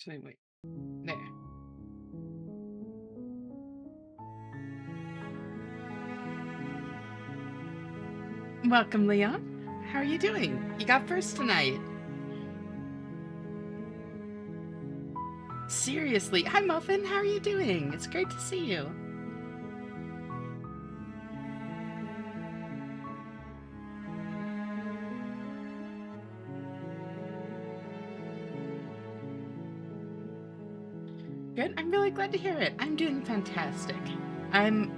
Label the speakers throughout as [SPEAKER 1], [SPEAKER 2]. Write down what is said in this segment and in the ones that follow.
[SPEAKER 1] Actually, wait. There. Welcome, Leon. How are you doing? You got first tonight. Seriously. Hi, Muffin. How are you doing? It's great to see you. Good. I'm really glad to hear it. I'm doing fantastic. I'm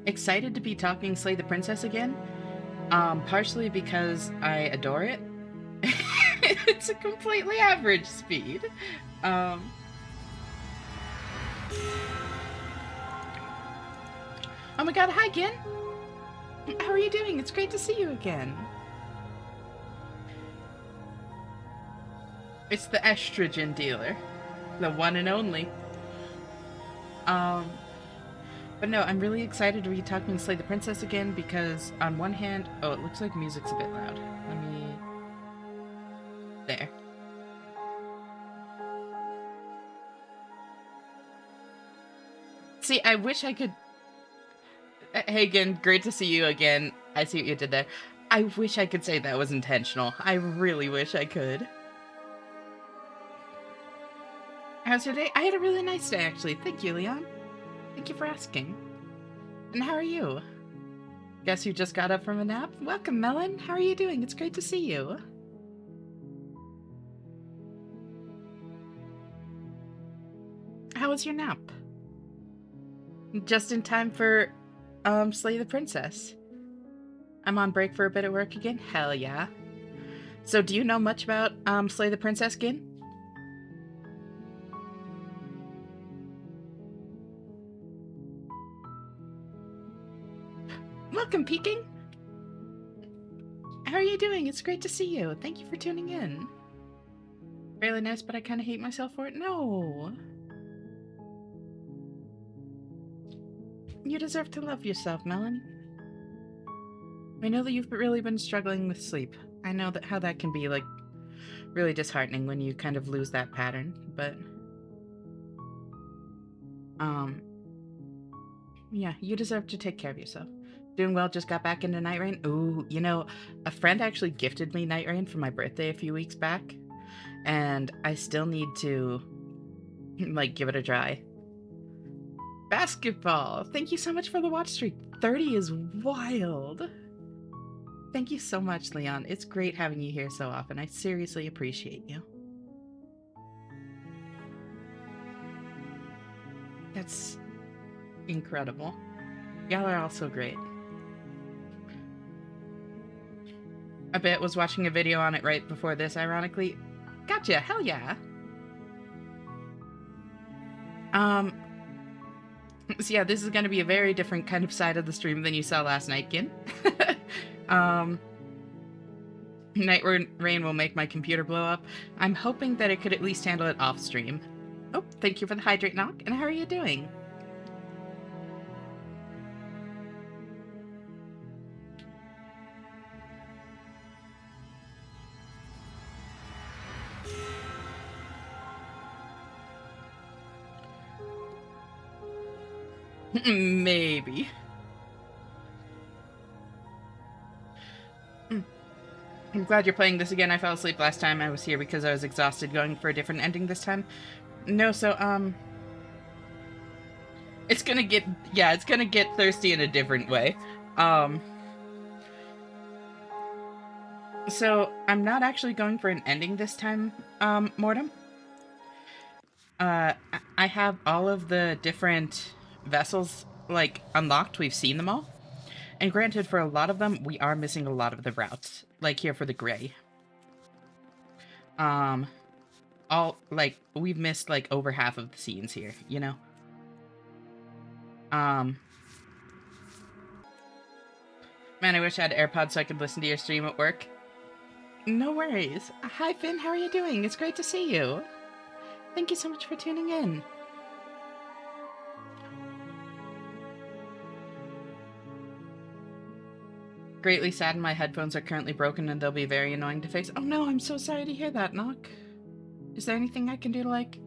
[SPEAKER 1] excited to be talking Slay the Princess again. Partially because I adore it. It's a completely average speed. Um, oh my god, hi, Gin. How are you doing? It's great to see you again. It's the estrogen dealer. The one and only. Um, but no, I'm really excited to be talking Slay the Princess again because on one hand, oh, it looks like music's a bit loud. Let me... There. See, I wish I could... Hey, again, great to see you again. I see what you did there. I wish I could say that was intentional. I really wish I could. How's your day? I had a really nice day, actually. Thank you, Leon. Thank you for asking. And how are you? Guess you just got up from a nap? Welcome, Melon. How are you doing? It's great to see you. How was your nap? Just in time for, Slay the Princess. I'm on break for a bit at work again? Hell yeah. So do you know much about, Slay the Princess, Gin? Welcome, Peking! How are you doing? It's great to see you. Thank you for tuning in. Really nice, but I kind of hate myself for it. No. You deserve to love yourself, Melon. I know that you've really been struggling with sleep. I know that how that can be, like, really disheartening when you kind of lose that pattern, but... Yeah, you deserve to take care of yourself. Doing well, just got back into Night Rain. Ooh, you know, a friend actually gifted me Night Rain for my birthday a few weeks back, and I still need to, like, give it a try. Basketball! Thank you so much for the watch streak. 30 is wild. Thank you so much, Leon. It's great having you here so often. I seriously appreciate you. That's incredible. Y'all are all so great. I bet was watching a video on it right before this, ironically. Gotcha, hell yeah. So yeah, this is gonna be a very different kind of side of the stream than you saw last night, Gin. um, Night Rain will make my computer blow up. I'm hoping that it could at least handle it off stream. Oh, thank you for the hydrate knock, and how are you doing? Maybe. I'm glad you're playing this again. I fell asleep last time I was here because I was exhausted going for a different ending this time. No, so, it's gonna get, yeah, it's gonna get thirsty in a different way. So, I'm not actually going for an ending this time, Mortem. I have all of the different vessels, like, unlocked. We've seen them all. And granted, for a lot of them, we are missing a lot of the routes. Like here for the Gray. We've missed, like, over half of the scenes here, you know? Man, I wish I had AirPods so I could listen to your stream at work. No worries. Hi, Finn, how are you doing? It's great to see you. Thank you so much for tuning in. Greatly saddened my headphones are currently broken and they'll be very annoying to fix. Oh no, I'm so sorry to hear that, Knock. Is there anything I can do to, like,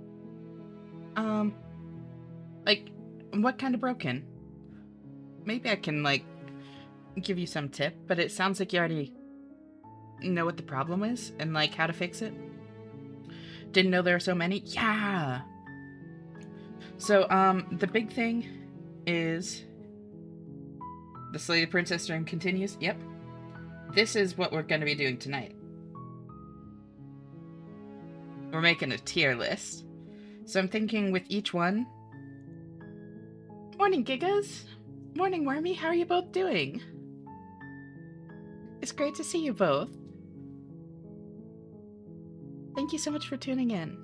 [SPEAKER 1] what kind of broken? Maybe I can, like, give you some tip, but it sounds like you already know what the problem is and, like, how to fix it. Didn't know there were so many? Yeah! So, the big thing is the Slay the Princess stream continues. Yep. This is what we're going to be doing tonight. We're making a tier list. So I'm thinking with each one... Morning, Gigas! Morning, Wormy. How are you both doing? It's great to see you both. Thank you so much for tuning in.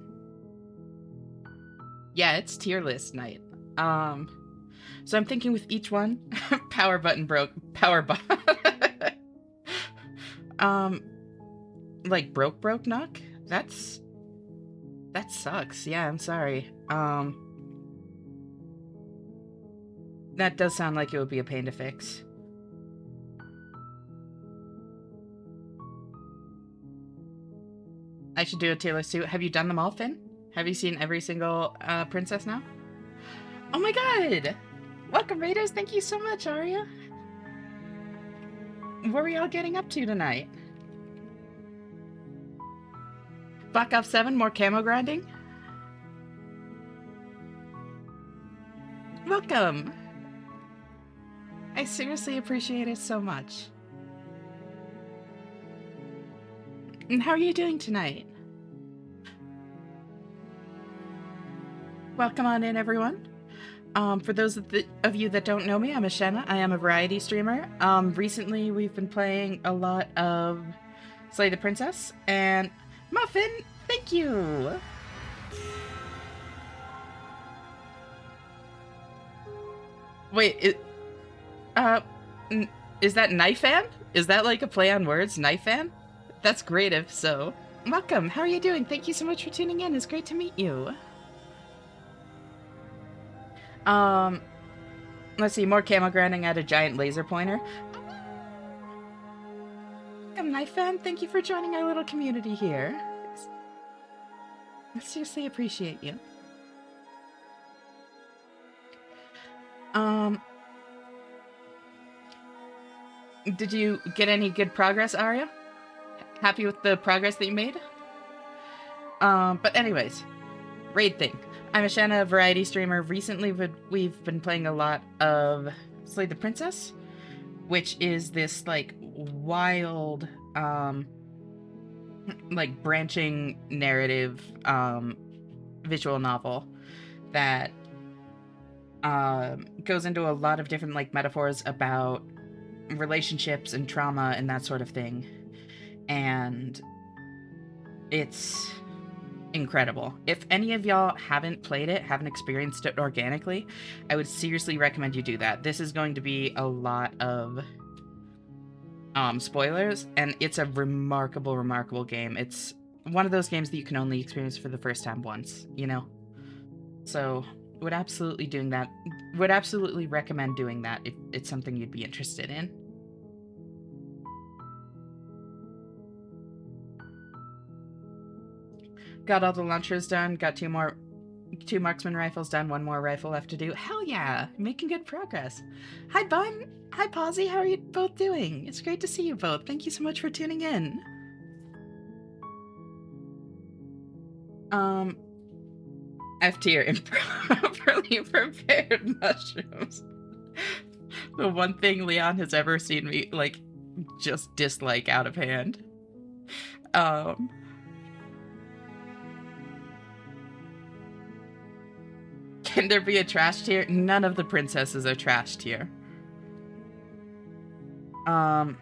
[SPEAKER 1] Yeah, it's tier list night. So I'm thinking with each one... Power button broke. Power button. Like broke knock? That sucks. Yeah, I'm sorry. That does sound like it would be a pain to fix. I should do a tier list too. Have you done them all, Finn? Have you seen every single princess now? Oh my god! Welcome, Raiders! Thank you so much, Arya! What were y'all getting up to tonight? Black Ops 7, more camo grinding? Welcome! I seriously appreciate it so much. And how are you doing tonight? Welcome on in, everyone. For those of you that don't know me, I'm Ashena. I am a variety streamer. Recently, we've been playing a lot of Slay the Princess, and Muffin, thank you! Wait, is that Knifan? Is that like a play on words, Knifan? That's great if so. Welcome, how are you doing? Thank you so much for tuning in. It's great to meet you. Let's see, more camo grinding at a giant laser pointer. Welcome, Knifan. Thank you for joining our little community here. I seriously appreciate you. Did you get any good progress, Arya? Happy with the progress that you made? But anyways, raid thing. I'm Ashena, a variety streamer. Recently, we've been playing a lot of Slay the Princess, which is this, like, wild, like, branching narrative, visual novel that, goes into a lot of different, like, metaphors about relationships and trauma and that sort of thing. And it's incredible. If any of y'all haven't played it, haven't experienced it organically, I would seriously recommend you do that. This is going to be a lot of spoilers, and it's a remarkable game. It's one of those games that you can only experience for the first time once, you know? So, would absolutely recommend doing that if it's something you'd be interested in. Got all the launchers done, got two marksman rifles done, one more rifle left to do. Hell yeah, making good progress. Hi Bun, hi Pawsy, how are you both doing? It's great to see you both. Thank you so much for tuning in. F tier improperly prepared mushrooms. The one thing Leon has ever seen me, like, just dislike out of hand. Can there be a trash tier? None of the princesses are trash tier. So I'm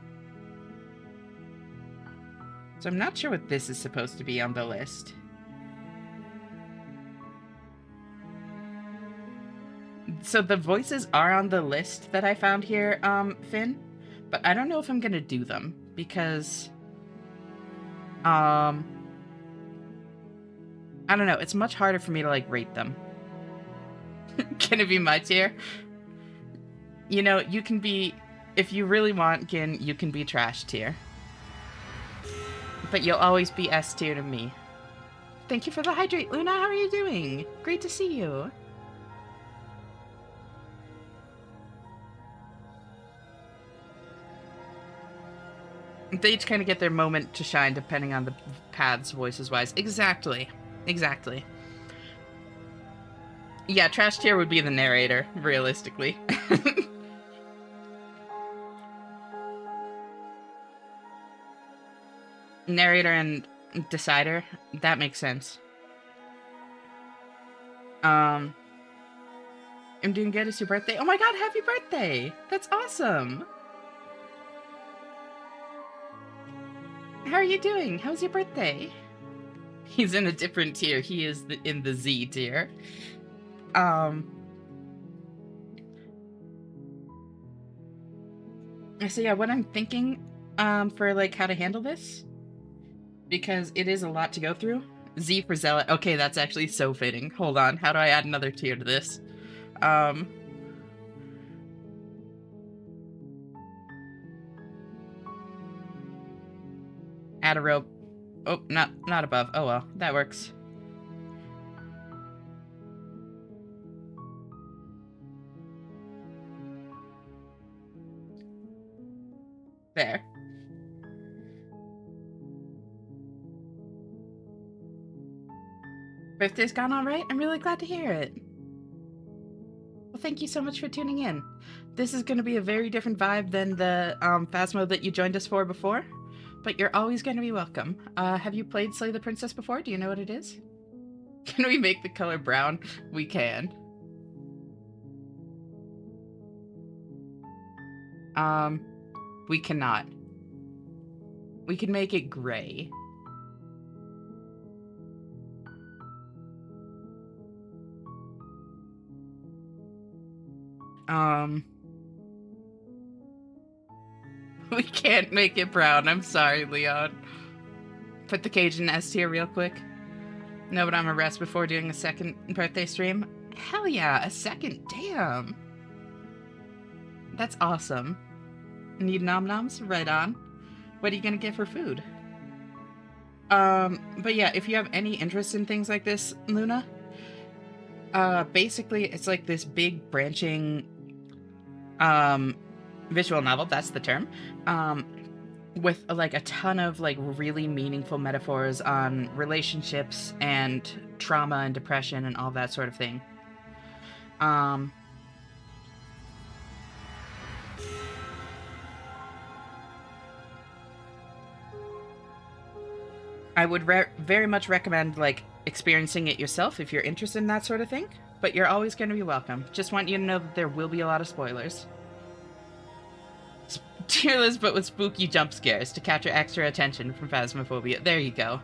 [SPEAKER 1] not sure what this is supposed to be on the list. So the voices are on the list that I found here, Finn, but I don't know if I'm gonna do them because, I don't know, it's much harder for me to, like, rate them. Can it be my tier? You know, you can be, if you really want, Gin, you can be trash tier. But you'll always be S tier to me. Thank you for the hydrate, Luna. How are you doing? Great to see you. They each kind of get their moment to shine depending on the paths, voices-wise. Exactly. Exactly. Yeah, Trash Tier would be the narrator, realistically. Narrator and decider. That makes sense. I'm doing good. It's your birthday. Oh my god, happy birthday! That's awesome! How are you doing? How's your birthday? He's in a different tier. He is in the Z tier. So yeah, what I'm thinking for like how to handle this, because it is a lot to go through. Z for Zealot. Okay, that's actually so fitting. Hold on. How do I add another tier to this? Add a rope. Oh, not above. Oh well, that works. There. Birthday's gone all right? I'm really glad to hear it. Well, thank you so much for tuning in. This is going to be a very different vibe than the Phasmo that you joined us for before, but you're always going to be welcome. Have you played Slay the Princess before? Do you know what it is? Can we make the color brown? We can. We cannot. We can make it gray. We can't make it brown. I'm sorry, Leon. Put the cage in S tier real quick. No, but I'm a rest before doing a second birthday stream. Hell yeah, a second. Damn. That's awesome. Need nom noms? Right on. What are you gonna get for food? But yeah, if you have any interest in things like this, Luna, basically it's like this big branching visual novel, that's the term, with like a ton of like really meaningful metaphors on relationships and trauma and depression and all that sort of thing. I would very much recommend like experiencing it yourself if you're interested in that sort of thing, but you're always going to be welcome. Just want you to know that there will be a lot of spoilers. Tier list, but with spooky jump scares to capture extra attention from Phasmophobia. There you go.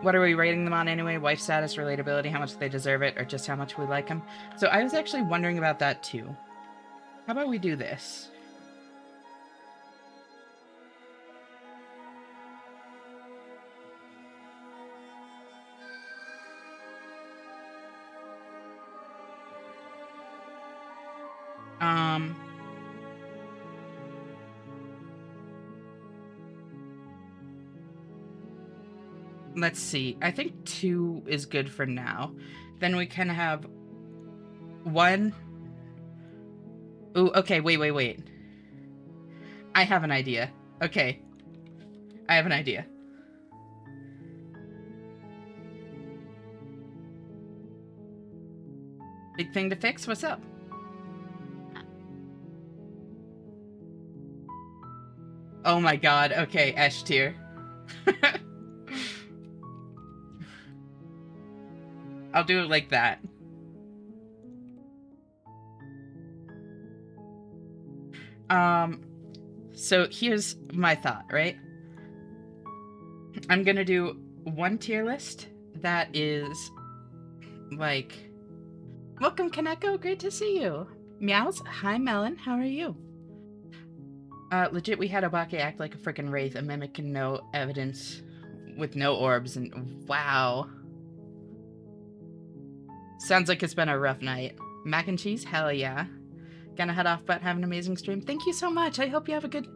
[SPEAKER 1] What are we rating them on anyway? Wife status, relatability, how much they deserve it, or just how much we like them? So I was actually wondering about that too. How about we do this? Let's see. I think 2 is good for now. Then we can have 1. Ooh, okay, wait. I have an idea. Okay. I have an idea. Big thing to fix? What's up? Oh my god. Okay, S tier. I'll do it like that. So here's my thought, right? I'm gonna do 1 tier list that is like, welcome Kaneko, great to see you. Meows, hi Melon, how are you? Legit, we had Obake act like a freaking wraith, a mimic and no evidence with no orbs, and wow. Sounds like it's been a rough night. Mac and cheese? Hell yeah. Gonna head off, but have an amazing stream. Thank you so much. I hope you have a good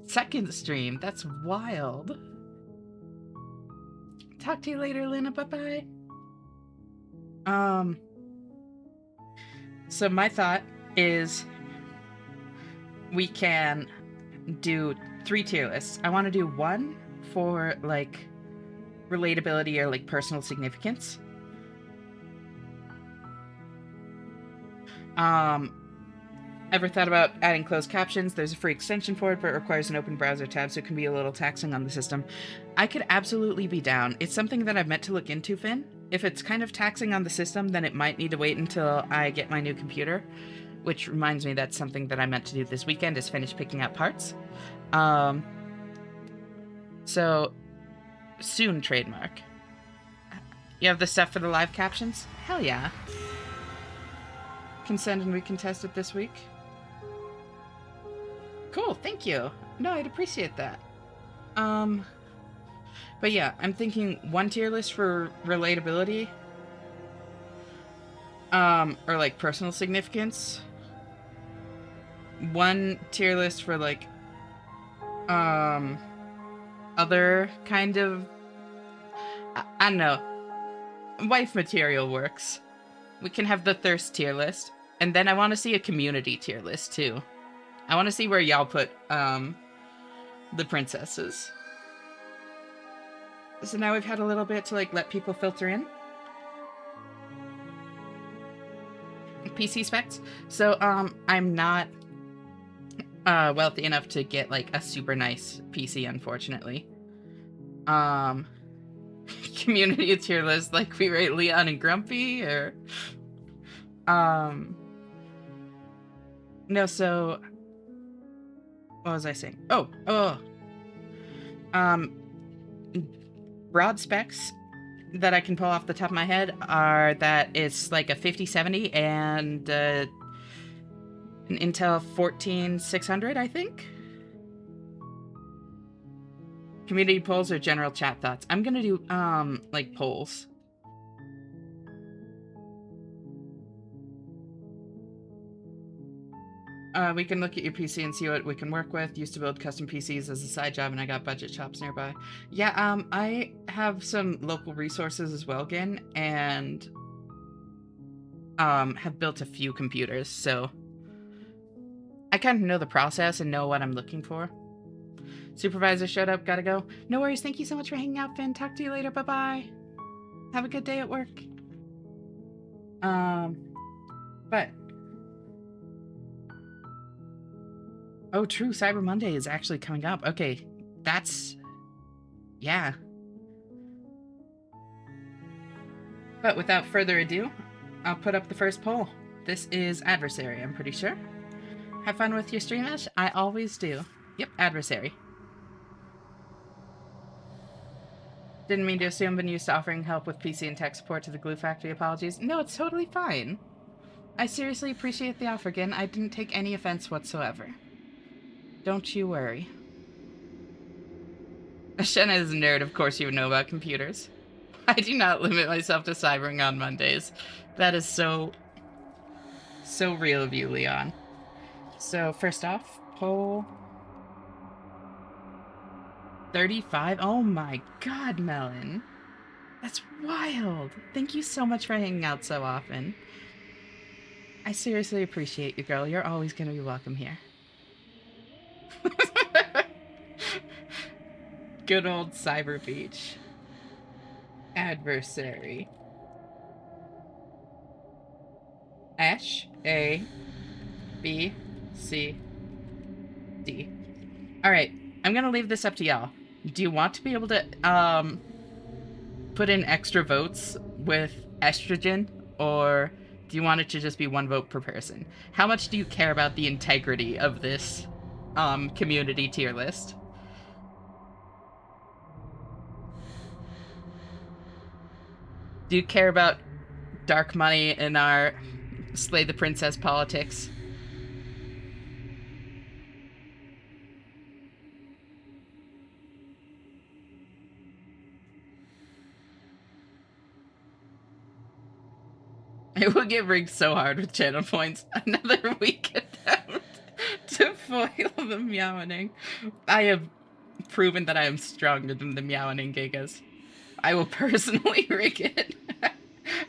[SPEAKER 1] second stream. That's wild. Talk to you later, Luna. Bye-bye. Um, so my thought is we can do 3 tier lists. I want to do one for, like, relatability or, like, personal significance. Ever thought about adding closed captions? There's a free extension for it, but it requires an open browser tab, so it can be a little taxing on the system. I could absolutely be down. It's something that I've meant to look into, Finn. If it's kind of taxing on the system, then it might need to wait until I get my new computer, which reminds me that's something that I meant to do this weekend, is finish picking up parts. So, soon, trademark. You have the stuff for the live captions? Hell yeah. Can send and we can test it this week. Cool, thank you. No, I'd appreciate that. But yeah, I'm thinking 1 tier list for relatability. Or like personal significance. 1 tier list for like other kind of, I don't know, wife material works. We can have the thirst tier list, and then I want to see a community tier list too. I want to see where y'all put the princesses. So now we've had a little bit to like let people filter in. PC specs. So I'm not wealthy enough to get like a super nice PC, unfortunately. Community tier list, like we rate Leon and Grumpy, or no, so what was I saying? Broad specs that I can pull off the top of my head are that it's like a 5070 and an Intel 14600, I think. Community polls or general chat thoughts? I'm gonna do like polls. We can look at your PC and see what we can work with. Used to build custom PCs as a side job, and I got budget shops nearby. Yeah, I have some local resources as well, Gin, and have built a few computers, so I kind of know the process and know what I'm looking for. Supervisor showed up, gotta go. No worries, thank you so much for hanging out, Finn. Talk to you later, bye-bye. Have a good day at work. But... oh, true, Cyber Monday is actually coming up. Okay, that's... yeah. But without further ado, I'll put up the first poll. This is Adversary, I'm pretty sure. Have fun with your stream, Ash? I always do. Yep, Adversary. Didn't mean to assume been used to offering help with PC and tech support to the Glue Factory. Apologies. No, it's totally fine. I seriously appreciate the offer, Gin. I didn't take any offense whatsoever. Don't you worry. Shenna is a nerd, of course you would know about computers. I do not limit myself to cybering on Mondays. That is so real of you, Leon. So, first off, poll 35. Oh my god, Melon. That's wild. Thank you so much for hanging out so often. I seriously appreciate you, girl. You're always going to be welcome here. Good old Cyber Beach. Adversary. Ash, A, B, C, D. Alright, I'm gonna leave this up to y'all. Do you want to be able to, put in extra votes with estrogen, or do you want it to just be 1 vote per person? How much do you care about the integrity of this, community tier list? Do you care about dark money in our Slay the Princess politics? It will get rigged so hard with channel points. Another week attempt to foil the Meowning. I have proven that I am stronger than the Meowning Gigas. I will personally rig it.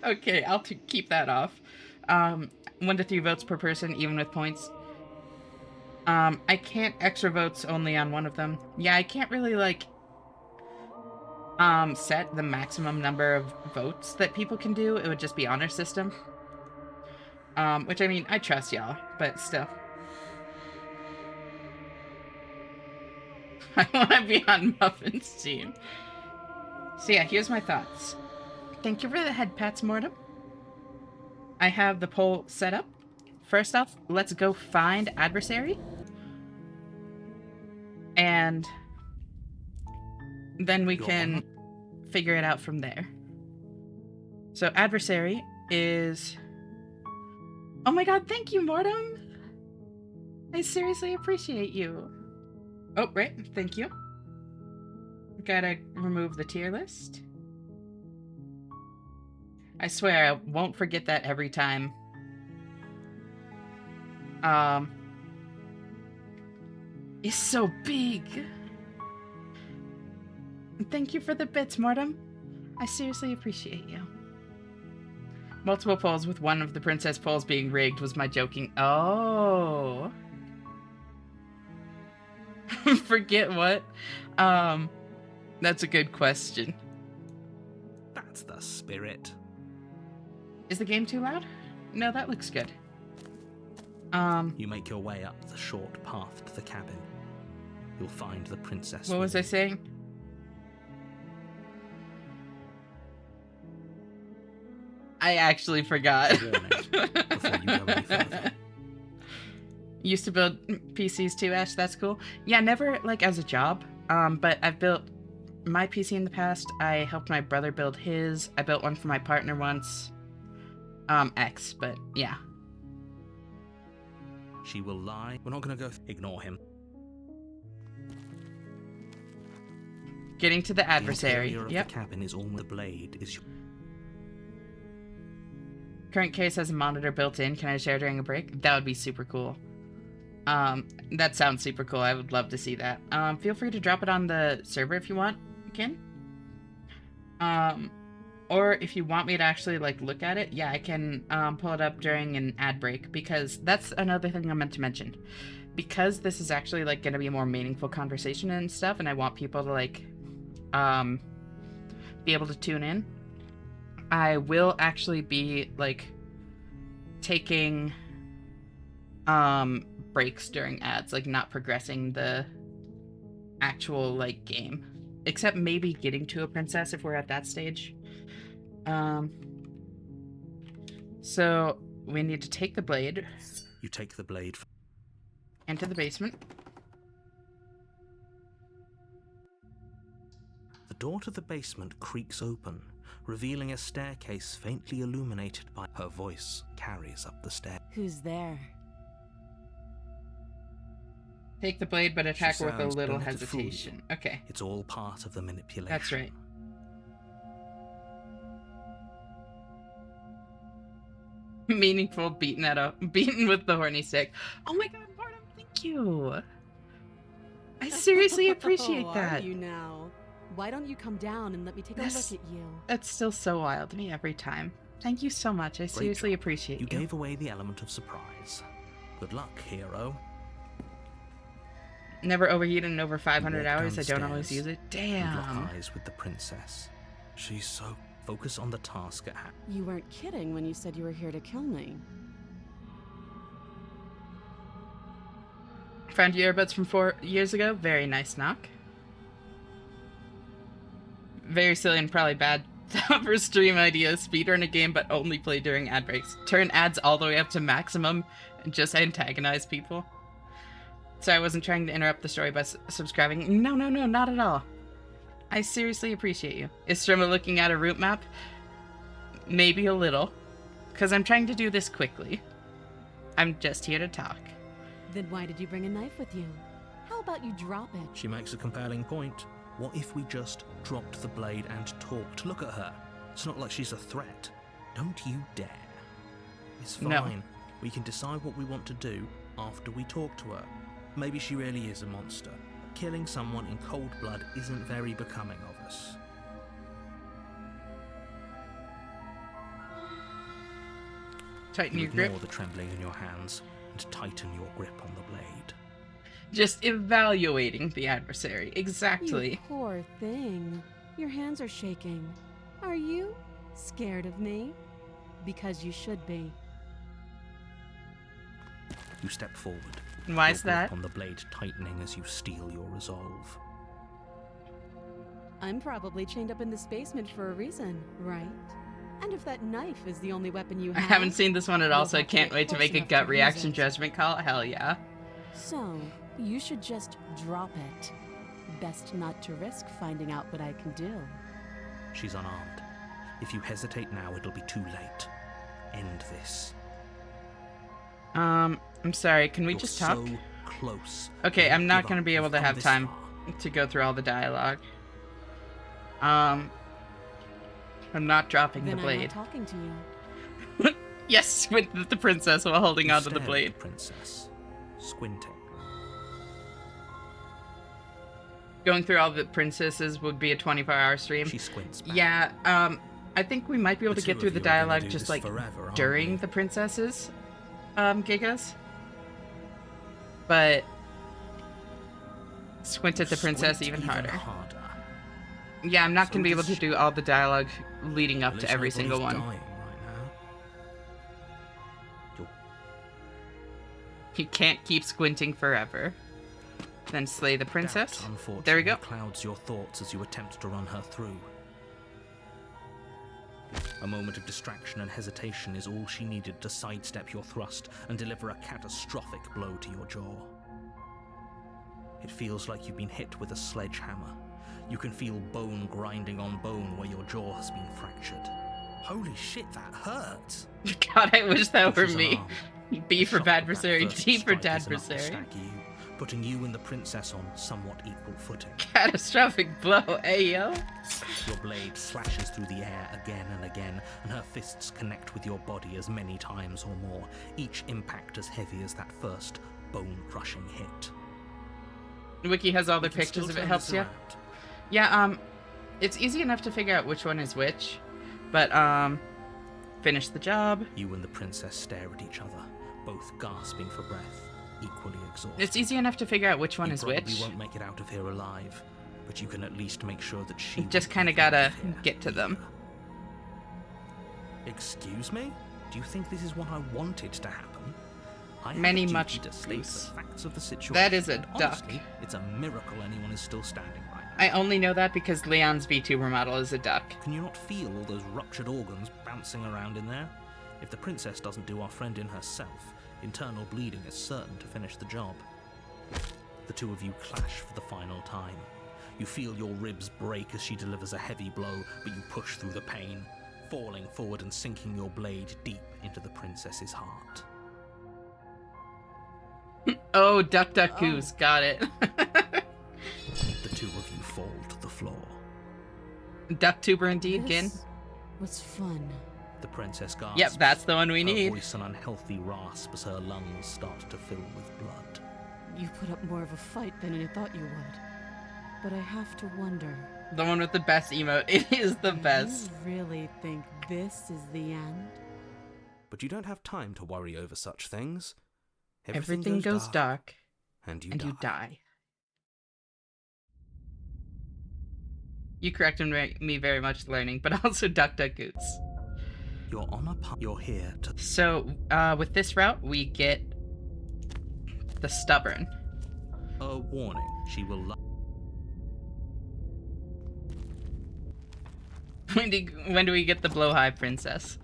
[SPEAKER 1] Okay, I'll keep that off. 1 to 3 votes per person, even with points. I can't extra votes only on one of them. Yeah, I can't really, like, set the maximum number of votes that people can do. It would just be honor system. Which, I mean, I trust y'all, but still. I want to be on Muffin's team. So yeah, here's my thoughts. Thank you for the head pats, Mortem. I have the poll set up. First off, let's go find adversary. And then we can figure it out from there. So adversary is... Oh my god, thank you, Mortem! I seriously appreciate you. Oh, right, thank you. Gotta remove the tier list. I swear I won't forget that every time. It's so big. Thank you for the bits, Mortem. I seriously appreciate you. Multiple polls with one of the princess polls being rigged was my joking. Oh. Forget what? That's a good question.
[SPEAKER 2] That's the spirit.
[SPEAKER 1] Is the game too loud? No, that looks good.
[SPEAKER 2] You make your way up the short path to the cabin. You'll find the princess.
[SPEAKER 1] What was I saying? I actually forgot.
[SPEAKER 2] Before you go any further.
[SPEAKER 1] Used to build PCs too, Ash. That's cool. Yeah, never like as a job. But I've built my PC in the past. I helped my brother build his. I built one for my partner once. X, but yeah.
[SPEAKER 2] She will lie. We're not gonna go. Ignore him.
[SPEAKER 1] Getting to the adversary.
[SPEAKER 2] The
[SPEAKER 1] Yep.
[SPEAKER 2] The cabin is almost. The blade is.
[SPEAKER 1] Current case has a monitor built in. Can I share during a break? That would be super cool. That sounds super cool. I would love to see that. Feel free to drop it on the server if you want, Ken. Or if you want me to actually, like, look at it, yeah, I can, pull it up during an ad break, because that's another thing I meant to mention. Because this is actually, like, gonna be a more meaningful conversation and stuff, and I want people to, like, be able to tune in, I will actually be, like, taking, breaks during ads, like, not progressing the actual, like, game. Except maybe getting to a princess if we're at that stage. So we need to take the blade.
[SPEAKER 2] You take the blade
[SPEAKER 1] into the basement.
[SPEAKER 2] The door to the basement creaks open, revealing a staircase faintly illuminated by her voice carries up the stair.
[SPEAKER 3] Who's there?
[SPEAKER 1] Take the blade, but attack with a little hesitation. Okay.
[SPEAKER 2] It's all part of the manipulation.
[SPEAKER 1] That's right. Meaningful beaten with the horny stick. Oh my god, Mortem, thank you. I seriously appreciate that.
[SPEAKER 3] Are you now? Why don't you come down and let me take a look at you?
[SPEAKER 1] That's still so wild to me every time. Thank you so much. I seriously appreciate you.
[SPEAKER 2] You gave away the element of surprise. Good luck, hero.
[SPEAKER 1] Never overheated in over 500 hours. I don't always use it. Damn.
[SPEAKER 2] Lock eyes with the princess. She's so... Focus on the task at hand.
[SPEAKER 3] You weren't kidding when you said you were here to kill me.
[SPEAKER 1] Found your earbuds from 4 years ago. Very nice knock. Very silly and probably bad for stream ideas. Speedrun a game, but only play during ad breaks. Turn ads all the way up to maximum and just antagonize people. So I wasn't trying to interrupt the story by subscribing. No, not at all. I seriously appreciate you. Is Strima looking at a route map? Maybe a little. Because I'm trying to do this quickly. I'm just here to talk.
[SPEAKER 3] Then why did you bring a knife with you? How about you drop it?
[SPEAKER 2] She makes a compelling point. What if we just dropped the blade and talked? Look at her. It's not like she's a threat. Don't you dare. It's fine.
[SPEAKER 1] No.
[SPEAKER 2] We can decide what we want to do after we talk to her. Maybe she really is a monster. Killing someone in cold blood isn't very becoming of us.
[SPEAKER 1] Tighten
[SPEAKER 2] You
[SPEAKER 1] your
[SPEAKER 2] ignore
[SPEAKER 1] grip.
[SPEAKER 2] the trembling in your hands and tighten your grip on the blade.
[SPEAKER 1] Just evaluating the adversary. Exactly.
[SPEAKER 3] You poor thing. Your hands are shaking. Are you scared of me? Because you should be.
[SPEAKER 2] You step forward.
[SPEAKER 1] Why
[SPEAKER 2] your
[SPEAKER 1] is
[SPEAKER 2] grip
[SPEAKER 1] that?
[SPEAKER 2] on the blade tightening as you steel your resolve.
[SPEAKER 3] I'm probably chained up in this basement for a reason, right? And if that knife is the only weapon you
[SPEAKER 1] I
[SPEAKER 3] have...
[SPEAKER 1] haven't seen this one at all,
[SPEAKER 3] you'll
[SPEAKER 1] so I
[SPEAKER 3] have to
[SPEAKER 1] can't
[SPEAKER 3] get
[SPEAKER 1] wait to
[SPEAKER 3] close
[SPEAKER 1] make a
[SPEAKER 3] enough
[SPEAKER 1] gut
[SPEAKER 3] use
[SPEAKER 1] reaction
[SPEAKER 3] it.
[SPEAKER 1] judgment call. Hell yeah.
[SPEAKER 3] So, you should just drop it. Best not to risk finding out what I can do.
[SPEAKER 2] She's unarmed. If you hesitate now, it'll be too late. End this.
[SPEAKER 1] I'm sorry, can we
[SPEAKER 2] You're
[SPEAKER 1] just talk?
[SPEAKER 2] so close.
[SPEAKER 1] Okay,
[SPEAKER 2] Don't
[SPEAKER 1] I'm not
[SPEAKER 2] give
[SPEAKER 1] gonna
[SPEAKER 2] up.
[SPEAKER 1] be able
[SPEAKER 2] You've
[SPEAKER 1] to
[SPEAKER 2] come
[SPEAKER 1] have
[SPEAKER 2] this
[SPEAKER 1] time
[SPEAKER 2] far.
[SPEAKER 1] to go through all the dialogue. I'm not dropping
[SPEAKER 3] Then
[SPEAKER 1] the
[SPEAKER 3] I'm not
[SPEAKER 1] blade.
[SPEAKER 3] talking to you.
[SPEAKER 1] Yes, with the princess while holding
[SPEAKER 2] You
[SPEAKER 1] onto the
[SPEAKER 2] stare at
[SPEAKER 1] blade.
[SPEAKER 2] the princess, squinting.
[SPEAKER 1] Going through all the princesses would be a 24-hour stream.
[SPEAKER 2] She squints back.
[SPEAKER 1] Yeah, I think we might be able
[SPEAKER 2] The
[SPEAKER 1] to get
[SPEAKER 2] two
[SPEAKER 1] through
[SPEAKER 2] of
[SPEAKER 1] the
[SPEAKER 2] you are gonna
[SPEAKER 1] dialogue
[SPEAKER 2] do
[SPEAKER 1] just
[SPEAKER 2] this
[SPEAKER 1] like
[SPEAKER 2] forever, aren't
[SPEAKER 1] during
[SPEAKER 2] you?
[SPEAKER 1] the princesses, gigas. But squint at the princess
[SPEAKER 2] Squint
[SPEAKER 1] even harder.
[SPEAKER 2] Yeah,
[SPEAKER 1] Yeah, I'm not
[SPEAKER 2] So
[SPEAKER 1] gonna be able
[SPEAKER 2] does
[SPEAKER 1] to
[SPEAKER 2] she.
[SPEAKER 1] do all the dialogue leading up
[SPEAKER 2] At
[SPEAKER 1] to
[SPEAKER 2] least
[SPEAKER 1] every
[SPEAKER 2] nobody's
[SPEAKER 1] single one.
[SPEAKER 2] dying right now. You're
[SPEAKER 1] You can't keep squinting forever. Then slay the princess.
[SPEAKER 2] Doubt, unfortunately,
[SPEAKER 1] There we go.
[SPEAKER 2] clouds your thoughts as you attempt to run her through. A moment of distraction and hesitation is all she needed to sidestep your thrust and deliver a catastrophic blow to your jaw. It feels like you've been hit with a sledgehammer. You can feel bone grinding on bone where your jaw has been fractured. Holy shit, that hurts!
[SPEAKER 1] God, I wish that were
[SPEAKER 2] Pushes an
[SPEAKER 1] me.
[SPEAKER 2] arm.
[SPEAKER 1] B
[SPEAKER 2] The
[SPEAKER 1] for
[SPEAKER 2] shock of that
[SPEAKER 1] adversary,
[SPEAKER 2] first
[SPEAKER 1] D for
[SPEAKER 2] strike is enough to
[SPEAKER 1] adversary.
[SPEAKER 2] stagger you, putting you and the princess on somewhat equal footing.
[SPEAKER 1] Catastrophic blow, ayo.
[SPEAKER 2] Your blade slashes through the air again and again, and her fists connect with your body as many times or more, each impact as heavy as that first bone-crushing hit.
[SPEAKER 1] Wiki has all the
[SPEAKER 2] We can
[SPEAKER 1] pictures
[SPEAKER 2] still
[SPEAKER 1] if it
[SPEAKER 2] turn
[SPEAKER 1] helps
[SPEAKER 2] this
[SPEAKER 1] you.
[SPEAKER 2] around.
[SPEAKER 1] Yeah, it's easy enough to figure out which one is which, but, finish the job.
[SPEAKER 2] You and the princess stare at each other, both gasping for breath, equally exhausted.
[SPEAKER 1] It's easy enough to figure out which one
[SPEAKER 2] You
[SPEAKER 1] is
[SPEAKER 2] probably
[SPEAKER 1] which.
[SPEAKER 2] won't make it out of here alive, but you can at least make sure that she
[SPEAKER 1] Just
[SPEAKER 2] won't
[SPEAKER 1] kinda
[SPEAKER 2] make it out
[SPEAKER 1] gotta
[SPEAKER 2] of here
[SPEAKER 1] get to them.
[SPEAKER 2] either. Excuse me? Do you think this is what I wanted to happen? I have
[SPEAKER 1] Many
[SPEAKER 2] a duty
[SPEAKER 1] much
[SPEAKER 2] to state
[SPEAKER 1] loose.
[SPEAKER 2] the facts of the situation.
[SPEAKER 1] That is a
[SPEAKER 2] and
[SPEAKER 1] duck.
[SPEAKER 2] honestly, it's a miracle anyone is still standing right now.
[SPEAKER 1] I only know that because Leon's VTuber model is a duck.
[SPEAKER 2] Can you not feel all those ruptured organs bouncing around in there? If the princess doesn't do our friend in herself, internal bleeding is certain to finish the job. The two of you clash for the final time. You feel your ribs break as she delivers a heavy blow, but you push through the pain, falling forward and sinking your blade deep into the princess's heart.
[SPEAKER 1] Oh, duck, duck, goose. Got it.
[SPEAKER 2] The two of you fall to the floor.
[SPEAKER 1] Duck tuber indeed, Gin.
[SPEAKER 3] This was fun.
[SPEAKER 2] The princess gasps.
[SPEAKER 1] Yep, that's the one we
[SPEAKER 2] Her
[SPEAKER 1] need.
[SPEAKER 2] voice an unhealthy rasp as her lungs start to fill with blood.
[SPEAKER 3] You put up more of a fight than I thought you would. But I have to wonder.
[SPEAKER 1] The one with the best emote. It is the best.
[SPEAKER 3] You really think this is the end?
[SPEAKER 2] But you don't have time to worry over such things.
[SPEAKER 1] Everything goes dark,
[SPEAKER 2] and you
[SPEAKER 1] and
[SPEAKER 2] die.
[SPEAKER 1] you die. You corrected me very much learning, but also duck, duck, goose.
[SPEAKER 2] You're on a path. You're here to.
[SPEAKER 1] So, with this route, we get the stubborn.
[SPEAKER 2] A warning. She will.
[SPEAKER 1] When do we get the blow high princess?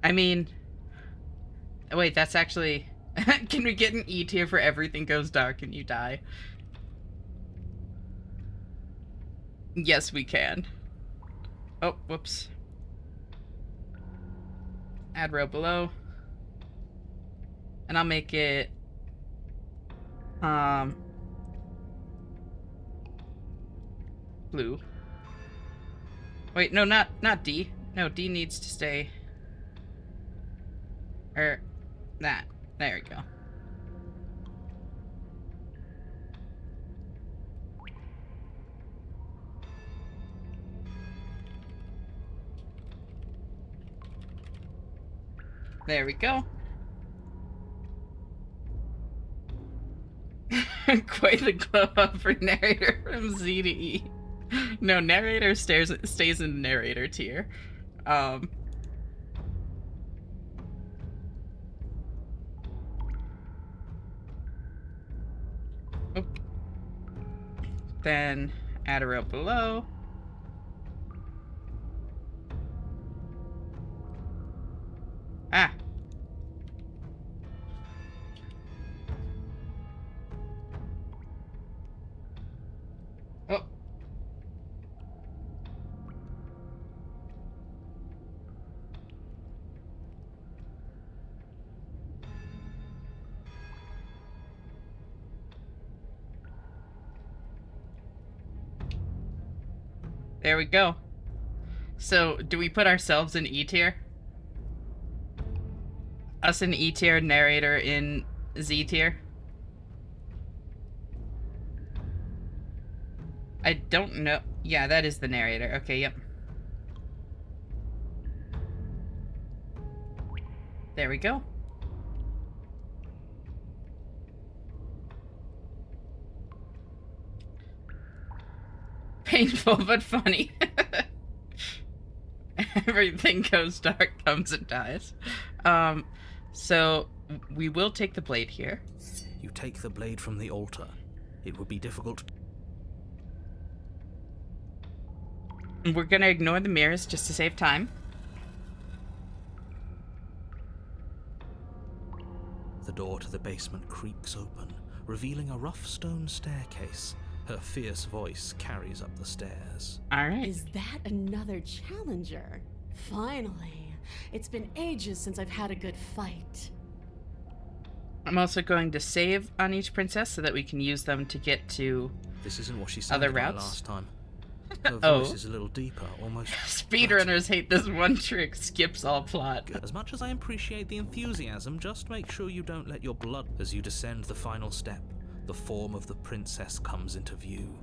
[SPEAKER 1] I mean, wait, that's actually. Can we get an E tier for everything goes dark and you die? Yes, we can. Oh, whoops. Add row below. And I'll make it blue. Wait, no, not D. No, D needs to stay. That. There we go. There we go. Quite the glow up for narrator from Z to E. No, narrator stays in narrator tier. Oh. Then add a rope below. Ah. Oh. There we go. So, do we put ourselves in E tier? Us in E tier, narrator in Z tier? I don't know. Yeah, that is the narrator. Okay, yep. There we go. Painful but funny. Everything goes dark, comes and dies. So we will take the blade here.
[SPEAKER 2] You take the blade from the altar. It would be difficult.
[SPEAKER 1] We're gonna ignore the mirrors just to save time.
[SPEAKER 2] The door to the basement creaks open, revealing a rough stone staircase. Her fierce voice carries up the stairs.
[SPEAKER 1] Alright.
[SPEAKER 3] Is that another challenger? Finally. It's been ages since I've had a good fight.
[SPEAKER 1] I'm also going to save on each princess so that we can use them to get to
[SPEAKER 2] This isn't what she
[SPEAKER 1] other
[SPEAKER 2] sounded like
[SPEAKER 1] routes.
[SPEAKER 2] last time. Her
[SPEAKER 1] Oh.
[SPEAKER 2] voice is a little deeper, almost...
[SPEAKER 1] Speedrunners hate this one trick, skips all plot.
[SPEAKER 2] As much as I appreciate the enthusiasm, just make sure you don't let your blood... As you descend the final step, the form of the princess comes into view.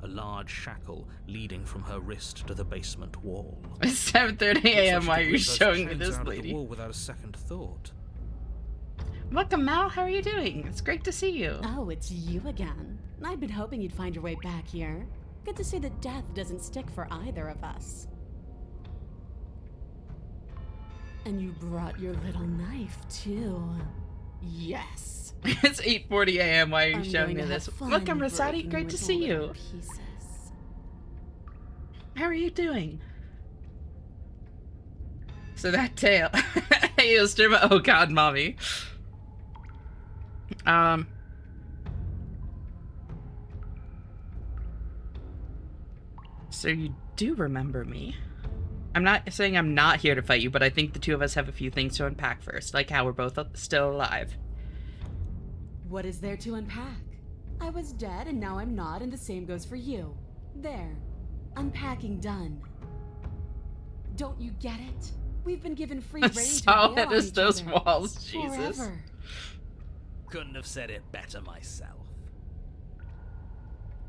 [SPEAKER 2] A large shackle leading from her wrist to the basement wall.
[SPEAKER 1] It's 7:30 a.m. Why are you
[SPEAKER 2] Looks like she
[SPEAKER 1] showing me
[SPEAKER 2] chains
[SPEAKER 1] this
[SPEAKER 2] her out of the
[SPEAKER 1] lady?
[SPEAKER 2] wall without a second thought.
[SPEAKER 1] Welcome, Mal. How are you doing? It's great to see you.
[SPEAKER 3] Oh, it's you again. I'd been hoping you'd find your way back here. Good to see that death doesn't stick for either of us. And you brought your little knife, too. Yes.
[SPEAKER 1] It's 8:40 a.m. Why are you
[SPEAKER 3] I'm
[SPEAKER 1] showing
[SPEAKER 3] going
[SPEAKER 1] me
[SPEAKER 3] to
[SPEAKER 1] this?
[SPEAKER 3] have fun
[SPEAKER 1] Welcome, Rosati.
[SPEAKER 3] breaking
[SPEAKER 1] Great to
[SPEAKER 3] into
[SPEAKER 1] see
[SPEAKER 3] little
[SPEAKER 1] you.
[SPEAKER 3] Pieces.
[SPEAKER 1] How are you doing? So that tail. Hey, Ostrima. Oh God, mommy. So you do remember me. I'm not saying I'm not here to fight you, but I think the two of us have a few things to unpack first, like how we're both still alive.
[SPEAKER 3] What is there to unpack? I was dead and now I'm not, and the same goes for you. There. Unpacking done. Don't you get it? We've been given free reign to
[SPEAKER 1] Solid
[SPEAKER 3] bail on
[SPEAKER 1] as
[SPEAKER 3] each
[SPEAKER 1] those
[SPEAKER 3] other.
[SPEAKER 1] walls, Jesus.
[SPEAKER 3] Forever.
[SPEAKER 2] Couldn't have said it better myself.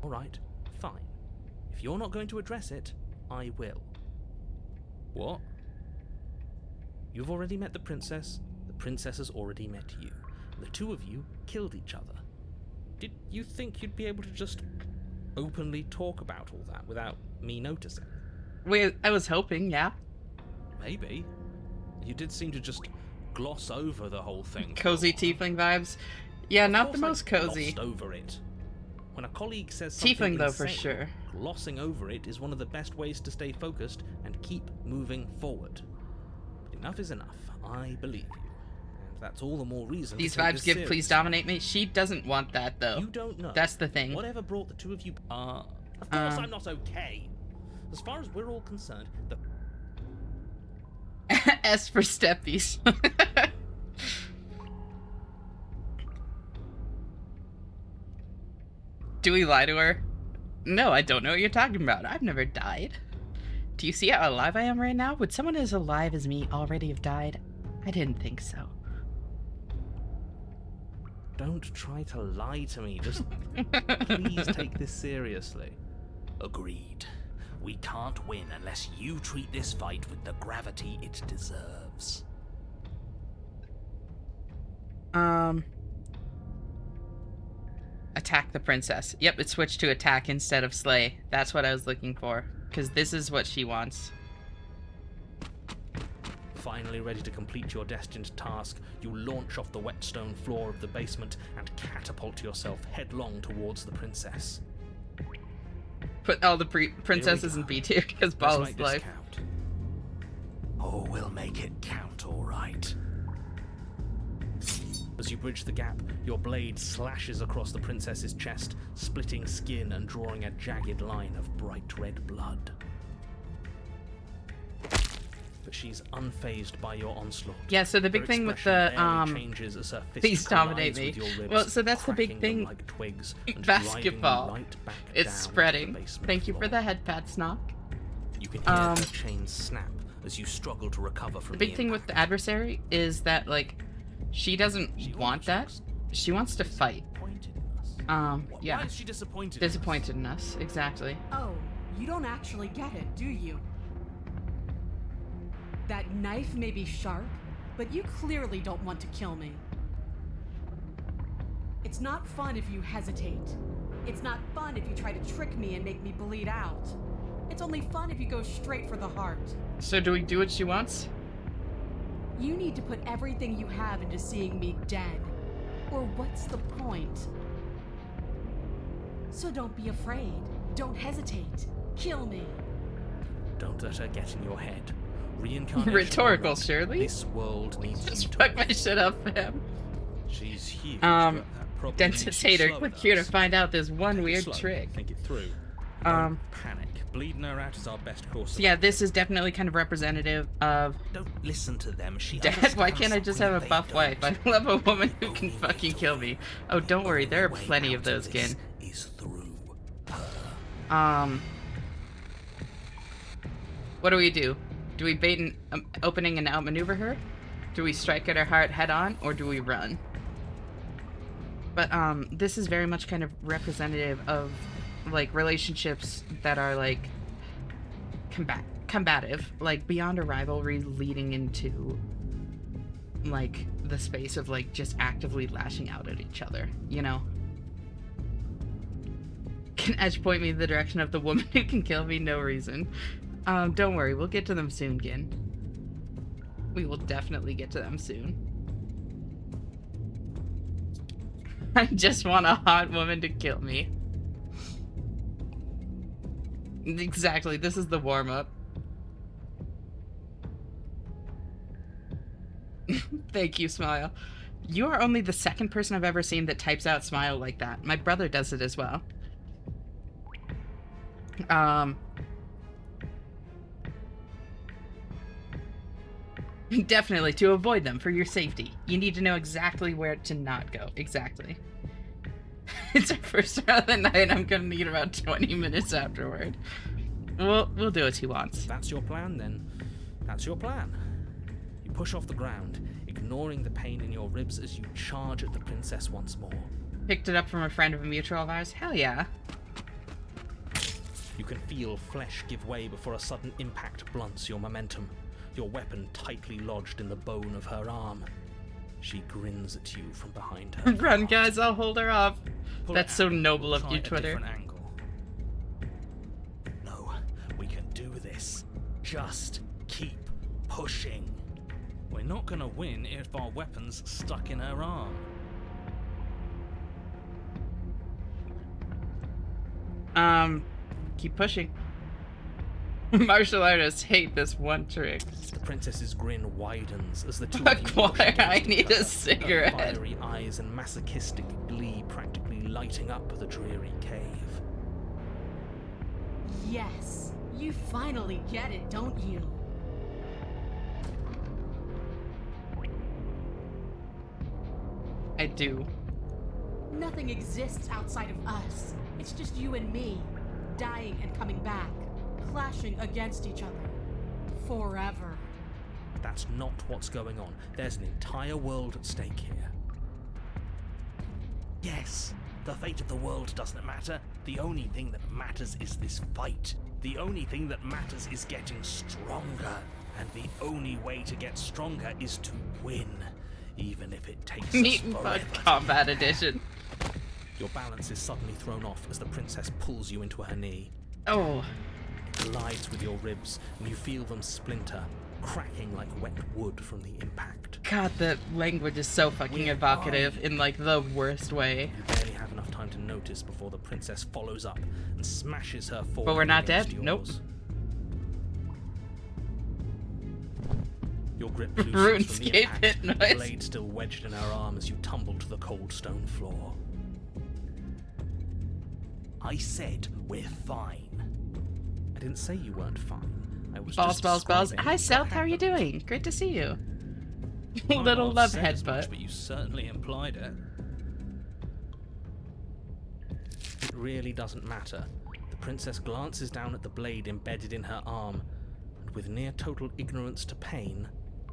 [SPEAKER 2] Alright, fine. If you're not going to address it, I will. What? You've already met the princess has already met you. The two of you killed each other. Did you think you'd be able to just openly talk about all that without me noticing?
[SPEAKER 1] Wait, I was hoping, yeah.
[SPEAKER 2] Maybe. You did seem to just gloss over the whole thing.
[SPEAKER 1] Cozy tiefling vibes. Yeah,
[SPEAKER 2] Of
[SPEAKER 1] not the
[SPEAKER 2] course I
[SPEAKER 1] most cozy.
[SPEAKER 2] glossed over it. When a colleague says something
[SPEAKER 1] Tiefling, though, for
[SPEAKER 2] insane,
[SPEAKER 1] sure.
[SPEAKER 2] glossing over it is one of the best ways to stay focused and keep moving forward. But enough is enough. I believe you. And that's all the more reason
[SPEAKER 1] These
[SPEAKER 2] to take
[SPEAKER 1] vibes
[SPEAKER 2] this
[SPEAKER 1] give please
[SPEAKER 2] seriously.
[SPEAKER 1] dominate me. She doesn't want that, though.
[SPEAKER 2] You don't know.
[SPEAKER 1] That's the thing.
[SPEAKER 2] Whatever brought the two of you... Of course I'm not okay. As far as we're all concerned, the...
[SPEAKER 1] S for steppies. Do we lie to her? No, I don't know what you're talking about. I've never died. Do you see how alive I am right now? Would someone as alive as me already have died? I didn't think so.
[SPEAKER 2] Don't try to lie to me. Just please take this seriously. Agreed. We can't win unless you treat this fight with the gravity it deserves.
[SPEAKER 1] Attack the princess. Yep, it switched to attack instead of slay. That's what I was looking for. Because this is what she wants.
[SPEAKER 2] Finally ready to complete your destined task, you launch off the wet stone floor of the basement and catapult yourself headlong towards the princess.
[SPEAKER 1] Put all the princesses in B tier because
[SPEAKER 2] Let's
[SPEAKER 1] Ball
[SPEAKER 2] make
[SPEAKER 1] is
[SPEAKER 2] this
[SPEAKER 1] life.
[SPEAKER 2] count. Oh, we'll make it count, all right. As you bridge the gap, your blade slashes across the princess's chest, splitting skin and drawing a jagged line of bright red blood. But she's unfazed by your onslaught.
[SPEAKER 1] Yeah, so the big
[SPEAKER 2] Her
[SPEAKER 1] thing with
[SPEAKER 2] expression
[SPEAKER 1] the
[SPEAKER 2] barely changes as her fist
[SPEAKER 1] please dominate
[SPEAKER 2] collides
[SPEAKER 1] me.
[SPEAKER 2] with your ribs,
[SPEAKER 1] Well, so that's the big
[SPEAKER 2] cracking them
[SPEAKER 1] thing.
[SPEAKER 2] like twigs and
[SPEAKER 1] Basketball.
[SPEAKER 2] driving you right back
[SPEAKER 1] It's
[SPEAKER 2] down to
[SPEAKER 1] spreading.
[SPEAKER 2] the basement
[SPEAKER 1] Thank you for
[SPEAKER 2] floor.
[SPEAKER 1] the head pat, Snock.
[SPEAKER 2] You can hear her chains snap as you struggle to recover from
[SPEAKER 1] The big thing with the adversary is that, like, she doesn't want that. She wants to fight.
[SPEAKER 2] Why
[SPEAKER 1] Yeah.
[SPEAKER 2] is she disappointed?
[SPEAKER 1] Disappointed in us, exactly.
[SPEAKER 3] Oh, you don't actually get it, do you? That knife may be sharp, but you clearly don't want to kill me. It's not fun if you hesitate. It's not fun if you try to trick me and make me bleed out. It's only fun if you go straight for the heart.
[SPEAKER 1] So do we do what she wants?
[SPEAKER 3] You need to put everything you have into seeing me dead. Or what's the point? So don't be afraid. Don't hesitate. Kill me.
[SPEAKER 2] Don't let her get in your head. Reincarnation.
[SPEAKER 1] Rhetorical,
[SPEAKER 2] or not,
[SPEAKER 1] surely?
[SPEAKER 2] This world needs you
[SPEAKER 1] Just
[SPEAKER 2] to
[SPEAKER 1] fuck my
[SPEAKER 2] win.
[SPEAKER 1] shit up for him.
[SPEAKER 2] She's huge.
[SPEAKER 1] Um,
[SPEAKER 2] but that probably
[SPEAKER 1] Dentist
[SPEAKER 2] means she's
[SPEAKER 1] hater,
[SPEAKER 2] slower
[SPEAKER 1] click
[SPEAKER 2] than
[SPEAKER 1] here to
[SPEAKER 2] us.
[SPEAKER 1] find out this one
[SPEAKER 2] Take it
[SPEAKER 1] weird
[SPEAKER 2] slow,
[SPEAKER 1] trick.
[SPEAKER 2] Think it through.
[SPEAKER 1] Um,
[SPEAKER 2] Don't panic. Bleeding her out is our best course.
[SPEAKER 1] So yeah, this is definitely kind of representative of
[SPEAKER 2] Don't listen to them. She
[SPEAKER 1] Dad, why can't I just have a
[SPEAKER 2] understands
[SPEAKER 1] buff
[SPEAKER 2] something
[SPEAKER 1] wife?
[SPEAKER 2] they
[SPEAKER 1] I love a woman who
[SPEAKER 2] don't.
[SPEAKER 1] can
[SPEAKER 2] Only
[SPEAKER 1] fucking
[SPEAKER 2] way to
[SPEAKER 1] kill
[SPEAKER 2] win.
[SPEAKER 1] me. Oh, don't worry, there are
[SPEAKER 2] The only
[SPEAKER 1] plenty
[SPEAKER 2] way
[SPEAKER 1] of
[SPEAKER 2] out
[SPEAKER 1] those,
[SPEAKER 2] this
[SPEAKER 1] Gin.
[SPEAKER 2] is through her.
[SPEAKER 1] What do we do? Do we bait an opening and outmaneuver her? Do we strike at her heart head on, or do we run? But this is very much kind of representative of like relationships that are like combative, like beyond a rivalry, leading into like the space of like just actively lashing out at each other, you know? Can Edge point me in the direction of the woman who can kill me? No reason. Don't worry, we'll get to them soon, Gin. We will definitely get to them soon. I just want a hot woman to kill me. Exactly, this is the warm-up. Thank you, Smile. You are only the second person I've ever seen that types out Smile like that. My brother does it as well. Definitely, to avoid them, for your safety. You need to know exactly where to not go. Exactly. It's our first round of the night. I'm gonna need about 20 minutes afterward. We'll do what he wants.
[SPEAKER 2] If that's your plan, then that's your plan. You push off the ground, ignoring the pain in your ribs as you charge at the princess once more.
[SPEAKER 1] Picked it up from a friend of a mutual of ours. Hell yeah.
[SPEAKER 2] You can feel flesh give way before a sudden impact blunts your momentum, your weapon tightly lodged in the bone of her arm. She grins at you from behind her.
[SPEAKER 1] Run, guys, I'll hold her off.
[SPEAKER 2] Pull
[SPEAKER 1] That's
[SPEAKER 2] it
[SPEAKER 1] so
[SPEAKER 2] out.
[SPEAKER 1] noble of
[SPEAKER 2] Try
[SPEAKER 1] you,
[SPEAKER 2] a
[SPEAKER 1] Twitter.
[SPEAKER 2] different angle. No, we can do this. Just keep pushing. We're not gonna win if our weapon's stuck in her arm.
[SPEAKER 1] Keep pushing. Martial artists hate this one trick.
[SPEAKER 2] The princess's grin widens as the two
[SPEAKER 1] Fuck,
[SPEAKER 2] of you
[SPEAKER 1] why?
[SPEAKER 2] push against
[SPEAKER 1] I
[SPEAKER 2] each
[SPEAKER 1] need
[SPEAKER 2] other,
[SPEAKER 1] a
[SPEAKER 2] her
[SPEAKER 1] cigarette.
[SPEAKER 2] fiery eyes and masochistic glee practically lighting up the dreary cave.
[SPEAKER 3] Yes, you finally get it, don't you?
[SPEAKER 1] I do.
[SPEAKER 3] Nothing exists outside of us. It's just you and me, dying and coming back, clashing against each other. Forever.
[SPEAKER 2] That's not what's going on. There's an entire world at stake here. Yes, the fate of the world doesn't matter. The only thing that matters is this fight. The only thing that matters is getting stronger. And the only way to get stronger is to win. even if it takes
[SPEAKER 1] Meat
[SPEAKER 2] us
[SPEAKER 1] and
[SPEAKER 2] forever
[SPEAKER 1] Bug
[SPEAKER 2] to
[SPEAKER 1] Combat
[SPEAKER 2] get there.
[SPEAKER 1] Edition.
[SPEAKER 2] Your balance is suddenly thrown off as the princess pulls you into her knee.
[SPEAKER 1] Oh,
[SPEAKER 2] It collides with your ribs, and you feel them splinter, cracking like wet wood from the impact.
[SPEAKER 1] God, the language is so fucking
[SPEAKER 2] We're
[SPEAKER 1] evocative
[SPEAKER 2] fine.
[SPEAKER 1] in, like, the worst way.
[SPEAKER 2] You barely have enough time to notice before the princess follows up and smashes her forehead
[SPEAKER 1] But we're not
[SPEAKER 2] against
[SPEAKER 1] dead? Nope.
[SPEAKER 2] yours. Your grip loosens from the
[SPEAKER 1] RuneScape
[SPEAKER 2] impact,
[SPEAKER 1] hit
[SPEAKER 2] the
[SPEAKER 1] noise.
[SPEAKER 2] blade still wedged in her arm as you tumble to the cold stone floor. I said we're fine. I didn't say you weren't fine. I was
[SPEAKER 1] Balls,
[SPEAKER 2] just
[SPEAKER 1] balls, balls.
[SPEAKER 2] describing
[SPEAKER 1] Hi,
[SPEAKER 2] what
[SPEAKER 1] Self. How are you
[SPEAKER 2] happened.
[SPEAKER 1] doing? Great to see you.
[SPEAKER 2] You might
[SPEAKER 1] Little
[SPEAKER 2] not
[SPEAKER 1] love
[SPEAKER 2] have said as much,
[SPEAKER 1] headbutt.
[SPEAKER 2] but you certainly implied it. It really doesn't matter. The princess glances down at the blade embedded in her arm, and with near total ignorance to pain,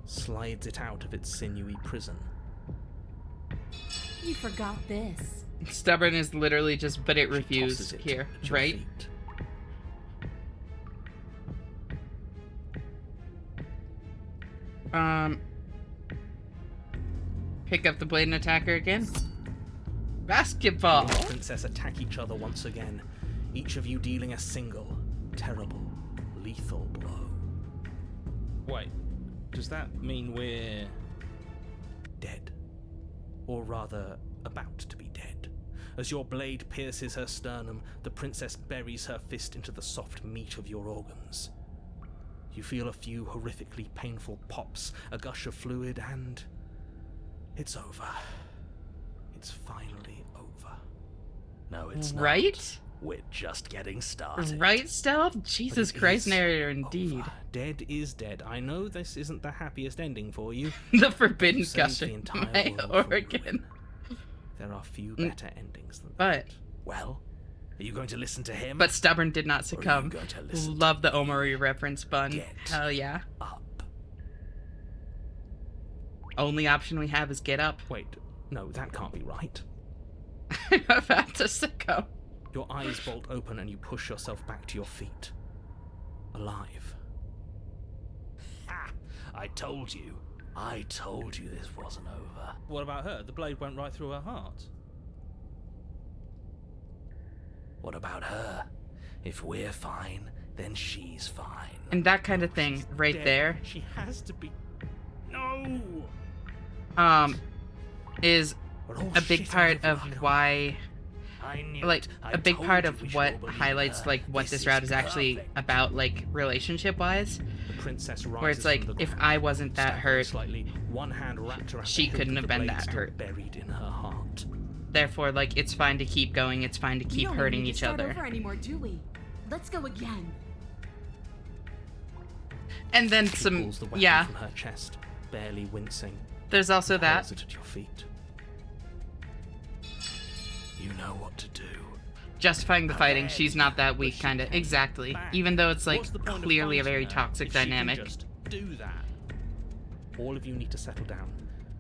[SPEAKER 2] slides it out of its sinewy prison.
[SPEAKER 3] You forgot this.
[SPEAKER 1] Stubborn is literally just, but it
[SPEAKER 2] She
[SPEAKER 1] refused
[SPEAKER 2] tosses it
[SPEAKER 1] here,
[SPEAKER 2] at your
[SPEAKER 1] right?
[SPEAKER 2] feet.
[SPEAKER 1] Pick up the blade and attack her again.
[SPEAKER 2] You
[SPEAKER 1] Basketball.
[SPEAKER 2] and the princess attack each other once again, each of you dealing a single, terrible, lethal blow. Wait, does that mean we're dead? Or rather, about to be dead. As your blade pierces her sternum, the princess buries her fist into the soft meat of your organs. You feel a few horrifically painful pops, a gush of fluid, and it's over. It's finally over. No, it's not.
[SPEAKER 1] Right?
[SPEAKER 2] We're just getting started.
[SPEAKER 1] Right, Stealth?
[SPEAKER 2] But
[SPEAKER 1] Jesus
[SPEAKER 2] it
[SPEAKER 1] Christ,
[SPEAKER 2] is
[SPEAKER 1] narrator, indeed.
[SPEAKER 2] over. Dead is dead. I know this isn't the happiest ending for you.
[SPEAKER 1] The Forbidden
[SPEAKER 2] You've saved the
[SPEAKER 1] Gushing
[SPEAKER 2] entire
[SPEAKER 1] my
[SPEAKER 2] world from
[SPEAKER 1] Oregon.
[SPEAKER 2] ruin. There are few better endings than
[SPEAKER 1] But-
[SPEAKER 2] that. Well, are you going to listen to him?
[SPEAKER 1] But Stubborn did not
[SPEAKER 2] Or are you
[SPEAKER 1] succumb.
[SPEAKER 2] going to listen
[SPEAKER 1] Love the Omori reference, bun.
[SPEAKER 2] Get.
[SPEAKER 1] Hell yeah.
[SPEAKER 2] up?
[SPEAKER 1] Only option we have is get up.
[SPEAKER 2] Wait, no, that can't be right.
[SPEAKER 1] I'm about to succumb.
[SPEAKER 2] Your eyes bolt open and you push yourself back to your feet. Alive. Ha! I told you. I told you this wasn't over.
[SPEAKER 4] What about her? The blade went right through her heart.
[SPEAKER 2] What about her? If we're fine, then she's fine.
[SPEAKER 1] And that kind of thing right
[SPEAKER 2] Dead.
[SPEAKER 1] there
[SPEAKER 2] She has to be. No!
[SPEAKER 1] is
[SPEAKER 2] We're all
[SPEAKER 1] a big
[SPEAKER 2] shit
[SPEAKER 1] part
[SPEAKER 2] out
[SPEAKER 1] of
[SPEAKER 2] luck.
[SPEAKER 1] why,
[SPEAKER 2] I knew
[SPEAKER 1] like,
[SPEAKER 2] it. I
[SPEAKER 1] a big
[SPEAKER 2] told
[SPEAKER 1] part
[SPEAKER 2] you
[SPEAKER 1] of
[SPEAKER 2] we should
[SPEAKER 1] what
[SPEAKER 2] all believe
[SPEAKER 1] highlights,
[SPEAKER 2] her.
[SPEAKER 1] like, what this route is actually
[SPEAKER 2] perfect.
[SPEAKER 1] about, like, relationship-wise.
[SPEAKER 2] The princess
[SPEAKER 1] Where it's
[SPEAKER 2] rises
[SPEAKER 1] like,
[SPEAKER 2] from the
[SPEAKER 1] if
[SPEAKER 2] ground,
[SPEAKER 1] I wasn't that
[SPEAKER 2] staggering
[SPEAKER 1] hurt,
[SPEAKER 2] slightly, one hand wrapped around
[SPEAKER 1] she
[SPEAKER 2] the hilt
[SPEAKER 1] couldn't
[SPEAKER 2] of
[SPEAKER 1] have
[SPEAKER 2] the
[SPEAKER 1] been
[SPEAKER 2] blade
[SPEAKER 1] that
[SPEAKER 2] still
[SPEAKER 1] hurt.
[SPEAKER 2] buried in her heart.
[SPEAKER 1] Therefore, like, it's fine to keep going, it's fine to
[SPEAKER 3] We
[SPEAKER 1] keep
[SPEAKER 3] don't
[SPEAKER 1] hurting
[SPEAKER 3] need to
[SPEAKER 1] each
[SPEAKER 3] start
[SPEAKER 1] other.
[SPEAKER 3] over anymore, do we? Let's go again.
[SPEAKER 1] And then
[SPEAKER 2] She
[SPEAKER 1] some,
[SPEAKER 2] pulls the weapon
[SPEAKER 1] yeah,
[SPEAKER 2] from her chest, barely wincing.
[SPEAKER 1] there's also that.
[SPEAKER 2] Holds it at your feet. You know what to do.
[SPEAKER 1] Justifying the
[SPEAKER 2] And
[SPEAKER 1] fighting,
[SPEAKER 2] then
[SPEAKER 1] she's not that weak,
[SPEAKER 2] she
[SPEAKER 1] kinda.
[SPEAKER 2] came
[SPEAKER 1] Exactly.
[SPEAKER 2] back.
[SPEAKER 1] Even though it's, like,
[SPEAKER 2] What's the point of
[SPEAKER 1] clearly a
[SPEAKER 2] fighting
[SPEAKER 1] very
[SPEAKER 2] her
[SPEAKER 1] toxic
[SPEAKER 2] if she can
[SPEAKER 1] dynamic.
[SPEAKER 2] just do that. All of you need to settle down.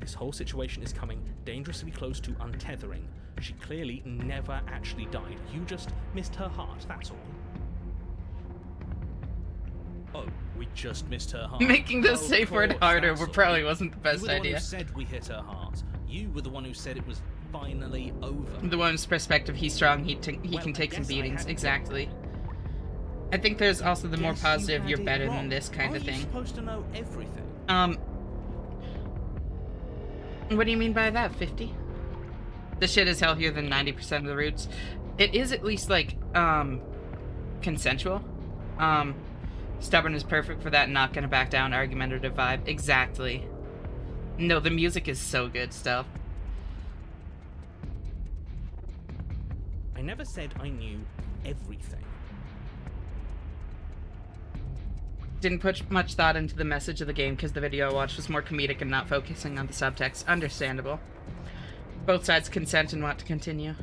[SPEAKER 2] This whole situation is coming dangerously close to untethering. She clearly never actually died. You just missed her heart, that's all.
[SPEAKER 4] Oh, we just missed her heart.
[SPEAKER 1] Making the
[SPEAKER 4] Oh,
[SPEAKER 1] safe
[SPEAKER 4] of
[SPEAKER 1] word
[SPEAKER 4] course,
[SPEAKER 1] harder
[SPEAKER 4] that's all.
[SPEAKER 1] probably wasn't the
[SPEAKER 4] You
[SPEAKER 1] best
[SPEAKER 4] were the one
[SPEAKER 1] idea.
[SPEAKER 4] who said we hit her heart. You were the one who said it was finally over.
[SPEAKER 1] The one's perspective, he's strong, he
[SPEAKER 2] Well,
[SPEAKER 1] can
[SPEAKER 2] I
[SPEAKER 1] take some
[SPEAKER 2] guess I
[SPEAKER 1] beatings.
[SPEAKER 2] had it
[SPEAKER 1] Exactly. I think there's also the more
[SPEAKER 2] Guess you
[SPEAKER 1] positive,
[SPEAKER 2] had
[SPEAKER 1] you're
[SPEAKER 2] it
[SPEAKER 1] better
[SPEAKER 2] wrong.
[SPEAKER 1] than this kind
[SPEAKER 4] Are
[SPEAKER 1] of
[SPEAKER 4] you
[SPEAKER 1] thing.
[SPEAKER 4] supposed to know everything?
[SPEAKER 1] What do you mean by that, 50? The shit is healthier than 90% of the routes. It is at least, like, consensual. Stubborn is perfect for that not gonna back down argumentative vibe. Exactly. No, the music is so good, Stealth.
[SPEAKER 2] I never said I knew everything.
[SPEAKER 1] Didn't put much thought into the message of the game because the video I watched was more comedic and not focusing on the subtext. Understandable. Both sides consent and want to continue.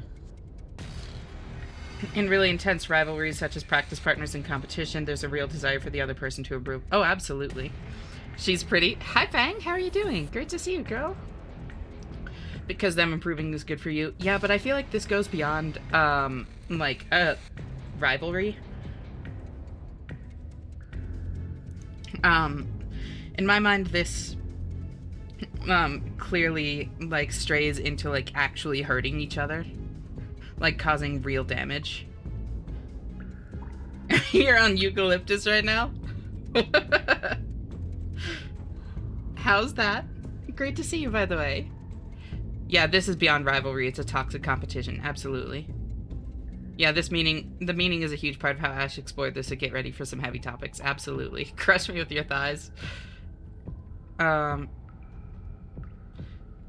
[SPEAKER 1] In really intense rivalries such as practice partners in competition, there's a real desire for the other person to improve. Oh, absolutely. She's pretty. Hi, Fang. How are you doing? Great to see you, girl. Because them improving is good for you. Yeah, but I feel like this goes beyond, like, a rivalry. In my mind, this clearly like strays into like actually hurting each other, like causing real damage. You're on eucalyptus right now. How's that? Great to see you, by the way. Yeah, this is beyond rivalry. It's a toxic competition. Absolutely. Yeah, the meaning is a huge part of how Ash explored this to get ready for some heavy topics. Absolutely. Crush me with your thighs.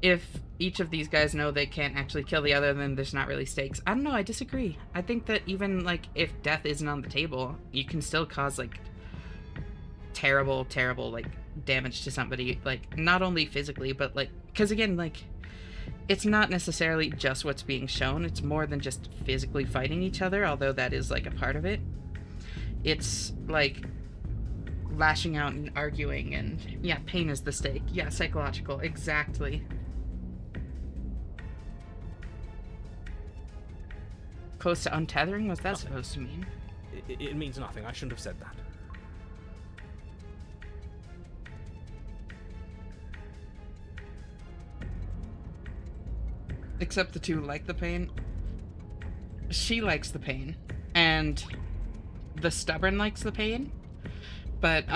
[SPEAKER 1] If each of these guys know they can't actually kill the other, then there's not really stakes. I don't know, I disagree. I think that even, like, if death isn't on the table, you can still cause, like, terrible, like, damage to somebody. Like, not only physically, but, like, because, again, like, it's not necessarily just what's being shown. It's more than just physically fighting each other, although that is, like, a part of it. It's, like, lashing out and arguing, and, yeah, pain is the stake. Yeah, psychological, exactly. Close to untethering? What's that
[SPEAKER 4] Nothing.
[SPEAKER 1] supposed to mean?
[SPEAKER 4] It means nothing. I shouldn't have said that.
[SPEAKER 1] Except the two like the pain. She likes the pain. And the stubborn likes the pain. But,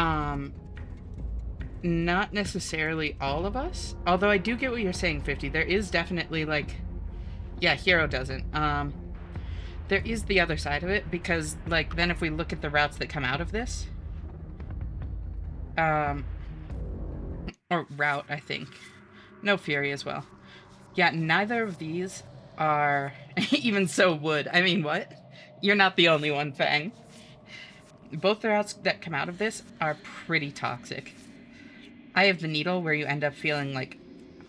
[SPEAKER 1] not necessarily all of us. Although I do get what you're saying, 50. There is definitely, like... Yeah, Hero doesn't. There is the other side of it, because, like, then if we look at the routes that come out of this... or route, I think. No, Fury as well. Yeah, neither of these are... Even so would. I mean, what? You're not the only one, Fang. Both the routes that come out of this are pretty toxic. Eye of the Needle, where you end up feeling, like,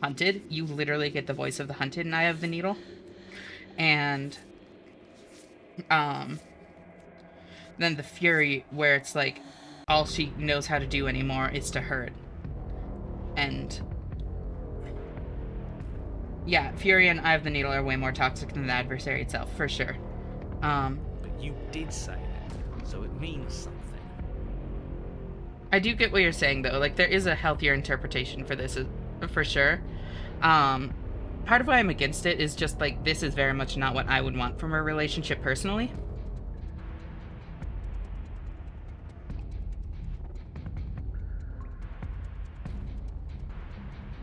[SPEAKER 1] hunted. You literally get the voice of the hunted in Eye of the Needle. And... then the Fury, where it's like all she knows how to do anymore is to hurt. And yeah, Fury and Eye of the Needle are way more toxic than the adversary itself, for sure.
[SPEAKER 4] But you did say it, so it means something.
[SPEAKER 1] I do get what you're saying, though. Like, there is a healthier interpretation for this, for sure. Part of why I'm against it is just, like, this is very much not what I would want from a relationship personally.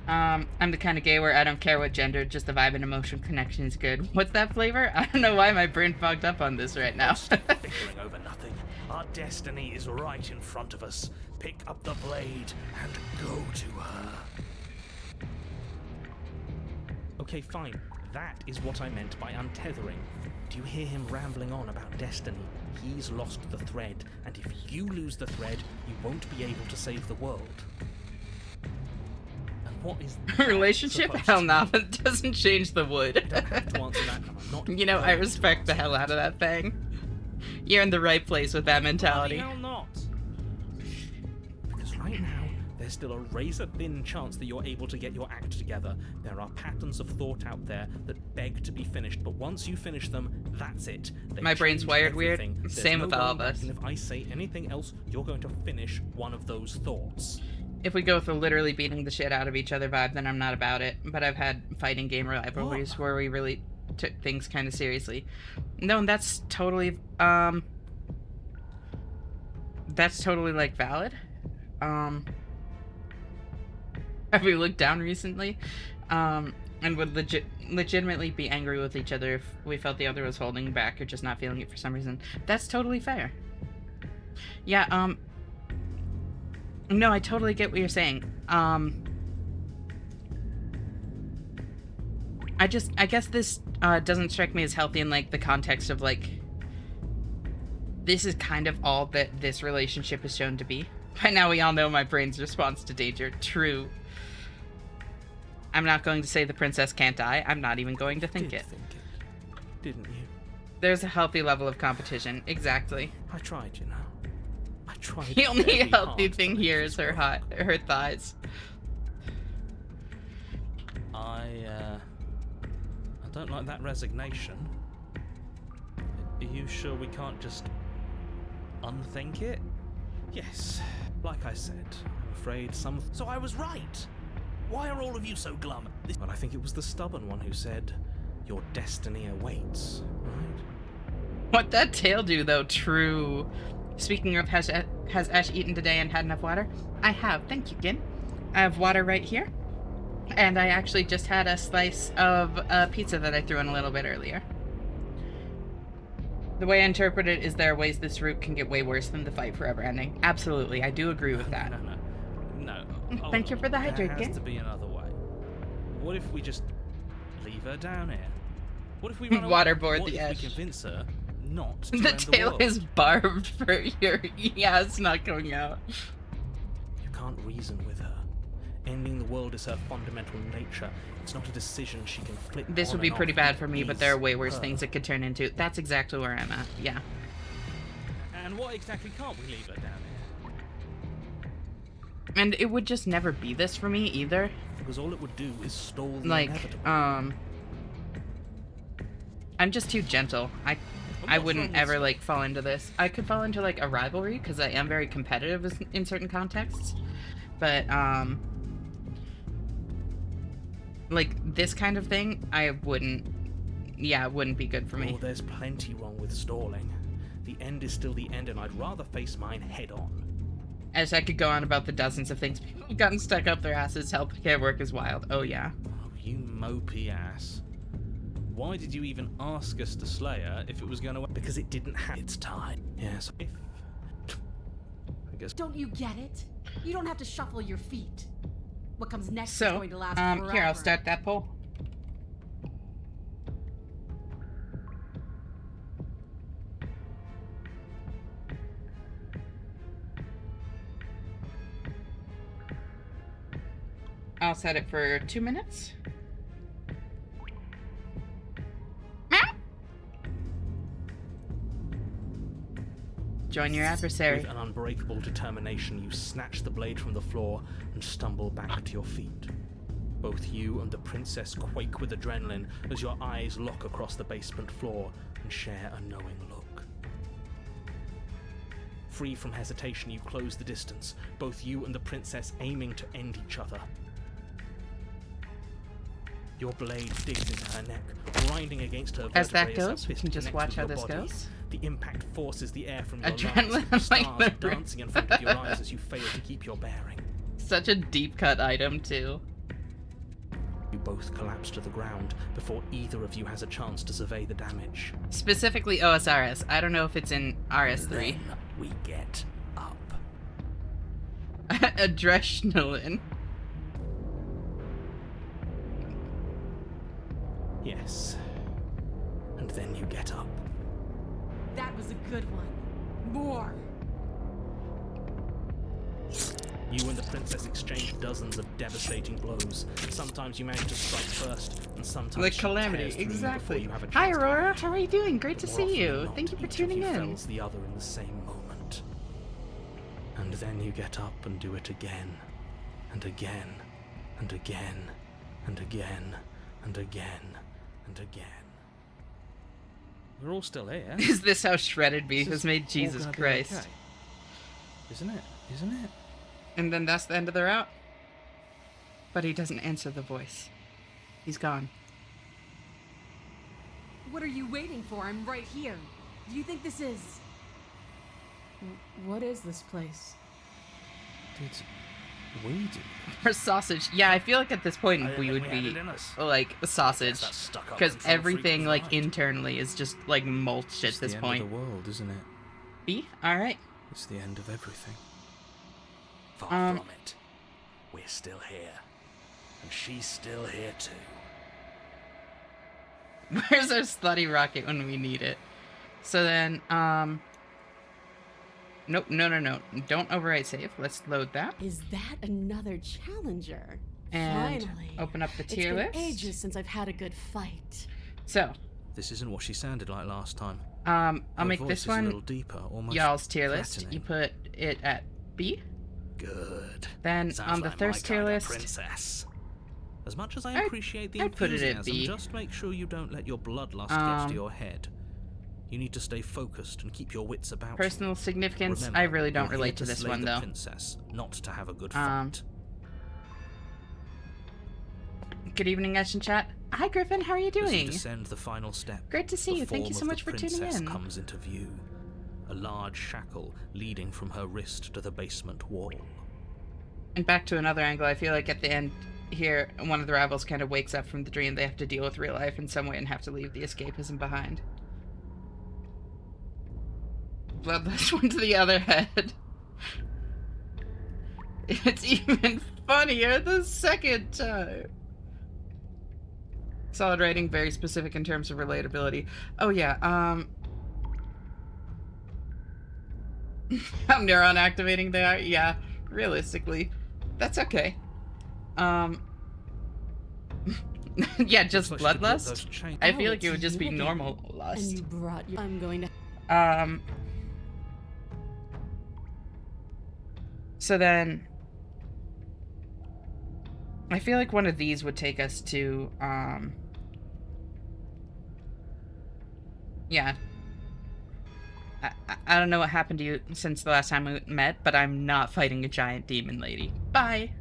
[SPEAKER 1] I'm the kind of gay where I don't care what gender, just the vibe and emotional connection is good. What's that flavor? I don't know why my brain fogged up on this right now.
[SPEAKER 2] Bickering over nothing. Our destiny is right in front of us. Pick up the blade and go to her.
[SPEAKER 4] Okay, fine. That is what I meant by untethering. Do you hear him rambling on about destiny? He's lost the thread, and if you lose the thread, you won't be able to save the world. And what is that
[SPEAKER 1] Relationship?
[SPEAKER 4] supposed
[SPEAKER 1] Hell
[SPEAKER 4] to
[SPEAKER 1] no,
[SPEAKER 4] mean?
[SPEAKER 1] it doesn't change the wood.
[SPEAKER 4] You don't have to answer that, and I'm not
[SPEAKER 1] You know, I
[SPEAKER 4] going to
[SPEAKER 1] respect the
[SPEAKER 4] answer
[SPEAKER 1] hell out of that thing. You're in the right place with that mentality.
[SPEAKER 4] Bloody hell not. Because right now, there's still a razor-thin chance that you're able to get your act together. There are patterns of thought out there that beg to be finished, but once you finish them, that's it. They
[SPEAKER 1] My brain's
[SPEAKER 4] change
[SPEAKER 1] wired weird.
[SPEAKER 4] everything. There's
[SPEAKER 1] Same
[SPEAKER 4] no
[SPEAKER 1] with all
[SPEAKER 4] going
[SPEAKER 1] of
[SPEAKER 4] back,
[SPEAKER 1] us.
[SPEAKER 4] And if I say anything else, you're going to finish one of those thoughts.
[SPEAKER 1] If we go with a literally beating the shit out of each other vibe, then I'm not about it. But I've had fighting game rivalries where we really took things kind of seriously. No, and that's totally, like, valid. Have we looked down recently? And would legitimately be angry with each other if we felt the other was holding back or just not feeling it for some reason. That's totally fair. Yeah, no, I totally get what you're saying. I guess this doesn't strike me as healthy in, like, the context of, like, this is kind of all that this relationship is shown to be. By now we all know my brain's response to danger. True. I'm not going to say the princess can't die. I'm not even going to think
[SPEAKER 4] Did
[SPEAKER 1] it.
[SPEAKER 4] think it, didn't you?
[SPEAKER 1] There's a healthy level of competition. Exactly.
[SPEAKER 4] I tried, you know. I tried.
[SPEAKER 1] The only
[SPEAKER 4] very
[SPEAKER 1] healthy
[SPEAKER 4] hard to
[SPEAKER 1] thing
[SPEAKER 4] make
[SPEAKER 1] here
[SPEAKER 4] this
[SPEAKER 1] is her
[SPEAKER 4] work.
[SPEAKER 1] her thighs.
[SPEAKER 4] I don't like that resignation. Are you sure we can't just unthink it? Yes, like I said, I'm afraid some... So I was right!
[SPEAKER 2] Why are all of you so glum?
[SPEAKER 4] But I think it was the stubborn one who said, "Your destiny awaits," right?
[SPEAKER 1] What that tail do, though? True. Speaking of, has Ash eaten today and had enough water? I have. Thank you, Gin. I have water right here. And I actually just had a slice of pizza that I threw in a little bit earlier. The way I interpret it is there are ways this route can get way worse than the fight forever ending. Absolutely. I do agree with that.
[SPEAKER 4] No.
[SPEAKER 1] Thank you for the hydrate,
[SPEAKER 4] There
[SPEAKER 1] Gin.
[SPEAKER 4] has to be another way. What if we just leave her down here? What if we run away?
[SPEAKER 1] Waterboard
[SPEAKER 4] What
[SPEAKER 1] the
[SPEAKER 4] if
[SPEAKER 1] Ash.
[SPEAKER 4] we convince her not to
[SPEAKER 1] The
[SPEAKER 4] end the
[SPEAKER 1] tail
[SPEAKER 4] world?
[SPEAKER 1] is barbed for your... Yeah, it's not going out.
[SPEAKER 4] You can't reason with her. Ending the world is her fundamental nature. It's not a decision she can flip.
[SPEAKER 1] This
[SPEAKER 4] on
[SPEAKER 1] would be
[SPEAKER 4] and
[SPEAKER 1] pretty
[SPEAKER 4] off.
[SPEAKER 1] bad for me, but there are
[SPEAKER 4] Is
[SPEAKER 1] way worse
[SPEAKER 4] her.
[SPEAKER 1] things it could turn into. That's exactly where I'm at. Yeah.
[SPEAKER 4] And what exactly can't we leave her down here?
[SPEAKER 1] And it would just never be this for me either.
[SPEAKER 4] Because all it would do is stall the
[SPEAKER 1] Like,
[SPEAKER 4] inevitable.
[SPEAKER 1] I'm just too gentle. I
[SPEAKER 4] what's
[SPEAKER 1] wouldn't
[SPEAKER 4] wrong with
[SPEAKER 1] ever
[SPEAKER 4] Snow?
[SPEAKER 1] like fall into this. I could fall into like a rivalry because I am very competitive in certain contexts. But like this kind of thing, I wouldn't. Yeah, it wouldn't be good for me.
[SPEAKER 4] Oh, there's plenty wrong with stalling. The end is still the end, and I'd rather face mine head on.
[SPEAKER 1] As I could go on about the dozens of things people have gotten stuck up their asses. Healthcare work is wild. Oh yeah.
[SPEAKER 4] Oh, you mopey ass. Why did you even ask us to slay her if it was going to... Because it didn't have its time. Yes, if... I guess...
[SPEAKER 3] Don't you get it? You don't have to shuffle your feet. What comes next is
[SPEAKER 1] So,
[SPEAKER 3] going to last forever.
[SPEAKER 1] here, I'll start that poll. I'll set it for 2 minutes. Join your adversary.
[SPEAKER 4] With an unbreakable determination, you snatch the blade from the floor and stumble back to your feet. Both you and the princess quake with adrenaline as your eyes lock across the basement floor and share a knowing look. Free from hesitation, you close the distance, both you and the princess aiming to end each other. Your blade digs into her neck, grinding against her
[SPEAKER 1] As that
[SPEAKER 4] vertebrae her
[SPEAKER 1] goes, we
[SPEAKER 4] fist
[SPEAKER 1] can just
[SPEAKER 4] connects
[SPEAKER 1] watch
[SPEAKER 4] with
[SPEAKER 1] how
[SPEAKER 4] your
[SPEAKER 1] this
[SPEAKER 4] body.
[SPEAKER 1] goes.
[SPEAKER 4] The impact forces the air from your
[SPEAKER 1] Adrenaline,
[SPEAKER 4] lungs,
[SPEAKER 1] like
[SPEAKER 4] stars
[SPEAKER 1] the-
[SPEAKER 4] dancing in front of your eyes as you fail to keep your bearing.
[SPEAKER 1] Such a deep cut item, too.
[SPEAKER 4] You both collapse to the ground before either of you has a chance to survey the damage.
[SPEAKER 1] Specifically OSRS. I don't know if it's in RS3.
[SPEAKER 2] Then we get up.
[SPEAKER 1] Adrenaline.
[SPEAKER 4] Yes. And then you get up.
[SPEAKER 3] That was a good one. More.
[SPEAKER 4] You and the princess exchange dozens of devastating blows. Sometimes you manage to strike first, and sometimes
[SPEAKER 1] Like
[SPEAKER 4] she
[SPEAKER 1] Calamity,
[SPEAKER 4] tears through you before
[SPEAKER 1] exactly.
[SPEAKER 4] you have a chance
[SPEAKER 1] Hi,
[SPEAKER 4] to
[SPEAKER 1] Aurora.
[SPEAKER 4] act.
[SPEAKER 1] How are you doing? Great to
[SPEAKER 4] More
[SPEAKER 1] see
[SPEAKER 4] often
[SPEAKER 1] you.
[SPEAKER 4] than not,
[SPEAKER 1] Thank you for
[SPEAKER 4] each of
[SPEAKER 1] tuning
[SPEAKER 4] you
[SPEAKER 1] in.
[SPEAKER 4] fells the other in the same moment. And then you get up and do it again, and again, and again, and again, and again, and again. We're all still here.
[SPEAKER 1] Is this how Shredded Beef
[SPEAKER 4] This
[SPEAKER 1] has
[SPEAKER 4] is
[SPEAKER 1] made
[SPEAKER 4] all
[SPEAKER 1] Jesus
[SPEAKER 4] gonna be
[SPEAKER 1] Christ?
[SPEAKER 4] okay. Isn't it? Isn't it?
[SPEAKER 1] And then that's the end of the route? But he doesn't answer the voice. He's gone.
[SPEAKER 3] What are you waiting for? I'm right here. Do you think this is... What is this place?
[SPEAKER 4] Did we do?
[SPEAKER 1] For sausage. Yeah, I feel like at this point
[SPEAKER 2] I didn't
[SPEAKER 1] we
[SPEAKER 2] think
[SPEAKER 1] would
[SPEAKER 2] we had
[SPEAKER 1] be
[SPEAKER 2] it in us.
[SPEAKER 1] like a sausage.
[SPEAKER 2] that stuck-up
[SPEAKER 1] Because
[SPEAKER 2] control freak
[SPEAKER 1] everything
[SPEAKER 2] was
[SPEAKER 1] like
[SPEAKER 2] right.
[SPEAKER 1] internally is just like mulch at
[SPEAKER 4] It's
[SPEAKER 1] this
[SPEAKER 4] the
[SPEAKER 1] point.
[SPEAKER 4] end of the world, isn't it?
[SPEAKER 1] B? Alright.
[SPEAKER 4] It's the end of everything.
[SPEAKER 2] Far
[SPEAKER 1] Um,
[SPEAKER 2] from it. We're still here. And she's still here too.
[SPEAKER 1] Where's our slutty rocket when we need it? So then, nope, no. Don't overwrite save. Let's load that.
[SPEAKER 3] Is that another challenger?
[SPEAKER 1] And
[SPEAKER 3] Finally.
[SPEAKER 1] open up the tier
[SPEAKER 3] It's
[SPEAKER 1] list.
[SPEAKER 3] been ages since I've had a good fight.
[SPEAKER 1] So,
[SPEAKER 2] This isn't what she sounded like last time.
[SPEAKER 1] I'll
[SPEAKER 2] Her
[SPEAKER 1] make
[SPEAKER 2] voice
[SPEAKER 1] this
[SPEAKER 2] is a
[SPEAKER 1] one
[SPEAKER 2] little deeper, almost
[SPEAKER 1] y'all's tier list.
[SPEAKER 2] threatening.
[SPEAKER 1] You put it at B.
[SPEAKER 2] Good.
[SPEAKER 1] Then
[SPEAKER 2] Sounds
[SPEAKER 1] on the
[SPEAKER 2] like
[SPEAKER 1] thirst
[SPEAKER 2] my
[SPEAKER 1] tier
[SPEAKER 2] kinda
[SPEAKER 1] list,
[SPEAKER 2] princess. As much as I
[SPEAKER 1] I'd-
[SPEAKER 2] appreciate the
[SPEAKER 1] I'd put it
[SPEAKER 2] enthusiasm,
[SPEAKER 1] at B.
[SPEAKER 2] just make sure you don't let your bloodlust get to your head. You need to stay focused and keep your wits about you.
[SPEAKER 1] personal significance.
[SPEAKER 2] Remember,
[SPEAKER 1] I really don't
[SPEAKER 2] you're here
[SPEAKER 1] relate to this
[SPEAKER 2] slay
[SPEAKER 1] one
[SPEAKER 2] the
[SPEAKER 1] though.
[SPEAKER 2] princess, not to have a good
[SPEAKER 1] Um,
[SPEAKER 2] fight.
[SPEAKER 1] Good evening, Ash and chat. Hi, Griffin. How are you
[SPEAKER 2] As you
[SPEAKER 1] doing?
[SPEAKER 2] descend the final step,
[SPEAKER 1] Great to see
[SPEAKER 2] the
[SPEAKER 1] you. Thank you
[SPEAKER 2] form
[SPEAKER 1] so
[SPEAKER 2] of
[SPEAKER 1] much
[SPEAKER 2] the
[SPEAKER 1] for tuning
[SPEAKER 2] princess
[SPEAKER 1] in.
[SPEAKER 2] comes into view. A large shackle leading from her wrist to the basement wall.
[SPEAKER 1] And back to another angle, I feel like at the end here, one of the rivals kind of wakes up from the dream. They have to deal with real life in some way and have to leave the escapism behind. Bloodlust one to the other head. It's even funnier the second time. Solid writing, very specific in terms of relatability. Oh yeah, how neuron activating they are? Yeah, realistically. That's okay. Yeah, just
[SPEAKER 2] Looks like she could rip
[SPEAKER 1] bloodlust.
[SPEAKER 2] those chains-
[SPEAKER 1] I
[SPEAKER 3] Oh,
[SPEAKER 1] feel like it
[SPEAKER 3] it's
[SPEAKER 1] would just
[SPEAKER 3] you
[SPEAKER 1] be
[SPEAKER 3] again.
[SPEAKER 1] normal
[SPEAKER 3] And
[SPEAKER 1] lust.
[SPEAKER 3] you brought you. I'm going to.
[SPEAKER 1] So then I feel like one of these would take us to yeah. I don't know what happened to you since the last time we met, but I'm not fighting a giant demon lady. Bye.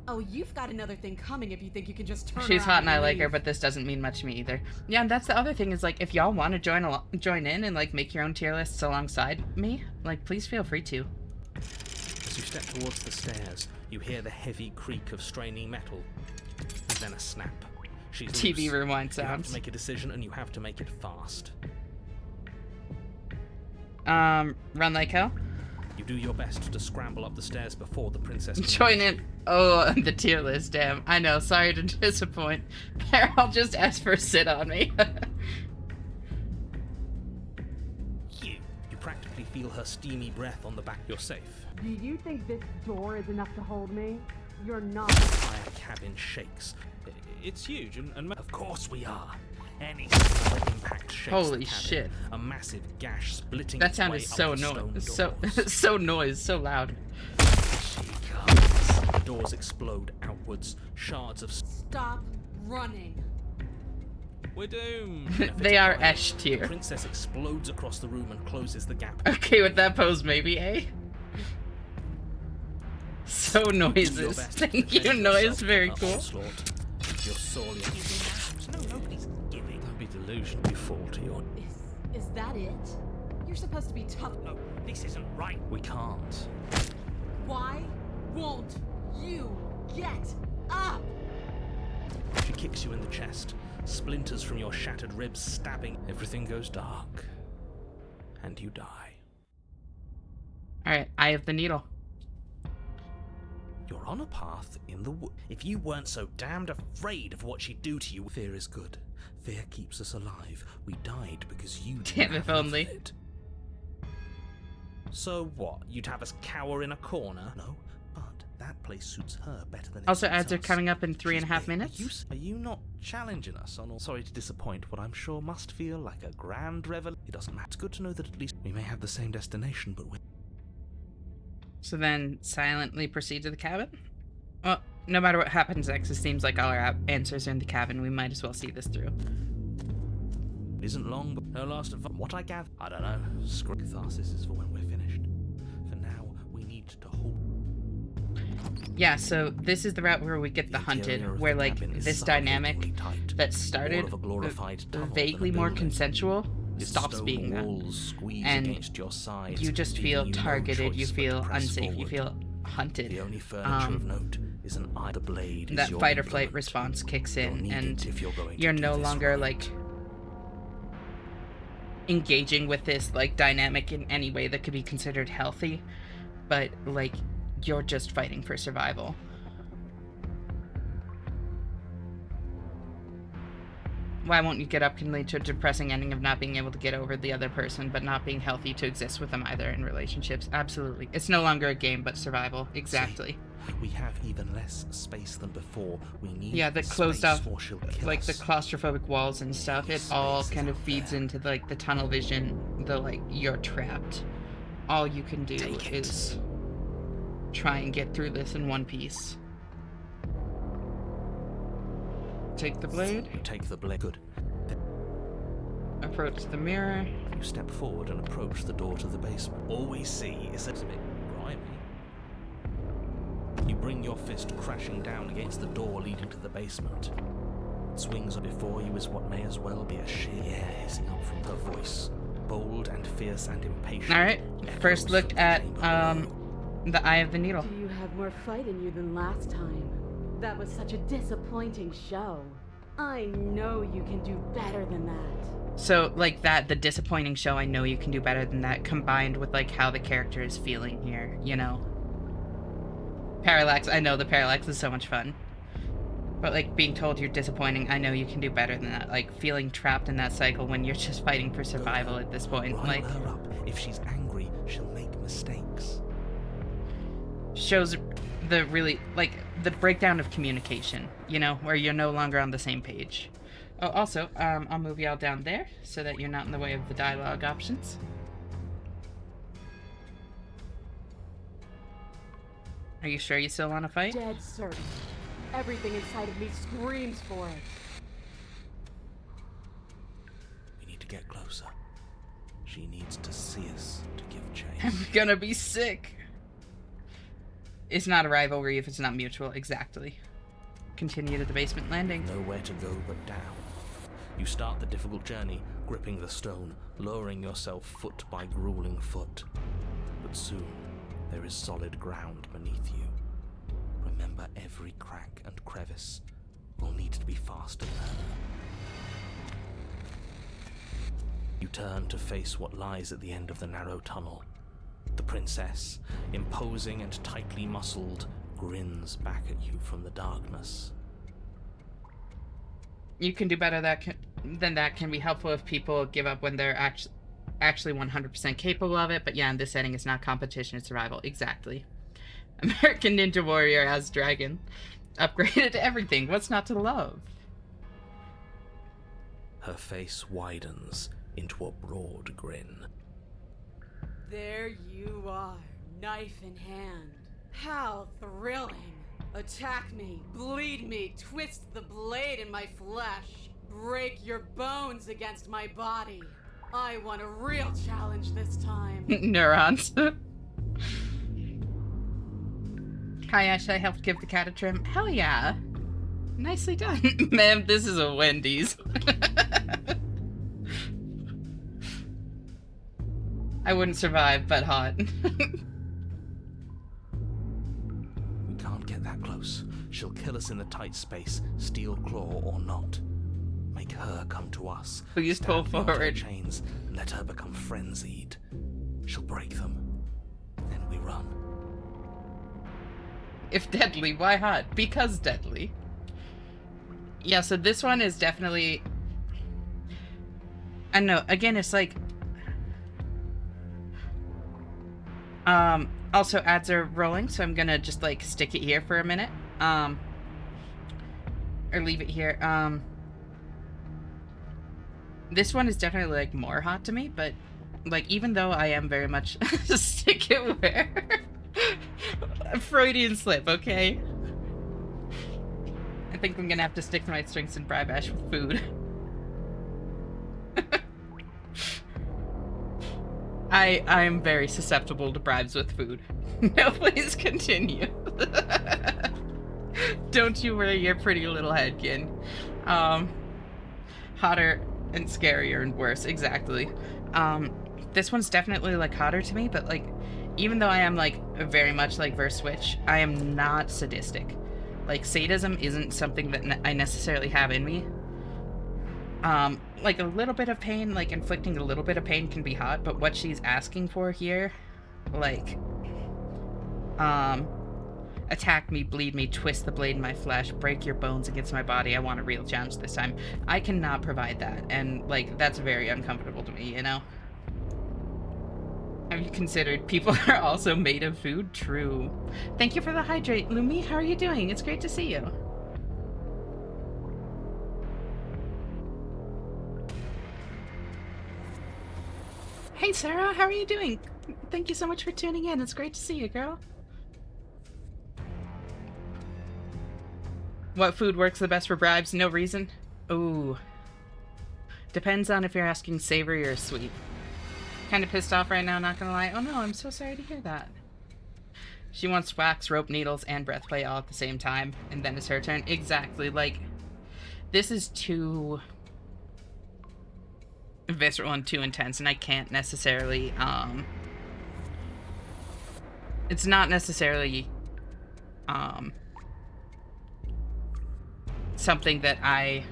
[SPEAKER 3] Oh, you've got another thing coming if you think you can just turn
[SPEAKER 1] She's
[SPEAKER 3] around
[SPEAKER 1] hot and I like her,
[SPEAKER 3] leave.
[SPEAKER 1] but this doesn't mean much to me either. Yeah, and that's the other thing is, like, if y'all want to join in and, like, make your own tier lists alongside me, like, please feel free to.
[SPEAKER 2] As you step towards the stairs, you hear the heavy creak of straining metal. And then a snap. She's
[SPEAKER 1] TV
[SPEAKER 2] loose.
[SPEAKER 1] rewind
[SPEAKER 2] You have
[SPEAKER 1] sounds.
[SPEAKER 2] to make a decision, and you have to make it fast.
[SPEAKER 1] Run like hell.
[SPEAKER 2] You do your best to scramble up the stairs before the princess can
[SPEAKER 1] Join
[SPEAKER 2] reach
[SPEAKER 1] in. Oh, the tier list, damn. I know, sorry to disappoint. Here, I'll just ask for a sit on me.
[SPEAKER 2] You practically feel her steamy breath on the back. You're safe.
[SPEAKER 3] Do you think this door is enough to hold me? You're not.
[SPEAKER 2] The entire cabin shakes. It's huge, and of course we are. Any slight impact shakes
[SPEAKER 1] Holy
[SPEAKER 2] the cabin.
[SPEAKER 1] shit.
[SPEAKER 2] A massive gash splitting
[SPEAKER 1] That
[SPEAKER 2] its way
[SPEAKER 1] sounded
[SPEAKER 2] up
[SPEAKER 1] so
[SPEAKER 2] the stone
[SPEAKER 1] noise.
[SPEAKER 2] doors.
[SPEAKER 1] So loud.
[SPEAKER 2] She comes. The doors explode outwards. Shards of...
[SPEAKER 3] Stop running.
[SPEAKER 2] We're doomed.
[SPEAKER 1] They are
[SPEAKER 2] Fire.
[SPEAKER 1] Esh tier.
[SPEAKER 2] The princess explodes across the room and closes the gap.
[SPEAKER 1] Okay, with that pose, maybe, eh? So
[SPEAKER 2] Do your
[SPEAKER 1] noises.
[SPEAKER 2] best to
[SPEAKER 1] Thank you,
[SPEAKER 2] defend
[SPEAKER 1] noise.
[SPEAKER 2] yourself
[SPEAKER 1] Very
[SPEAKER 2] from her
[SPEAKER 1] cool.
[SPEAKER 2] onslaught. You're sorely No, nobody's giving. Don't be delusional. You fall to your...
[SPEAKER 3] Is that it? You're supposed to be tough.
[SPEAKER 2] No, this isn't right. We can't.
[SPEAKER 3] Why won't you get up?
[SPEAKER 2] She kicks you in the chest. Splinters from your shattered ribs stabbing. Everything goes dark. And you die.
[SPEAKER 1] Alright, Eye of the Needle.
[SPEAKER 2] You're on a path in the wood. If you weren't so damned afraid of what she'd do to you, fear is good. Fear keeps us alive. We died because you didn't
[SPEAKER 1] Damn,
[SPEAKER 2] have
[SPEAKER 1] if
[SPEAKER 2] enough
[SPEAKER 1] only.
[SPEAKER 2] of it. So what? You'd have us cower in a corner? No, but that place suits her better than it
[SPEAKER 1] Also,
[SPEAKER 2] suits
[SPEAKER 1] ads are
[SPEAKER 2] us.
[SPEAKER 1] coming up in
[SPEAKER 2] She's
[SPEAKER 1] 3.5
[SPEAKER 2] big.
[SPEAKER 1] minutes.
[SPEAKER 2] Are you not challenging us on all? Sorry to disappoint what I'm sure must feel like a grand revelation. It doesn't matter. It's good to know that at least we may have the same destination, but we're...
[SPEAKER 1] So then, silently proceed to the cabin? Well, no matter what happens next, it seems like all our answers are in the cabin. We might as well see this through.
[SPEAKER 2] It isn't long, but her last advice. What I gather, I don't know. Screw catharsis is for when we're finished. For now, we need to hold.
[SPEAKER 1] Yeah, so this is the route where we get the
[SPEAKER 2] interior
[SPEAKER 1] hunted,
[SPEAKER 2] of
[SPEAKER 1] where
[SPEAKER 2] the
[SPEAKER 1] like
[SPEAKER 2] cabin is
[SPEAKER 1] this dynamic
[SPEAKER 2] suffocatingly tight.
[SPEAKER 1] that
[SPEAKER 2] More
[SPEAKER 1] started
[SPEAKER 2] of a glorified tunnel than a
[SPEAKER 1] vaguely more
[SPEAKER 2] building.
[SPEAKER 1] consensual
[SPEAKER 2] Its
[SPEAKER 1] stops
[SPEAKER 2] stone
[SPEAKER 1] being that.
[SPEAKER 2] walls squeeze
[SPEAKER 1] And
[SPEAKER 2] against your sides,
[SPEAKER 1] You just
[SPEAKER 2] leaving
[SPEAKER 1] feel
[SPEAKER 2] you no
[SPEAKER 1] targeted, you
[SPEAKER 2] choice but to
[SPEAKER 1] feel
[SPEAKER 2] press
[SPEAKER 1] unsafe, you
[SPEAKER 2] forward.
[SPEAKER 1] feel hunted.
[SPEAKER 2] The only furniture of
[SPEAKER 1] Um,
[SPEAKER 2] note is an eye. The blade is
[SPEAKER 1] that
[SPEAKER 2] your
[SPEAKER 1] fight or flight
[SPEAKER 2] implement.
[SPEAKER 1] response kicks
[SPEAKER 2] You'll
[SPEAKER 1] in,
[SPEAKER 2] need
[SPEAKER 1] and
[SPEAKER 2] it if you're going to
[SPEAKER 1] you're
[SPEAKER 2] do
[SPEAKER 1] no
[SPEAKER 2] this
[SPEAKER 1] longer
[SPEAKER 2] right.
[SPEAKER 1] like engaging with this like dynamic in any way that could be considered healthy, but like you're just fighting for survival. Why won't you get up can lead to a depressing ending of not being able to get over the other person, but not being healthy to exist with them either in relationships. Absolutely. It's no longer a game, but survival. Exactly.
[SPEAKER 2] We have even less space than before. We need
[SPEAKER 1] Yeah, the closed
[SPEAKER 2] space
[SPEAKER 1] off,
[SPEAKER 2] or she'll kill
[SPEAKER 1] like the
[SPEAKER 2] us.
[SPEAKER 1] claustrophobic walls and stuff, it all
[SPEAKER 2] Space is
[SPEAKER 1] kind of
[SPEAKER 2] out
[SPEAKER 1] feeds
[SPEAKER 2] there.
[SPEAKER 1] into like the tunnel vision, the like you're trapped. All you can do
[SPEAKER 2] Take it.
[SPEAKER 1] is try and get through this in one piece. Take the blade,
[SPEAKER 2] You take the blade. Good.
[SPEAKER 1] approach the mirror.
[SPEAKER 2] You step forward and approach the door to the basement. All we see is a bit grimy. You bring your fist crashing down against the door leading to the basement. What swings before you is what may as well be a sheer air hissing up from her voice, bold and fierce and impatient.
[SPEAKER 1] Alright, first look at, the Eye of the Needle.
[SPEAKER 3] Do you have more fight in you than last time? That was such a disappointing show. I know you can do better than that.
[SPEAKER 1] So, like that, the disappointing show, I know you can do better than that, combined with, like, how the character is feeling here, you know? Parallax, I know the Parallax is so much fun. But, like, being told you're disappointing, I know you can do better than that. Like, feeling trapped in that cycle when you're just fighting for survival at this point.
[SPEAKER 2] Rile
[SPEAKER 1] Like,
[SPEAKER 2] her up. If she's angry, she'll make mistakes.
[SPEAKER 1] shows the really, like, the breakdown of communication, you know, where you're no longer on the same page. Oh, also, I'll move y'all down there so that you're not in the way of the dialogue options. Are you sure you still want to fight?
[SPEAKER 3] Dead certain. Everything inside of me screams for it.
[SPEAKER 2] We need to get closer. She needs to see us to give chase.
[SPEAKER 1] I'm gonna be sick. It's not a rivalry if it's not mutual, exactly. Continue to the basement landing.
[SPEAKER 2] Nowhere to go but down. You start the difficult journey, gripping the stone, lowering yourself foot by grueling foot. But soon, there is solid ground beneath you. Remember, every crack and crevice will need to be faster than her. You turn to face what lies at the end of the narrow tunnel. The princess, imposing and tightly muscled, grins back at you from the darkness.
[SPEAKER 1] You can do better than that can be helpful if people give up when they're actually 100% capable of it, but yeah, in this setting it's not competition, it's survival. Exactly. American Ninja Warrior as Dragon. Upgraded everything, what's not to love?
[SPEAKER 2] Her face widens into a broad grin.
[SPEAKER 3] There you are, knife in hand. How thrilling. Attack me, bleed me, twist the blade in my flesh. Break your bones against my body. I want a real challenge this time.
[SPEAKER 1] Neurons. Hi Ash, I helped give the cat a trim. Hell yeah. Nicely done. Ma'am, this is a Wendy's. I wouldn't survive, but hot.
[SPEAKER 2] We can't get that close. She'll kill us in the tight space, steel claw or not. Make her come to us.
[SPEAKER 1] Please pull
[SPEAKER 2] Stab beyond her
[SPEAKER 1] forward.
[SPEAKER 2] chains and let her become frenzied. She'll break them. Then we run.
[SPEAKER 1] If deadly, why hot? Because deadly. Yeah, so this one is definitely... I don't know, again, it's like... Also ads are rolling, so I'm gonna just, like, stick it here for a minute. Or leave it here. This one is definitely, like, more hot to me, but, like, even though I am very much stick it where... Freudian slip, okay? I think I'm gonna have to stick to my strengths and bribe Ash with food. I'm very susceptible to bribes with food. No, please continue. Don't you worry your pretty little headkin. Hotter and scarier and worse, exactly. This one's definitely, like, hotter to me, but, like, even though I am, like, very much, like, verse switch, I am not sadistic. Like, sadism isn't something that I necessarily have in me. Like, a little bit of pain, like, inflicting a little bit of pain can be hot, but what she's asking for here, like, attack me, bleed me, twist the blade in my flesh, break your bones against my body, I want a real challenge this time. I cannot provide that, and, like, that's very uncomfortable to me, you know? Have you considered people are also made of food? True. Thank you for the hydrate, Lumi. How are you doing? It's great to see you. Hey, Sarah. How are you doing? Thank you so much for tuning in. It's great to see you, girl. What food works the best for bribes? No reason? Ooh. Depends on if you're asking savory or sweet. Kind of pissed off right now, not gonna lie. Oh no, I'm so sorry to hear that. She wants wax, rope, needles, and breath play all at the same time, and then it's her turn. Exactly. Like, this is too visceral and too intense, and I can't necessarily, it's not necessarily, something that I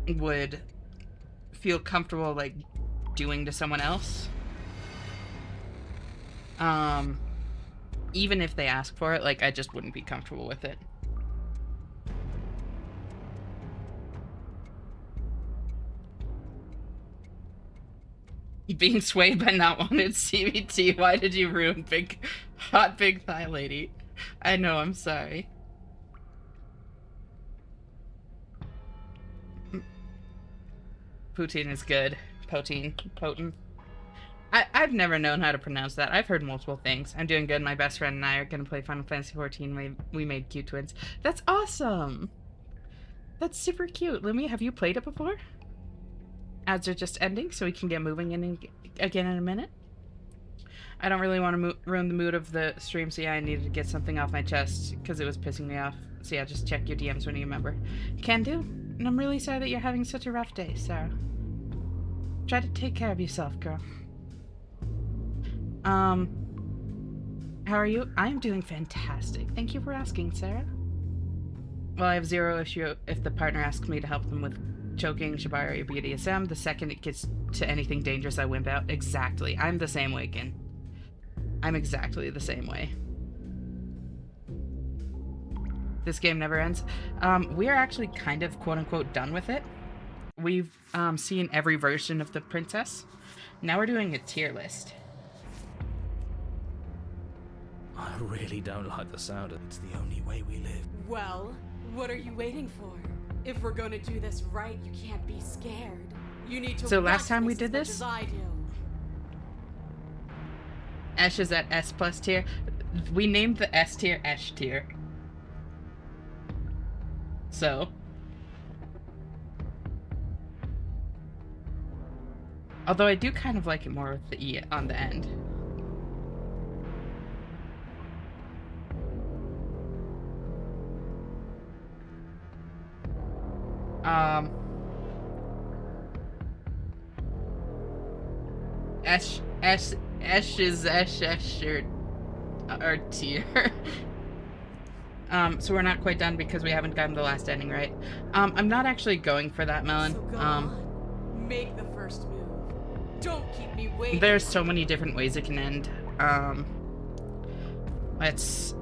[SPEAKER 1] would feel comfortable, like, doing to someone else. Even if they ask for it, like, I just wouldn't be comfortable with it. Being swayed by not wanted CBT, why did you ruin hot big thigh lady? I know, I'm sorry. Poutine is good. Potent. I've never known how to pronounce that. I've heard multiple things. I'm doing good. My best friend and I are going to play Final Fantasy XIV. We made cute twins. That's awesome! That's super cute. Lumi, have you played it before? Ads are just ending, so we can get moving in again in a minute. I don't really want to ruin the mood of the stream, so yeah, I needed to get something off my chest, because it was pissing me off. So yeah, just check your DMs when you remember. Can do. And I'm really sorry that you're having such a rough day, Sarah. Try to take care of yourself, girl. How are you? I'm doing fantastic. Thank you for asking, Sarah. Well, I have zero issue if the partner asks me to help them with choking, shibari, or BDSM. The second it gets to anything dangerous, I wimp out. Exactly. I'm the same way, Kin. I'm exactly the same way. This game never ends. We are actually kind of quote-unquote done with it. We've seen every version of the princess. Now we're doing a tier list.
[SPEAKER 2] I really don't like the sound of it's the only way we live.
[SPEAKER 3] Well, what are you waiting for? If we're gonna do this right, you can't be scared. You need to.
[SPEAKER 1] So last time we
[SPEAKER 3] watch
[SPEAKER 1] did
[SPEAKER 3] as much
[SPEAKER 1] this,
[SPEAKER 3] as I do.
[SPEAKER 1] Esh is at S+ tier. We named the S tier Esh tier. So. Although I do kind of like it more with the E on the end. Esh is Esh or tier. So we're not quite done because we haven't gotten the last ending right. I'm not actually going for that, Melon.
[SPEAKER 3] So go on. Make the first move. Don't keep me waiting.
[SPEAKER 1] There's so many different ways it can end. Let's.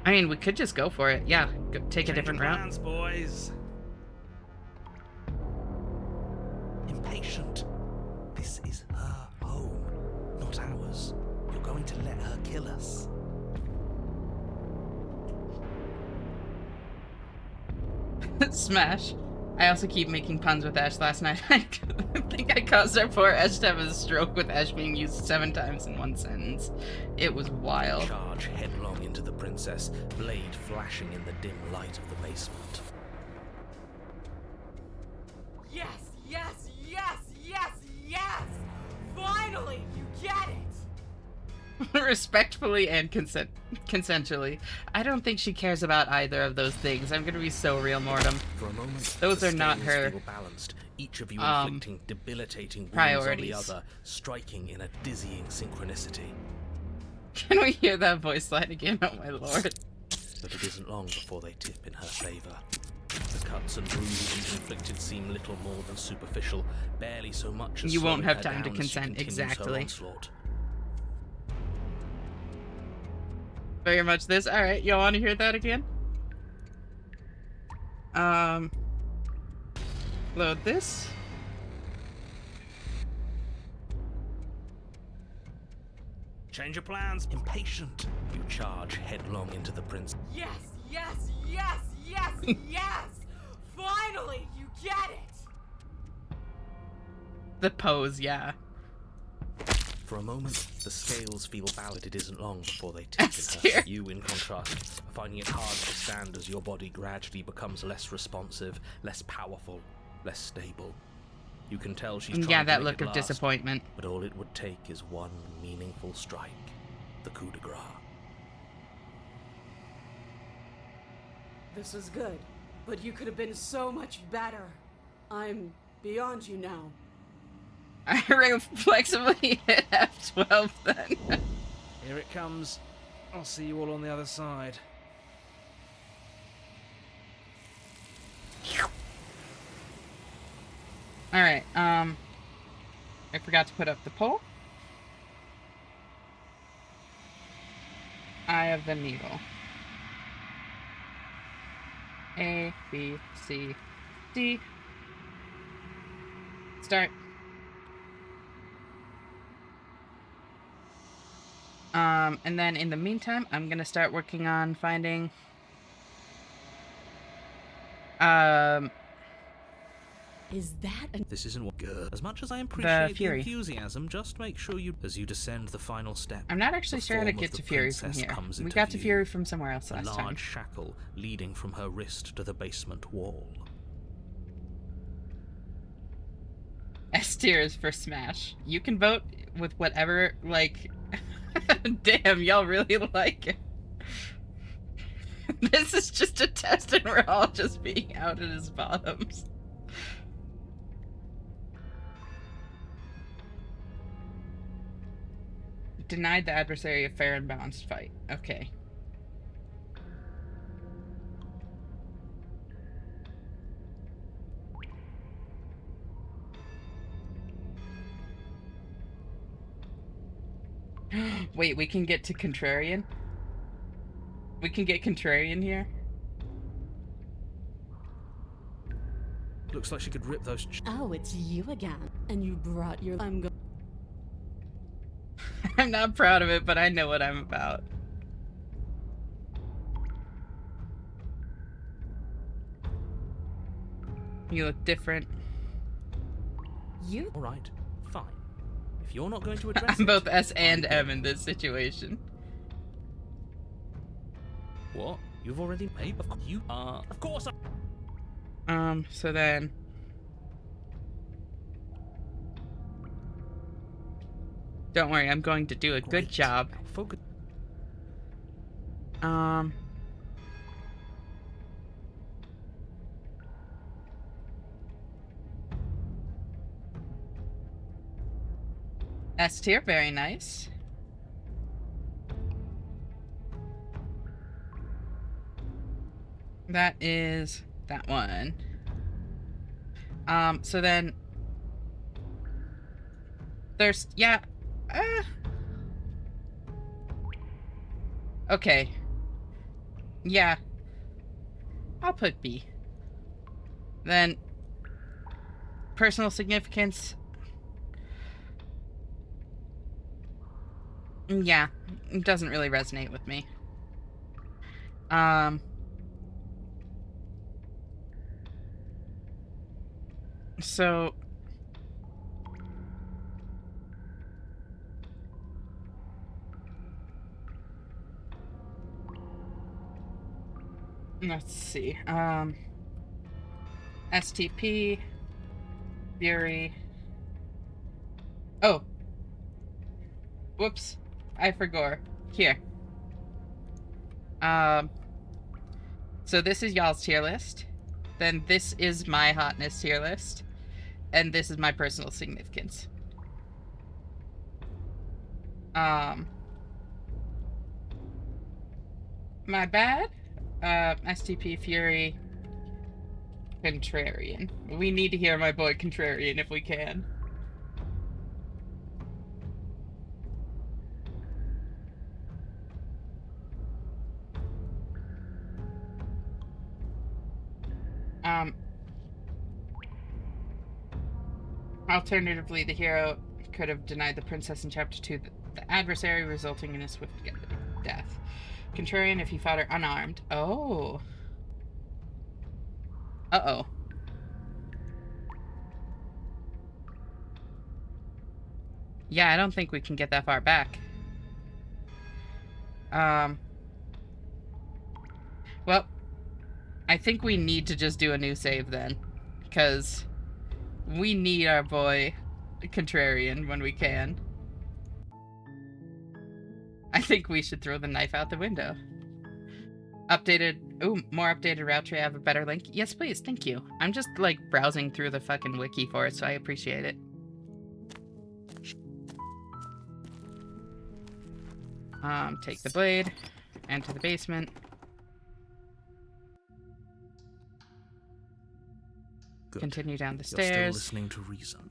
[SPEAKER 1] I mean, we could just go for it. Yeah, take a different route.
[SPEAKER 2] Plans, boys. Impatient. This is her home, not ours. You're going to let her kill us.
[SPEAKER 1] Smash. I also keep making puns with Ash. Last night, I think I caused our poor Ash to have a stroke with Ash being used 7 times in one sentence. It was wild.
[SPEAKER 2] Charge headlong into the princess, blade flashing in the dim light of the basement.
[SPEAKER 3] Yes, yes, yes, yes, yes! Finally, you get it!
[SPEAKER 1] Respectfully and consensually. I don't think she cares about either of those things. I'm gonna be so real, Mortem.
[SPEAKER 2] For a moment,
[SPEAKER 1] Those
[SPEAKER 2] the
[SPEAKER 1] are not
[SPEAKER 2] scales
[SPEAKER 1] her,
[SPEAKER 2] feel balanced, each of you inflicting debilitating wounds
[SPEAKER 1] priorities.
[SPEAKER 2] on the other, striking in a dizzying synchronicity.
[SPEAKER 1] Can we hear that voice line again? Oh my lord.
[SPEAKER 2] But it isn't long before they tip in her favor. The cuts and bruises inflicted seem little more than superficial, barely so much as
[SPEAKER 1] You won't
[SPEAKER 2] slowing
[SPEAKER 1] have
[SPEAKER 2] her
[SPEAKER 1] time to
[SPEAKER 2] down as she
[SPEAKER 1] consent,
[SPEAKER 2] continues her
[SPEAKER 1] exactly.
[SPEAKER 2] onslaught.
[SPEAKER 1] Very much this. Alright, y'all wanna hear that again? Load this.
[SPEAKER 2] Change your plans. Impatient, you charge headlong into the prince.
[SPEAKER 3] Yes, yes, yes, yes, yes! Finally, you get it!
[SPEAKER 1] The pose, yeah.
[SPEAKER 2] For a moment, the scales feel balanced. It isn't long before they tip in
[SPEAKER 1] S-tier.
[SPEAKER 2] her. You, in contrast, are finding it hard to stand as your body gradually becomes less responsive, less powerful, less stable. You can tell she's trying
[SPEAKER 1] Yeah,
[SPEAKER 2] to
[SPEAKER 1] that
[SPEAKER 2] make
[SPEAKER 1] look
[SPEAKER 2] it
[SPEAKER 1] of
[SPEAKER 2] last,
[SPEAKER 1] disappointment.
[SPEAKER 2] but all it would take is one meaningful strike. The coup de grace.
[SPEAKER 3] This was good, but you could have been so much better. I'm beyond you now.
[SPEAKER 1] I reflexively hit F12 then.
[SPEAKER 2] Here it comes. I'll see you all on the other side.
[SPEAKER 1] Alright, I forgot to put up the poll. Eye of the Needle. A, B, C, D. Start. And then in the meantime, I'm gonna start working on finding
[SPEAKER 3] Is that a...
[SPEAKER 2] This isn't what good. As much as I appreciate the
[SPEAKER 1] Fury.
[SPEAKER 2] enthusiasm, just make sure you, as you descend the final step.
[SPEAKER 1] I'm not actually
[SPEAKER 2] the
[SPEAKER 1] sure how to
[SPEAKER 2] form of
[SPEAKER 1] get
[SPEAKER 2] the
[SPEAKER 1] to Fury from
[SPEAKER 2] princess
[SPEAKER 1] here.
[SPEAKER 2] comes
[SPEAKER 1] We
[SPEAKER 2] into
[SPEAKER 1] got to
[SPEAKER 2] view.
[SPEAKER 1] Fury from somewhere else
[SPEAKER 2] A
[SPEAKER 1] last
[SPEAKER 2] large
[SPEAKER 1] time.
[SPEAKER 2] shackle leading from her wrist to the basement wall.
[SPEAKER 1] S tier is for Smash. You can vote with whatever, like... Damn, y'all really like it. This is just a test and we're all just being outed as bottoms. Denied the adversary a fair and balanced fight. Okay. Wait, we can get to Contrarian? We can get Contrarian here?
[SPEAKER 2] Looks like she could rip those.
[SPEAKER 3] Oh, it's you again. And you brought your... I'm
[SPEAKER 1] not proud of it, but I know what I'm about. You look different.
[SPEAKER 3] You...
[SPEAKER 2] All right, fine. If you're not going to address
[SPEAKER 1] I'm
[SPEAKER 2] it,
[SPEAKER 1] both S and
[SPEAKER 2] I
[SPEAKER 1] M
[SPEAKER 2] will.
[SPEAKER 1] in this situation.
[SPEAKER 2] What? You've already made? Of course you are. Of course.
[SPEAKER 1] So then... Don't worry, I'm going to do a good
[SPEAKER 2] Great.
[SPEAKER 1] job.
[SPEAKER 2] Now focus.
[SPEAKER 1] S tier, very nice. That is that one. So then there's, yeah, okay. Yeah. I'll put B. Then personal significance. Yeah, it doesn't really resonate with me. So let's see. STP, Fury. Oh. Whoops. I forgot. Here. So this is y'all's tier list. Then this is my hotness tier list. And this is my personal significance. My bad. STP, Fury, Contrarian. We need to hear my boy Contrarian if we can. Alternatively, the hero could have denied the princess in Chapter 2 the adversary, resulting in a swift death. Contrarian if he fought her unarmed. Oh. Uh-oh. Yeah, I don't think we can get that far back. Well, I think we need to just do a new save then. Because We need our boy Contrarian when we can. I think we should throw the knife out the window. More updated route tree. I have a better link. Yes, please. Thank you. I'm just like browsing through the fucking wiki for it, so I appreciate it. Take the blade, enter the basement.
[SPEAKER 2] Good.
[SPEAKER 1] Continue down the
[SPEAKER 2] You're still
[SPEAKER 1] stairs.
[SPEAKER 2] listening to reason.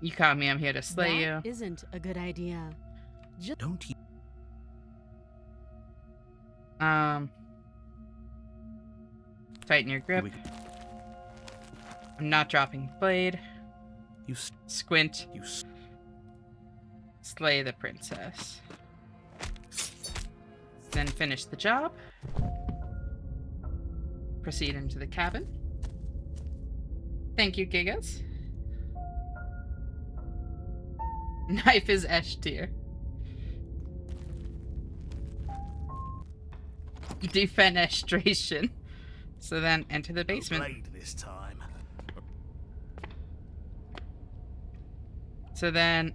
[SPEAKER 1] You caught me. I'm here to slay
[SPEAKER 3] That
[SPEAKER 1] you.
[SPEAKER 3] isn't a good idea.
[SPEAKER 2] Don't you?
[SPEAKER 1] Tighten your
[SPEAKER 2] Here
[SPEAKER 1] grip.
[SPEAKER 2] we go.
[SPEAKER 1] I'm not dropping the blade.
[SPEAKER 2] You
[SPEAKER 1] Squint.
[SPEAKER 2] s-
[SPEAKER 1] Slay the princess. Then finish the job. Proceed into the cabin. Thank you, Gigas. Knife is S tier. Defenestration. So then enter the basement.
[SPEAKER 2] blade this time.
[SPEAKER 1] So then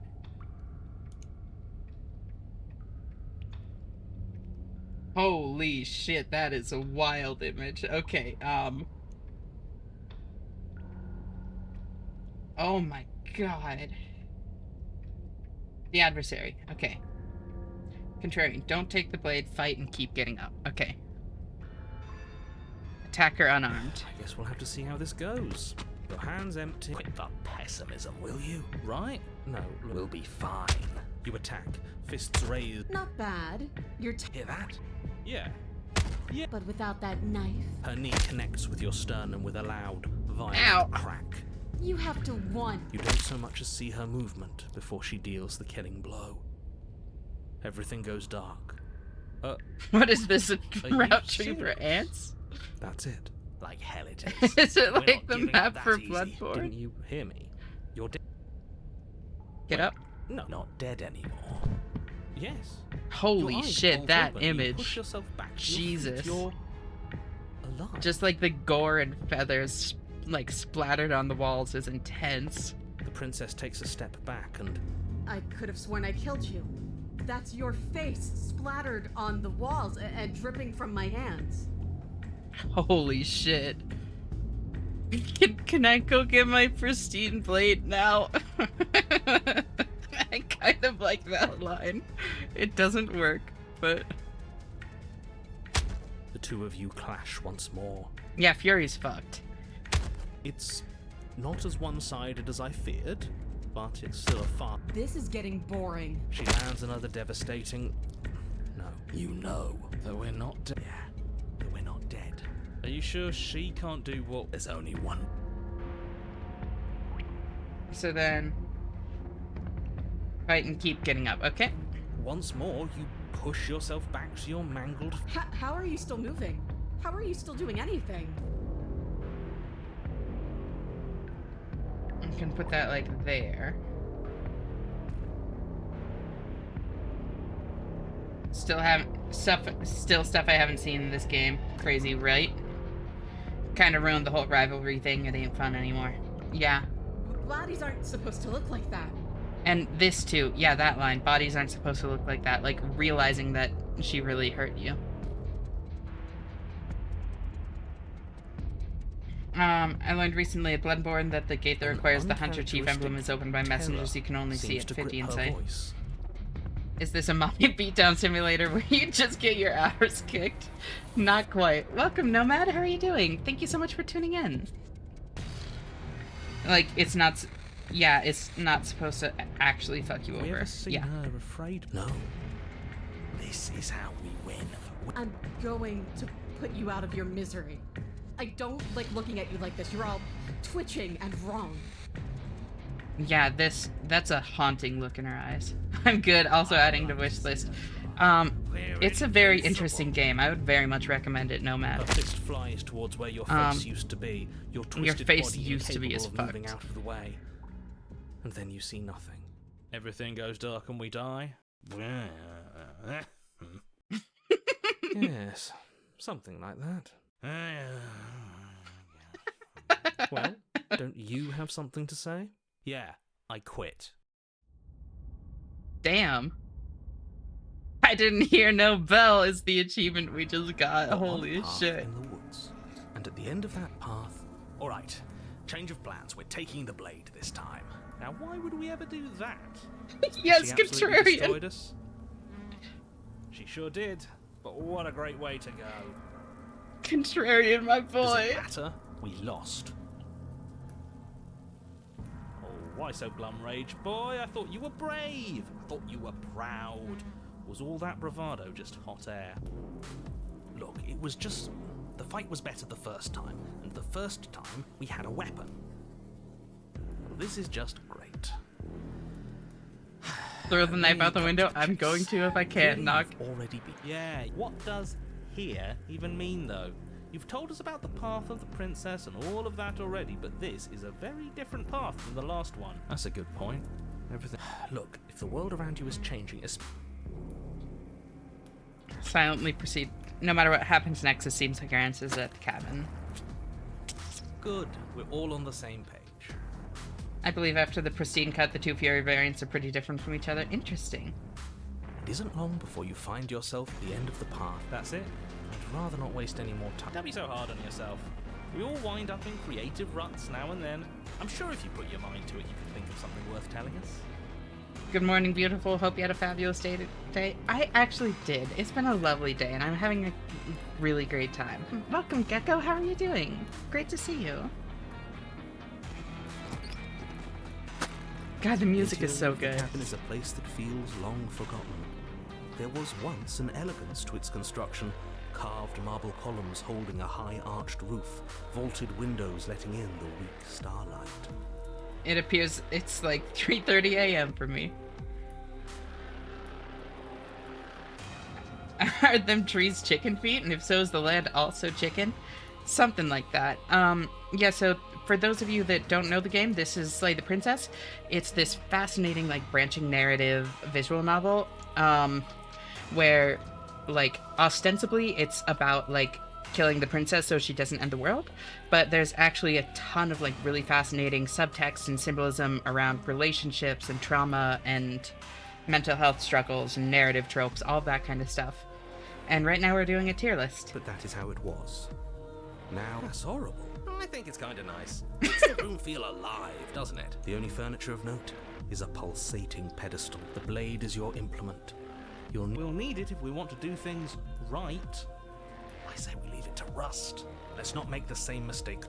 [SPEAKER 1] holy shit, that is a wild image. Okay, oh my god. The adversary. Okay. Contrarian, don't take the blade, fight, and keep getting up. Okay. Attacker unarmed.
[SPEAKER 4] I guess we'll have to see how this goes. Your hands empty.
[SPEAKER 2] Quit the pessimism, will you?
[SPEAKER 4] Right? No,
[SPEAKER 2] We'll be fine.
[SPEAKER 4] you attack, fists raised.
[SPEAKER 3] Not bad. You're
[SPEAKER 2] Hear that?
[SPEAKER 4] Yeah.
[SPEAKER 3] but without that knife,
[SPEAKER 4] Her knee connects with your sternum with a loud, violent
[SPEAKER 1] Ow.
[SPEAKER 4] crack.
[SPEAKER 3] you have to want.
[SPEAKER 4] You don't so much as see her movement before she deals the killing blow. Everything goes dark.
[SPEAKER 1] What is this, a
[SPEAKER 4] you
[SPEAKER 1] route tree for
[SPEAKER 4] serious?
[SPEAKER 1] ants?
[SPEAKER 4] That's it.
[SPEAKER 2] Like hell it is.
[SPEAKER 1] Is it
[SPEAKER 2] We're
[SPEAKER 1] like
[SPEAKER 2] not
[SPEAKER 1] the
[SPEAKER 2] giving
[SPEAKER 1] map
[SPEAKER 2] up that
[SPEAKER 1] for
[SPEAKER 2] easy.
[SPEAKER 1] Bloodborne?
[SPEAKER 4] Didn't you hear me? You're dead.
[SPEAKER 1] Get up.
[SPEAKER 4] No.
[SPEAKER 2] Not dead anymore.
[SPEAKER 4] Yes.
[SPEAKER 1] Holy
[SPEAKER 4] Your eyes
[SPEAKER 1] shit,
[SPEAKER 4] bulge
[SPEAKER 1] that
[SPEAKER 4] open, you push
[SPEAKER 1] image.
[SPEAKER 4] yourself back to your feet,
[SPEAKER 1] Jesus.
[SPEAKER 4] You're alive.
[SPEAKER 1] Just like the gore and feathers like splattered on the walls is intense.
[SPEAKER 4] The princess takes a step back and
[SPEAKER 3] I could have sworn I killed you. That's your face splattered on the walls and dripping from my hands.
[SPEAKER 1] Holy shit. Can I go get my pristine blade now? I kind of like that line. It doesn't work, but
[SPEAKER 4] the two of you clash once more.
[SPEAKER 1] yeah, Fury's fucked.
[SPEAKER 4] It's not as one-sided as I feared, but it's still a fun.
[SPEAKER 3] This is getting boring.
[SPEAKER 4] She lands another devastating. No.
[SPEAKER 2] You know that we're not dead. Yeah, that we're not dead.
[SPEAKER 4] Are you sure she can't do what?
[SPEAKER 2] There's only one.
[SPEAKER 1] So then fight and keep getting up, okay?
[SPEAKER 4] Once more, you push yourself back to your mangled.
[SPEAKER 3] How are you still moving? How are you still doing anything?
[SPEAKER 1] I can put that like there. Still stuff I haven't seen in this game. Crazy, right? Kind of ruined the whole rivalry thing. It ain't fun anymore. Yeah.
[SPEAKER 3] Bodies aren't supposed to look like that.
[SPEAKER 1] And this too. Yeah, that line. Bodies aren't supposed to look like that. Like realizing that she really hurt you. I learned recently at Bloodborne that the gate that
[SPEAKER 4] An
[SPEAKER 1] requires the Hunter Chief emblem is opened by
[SPEAKER 4] terror
[SPEAKER 1] messengers you can only see
[SPEAKER 4] seems
[SPEAKER 1] at
[SPEAKER 4] to
[SPEAKER 1] 50
[SPEAKER 4] grip her
[SPEAKER 1] insight.
[SPEAKER 4] voice.
[SPEAKER 1] Is this a mommy beatdown simulator where you just get your hours kicked? Not quite. Welcome, Nomad. How are you doing? Thank you so much for tuning in. Like, it's not... Yeah, it's not supposed to actually fuck you
[SPEAKER 4] Have we
[SPEAKER 1] over.
[SPEAKER 4] ever seen
[SPEAKER 1] Yeah.
[SPEAKER 4] her afraid?
[SPEAKER 2] No. This is how we win.
[SPEAKER 3] I'm going to put you out of your misery. I don't like looking at you like this. You're all twitching and wrong.
[SPEAKER 1] Yeah, that's a haunting look in her eyes. I'm good. Also adding to wish list. It's a very interesting game. I would very much recommend it, Nomad.
[SPEAKER 4] Her fist flies towards where your face used to be. Your twisted
[SPEAKER 1] face
[SPEAKER 4] body
[SPEAKER 1] used to be as
[SPEAKER 4] incapable of moving
[SPEAKER 1] fucked.
[SPEAKER 4] out of the way. And then you see nothing. Everything goes dark and we die. Yes, something like that.
[SPEAKER 2] Well, don't you have something to say? Yeah, I quit.
[SPEAKER 1] Damn. I didn't hear no bell is the achievement we just got.
[SPEAKER 2] We're on a
[SPEAKER 1] Holy
[SPEAKER 2] path
[SPEAKER 1] shit.
[SPEAKER 2] in the woods, and at the end of that path... All right, change of plans. We're taking the blade this time. Now, why would we ever do that?
[SPEAKER 1] Yes,
[SPEAKER 2] She absolutely
[SPEAKER 1] Contrarian.
[SPEAKER 2] destroyed us? She sure did, but what a great way to go.
[SPEAKER 1] Contrarian, my
[SPEAKER 2] Does
[SPEAKER 1] boy.
[SPEAKER 2] it matter? We lost. Oh, why so glum, Rage Boy? I thought you were brave. I thought you were proud. Was all that bravado just hot air? Look, it was just... The fight was better the first time, and the first time we had a weapon. This is just great.
[SPEAKER 1] Throw the knife out the window. I'm going to if I can't. Knock.
[SPEAKER 2] Already be. Yeah. What does here even mean, though? You've told us about the path of the princess and all of that already, but this is a very different path than the last one. That's a good point. Everything. Look, if the world around you is changing,
[SPEAKER 1] Silently proceed. No matter what happens next, it seems like our answer's at the cabin.
[SPEAKER 2] good. We're all on the same page.
[SPEAKER 1] I believe after the pristine cut, the two Fury variants are pretty different from each other. Interesting.
[SPEAKER 2] It isn't long before you find yourself at the end of the path. That's it. I'd rather not waste any more time. Don't be so hard on yourself. We all wind up in creative ruts now and then. I'm sure if you put your mind to it, you can think of something worth telling us.
[SPEAKER 1] Good morning, beautiful. Hope you had a fabulous day today. I actually did. It's been a lovely day, and I'm having a really great time. Welcome, Gecko. How are you doing? Great to see you. God, the music is so good.
[SPEAKER 2] The cabin is a place that feels long forgotten. There was once an elegance to its construction. Carved marble columns holding a high-arched roof, vaulted windows letting in the weak starlight.
[SPEAKER 1] It appears it's like 3:30 a.m. for me. Are them trees chicken feet? And if so, is the land also chicken? Something like that. Yeah, so for those of you that don't know the game, this is Slay the Princess. It's this fascinating, like, branching narrative visual novel, where, like, ostensibly it's about, like, killing the princess so she doesn't end the world, but there's actually a ton of, like, really fascinating subtext and symbolism around relationships and trauma and mental health struggles and narrative tropes, all that kind of stuff. And right now we're doing a tier list.
[SPEAKER 2] But that is how it was. Now, that's horrible. I think it's kind of nice. Makes the room feel alive, doesn't it? The only furniture of note is a pulsating pedestal. The blade is your implement. We'll need it if we want to do things right. I say we leave it to rust. Let's not make the same mistake.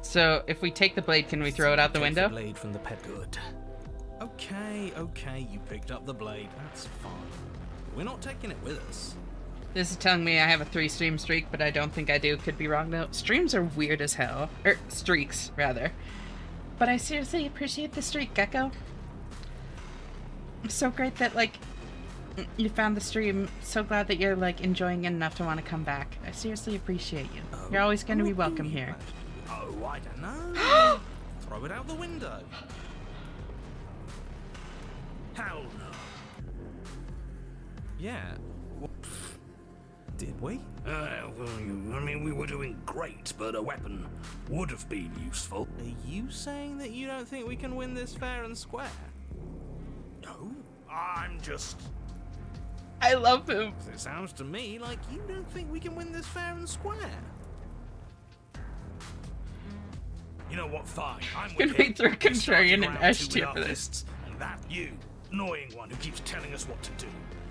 [SPEAKER 1] So if we take the blade, can we throw it out the
[SPEAKER 2] Take
[SPEAKER 1] window?
[SPEAKER 2] The blade from the pet. Good. Okay, you picked up the blade. That's fine. We're not taking it with us.
[SPEAKER 1] This is telling me I have a 3-stream streak, but I don't think I do. Could be wrong, though. Streams are weird as hell. Streaks, rather. But I seriously appreciate the streak, Gecko. So great that, like, you found the stream. So glad that you're, like, enjoying it enough to want to come back. I seriously appreciate you. You're always going to be welcome here.
[SPEAKER 2] Oh, I don't know. Throw it out the window. Hell no. Yeah. Well, did we?
[SPEAKER 5] We were doing great, but a weapon would have been useful.
[SPEAKER 2] Are you saying that you don't think we can win this fair and square?
[SPEAKER 5] No, I'm just...
[SPEAKER 1] I love him.
[SPEAKER 2] It sounds to me like you don't think we can win this fair and square.
[SPEAKER 5] You know what, fine, I'm
[SPEAKER 1] Can
[SPEAKER 5] with
[SPEAKER 1] we
[SPEAKER 5] him.
[SPEAKER 1] throw
[SPEAKER 5] We
[SPEAKER 1] Contrarian
[SPEAKER 5] started
[SPEAKER 1] and
[SPEAKER 5] round
[SPEAKER 1] S
[SPEAKER 5] two with
[SPEAKER 1] tier
[SPEAKER 5] our
[SPEAKER 1] for this?
[SPEAKER 5] fists, and that you, annoying one who keeps telling us what to do.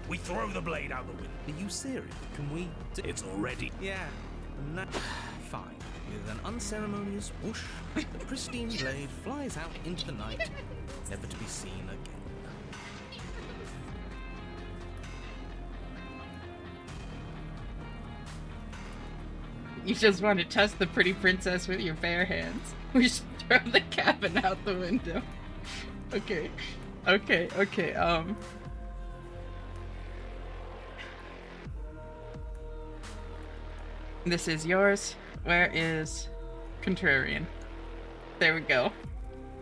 [SPEAKER 5] We throw the blade out the window.
[SPEAKER 2] Are you serious? Can we...
[SPEAKER 5] It's already...
[SPEAKER 2] Yeah. No. Fine. With an unceremonious whoosh, the pristine blade flies out into the night, never to be seen again.
[SPEAKER 1] You just want to test the pretty princess with your bare hands. We should throw the cabin out the window. Okay. This is yours. Where is Contrarian? There we go.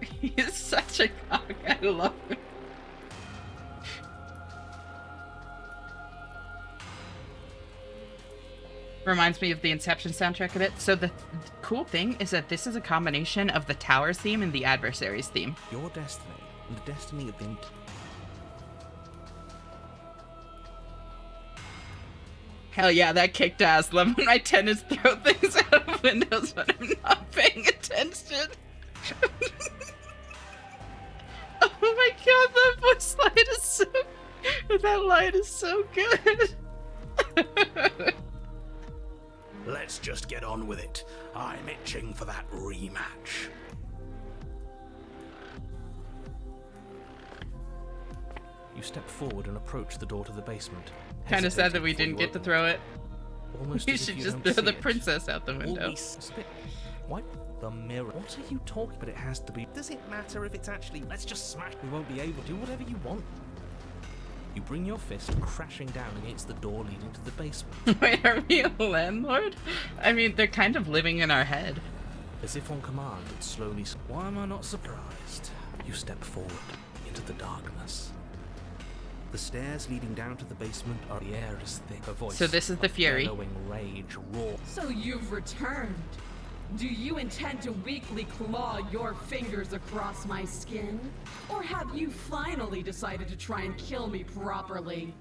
[SPEAKER 1] He is such a cock. I love him. Reminds me of the Inception soundtrack a bit. So the cool thing is that this is a combination of the Tower's theme and the Adversaries theme.
[SPEAKER 2] Your destiny and the destiny of the...
[SPEAKER 1] Hell yeah, that kicked ass. Love when my tenants throw things out of windows when I'm not paying attention. Oh my god, that voice line is so... That line is so good.
[SPEAKER 5] Let's just get on with it. I'm itching for that rematch.
[SPEAKER 2] You step forward and approach the door to the basement.
[SPEAKER 1] Kind of sad that
[SPEAKER 2] hesitating
[SPEAKER 1] we
[SPEAKER 2] before
[SPEAKER 1] didn't
[SPEAKER 2] you
[SPEAKER 1] get to
[SPEAKER 2] open
[SPEAKER 1] throw it.
[SPEAKER 2] Almost
[SPEAKER 1] We
[SPEAKER 2] as if
[SPEAKER 1] should
[SPEAKER 2] you
[SPEAKER 1] just
[SPEAKER 2] don't
[SPEAKER 1] throw the
[SPEAKER 2] see it.
[SPEAKER 1] princess out the window.
[SPEAKER 2] Always spit. Wipe the mirror. What are you talking? But it has to be. Does it matter if it's actually? Let's just smash. We won't be able to do whatever you want. You bring your fist crashing down against the door leading to the basement.
[SPEAKER 1] Wait, are we a landlord? I mean, they're kind of living in our head.
[SPEAKER 2] As if on command, it slowly... Why am I not surprised? You step forward into the darkness. The stairs leading down to the basement are... The air is thick. Her voice...
[SPEAKER 1] So this is the
[SPEAKER 2] a
[SPEAKER 1] Fury.
[SPEAKER 2] bellowing rage roar.
[SPEAKER 3] So you've returned. Do you intend to weakly claw your fingers across my skin? Or have you finally decided to try and kill me properly?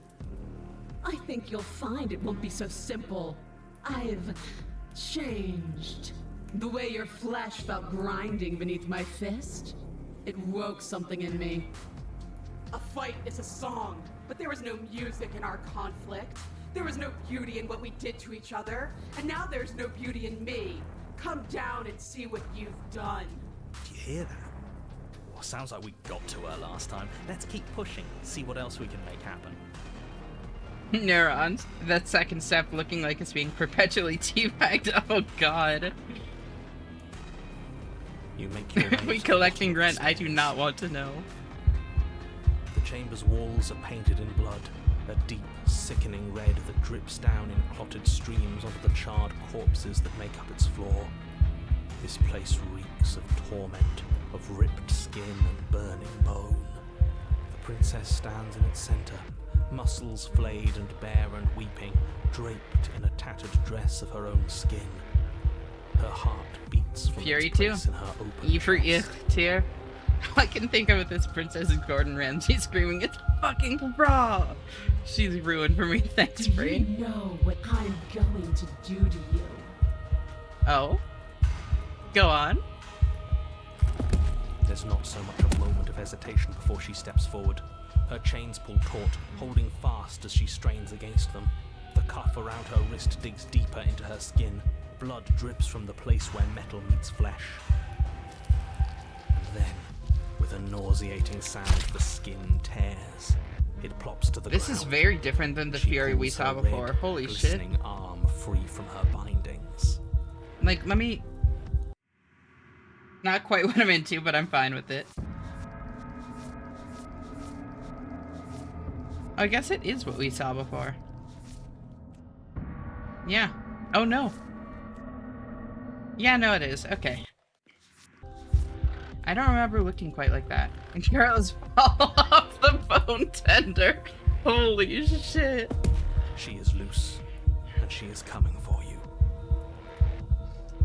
[SPEAKER 3] I think you'll find it won't be so simple. I've changed. The way your flesh felt grinding beneath my fist, it woke something in me. A fight is a song, but there was no music in our conflict. There was no beauty in what we did to each other, and now there's no beauty in me. Come down and see what you've done.
[SPEAKER 2] Do you hear that? Well, sounds like we got to her last time. Let's keep pushing, see what else we can make happen.
[SPEAKER 1] Neurons. That second step looking like it's being perpetually teabagged. Oh god.
[SPEAKER 2] You make your way
[SPEAKER 1] We
[SPEAKER 2] to the
[SPEAKER 1] collecting
[SPEAKER 2] bottom of
[SPEAKER 1] rent.
[SPEAKER 2] the
[SPEAKER 1] I do
[SPEAKER 2] stairs.
[SPEAKER 1] not want to know.
[SPEAKER 2] The chamber's walls are painted in blood, a deep, sickening red that drips down in clotted streams onto the charred corpses that make up its floor. This place reeks of torment, of ripped skin and burning bone. The princess stands in its center, muscles flayed and bare and weeping, draped in a tattered dress of her own skin. Her heart beats from
[SPEAKER 1] Fury
[SPEAKER 2] its
[SPEAKER 1] too?
[SPEAKER 2] place in her open
[SPEAKER 1] E for
[SPEAKER 2] chest.
[SPEAKER 1] tier. All I can think of with this princess is Gordon Ramsay screaming, "It's fucking raw!" She's ruined for me. Thanks,
[SPEAKER 3] Do you
[SPEAKER 1] Brain.
[SPEAKER 3] know what I'm going to do to you?
[SPEAKER 1] Oh? Go on.
[SPEAKER 2] There's not so much a moment of hesitation before she steps forward. Her chains pull taut, holding fast as she strains against them. The cuff around her wrist digs deeper into her skin. Blood drips from the place where metal meets flesh. And then, with a nauseating sound, the skin tears. It plops to the ground.
[SPEAKER 1] This is very different than the
[SPEAKER 2] She
[SPEAKER 1] Fury we
[SPEAKER 2] pulls
[SPEAKER 1] saw
[SPEAKER 2] her
[SPEAKER 1] before.
[SPEAKER 2] red,
[SPEAKER 1] Holy shit.
[SPEAKER 2] glistening arm free from her bindings.
[SPEAKER 1] Like, let me... Not quite what I'm into, but I'm fine with it. I guess it is what we saw before. Yeah. Oh, no. Yeah, no, it is. Okay. I don't remember looking quite like that. And Carol's fall off the bone tender. Holy shit.
[SPEAKER 2] She is loose, and she is coming for you.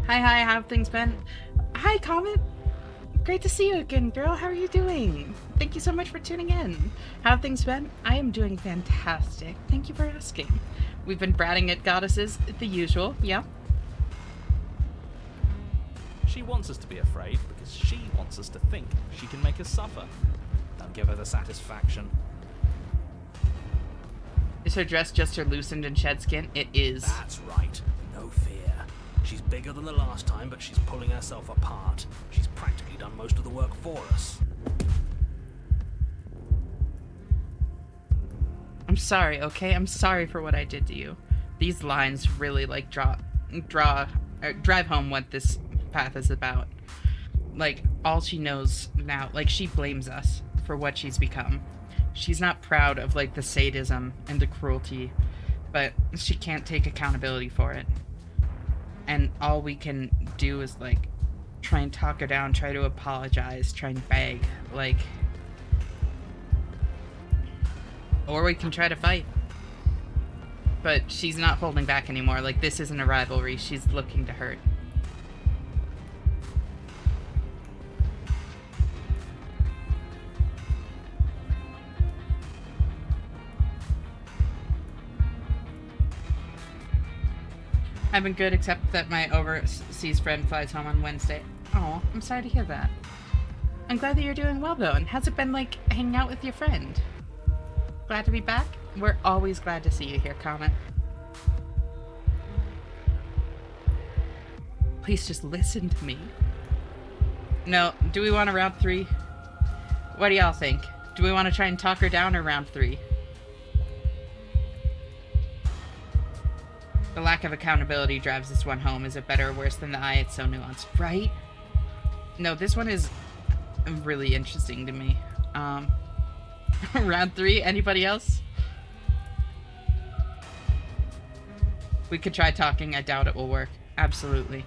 [SPEAKER 1] Hi, how have things been? Hi, Comet. Great to see you again, girl. How are you doing? Thank you so much for tuning in. How have things been? I am doing fantastic. Thank you for asking. We've been bratting at goddesses, the usual, yeah.
[SPEAKER 2] She wants us to be afraid because she wants us to think she can make us suffer. Don't give her the satisfaction.
[SPEAKER 1] Is her dress just her loosened and shed skin? It is.
[SPEAKER 2] That's right. No fear. She's bigger than the last time, but she's pulling herself apart. She's practically done most of the work for us.
[SPEAKER 1] I'm sorry, okay? I'm sorry for what I did to you. These lines really, like, drive home what this path is about. Like, all she knows now, like, she blames us for what she's become. She's not proud of, like, the sadism and the cruelty, but she can't take accountability for it. And all we can do is, like, try and talk her down, try to apologize, try and beg, like... Or we can try to fight. But she's not holding back anymore. Like, this isn't a rivalry. She's looking to hurt. I've been good, except that my overseas friend flies home on Wednesday. Oh, I'm sorry to hear that. I'm glad that you're doing well, though. And how's it been like hanging out with your friend? Glad to be back? We're always glad to see you here, Comet. Please just listen to me. No, do we want a round 3? What do y'all think? Do we want to try and talk her down or round 3? The lack of accountability drives this one home. Is it better or worse than the eye? It's so nuanced, right? No, this one is really interesting to me. Round 3, anybody else? We could try talking. I doubt it will work. Absolutely.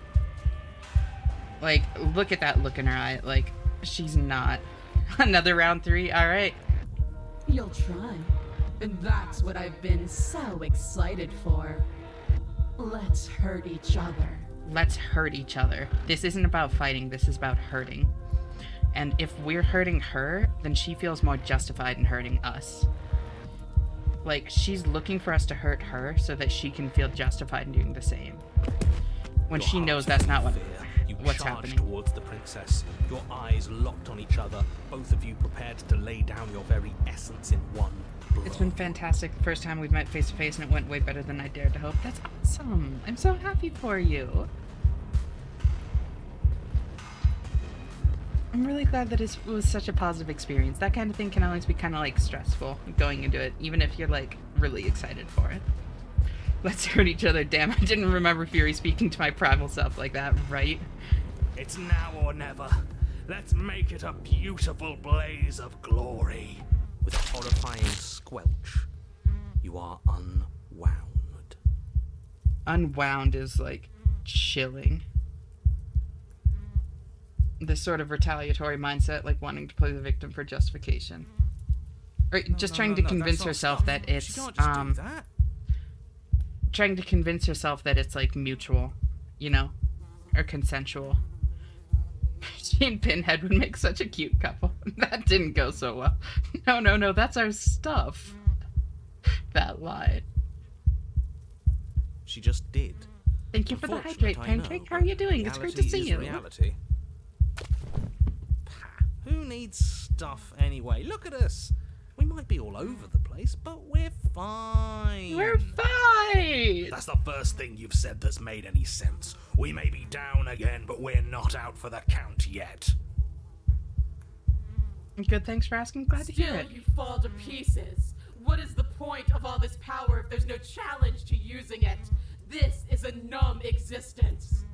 [SPEAKER 1] Like, look at that look in her eye. Like, she's not. Another round 3? Alright.
[SPEAKER 3] You'll try. And that's what I've been so excited for. Let's hurt each other.
[SPEAKER 1] Let's hurt each other. This isn't about fighting, this is about hurting. And if we're hurting her, then she feels more justified in hurting us. Like, she's looking for us to hurt her so that she can feel justified in doing the same. When she knows that's not what's happening.
[SPEAKER 2] Towards the princess, your eyes locked on each other, both of you prepared to lay down your very essence in one blow.
[SPEAKER 1] It's been fantastic. The first time we've met face to face, and it went way better than I dared to hope. That's awesome. I'm so happy for you. I'm really glad that it was such a positive experience. That kind of thing can always be kind of like stressful going into it, even if you're like really excited for it. Let's hurt each other. Damn, I didn't remember Fury speaking to my primal self like that, right?
[SPEAKER 5] It's now or never. Let's make it a beautiful blaze of glory.
[SPEAKER 2] With a horrifying squelch, you are unwound.
[SPEAKER 1] Unwound is like chilling. This sort of retaliatory mindset, like wanting to play the victim for justification. Or just trying to convince herself that it's
[SPEAKER 2] She can't just do that.
[SPEAKER 1] trying to convince herself that it's like mutual, you know, or consensual. She and Pinhead would make such a cute couple. That didn't go so well. No, that's our stuff. That lie.
[SPEAKER 2] She just did.
[SPEAKER 1] Thank you for the
[SPEAKER 2] Unfortunate,
[SPEAKER 1] hydrate,
[SPEAKER 2] I
[SPEAKER 1] Pancake.
[SPEAKER 2] know,
[SPEAKER 1] How are you doing? It's great to
[SPEAKER 2] reality
[SPEAKER 1] see
[SPEAKER 2] is
[SPEAKER 1] you.
[SPEAKER 2] Reality. Who needs stuff anyway? Look at us. We might be all over the place, but we're fine.
[SPEAKER 1] We're fine.
[SPEAKER 5] That's the first thing you've said that's made any sense. We may be down again, but we're not out for the count yet.
[SPEAKER 1] Good, thanks for asking. Glad to hear
[SPEAKER 3] Still,
[SPEAKER 1] it.
[SPEAKER 3] you fall to pieces. What is the point of all this power if there's no challenge to using it? This is a numb existence.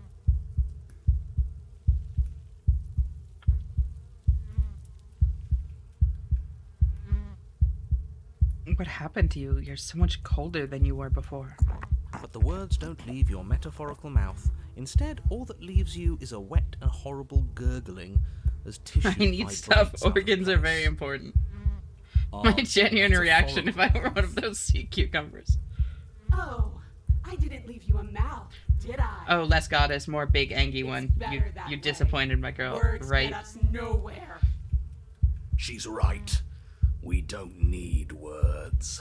[SPEAKER 1] What happened to you? You're so much colder than you were before.
[SPEAKER 2] But the words don't leave your metaphorical mouth. Instead, all that leaves you is a wet and horrible gurgling as tissue
[SPEAKER 1] I need stuff.
[SPEAKER 2] vibrates out of
[SPEAKER 1] Organs are very
[SPEAKER 2] place.
[SPEAKER 1] important.
[SPEAKER 2] Are
[SPEAKER 1] My genuine reaction if I
[SPEAKER 2] metaphorical.
[SPEAKER 1] were one of those sea cucumbers.
[SPEAKER 3] Oh, I didn't leave you a mouth, did I?
[SPEAKER 1] Oh, less goddess, more big, angry
[SPEAKER 3] It's
[SPEAKER 1] one.
[SPEAKER 3] better that
[SPEAKER 1] You
[SPEAKER 3] way.
[SPEAKER 1] disappointed my girl,
[SPEAKER 3] Words
[SPEAKER 1] right?
[SPEAKER 3] get us nowhere.
[SPEAKER 5] She's right. We don't need words.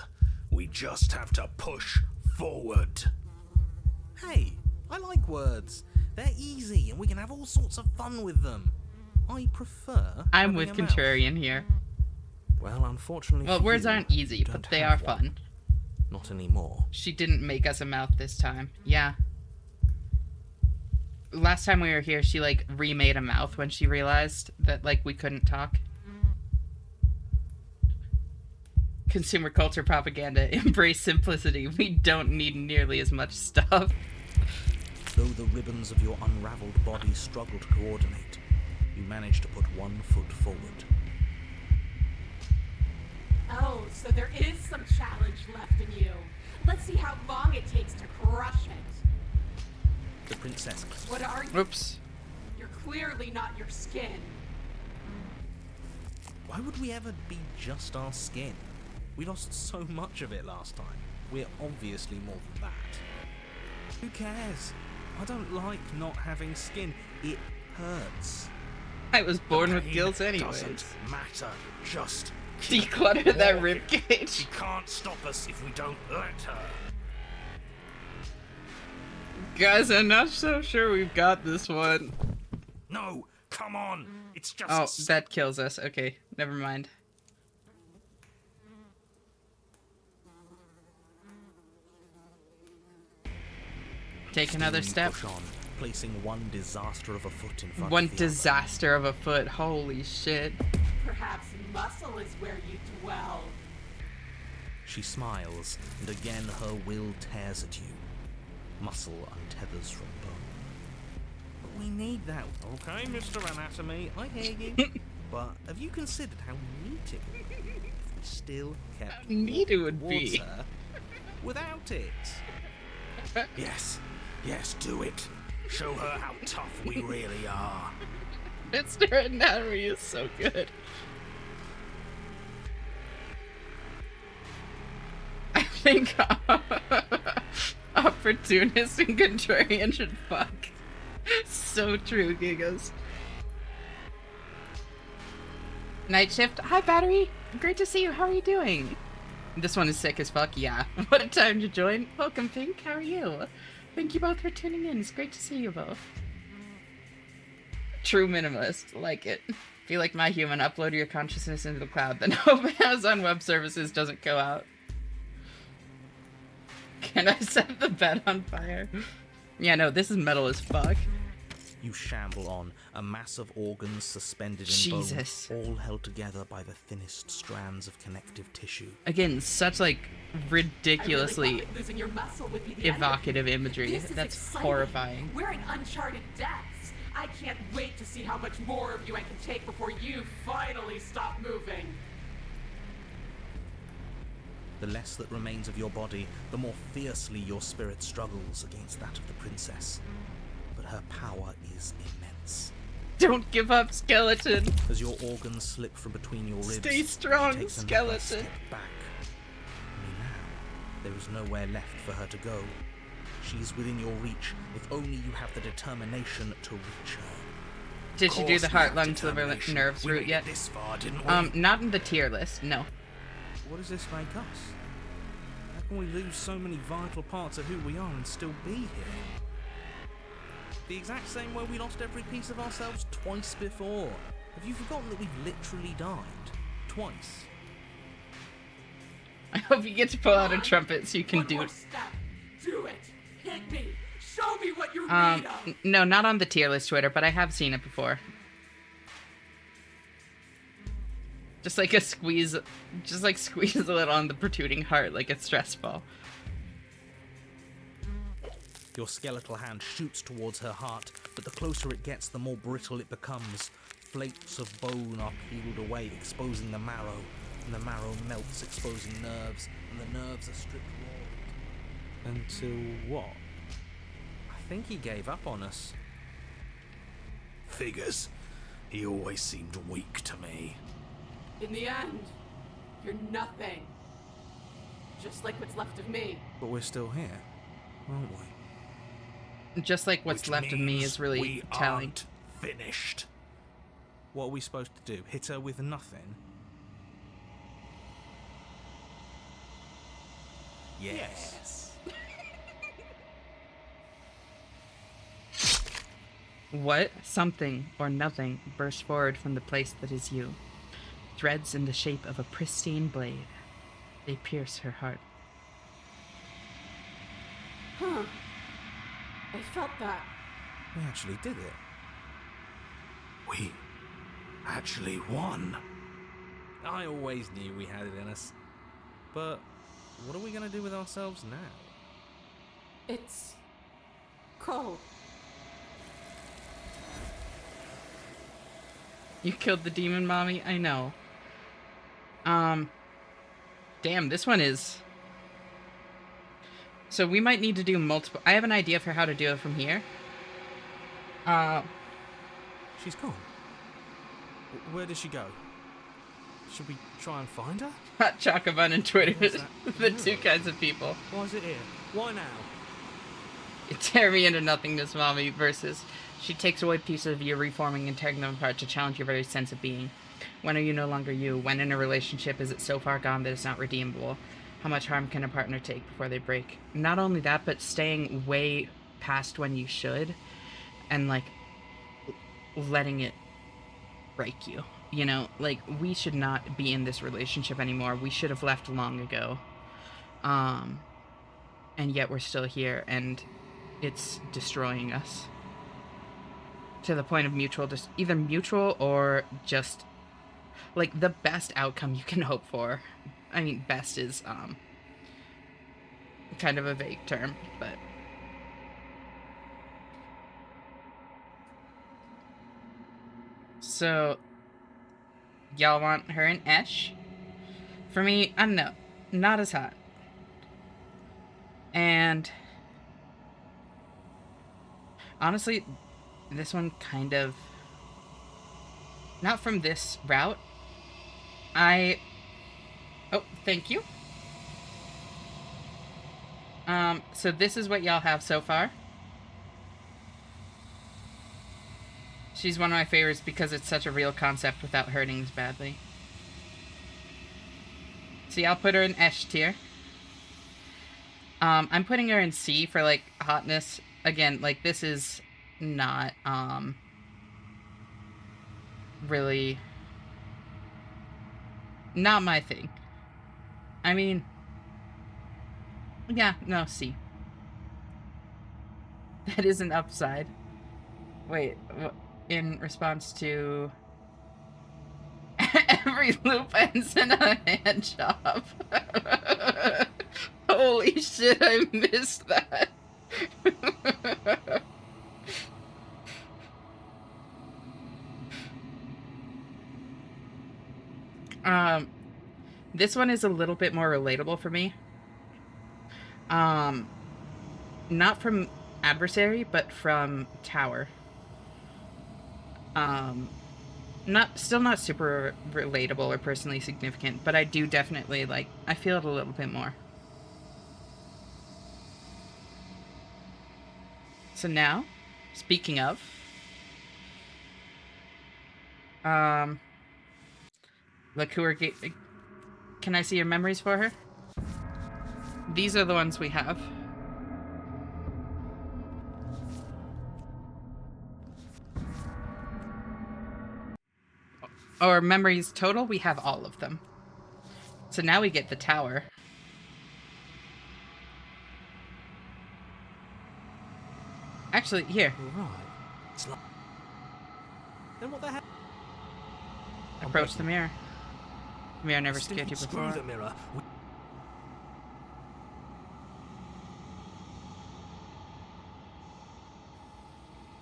[SPEAKER 5] We just have to push forward.
[SPEAKER 2] Hey, I like words. They're easy and we can have all sorts of fun with them. I prefer
[SPEAKER 1] I'm
[SPEAKER 2] having
[SPEAKER 1] with
[SPEAKER 2] a mouth.
[SPEAKER 1] Contrarian here.
[SPEAKER 2] Well, unfortunately
[SPEAKER 1] Well,
[SPEAKER 2] for
[SPEAKER 1] words
[SPEAKER 2] you,
[SPEAKER 1] aren't easy,
[SPEAKER 2] you
[SPEAKER 1] but
[SPEAKER 2] don't
[SPEAKER 1] they
[SPEAKER 2] have
[SPEAKER 1] are
[SPEAKER 2] one.
[SPEAKER 1] fun.
[SPEAKER 2] Not anymore.
[SPEAKER 1] She didn't make us a mouth this time. Yeah. Last time we were here, she, like, remade a mouth when she realized that, like, we couldn't talk. Consumer culture propaganda. Embrace simplicity. We don't need nearly as much stuff.
[SPEAKER 2] Though the ribbons of your unraveled body struggle to coordinate, you manage to put one foot forward.
[SPEAKER 3] Oh, so there is some challenge left in you. Let's see how long it takes to crush it.
[SPEAKER 2] The princess.
[SPEAKER 3] What are you?
[SPEAKER 1] Whoops.
[SPEAKER 3] You're clearly not your skin.
[SPEAKER 2] Why would we ever be just our skin? We lost so much of it last time. We're obviously more than that. Who cares? I don't like not having skin. It hurts.
[SPEAKER 1] I was born with
[SPEAKER 5] Pain
[SPEAKER 1] gills anyways.
[SPEAKER 5] Doesn't matter. Just
[SPEAKER 1] Declutter that
[SPEAKER 5] walk.
[SPEAKER 1] rib
[SPEAKER 5] She
[SPEAKER 1] cage.
[SPEAKER 5] can't stop us if we don't let her.
[SPEAKER 1] Guys, I'm not so sure we've got this one.
[SPEAKER 5] No, come on. It's just.
[SPEAKER 1] Oh, that kills us. Okay, never mind. Take another
[SPEAKER 2] You
[SPEAKER 1] step.
[SPEAKER 2] Push on, placing one disaster of a foot in front
[SPEAKER 1] One
[SPEAKER 2] of the
[SPEAKER 1] disaster of a foot. Holy shit.
[SPEAKER 3] Perhaps muscle is where you dwell.
[SPEAKER 2] other. She smiles, and again her will tears at you. Muscle untethers from bone. But we need that. Okay, Mr. Anatomy, I hear you. But have you considered how neat it would be if we still kept
[SPEAKER 1] Neat it would
[SPEAKER 2] walking
[SPEAKER 1] be.
[SPEAKER 2] towards her without it?
[SPEAKER 5] Yes, yes, do it. Show her how tough we really are.
[SPEAKER 1] Mr. Anatomy is so good. I think opportunist and contrarian should fuck. So true, Gigas. Night shift. Hi, Battery. Great to see you. How are you doing? This one is sick as fuck. Yeah. What a time to join. Welcome, Pink. How are you? Thank you both for tuning in. It's great to see you both. True minimalist. Like it. Feel like my human. Upload your consciousness into the cloud. Then hope Amazon Web Services doesn't go out. Can I set the bed on fire? Yeah, no, this is metal as fuck.
[SPEAKER 2] You shamble on, a mass of organs suspended in
[SPEAKER 1] Jesus.
[SPEAKER 2] bone, all held together by the thinnest strands of connective tissue.
[SPEAKER 1] Again, such like ridiculously
[SPEAKER 3] Losing your muscle would be the end of it.
[SPEAKER 1] evocative imagery.
[SPEAKER 3] This is
[SPEAKER 1] That's
[SPEAKER 3] exciting.
[SPEAKER 1] horrifying.
[SPEAKER 3] We're in uncharted depths. I can't wait to see how much more of you I can take before you finally stop moving.
[SPEAKER 2] The less that remains of your body, the more fiercely your spirit struggles against that of the princess. But her power is immense.
[SPEAKER 1] Don't give up, skeleton.
[SPEAKER 2] As your organs slip from between your ribs,
[SPEAKER 1] Stay
[SPEAKER 2] she
[SPEAKER 1] strong,
[SPEAKER 2] takes another
[SPEAKER 1] skeleton.
[SPEAKER 2] step back. Only now, there is nowhere left for her to go. She's within your reach, if only you have the determination to reach her.
[SPEAKER 1] Did she do the
[SPEAKER 5] Course we
[SPEAKER 1] heart,
[SPEAKER 5] have
[SPEAKER 1] lungs, liver,
[SPEAKER 5] determination.
[SPEAKER 1] nerves
[SPEAKER 5] We
[SPEAKER 1] route
[SPEAKER 5] made
[SPEAKER 1] yet?
[SPEAKER 5] it this far, didn't we?
[SPEAKER 1] Not in the tier list. No.
[SPEAKER 2] What does this make us? How can we lose so many vital parts of who we are and still be here? The exact same way we lost every piece of ourselves twice before. Have you forgotten that we've literally died? Twice.
[SPEAKER 1] I hope you get to pull out a trumpet so you can
[SPEAKER 3] One
[SPEAKER 1] do
[SPEAKER 3] more
[SPEAKER 1] it.
[SPEAKER 3] step. Do it. Hit me. Show me what you're made of.
[SPEAKER 1] No, not on the tier list Twitter, but I have seen it before. Just like squeeze a little on the protruding heart like a stress ball.
[SPEAKER 2] Your skeletal hand shoots towards her heart, but the closer it gets, the more brittle it becomes. Flakes of bone are peeled away, exposing the marrow, and the marrow melts, exposing nerves, and the nerves are stripped raw. Until what? I think he gave up on us.
[SPEAKER 5] Figures. He always seemed weak to me.
[SPEAKER 3] In the end, you're nothing. Just like what's left of me.
[SPEAKER 2] But we're still here, aren't we?
[SPEAKER 1] Just like what's
[SPEAKER 5] Which
[SPEAKER 1] left of me
[SPEAKER 5] means
[SPEAKER 1] is really
[SPEAKER 5] we
[SPEAKER 1] telling.
[SPEAKER 5] aren't finished.
[SPEAKER 2] What are we supposed to do? Hit her with nothing? Yes.
[SPEAKER 1] What? Something or nothing burst forward from the place that is you. Threads in the shape of a pristine blade. They pierce her heart.
[SPEAKER 3] Huh. I felt that.
[SPEAKER 2] We actually did it.
[SPEAKER 5] We actually won.
[SPEAKER 2] I always knew we had it in us. But what are we going to do with ourselves now?
[SPEAKER 3] It's cold.
[SPEAKER 1] You killed the demon, mommy? I know. Damn, this one is... So we might need to do multiple... I have an idea for how to do it from here.
[SPEAKER 2] She's gone. Where did she go? Should we try and find her?
[SPEAKER 1] Hot Chocobun and Twitter,
[SPEAKER 2] What's that?
[SPEAKER 1] the two kinds of people.
[SPEAKER 2] Why is it here? Why now?
[SPEAKER 1] You tear me into nothingness, mommy, versus she takes away pieces of you, reforming and tearing them apart to challenge your very sense of being. When are you no longer you? When in a relationship is it so far gone that it's not redeemable? How much harm can a partner take before they break? Not only that, but staying way past when you should, and like letting it break you. You know, like, we should not be in this relationship anymore. We should have left long ago. And yet we're still here, and it's destroying us. To the point of mutual, just either mutual or just, like, the best outcome you can hope for. I mean, best is, kind of a vague term, but... So... Y'all want her and Esh? For me, I don't know. Not as hot. And... honestly, this one kind of... not from this route. Oh, thank you. So this is what y'all have so far. She's one of my favorites because it's such a real concept without hurting as badly. See, I'll put her in Esh tier. I'm putting her in C for, like, hotness. Again, like, this is not, really... not my thing. I mean... yeah, no, C. That is an upside. Wait, in response to... every loop ends in a hand job. Holy shit, I missed that. This one is a little bit more relatable for me. Not from Adversary, but from Tower. Still not super relatable or personally significant, but I do definitely, like, I feel it a little bit more. So now, speaking of, look who are can I see your memories for her? These are the ones we have. Or memories total, we have all of them. So now we get the tower. Actually, here.
[SPEAKER 2] Right. It's like... then what the hell?
[SPEAKER 1] Approach the mirror. The mirror never scared you
[SPEAKER 2] Screw
[SPEAKER 1] before.
[SPEAKER 2] the mirror.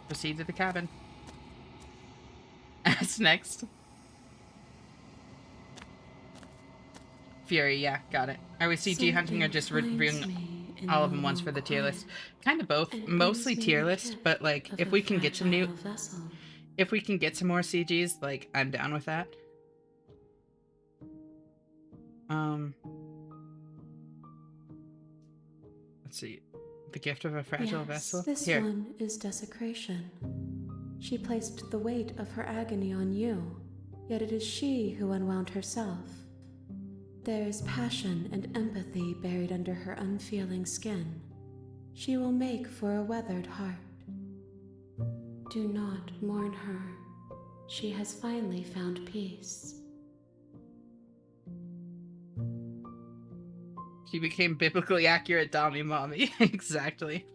[SPEAKER 1] Proceed to the cabin. That's next. Fury, yeah, got it. Are we CG hunting or just reviewing all of them once for the tier list? Kind of both. Mostly tier list, but like if we can get some more CGs, like I'm down with that. Let's see. The gift of a fragile vessel.
[SPEAKER 6] This
[SPEAKER 1] Here.
[SPEAKER 6] one is desecration. She placed the weight of her agony on you, yet it is she who unwound herself. There is passion and empathy buried under her unfeeling skin. She will make for a weathered heart. Do not mourn her. She has finally found peace.
[SPEAKER 1] She became biblically accurate, Dommy Mommy. Exactly.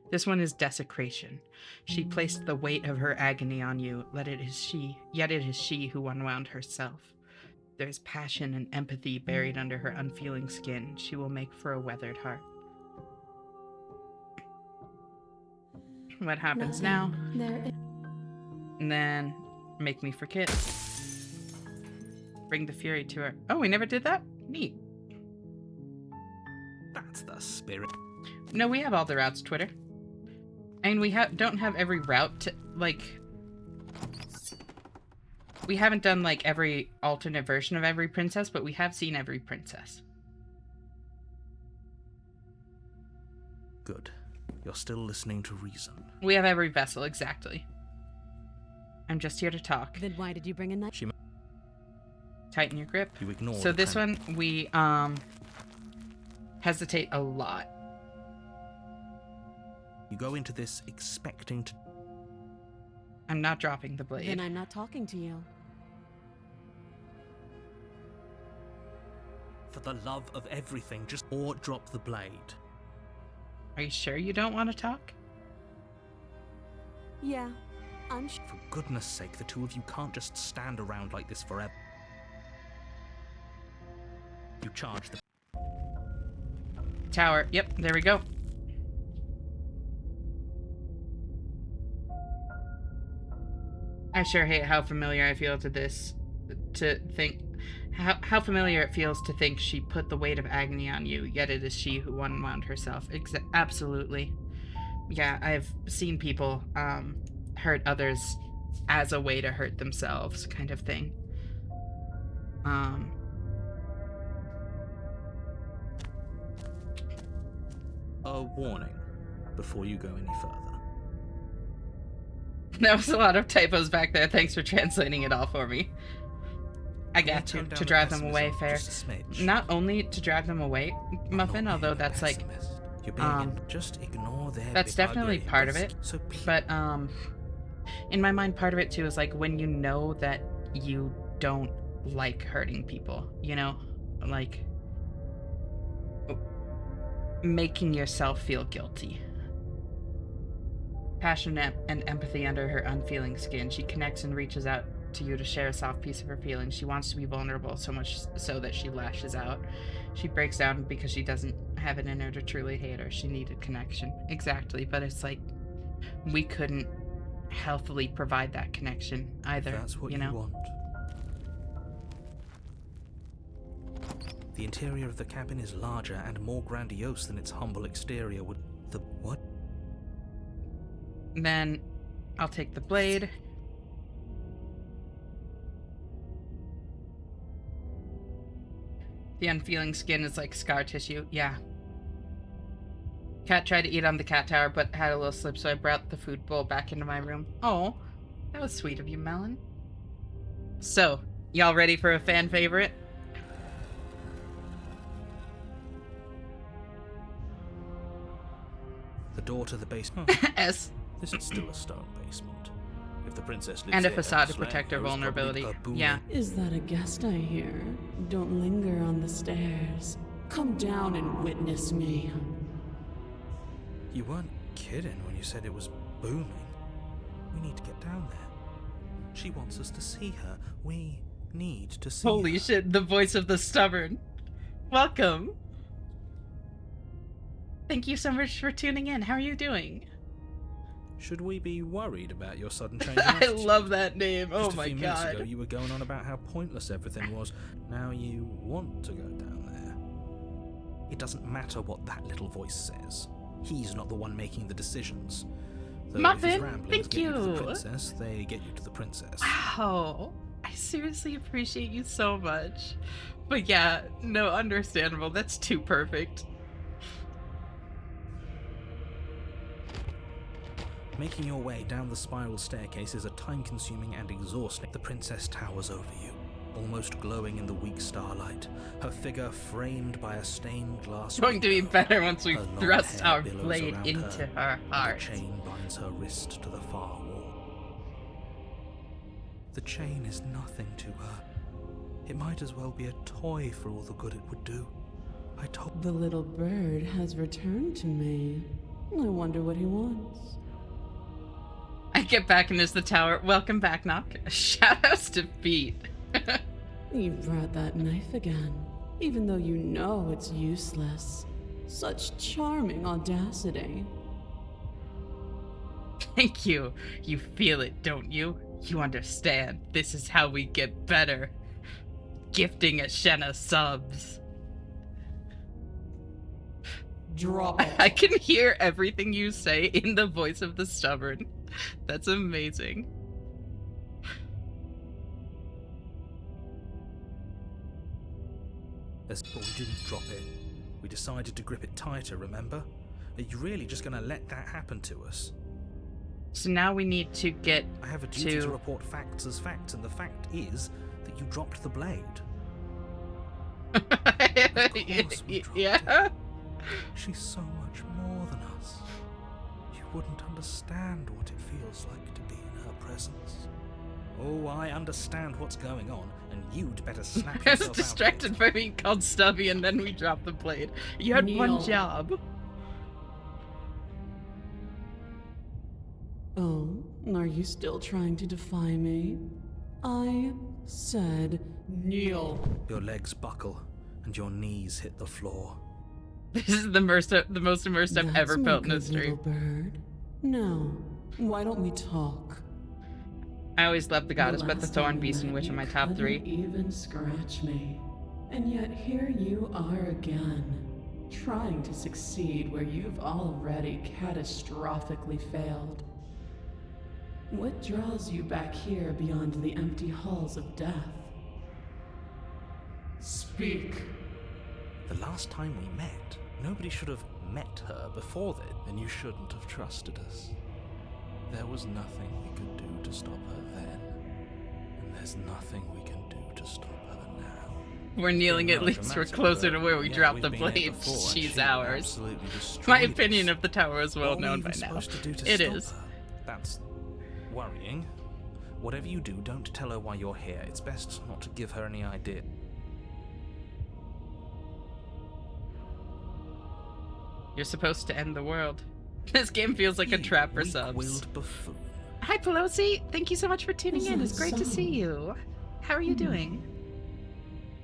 [SPEAKER 1] This one is desecration. She placed the weight of her agony on you, yet it is she who unwound herself. There's passion and empathy buried under her unfeeling skin. She will make for a weathered heart. What happens now? And then make me forget. Bring the fury to her. Oh, we never did that? Neat.
[SPEAKER 2] That's the spirit.
[SPEAKER 1] No, we have all the routes, Twitter. And we don't have every route to, like... We haven't done like every alternate version of every princess, but we have seen every princess.
[SPEAKER 2] Good. You're still listening to reason.
[SPEAKER 1] We have every vessel, exactly. I'm just here to talk.
[SPEAKER 3] Then why did you bring a knife?
[SPEAKER 1] Tighten your grip.
[SPEAKER 2] You ignore
[SPEAKER 1] So
[SPEAKER 2] the
[SPEAKER 1] this one, we hesitate a lot.
[SPEAKER 2] You go into this expecting to...
[SPEAKER 1] I'm not dropping the blade.
[SPEAKER 3] Then I'm not talking to you.
[SPEAKER 2] For the love of everything, just or drop the blade.
[SPEAKER 1] Are you sure you don't want to talk?
[SPEAKER 3] Yeah, I'm sure.
[SPEAKER 2] For goodness sake, the two of you can't just stand around like this forever. You charge the...
[SPEAKER 1] Tower. Yep, there we go. I sure hate how familiar I feel to this. To think... How familiar it feels to think she put the weight of agony on you, yet it is she who unwound herself. Absolutely. Yeah, I've seen people hurt others as a way to hurt themselves, kind of thing.
[SPEAKER 2] A warning before you go any further.
[SPEAKER 1] There was a lot of typos back there. Thanks for translating it all for me. I got
[SPEAKER 2] Tone down
[SPEAKER 1] to
[SPEAKER 2] the
[SPEAKER 1] drive them away,
[SPEAKER 2] pessimism
[SPEAKER 1] fair.
[SPEAKER 2] just a smidge.
[SPEAKER 1] Not only to drive them away, Muffin,
[SPEAKER 2] Not
[SPEAKER 1] although
[SPEAKER 2] being a
[SPEAKER 1] that's like,
[SPEAKER 2] pessimist. You're being just ignore their
[SPEAKER 1] that's
[SPEAKER 2] big
[SPEAKER 1] definitely
[SPEAKER 2] ugly
[SPEAKER 1] part of
[SPEAKER 2] list.
[SPEAKER 1] it.
[SPEAKER 2] So please,
[SPEAKER 1] but in my mind, part of it too is like when you know that you don't like hurting people, you know, like making yourself feel guilty. Passion and empathy under her unfeeling skin, she connects and reaches out to you to share a soft piece of her feelings. She wants to be vulnerable, so much so that she lashes out. She breaks down because she doesn't have it in her to truly hate her. She needed connection. Exactly, but it's like we couldn't healthily provide that connection either.
[SPEAKER 2] that's what
[SPEAKER 1] you
[SPEAKER 2] you
[SPEAKER 1] know?
[SPEAKER 2] want. The interior of the cabin is larger and more grandiose than its humble exterior would... The what?
[SPEAKER 1] Then I'll take the blade. The unfeeling skin is like scar tissue. Yeah. Cat tried to eat on the cat tower, but had a little slip, so I brought the food bowl back into my room. Oh, that was sweet of you, Melon. So, y'all ready for a fan favorite?
[SPEAKER 2] The door to the basement.
[SPEAKER 1] S.
[SPEAKER 2] This is still a stone basement. If the princess lives
[SPEAKER 1] And a
[SPEAKER 2] here,
[SPEAKER 1] facade to
[SPEAKER 2] Slayer
[SPEAKER 1] protect her
[SPEAKER 2] is probably
[SPEAKER 1] vulnerability.
[SPEAKER 2] a booming-
[SPEAKER 1] Yeah.
[SPEAKER 6] Is that a guest I hear? Don't linger on the stairs. Come down and witness me.
[SPEAKER 2] You weren't kidding when you said it was booming. We need to get down there. She wants us to see her. We need to see
[SPEAKER 1] Holy
[SPEAKER 2] her.
[SPEAKER 1] shit, the voice of the stubborn. Welcome. Thank you so much for tuning in. How are you doing?
[SPEAKER 2] Should we be worried about your sudden change in
[SPEAKER 1] I
[SPEAKER 2] attitude?
[SPEAKER 1] love that name. Oh
[SPEAKER 2] Just a
[SPEAKER 1] my
[SPEAKER 2] few minutes ago,
[SPEAKER 1] god.
[SPEAKER 2] you were going on about how pointless everything was. Now you want to go down there. It doesn't matter what that little voice says. He's not the one making the decisions. Though
[SPEAKER 1] Muffin,
[SPEAKER 2] if his ramblings
[SPEAKER 1] thank
[SPEAKER 2] get you to the
[SPEAKER 1] you.
[SPEAKER 2] princess, they get you to the princess.
[SPEAKER 1] Wow. I seriously appreciate you so much. But yeah, no, understandable. That's too perfect.
[SPEAKER 2] Making your way down the spiral staircase is a time-consuming and exhausting. The princess towers over you, almost glowing in the weak starlight, her figure framed by a stained glass
[SPEAKER 1] It's going to be
[SPEAKER 2] window.
[SPEAKER 1] better once we
[SPEAKER 2] Her long
[SPEAKER 1] thrust
[SPEAKER 2] hair
[SPEAKER 1] our
[SPEAKER 2] billows
[SPEAKER 1] blade
[SPEAKER 2] around
[SPEAKER 1] into her
[SPEAKER 2] and
[SPEAKER 1] heart.
[SPEAKER 2] a chain binds her wrist to the far wall. The chain is nothing to her. It might as well be a toy for all the good it would do. I told...
[SPEAKER 6] The little bird has returned to me. I wonder what he wants.
[SPEAKER 1] I get back and there's the tower. Welcome back, Knock. Shoutouts to Pete.
[SPEAKER 6] You brought that knife again, even though you know it's useless. Such charming audacity.
[SPEAKER 1] Thank you. You feel it, don't you? You understand. This is how we get better. Gifting Ashena subs.
[SPEAKER 6] Drop it.
[SPEAKER 1] I can hear everything you say in the voice of the stubborn. That's amazing.
[SPEAKER 2] But we didn't drop it. We decided to grip it tighter, remember? Are you really just going to let that happen to us?
[SPEAKER 1] So now we need to get
[SPEAKER 2] I have a duty to report facts as facts, and the fact is that you dropped the blade. Of course we dropped
[SPEAKER 1] yeah.
[SPEAKER 2] it. She's so much more than us. You wouldn't understand what it feels like to be in her presence. Oh, I understand what's going on, and you'd better snap
[SPEAKER 1] I was
[SPEAKER 2] yourself
[SPEAKER 1] distracted
[SPEAKER 2] out
[SPEAKER 1] by being called stubby, and then we dropped the blade. You had one
[SPEAKER 3] Neil.
[SPEAKER 1] job.
[SPEAKER 3] Oh, are you still trying to defy me? I said kneel.
[SPEAKER 2] Your legs buckle, and your knees hit the floor.
[SPEAKER 1] This is the most immersed I've ever
[SPEAKER 3] That's
[SPEAKER 1] felt in
[SPEAKER 3] my
[SPEAKER 1] a
[SPEAKER 3] good
[SPEAKER 1] stream.
[SPEAKER 3] little bird. Now, why don't we talk?
[SPEAKER 1] I always loved the goddess, but the
[SPEAKER 3] last
[SPEAKER 1] thorn
[SPEAKER 3] time
[SPEAKER 1] beast
[SPEAKER 3] we
[SPEAKER 1] and
[SPEAKER 3] met,
[SPEAKER 1] witch in
[SPEAKER 3] you
[SPEAKER 1] my top
[SPEAKER 3] couldn't
[SPEAKER 1] 3.
[SPEAKER 3] even scratch me. And yet here you are again, trying to succeed where you've already catastrophically failed. What draws you back here beyond the empty halls of death? Speak.
[SPEAKER 2] The last time we met, nobody should have met her before then.
[SPEAKER 5] Then you shouldn't have trusted us. There was nothing we could do to stop her then. And there's nothing we can do to stop her now.
[SPEAKER 1] We're kneeling, at
[SPEAKER 2] Being
[SPEAKER 1] least we're
[SPEAKER 2] melodramatic,
[SPEAKER 1] closer to
[SPEAKER 2] but
[SPEAKER 1] where we
[SPEAKER 2] yeah,
[SPEAKER 1] dropped
[SPEAKER 2] we've
[SPEAKER 1] the
[SPEAKER 2] been here
[SPEAKER 1] blade.
[SPEAKER 2] before, and
[SPEAKER 1] She's
[SPEAKER 5] She
[SPEAKER 1] ours.
[SPEAKER 5] absolutely destroyed
[SPEAKER 1] My opinion
[SPEAKER 5] us.
[SPEAKER 1] of the tower is well
[SPEAKER 2] What are
[SPEAKER 1] known
[SPEAKER 2] we
[SPEAKER 1] by
[SPEAKER 2] even
[SPEAKER 1] now.
[SPEAKER 2] supposed to do to
[SPEAKER 1] It
[SPEAKER 2] stop
[SPEAKER 1] is.
[SPEAKER 2] her? That's worrying. Whatever you do, don't tell her why you're here. It's best not to give her any idea.
[SPEAKER 1] You're supposed to end the world. This game feels like a
[SPEAKER 2] You
[SPEAKER 1] trap for subs.
[SPEAKER 2] weak-willed buffoon.
[SPEAKER 1] Hi, Pelosi. Thank you so much for tuning
[SPEAKER 3] Is
[SPEAKER 1] in.
[SPEAKER 3] that
[SPEAKER 1] It's great to
[SPEAKER 3] so?
[SPEAKER 1] see you. How are you doing?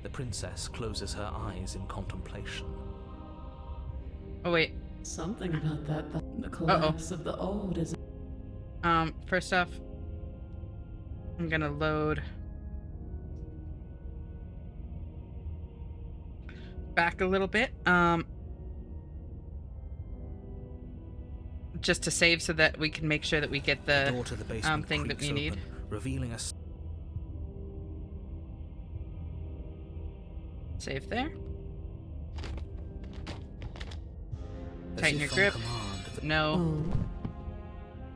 [SPEAKER 2] The princess closes her eyes in contemplation.
[SPEAKER 1] Oh, wait.
[SPEAKER 3] Something about that. The collapse of the old is.
[SPEAKER 1] First off, I'm gonna load back a little bit. Just to save so that we can make sure that we get
[SPEAKER 2] The
[SPEAKER 1] the
[SPEAKER 2] door to the basement
[SPEAKER 1] thing that
[SPEAKER 2] creaks
[SPEAKER 1] we need.
[SPEAKER 2] open, revealing a
[SPEAKER 1] save there.
[SPEAKER 2] as
[SPEAKER 1] Tighten your
[SPEAKER 2] if on
[SPEAKER 1] grip.
[SPEAKER 2] command, the
[SPEAKER 1] No,
[SPEAKER 3] Oh,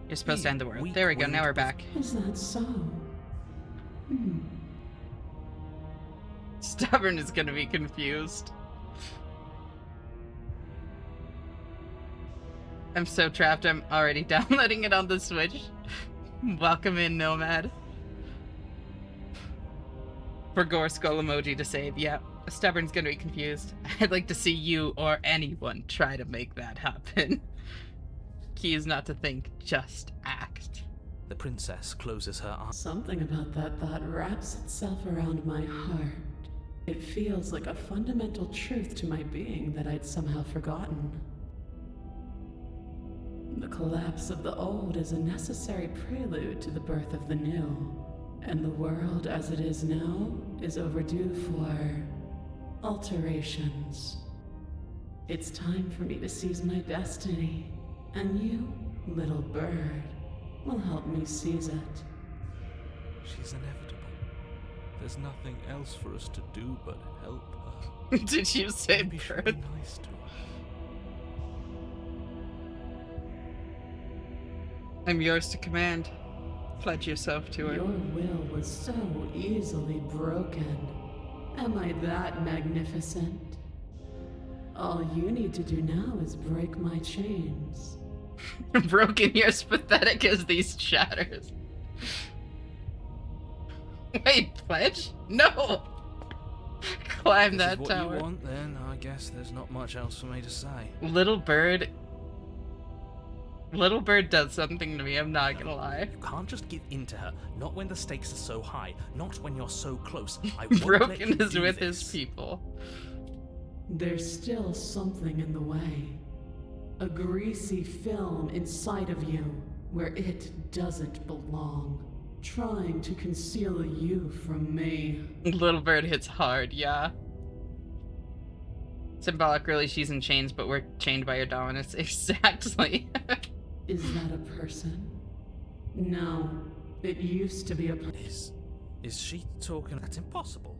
[SPEAKER 1] you're supposed to end the world.
[SPEAKER 2] weak
[SPEAKER 1] There we go. Now we're
[SPEAKER 2] willed
[SPEAKER 1] back.
[SPEAKER 3] is that so?
[SPEAKER 1] Stubborn is gonna be confused. I'm so trapped. I'm already downloading it on the Switch. Welcome in, Nomad. For Gore Skull emoji to save. Yeah, Stubborn's gonna be confused. I'd like to see you or anyone try to make that happen. Key is not to think, just act.
[SPEAKER 2] The princess closes her eyes.
[SPEAKER 3] Something about that thought wraps itself around my heart. It feels like a fundamental truth to my being that I'd somehow forgotten. The collapse of the old is a necessary prelude to the birth of the new, and the world as it is now is overdue for alterations. It's time for me to seize my destiny, and you, little bird, will help me seize it.
[SPEAKER 5] She's inevitable. There's nothing else for us to do but help her.
[SPEAKER 1] Did you say
[SPEAKER 5] Maybe she'll be
[SPEAKER 1] bird?
[SPEAKER 5] nice to us.
[SPEAKER 1] I'm yours to command. Pledge yourself to her.
[SPEAKER 3] Your will was so easily broken. Am I that magnificent? All you need to do now is break my chains.
[SPEAKER 1] Broken, you're as pathetic as these shatters. Wait, pledge? No! Climb
[SPEAKER 5] This is
[SPEAKER 1] that
[SPEAKER 5] what
[SPEAKER 1] tower.
[SPEAKER 5] you want, then I guess there's not much else for me to say.
[SPEAKER 1] Little bird. Little bird does something to me, I'm not gonna lie.
[SPEAKER 2] You can't just give in to her. Not when the stakes are so high. Not when you're so close. I won't let you
[SPEAKER 1] Broken is
[SPEAKER 2] do
[SPEAKER 1] with
[SPEAKER 2] this.
[SPEAKER 1] his people.
[SPEAKER 3] There's still something in the way. A greasy film inside of you where it doesn't belong. Trying to conceal you from me.
[SPEAKER 1] Little bird hits hard, yeah. Symbolic, really, she's in chains, but we're chained by her dominance. Exactly.
[SPEAKER 3] Is that a person? No. It used to be a person.
[SPEAKER 2] Is she talking? That's impossible.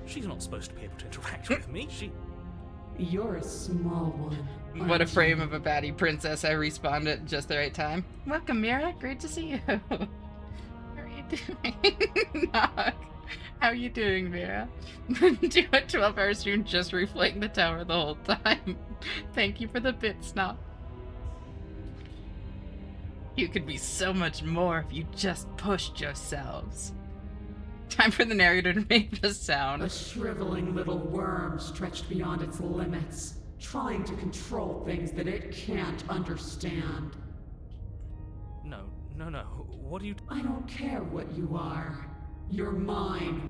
[SPEAKER 2] She's not supposed to be able to interact with me.
[SPEAKER 3] You're a small one.
[SPEAKER 1] What a frame of a baddie princess. I respawned at just the right time. Welcome, Mira. Great to see you. How are you doing? Nog. How are you doing, Mira? Do a 12-hour stream just replaying the tower the whole time. Thank you for the bits, Nog. You could be so much more if you just pushed yourselves. Time for the narrator to make the sound.
[SPEAKER 3] A shriveling little worm stretched beyond its limits, trying to control things that it can't understand.
[SPEAKER 2] No. What are you...
[SPEAKER 3] I don't care what you are. You're mine.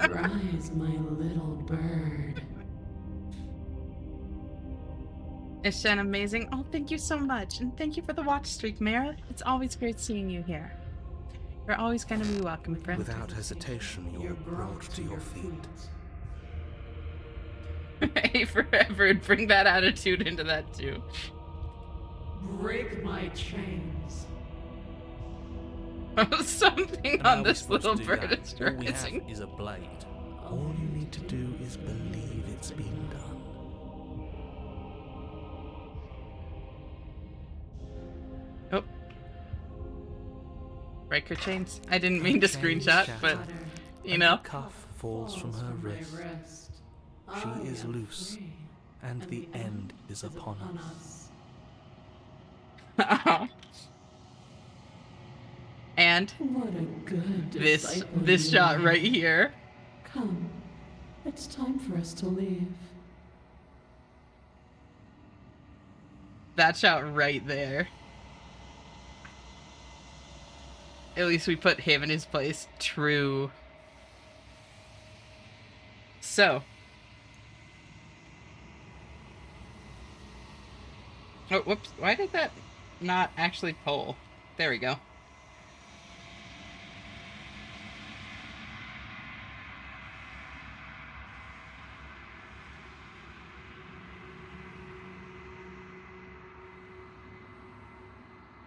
[SPEAKER 3] Rise, my little bird.
[SPEAKER 1] Is Shen amazing? Oh, thank you so much. And thank you for the watch streak, Mira. It's always great seeing you here. You're always going to be welcome, friend.
[SPEAKER 2] Without hesitation, you're brought to your feet.
[SPEAKER 1] Hey, forever, and bring that attitude into that too.
[SPEAKER 3] Break my chains.
[SPEAKER 1] Something
[SPEAKER 2] And how
[SPEAKER 1] on
[SPEAKER 2] are we
[SPEAKER 1] this
[SPEAKER 2] supposed
[SPEAKER 1] little
[SPEAKER 2] to do
[SPEAKER 1] bird
[SPEAKER 2] that?
[SPEAKER 1] is
[SPEAKER 2] All we have
[SPEAKER 1] rising.
[SPEAKER 2] is a blade. All you need to do is believe it's been done.
[SPEAKER 1] Oh. Break her chains. I didn't mean to screenshot, but, you know.
[SPEAKER 2] The cuff falls from her wrist. She is loose, and the end is upon us.
[SPEAKER 1] And
[SPEAKER 3] What a good
[SPEAKER 1] this
[SPEAKER 3] disciple you
[SPEAKER 1] shot
[SPEAKER 3] are.
[SPEAKER 1] right here.
[SPEAKER 3] Come, it's time for us to leave.
[SPEAKER 1] That shot right there. At least we put him in his place. True. So. Oh, whoops. Why did that not actually pull? There we go.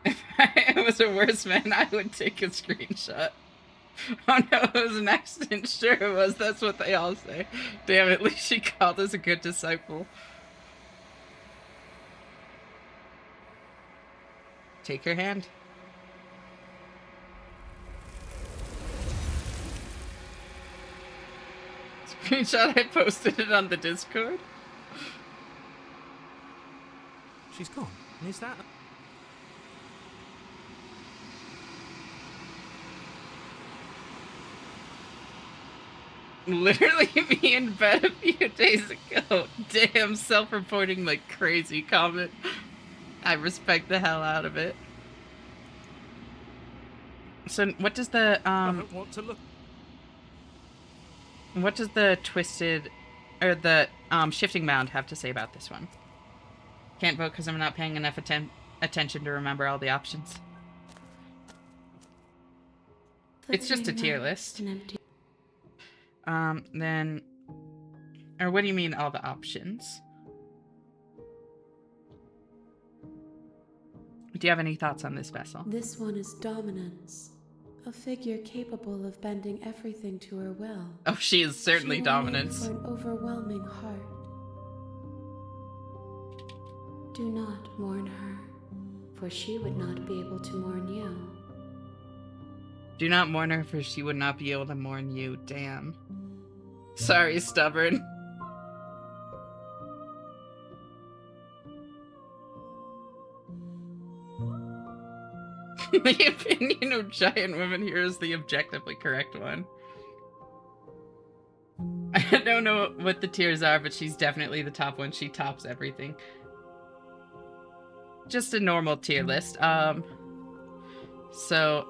[SPEAKER 1] If I was a worse man, I would take a screenshot. Oh no, it was an accident. Sure it was. That's what they all say. Damn, at least she called us a good disciple. Take her hand. Screenshot, I posted it on the Discord.
[SPEAKER 2] She's gone. And is that...
[SPEAKER 1] Literally me in bed a few days ago. Damn, self-reporting like crazy comment. I respect the hell out of it. So what does the
[SPEAKER 2] I don't want to look...
[SPEAKER 1] what does the twisted or the shifting mound have to say about this one? Can't vote because I'm not paying enough attention to remember all the options. It's just a tier list.
[SPEAKER 6] An empty
[SPEAKER 1] Then, or what do you mean all the options? Do you have any thoughts on this vessel?
[SPEAKER 6] This one is dominance. A figure capable of bending everything to her will.
[SPEAKER 1] Oh, she is certainly
[SPEAKER 6] She will make
[SPEAKER 1] dominance.
[SPEAKER 6] for an overwhelming heart. Do not mourn her, for she would not be able to mourn you.
[SPEAKER 1] Do not mourn her, for she would not be able to mourn you. Damn. Sorry, stubborn. The opinion of giant women here is the objectively correct one. I don't know what the tiers are, but she's definitely the top one. She tops everything. Just a normal tier list. So,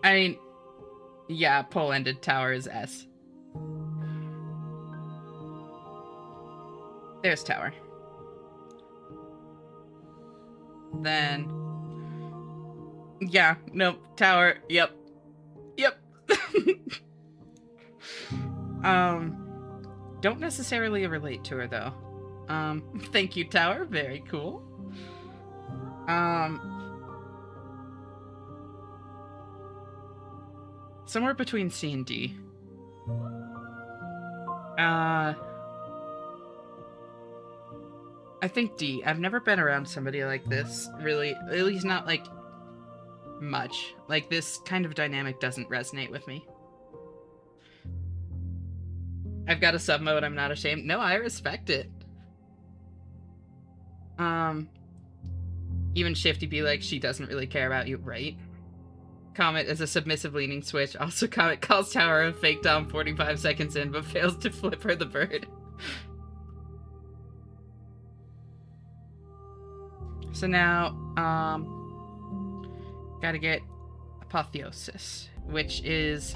[SPEAKER 1] I mean, yeah, pole-ended tower is S. There's tower. Then, yeah, nope, tower, yep. Don't necessarily relate to her though. Thank you, tower, very cool. Somewhere between C and D. I think D. I've never been around somebody like this, really. At least not, like, much. Like, this kind of dynamic doesn't resonate with me. I've got a sub mode, I'm not ashamed. No, I respect it. Even Shifty be like, she doesn't really care about you, right? Comet is a submissive leaning switch. Also, Comet calls Tower a fake Dom 45 seconds in, but fails to flip her the bird. So now, gotta get Apotheosis, which is,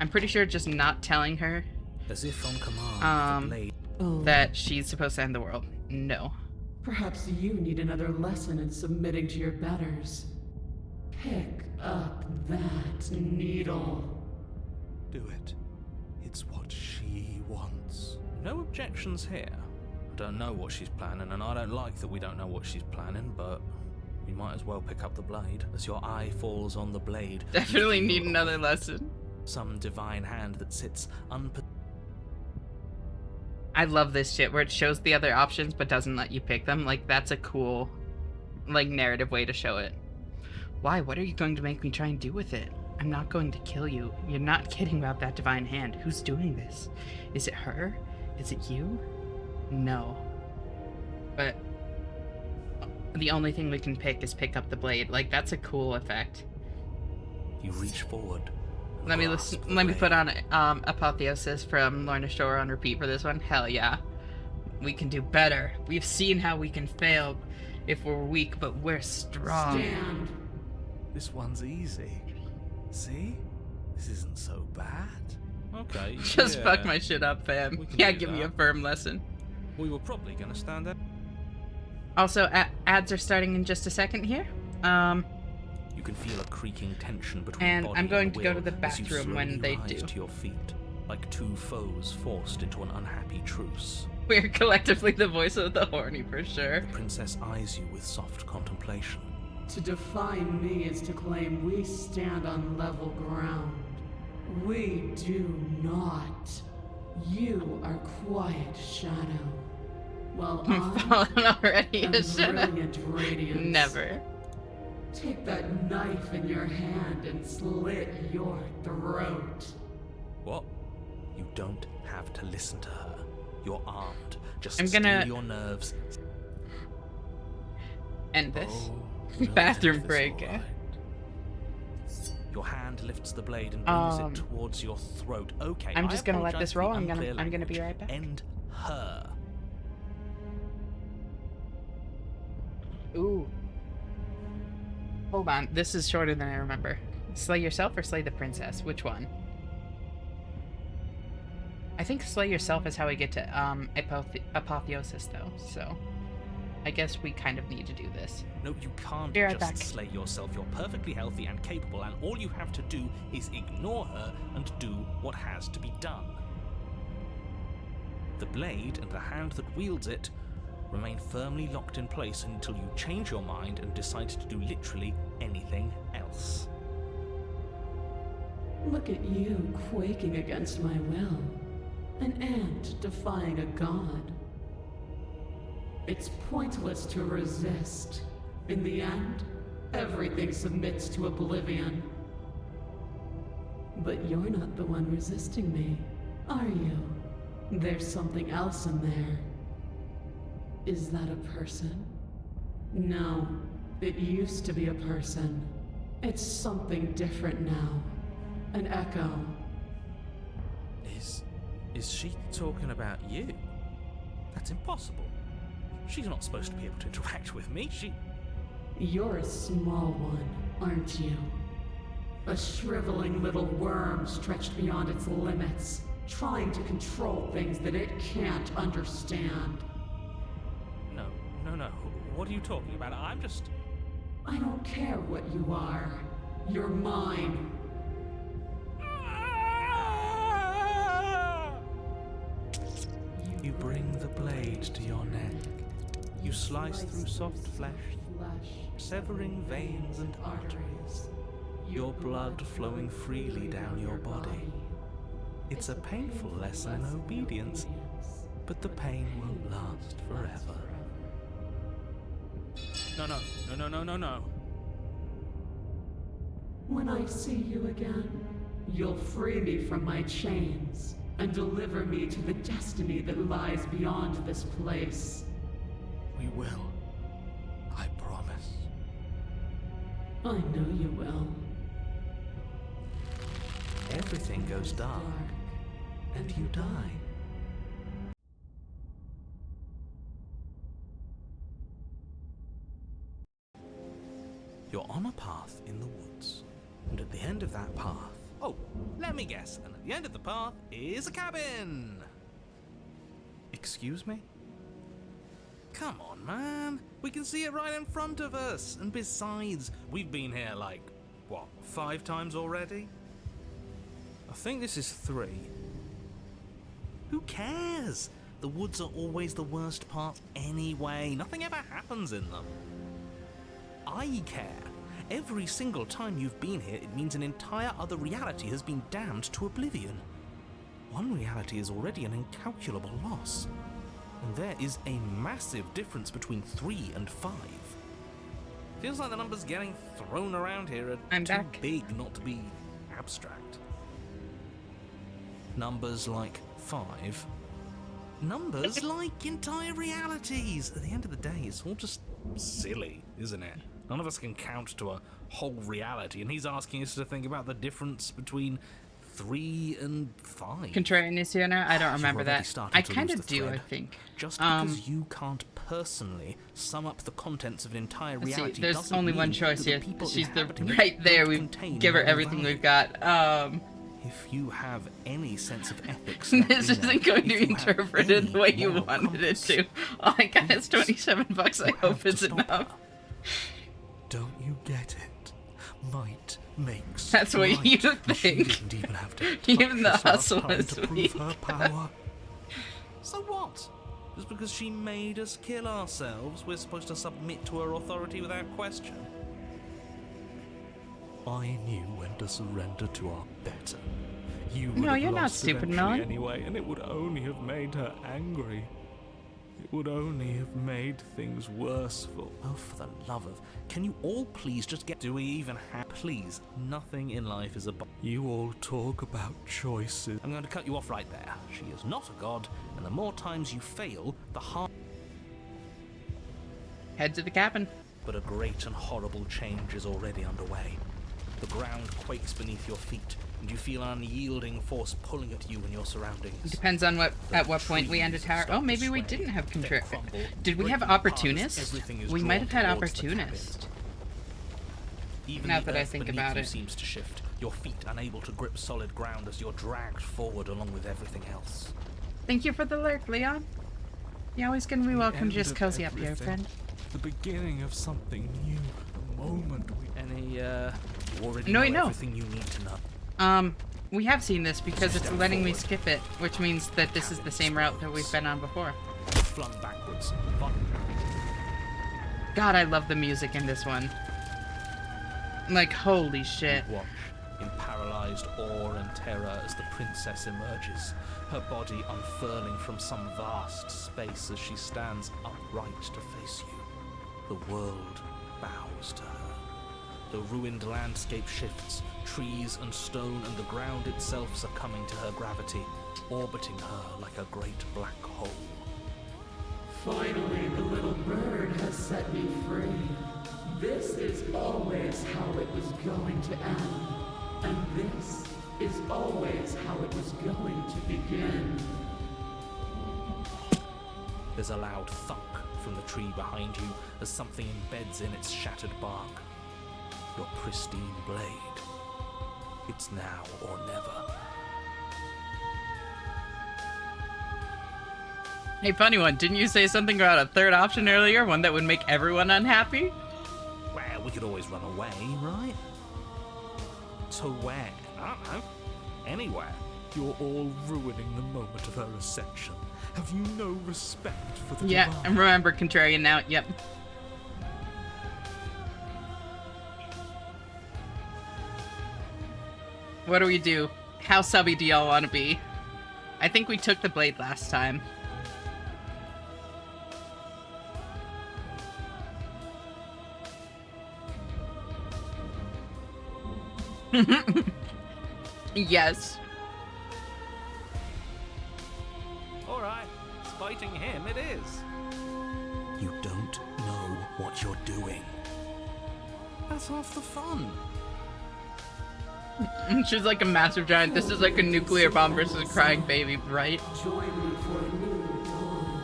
[SPEAKER 1] I'm pretty sure just not telling her
[SPEAKER 2] As if on command, the blade.
[SPEAKER 3] Oh,
[SPEAKER 1] that she's supposed to end the world. No.
[SPEAKER 3] perhaps you need another lesson in submitting to your betters. Pick up that needle.
[SPEAKER 5] Do it. It's what she wants.
[SPEAKER 2] No objections here. I don't know what she's planning, and I don't like that we don't know what she's planning, but we might as well pick up the blade. As your eye falls on the blade, you
[SPEAKER 1] Definitely need
[SPEAKER 2] feel
[SPEAKER 1] another lesson.
[SPEAKER 2] some divine hand that sits
[SPEAKER 1] I love this shit where it shows the other options but doesn't let you pick them. Like, that's a cool, like, narrative way to show it. Why? What are you going to make me try and do with it? I'm not going to kill you. You're not kidding about that divine hand. Who's doing this? Is it her? Is it you? No. But the only thing we can pick is pick up the blade. Like, that's a cool effect.
[SPEAKER 2] You reach forward. and
[SPEAKER 1] Let me
[SPEAKER 2] grasp
[SPEAKER 1] listen.
[SPEAKER 2] the
[SPEAKER 1] Let me
[SPEAKER 2] blade.
[SPEAKER 1] put on Apotheosis from Lorna Shore on repeat for this one. Hell yeah, we can do better. We've seen how we can fail if we're weak, but we're strong.
[SPEAKER 3] Stand.
[SPEAKER 5] This one's easy. See? This isn't so bad.
[SPEAKER 2] Okay.
[SPEAKER 1] Just
[SPEAKER 2] yeah.
[SPEAKER 1] fuck my shit up, fam.
[SPEAKER 2] We can
[SPEAKER 1] Yeah,
[SPEAKER 2] do
[SPEAKER 1] give me a
[SPEAKER 2] that.
[SPEAKER 1] firm lesson.
[SPEAKER 2] We were probably gonna stand there.
[SPEAKER 1] Also, ads are starting in just a second here.
[SPEAKER 2] You can feel a creaking tension between
[SPEAKER 1] And
[SPEAKER 2] body
[SPEAKER 1] I'm going
[SPEAKER 2] and
[SPEAKER 1] to go to
[SPEAKER 2] will
[SPEAKER 1] the
[SPEAKER 2] as you
[SPEAKER 1] bathroom when
[SPEAKER 2] slowly
[SPEAKER 1] they
[SPEAKER 2] rise
[SPEAKER 1] do.
[SPEAKER 2] to your feet, like two foes forced into an unhappy truce.
[SPEAKER 1] We're collectively the voice of the horny for sure.
[SPEAKER 2] The princess eyes you with soft contemplation.
[SPEAKER 3] To define me is to claim we stand on level ground. We do not. You are quiet shadow. While
[SPEAKER 1] I'm
[SPEAKER 3] I
[SPEAKER 1] falling already.
[SPEAKER 3] am
[SPEAKER 1] a shadow.
[SPEAKER 3] brilliant radiance.
[SPEAKER 1] Never.
[SPEAKER 3] Take that knife in your hand and slit your throat.
[SPEAKER 2] What? You don't have to listen to her. You're armed. Just
[SPEAKER 1] I'm gonna-
[SPEAKER 2] still your nerves.
[SPEAKER 1] End this.
[SPEAKER 5] Oh, we'll
[SPEAKER 1] Bathroom
[SPEAKER 5] take this
[SPEAKER 1] break,
[SPEAKER 5] all right.
[SPEAKER 2] Your hand lifts the blade and brings
[SPEAKER 1] Um,
[SPEAKER 2] it towards your throat. Okay,
[SPEAKER 1] I'm
[SPEAKER 2] I
[SPEAKER 1] just gonna let
[SPEAKER 2] apologize
[SPEAKER 1] this
[SPEAKER 2] for the
[SPEAKER 1] roll. I'm
[SPEAKER 2] unclear
[SPEAKER 1] gonna be
[SPEAKER 2] language.
[SPEAKER 1] right back.
[SPEAKER 2] End her.
[SPEAKER 1] Ooh. Hold on. This is shorter than I remember. Slay yourself or slay the princess? Which one? I think slay yourself is how we get to Apotheosis, though. So I guess we kind of need to do this.
[SPEAKER 2] No, you can't
[SPEAKER 1] Be right
[SPEAKER 2] just
[SPEAKER 1] back.
[SPEAKER 2] slay yourself. You're perfectly healthy and capable, and all you have to do is ignore her and do what has to be done. The blade and the hand that wields it remain firmly locked in place until you change your mind and decide to do literally anything else.
[SPEAKER 3] Look at you quaking against my will. An ant defying a god. It's pointless to resist. In the end, everything submits to oblivion. But you're not the one resisting me, are you? There's something else in there. Is that a person? No, it used to be a person. It's something different now. An echo.
[SPEAKER 2] Is she talking about you? That's impossible. She's not supposed to be able to interact with me.
[SPEAKER 3] You're a small one, aren't you? A shriveling little worm stretched beyond its limits, trying to control things that it can't understand.
[SPEAKER 2] No. What are you talking about? I'm just...
[SPEAKER 3] I don't care what you are. You're mine.
[SPEAKER 5] You bring the blade to your neck.
[SPEAKER 2] You slice through soft flesh, severing veins and arteries.
[SPEAKER 5] your blood flowing freely down your body. It's a painful lesson in obedience, but the pain won't last forever.
[SPEAKER 2] No.
[SPEAKER 7] When I see you again, you'll free me from my chains and deliver me to the destiny that lies beyond this place.
[SPEAKER 5] We will. I promise.
[SPEAKER 7] I know you will.
[SPEAKER 5] Everything goes dark, and you die.
[SPEAKER 2] You're on a path in the woods, and at the end of that path... Oh, let me guess, and at the end of the path is a cabin! Excuse me? Come on, man. We can see it right in front of us, and besides, we've been here like, what, 5 times already? I think this is 3. Who cares? The woods are always the worst part anyway. Nothing ever happens in them. I care. Every single time you've been here, it means an entire other reality has been damned to oblivion. One reality is already an incalculable loss. And there is a massive difference between 3 and 5. Feels like the numbers getting thrown around here are
[SPEAKER 1] I'm
[SPEAKER 2] too
[SPEAKER 1] back.
[SPEAKER 2] big not to be abstract. Numbers like 5. Numbers like entire realities. At the end of the day, it's all just silly, isn't it? None of us can count to a whole reality, and he's asking us to think about the difference between 3 and 5.
[SPEAKER 1] Contrarian is here now? I don't remember
[SPEAKER 2] already
[SPEAKER 1] that.
[SPEAKER 2] starting
[SPEAKER 1] I
[SPEAKER 2] to
[SPEAKER 1] kind
[SPEAKER 2] lose
[SPEAKER 1] of
[SPEAKER 2] the
[SPEAKER 1] do, I
[SPEAKER 2] thread.
[SPEAKER 1] think.
[SPEAKER 2] Just because you can't personally sum up the contents of an entire
[SPEAKER 1] Let's
[SPEAKER 2] reality
[SPEAKER 1] see, there's
[SPEAKER 2] doesn't
[SPEAKER 1] only one
[SPEAKER 2] mean
[SPEAKER 1] choice
[SPEAKER 2] that the
[SPEAKER 1] here.
[SPEAKER 2] people
[SPEAKER 1] She's the
[SPEAKER 2] inhabiting it
[SPEAKER 1] right there.
[SPEAKER 2] don't
[SPEAKER 1] We
[SPEAKER 2] contain
[SPEAKER 1] give her
[SPEAKER 2] no
[SPEAKER 1] everything
[SPEAKER 2] value.
[SPEAKER 1] we've got.
[SPEAKER 2] If you have any sense of ethics,
[SPEAKER 1] This
[SPEAKER 2] left in
[SPEAKER 1] isn't
[SPEAKER 2] there,
[SPEAKER 1] going to
[SPEAKER 2] if
[SPEAKER 1] be
[SPEAKER 2] you have
[SPEAKER 1] interpreted
[SPEAKER 2] any
[SPEAKER 1] the way you
[SPEAKER 2] moral
[SPEAKER 1] wanted it
[SPEAKER 2] compass,
[SPEAKER 1] to. All I got is $27. I
[SPEAKER 2] you
[SPEAKER 1] hope
[SPEAKER 2] have to
[SPEAKER 1] it's
[SPEAKER 2] stop
[SPEAKER 1] enough.
[SPEAKER 2] her.
[SPEAKER 5] Don't you get it? Might makes
[SPEAKER 1] That's what
[SPEAKER 5] right.
[SPEAKER 1] you
[SPEAKER 5] She
[SPEAKER 1] think.
[SPEAKER 5] didn't even have to
[SPEAKER 1] Even the
[SPEAKER 5] touch us last
[SPEAKER 1] hustle
[SPEAKER 5] time
[SPEAKER 1] is
[SPEAKER 5] to prove
[SPEAKER 1] weak.
[SPEAKER 5] her power.
[SPEAKER 2] So what? Just because she made us kill ourselves, we're supposed to submit to her authority without question?
[SPEAKER 5] I knew when to surrender to our better. You would
[SPEAKER 1] No,
[SPEAKER 5] have
[SPEAKER 1] you're not
[SPEAKER 5] lost
[SPEAKER 1] stupid,
[SPEAKER 5] eventually
[SPEAKER 1] Melon.
[SPEAKER 5] anyway, and it would only have made her angry. It would only have made things worse for...
[SPEAKER 2] Oh, for the love of... Can you all please just get... Do we even have... Please, nothing in life is a...
[SPEAKER 5] You all talk about choices.
[SPEAKER 2] I'm going to cut you off right there. She is not a god, and the more times you fail, the harder...
[SPEAKER 1] Head to the cabin.
[SPEAKER 2] But a great and horrible change is already underway. The ground quakes beneath your feet, and you feel an unyielding force pulling at you and your surroundings.
[SPEAKER 1] Depends on at what point we ended tower. Oh, maybe we didn't have control. Did we have opportunist? We might have had opportunist.
[SPEAKER 2] Even
[SPEAKER 1] Now
[SPEAKER 2] the
[SPEAKER 1] that I
[SPEAKER 2] earth
[SPEAKER 1] think
[SPEAKER 2] beneath
[SPEAKER 1] about
[SPEAKER 2] you
[SPEAKER 1] it.
[SPEAKER 2] seems to shift, your feet unable to grip solid ground as you're dragged forward along with everything else.
[SPEAKER 1] Thank you for the lurk, Leon. You're always gonna be welcome.
[SPEAKER 5] End
[SPEAKER 1] Just
[SPEAKER 5] of
[SPEAKER 1] cozy up here,
[SPEAKER 5] everything.
[SPEAKER 1] friend.
[SPEAKER 5] The beginning of something new. The moment we...
[SPEAKER 2] You already
[SPEAKER 1] No,
[SPEAKER 2] know
[SPEAKER 1] I know.
[SPEAKER 2] everything you need to know.
[SPEAKER 1] We have seen this because it's letting me skip it, which means that this is the same route that we've been on before.
[SPEAKER 2] Flung backwards.
[SPEAKER 1] God, I love the music in this one. Like, holy shit.
[SPEAKER 2] Watch in paralyzed awe and terror as the princess emerges, her body unfurling from some vast space as she stands upright to face you. The world bows to her. The ruined landscape shifts, trees and stone and the ground itself succumbing to her gravity, orbiting her like a great black hole.
[SPEAKER 7] Finally, the little bird has set me free. This is always how it was going to end. And this is always how it was going to begin.
[SPEAKER 2] There's a loud thunk from the tree behind you as something embeds in its shattered bark. Your pristine blade. It's now or never.
[SPEAKER 1] Hey, funny one, didn't you say something about a third option earlier? One that would make everyone unhappy?
[SPEAKER 2] Well, we could always run away, right? To where? I don't know. Anywhere.
[SPEAKER 5] You're all ruining the moment of her ascension. Have you no respect for the
[SPEAKER 1] Yeah,
[SPEAKER 5] divine?
[SPEAKER 1] and remember Contrarian now, yep. What do we do? How subby do y'all want to be? I think we took the blade last time. Yes.
[SPEAKER 4] Alright, spiting him it is.
[SPEAKER 2] You don't know what you're doing. That's half the fun.
[SPEAKER 1] She's like a massive giant. This is like a nuclear bomb versus a crying baby, right?
[SPEAKER 7] Join me for a new dawn.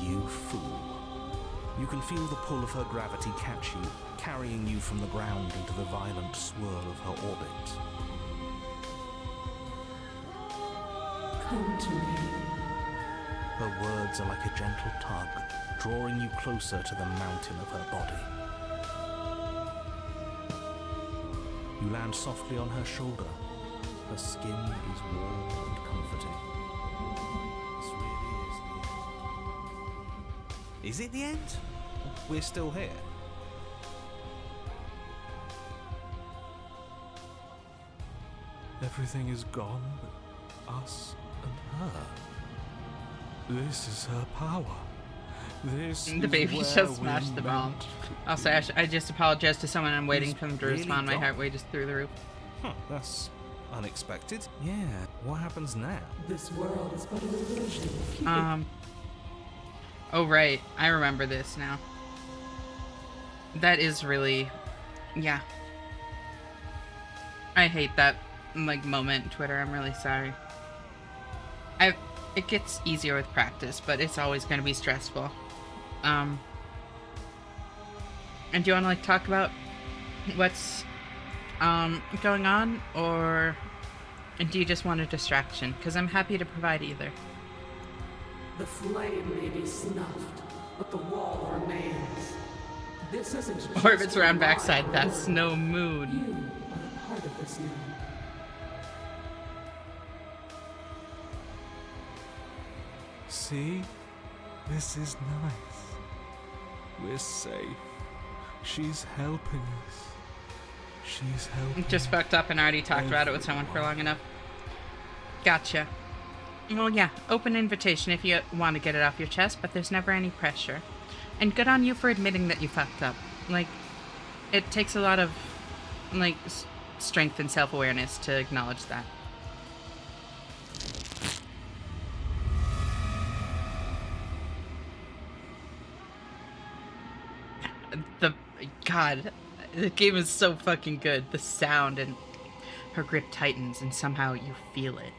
[SPEAKER 2] You fool. You can feel the pull of her gravity catch you, carrying you from the ground into the violent swirl of her orbit.
[SPEAKER 7] Come to me.
[SPEAKER 2] Her words are like a gentle tug, drawing you closer to the mountain of her body. You land softly on her shoulder. Her skin is warm and comforting. This really is the end.
[SPEAKER 4] Is it the end? We're still here.
[SPEAKER 5] Everything is gone but us and her. This is her power. This
[SPEAKER 1] The
[SPEAKER 5] is
[SPEAKER 1] baby
[SPEAKER 5] where
[SPEAKER 1] just
[SPEAKER 5] we
[SPEAKER 1] smashed the bomb.
[SPEAKER 5] meant to
[SPEAKER 1] I'll say I just apologize to someone. I'm waiting
[SPEAKER 2] He's
[SPEAKER 1] for them to
[SPEAKER 2] really
[SPEAKER 1] respond. My
[SPEAKER 2] gone.
[SPEAKER 1] heart rate is through the roof.
[SPEAKER 2] Huh, that's unexpected. Yeah, what happens now?
[SPEAKER 7] This world is but an illusion. Keep
[SPEAKER 1] Oh right, I remember this now. That is really, yeah. I hate that like moment in Twitter. I'm really sorry. It gets easier with practice, but it's always going to be stressful. And do you want to like talk about what's going on, or do you just want a distraction? Because I'm happy to provide either.
[SPEAKER 7] The flame may be snuffed, but the wall remains. This isn't just
[SPEAKER 1] Orbits around
[SPEAKER 7] a
[SPEAKER 1] backside.
[SPEAKER 7] lie.
[SPEAKER 1] That's no mood.
[SPEAKER 7] You are a part of this now.
[SPEAKER 5] See? This is nice. We're safe. She's helping us. She's helping
[SPEAKER 1] Just fucked up and already talked about it with someone for long enough. Gotcha. Well, yeah, open invitation if you want to get it off your chest, but there's never any pressure. And good on you for admitting that you fucked up. Like, it takes a lot of, like, strength and self-awareness to acknowledge that. God, the game is so fucking good. The sound and her grip tightens, and somehow you feel it.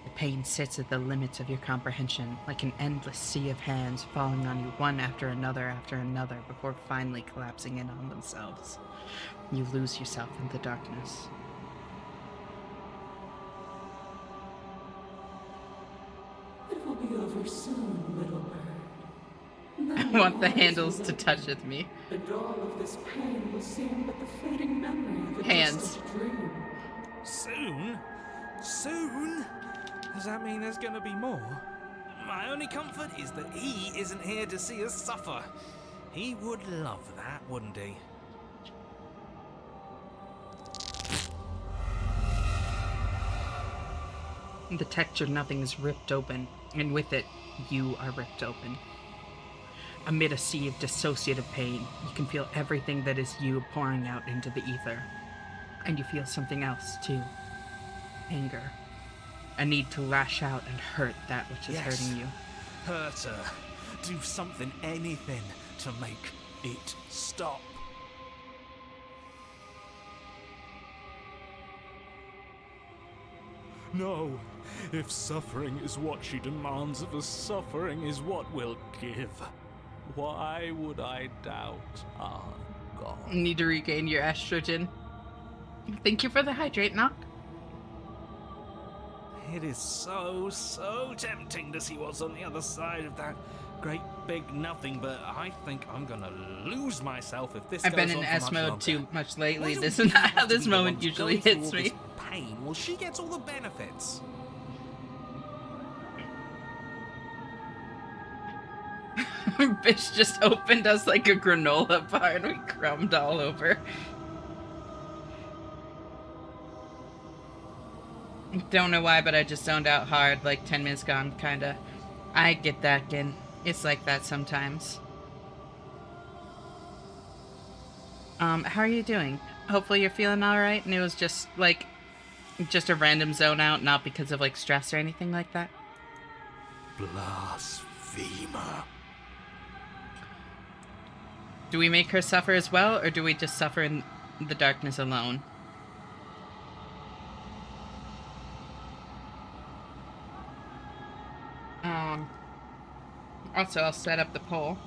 [SPEAKER 1] The pain sits at the limits of your comprehension, like an endless sea of hands falling on you one after another before finally collapsing in on themselves. You lose yourself in the darkness.
[SPEAKER 7] It will be over soon, little bird.
[SPEAKER 1] I want the handles to touch with me.
[SPEAKER 7] And all of this pain will seem but the fleeting memory of a
[SPEAKER 1] Hands.
[SPEAKER 7] distant dream.
[SPEAKER 4] Soon? Soon? Does that mean there's gonna be more? My only comfort is that he isn't here to see us suffer. He would love that, wouldn't he?
[SPEAKER 1] The textured nothing is ripped open, and with it, you are ripped open. Amid a sea of dissociative pain, you can feel everything that is you pouring out into the ether. And you feel something else, too. Anger. A need to lash out and hurt that which is
[SPEAKER 4] Yes.
[SPEAKER 1] hurting you.
[SPEAKER 4] Hurt her. Do something, anything, to make it stop.
[SPEAKER 5] No. If suffering is what she demands of us, suffering is what we'll give. Why would I doubt our God?
[SPEAKER 1] Need to regain your estrogen. Thank you for the hydrate, Knock.
[SPEAKER 4] It is so tempting to see what's on the other side of that great big nothing, but I think I'm gonna lose myself if this
[SPEAKER 1] I've
[SPEAKER 4] goes
[SPEAKER 1] been in
[SPEAKER 4] on for
[SPEAKER 1] S
[SPEAKER 4] much
[SPEAKER 1] mode
[SPEAKER 4] longer.
[SPEAKER 1] too much lately.
[SPEAKER 4] Why do
[SPEAKER 1] This
[SPEAKER 4] we
[SPEAKER 1] is not
[SPEAKER 4] have
[SPEAKER 1] how
[SPEAKER 4] to
[SPEAKER 1] this
[SPEAKER 4] be the
[SPEAKER 1] moment
[SPEAKER 4] ones
[SPEAKER 1] usually
[SPEAKER 4] going through
[SPEAKER 1] hits
[SPEAKER 4] all
[SPEAKER 1] me.
[SPEAKER 4] this pain. Well, she gets all the benefits.
[SPEAKER 1] Bitch just opened us like a granola bar and we crumbed all over. Don't know why, but I just zoned out hard, like 10 minutes gone, kinda. I get that, Gin. It's like that sometimes. How are you doing? Hopefully you're feeling alright, and it was just, like, just a random zone out, not because of, like, stress or anything like that.
[SPEAKER 5] Blasphemer.
[SPEAKER 1] Do we make her suffer as well, or do we just suffer in the darkness alone? Also, I'll set up the poll.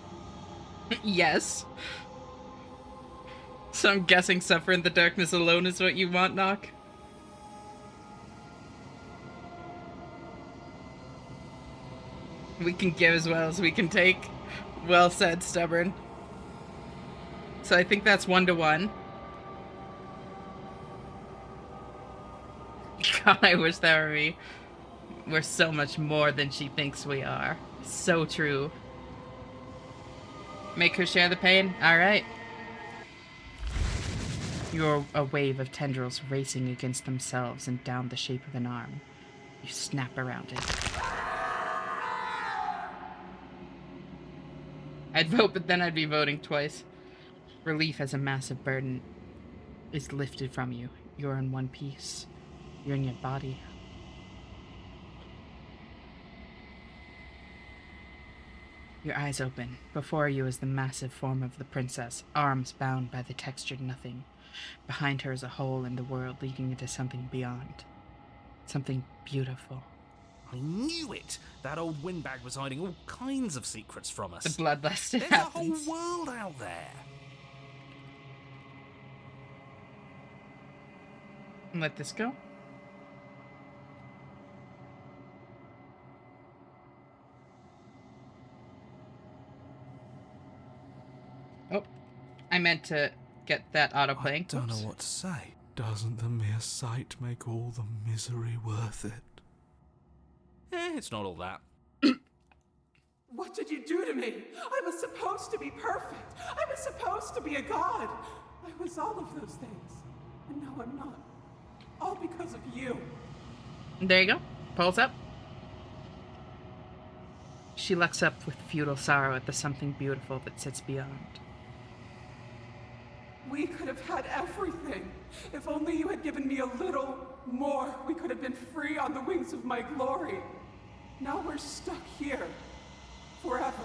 [SPEAKER 1] Yes. So I'm guessing suffer in the darkness alone is what you want, Nock? We can give as well as we can take. Well said, Stubborn. So I think that's 1-1. God, I wish that were me. We're so much more than she thinks we are. So true. Make her share the pain? Alright. You're a wave of tendrils racing against themselves and down the shape of an arm. You snap around it. I'd vote, but then I'd be voting twice. Relief as a massive burden is lifted from you. You're in one piece. You're in your body. Your eyes open. Before you is the massive form of the princess, arms bound by the textured nothing. Behind her is a hole in the world leading into something beyond. Something beautiful.
[SPEAKER 2] I knew it! That old windbag was hiding all kinds of secrets from us.
[SPEAKER 1] The bloodlust, it
[SPEAKER 2] There's
[SPEAKER 1] happens.
[SPEAKER 2] a whole world out there.
[SPEAKER 1] Let this go. Oh, I meant to get that auto playing.
[SPEAKER 5] I don't know what to say. Doesn't the mere sight make all the misery worth it?
[SPEAKER 2] It's not all that.
[SPEAKER 8] What did you do to me? I was supposed to be perfect. I was supposed to be a god. I was all of those things. And now I'm not. All because of you.
[SPEAKER 1] There you go. Pulls up. She looks up with futile sorrow at the something beautiful that sits beyond.
[SPEAKER 8] We could have had everything. If only you had given me a little more, we could have been free on the wings of my glory. Now we're stuck here. Forever.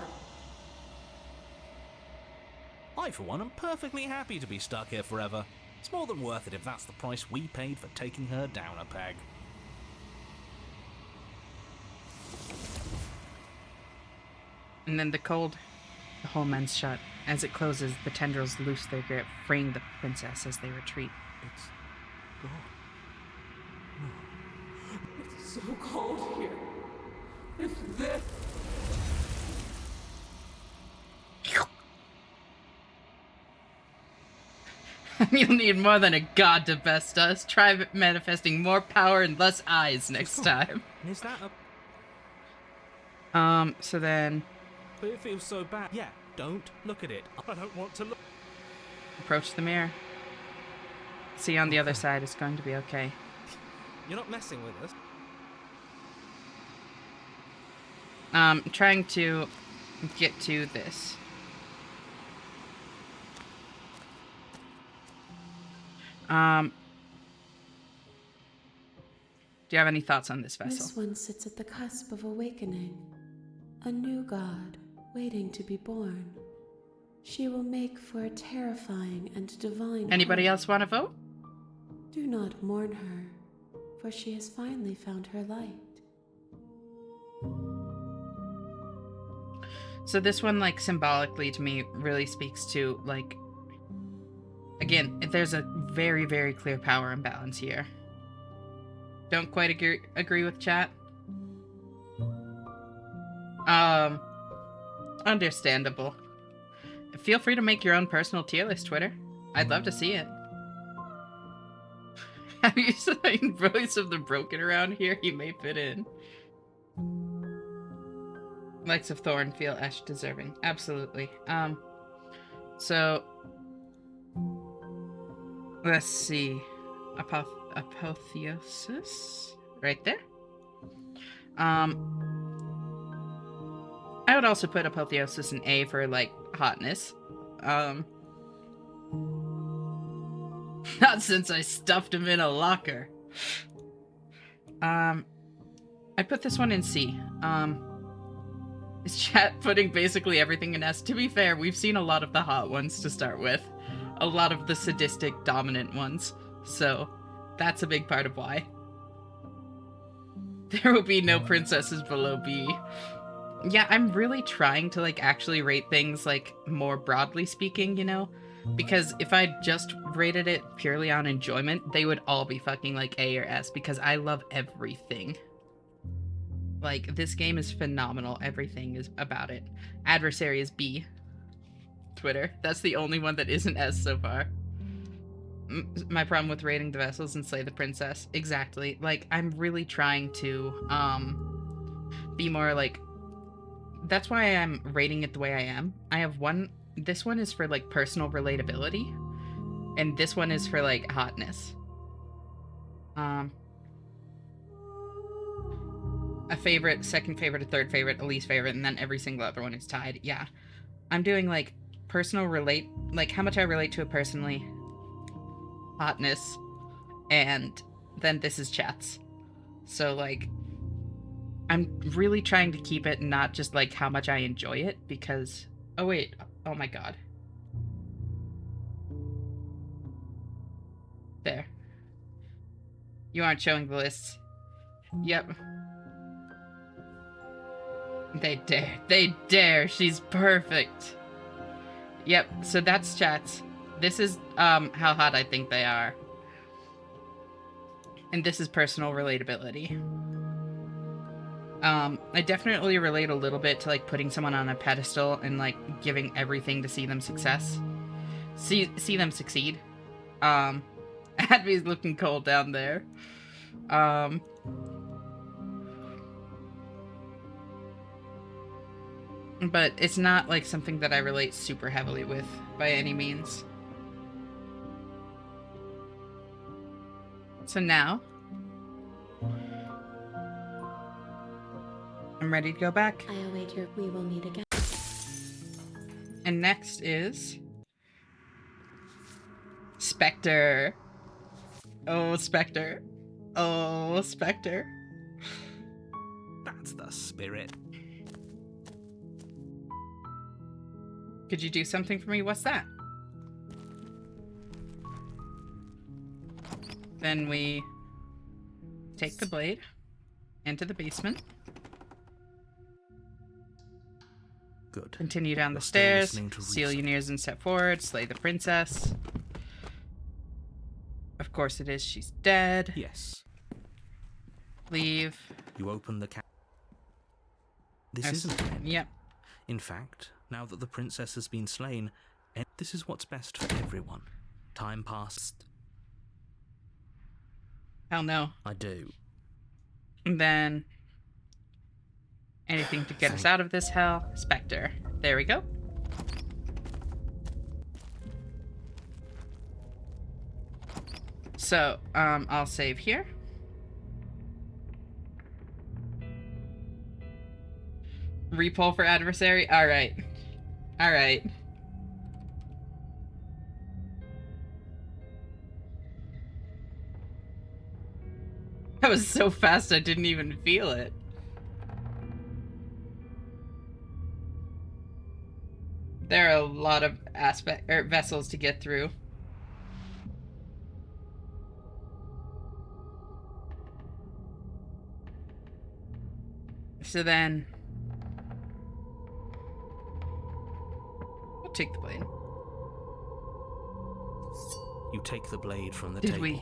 [SPEAKER 2] I, for one, am perfectly happy to be stuck here forever. It's more than worth it if that's the price we paid for taking her down a peg.
[SPEAKER 1] And then the whole man's shut. As it closes, the tendrils loose their grip, freeing the princess as they retreat.
[SPEAKER 5] It's gone.
[SPEAKER 8] It's so cold here. It's this.
[SPEAKER 1] You'll need more than a god to best us. Try manifesting more power and less eyes next time.
[SPEAKER 2] Is that a...
[SPEAKER 1] So then...
[SPEAKER 2] But it feels so bad. Yeah, don't look at it. I don't want to look.
[SPEAKER 1] Approach the mirror. See on the other side, it's going to be okay.
[SPEAKER 2] You're not messing with us.
[SPEAKER 1] Trying to get to this. Do you have any thoughts on this vessel?
[SPEAKER 6] This one sits at the cusp of awakening. A new god, waiting to be born. She will make for a terrifying and divine
[SPEAKER 1] Anybody
[SPEAKER 6] home.
[SPEAKER 1] else want to vote?
[SPEAKER 6] Do not mourn her, for she has finally found her light.
[SPEAKER 1] So this one, like, symbolically to me really speaks to, like, again, there's a very, very clear power imbalance here. Don't quite agree with chat? Understandable. Feel free to make your own personal tier list, Twitter. I'd love to see it. Have you seen Voice of the Broken around here? He may fit in. Likes of Thorn feel Esh deserving. Absolutely. So let's see. Apotheosis? right there. I would also put Apotheosis an A for, like, hotness. Not since I stuffed him in a locker. I put this one in C. Is chat putting basically everything in S? To be fair, we've seen a lot of the hot ones to start with. A lot of the sadistic, dominant ones. So, that's a big part of why. There will be no princesses below B. Yeah, I'm really trying to, like, actually rate things, like, more broadly speaking, you know? Because if I just rated it purely on enjoyment, they would all be fucking, like, A or S, because I love everything. Like, this game is phenomenal. Everything is about it. Adversary is B. Twitter. That's the only one that isn't S so far. My problem with rating the vessels and Slay the Princess. Exactly. Like, I'm really trying to, be more, like... That's why I'm rating it the way I am. I have one... This one is for, like, personal relatability. And this one is for, like, hotness. A favorite, second favorite, a third favorite, a least favorite, and then every single other one is tied. Yeah. I'm doing, like, personal relate... Like, how much I relate to it personally. Hotness. And then this is chats. So, like... I'm really trying to keep it not just, like, how much I enjoy it, because... Oh, wait. Oh, my God. There. You aren't showing the lists. Yep. They dare. They dare. She's perfect. Yep, so that's chats. This is, how hot I think they are. And this is personal relatability. I definitely relate a little bit to, like, putting someone on a pedestal and, like, giving everything to see them success. See them succeed. Advy's looking cold down there. But it's not, like, something that I relate super heavily with, by any means. So now... I'm ready to go back.
[SPEAKER 6] I await your... We will meet again.
[SPEAKER 1] And next is... Spectre. Oh, Spectre. Oh, Spectre.
[SPEAKER 2] That's the spirit.
[SPEAKER 1] Could you do something for me? What's that? Then we take the blade into the basement.
[SPEAKER 2] Good.
[SPEAKER 1] Continue down the
[SPEAKER 2] You're still
[SPEAKER 1] stairs,
[SPEAKER 2] listening to
[SPEAKER 1] seal
[SPEAKER 2] reason.
[SPEAKER 1] Ynir's and step forward, slay the princess. Of course it is, she's dead.
[SPEAKER 2] Yes.
[SPEAKER 1] Leave.
[SPEAKER 2] You open the This isn't an end.
[SPEAKER 1] Yep.
[SPEAKER 2] In fact, now that the princess has been slain, this is what's best for everyone. Time passed.
[SPEAKER 1] Hell no.
[SPEAKER 2] I do.
[SPEAKER 1] And then... anything to get us out of this hell. Spectre. There we go. So, I'll save here. Repull for adversary? Alright. Alright. That was so fast I didn't even feel it. There are a lot of vessels to get through. So then... we'll take the blade.
[SPEAKER 2] You take the blade from the table.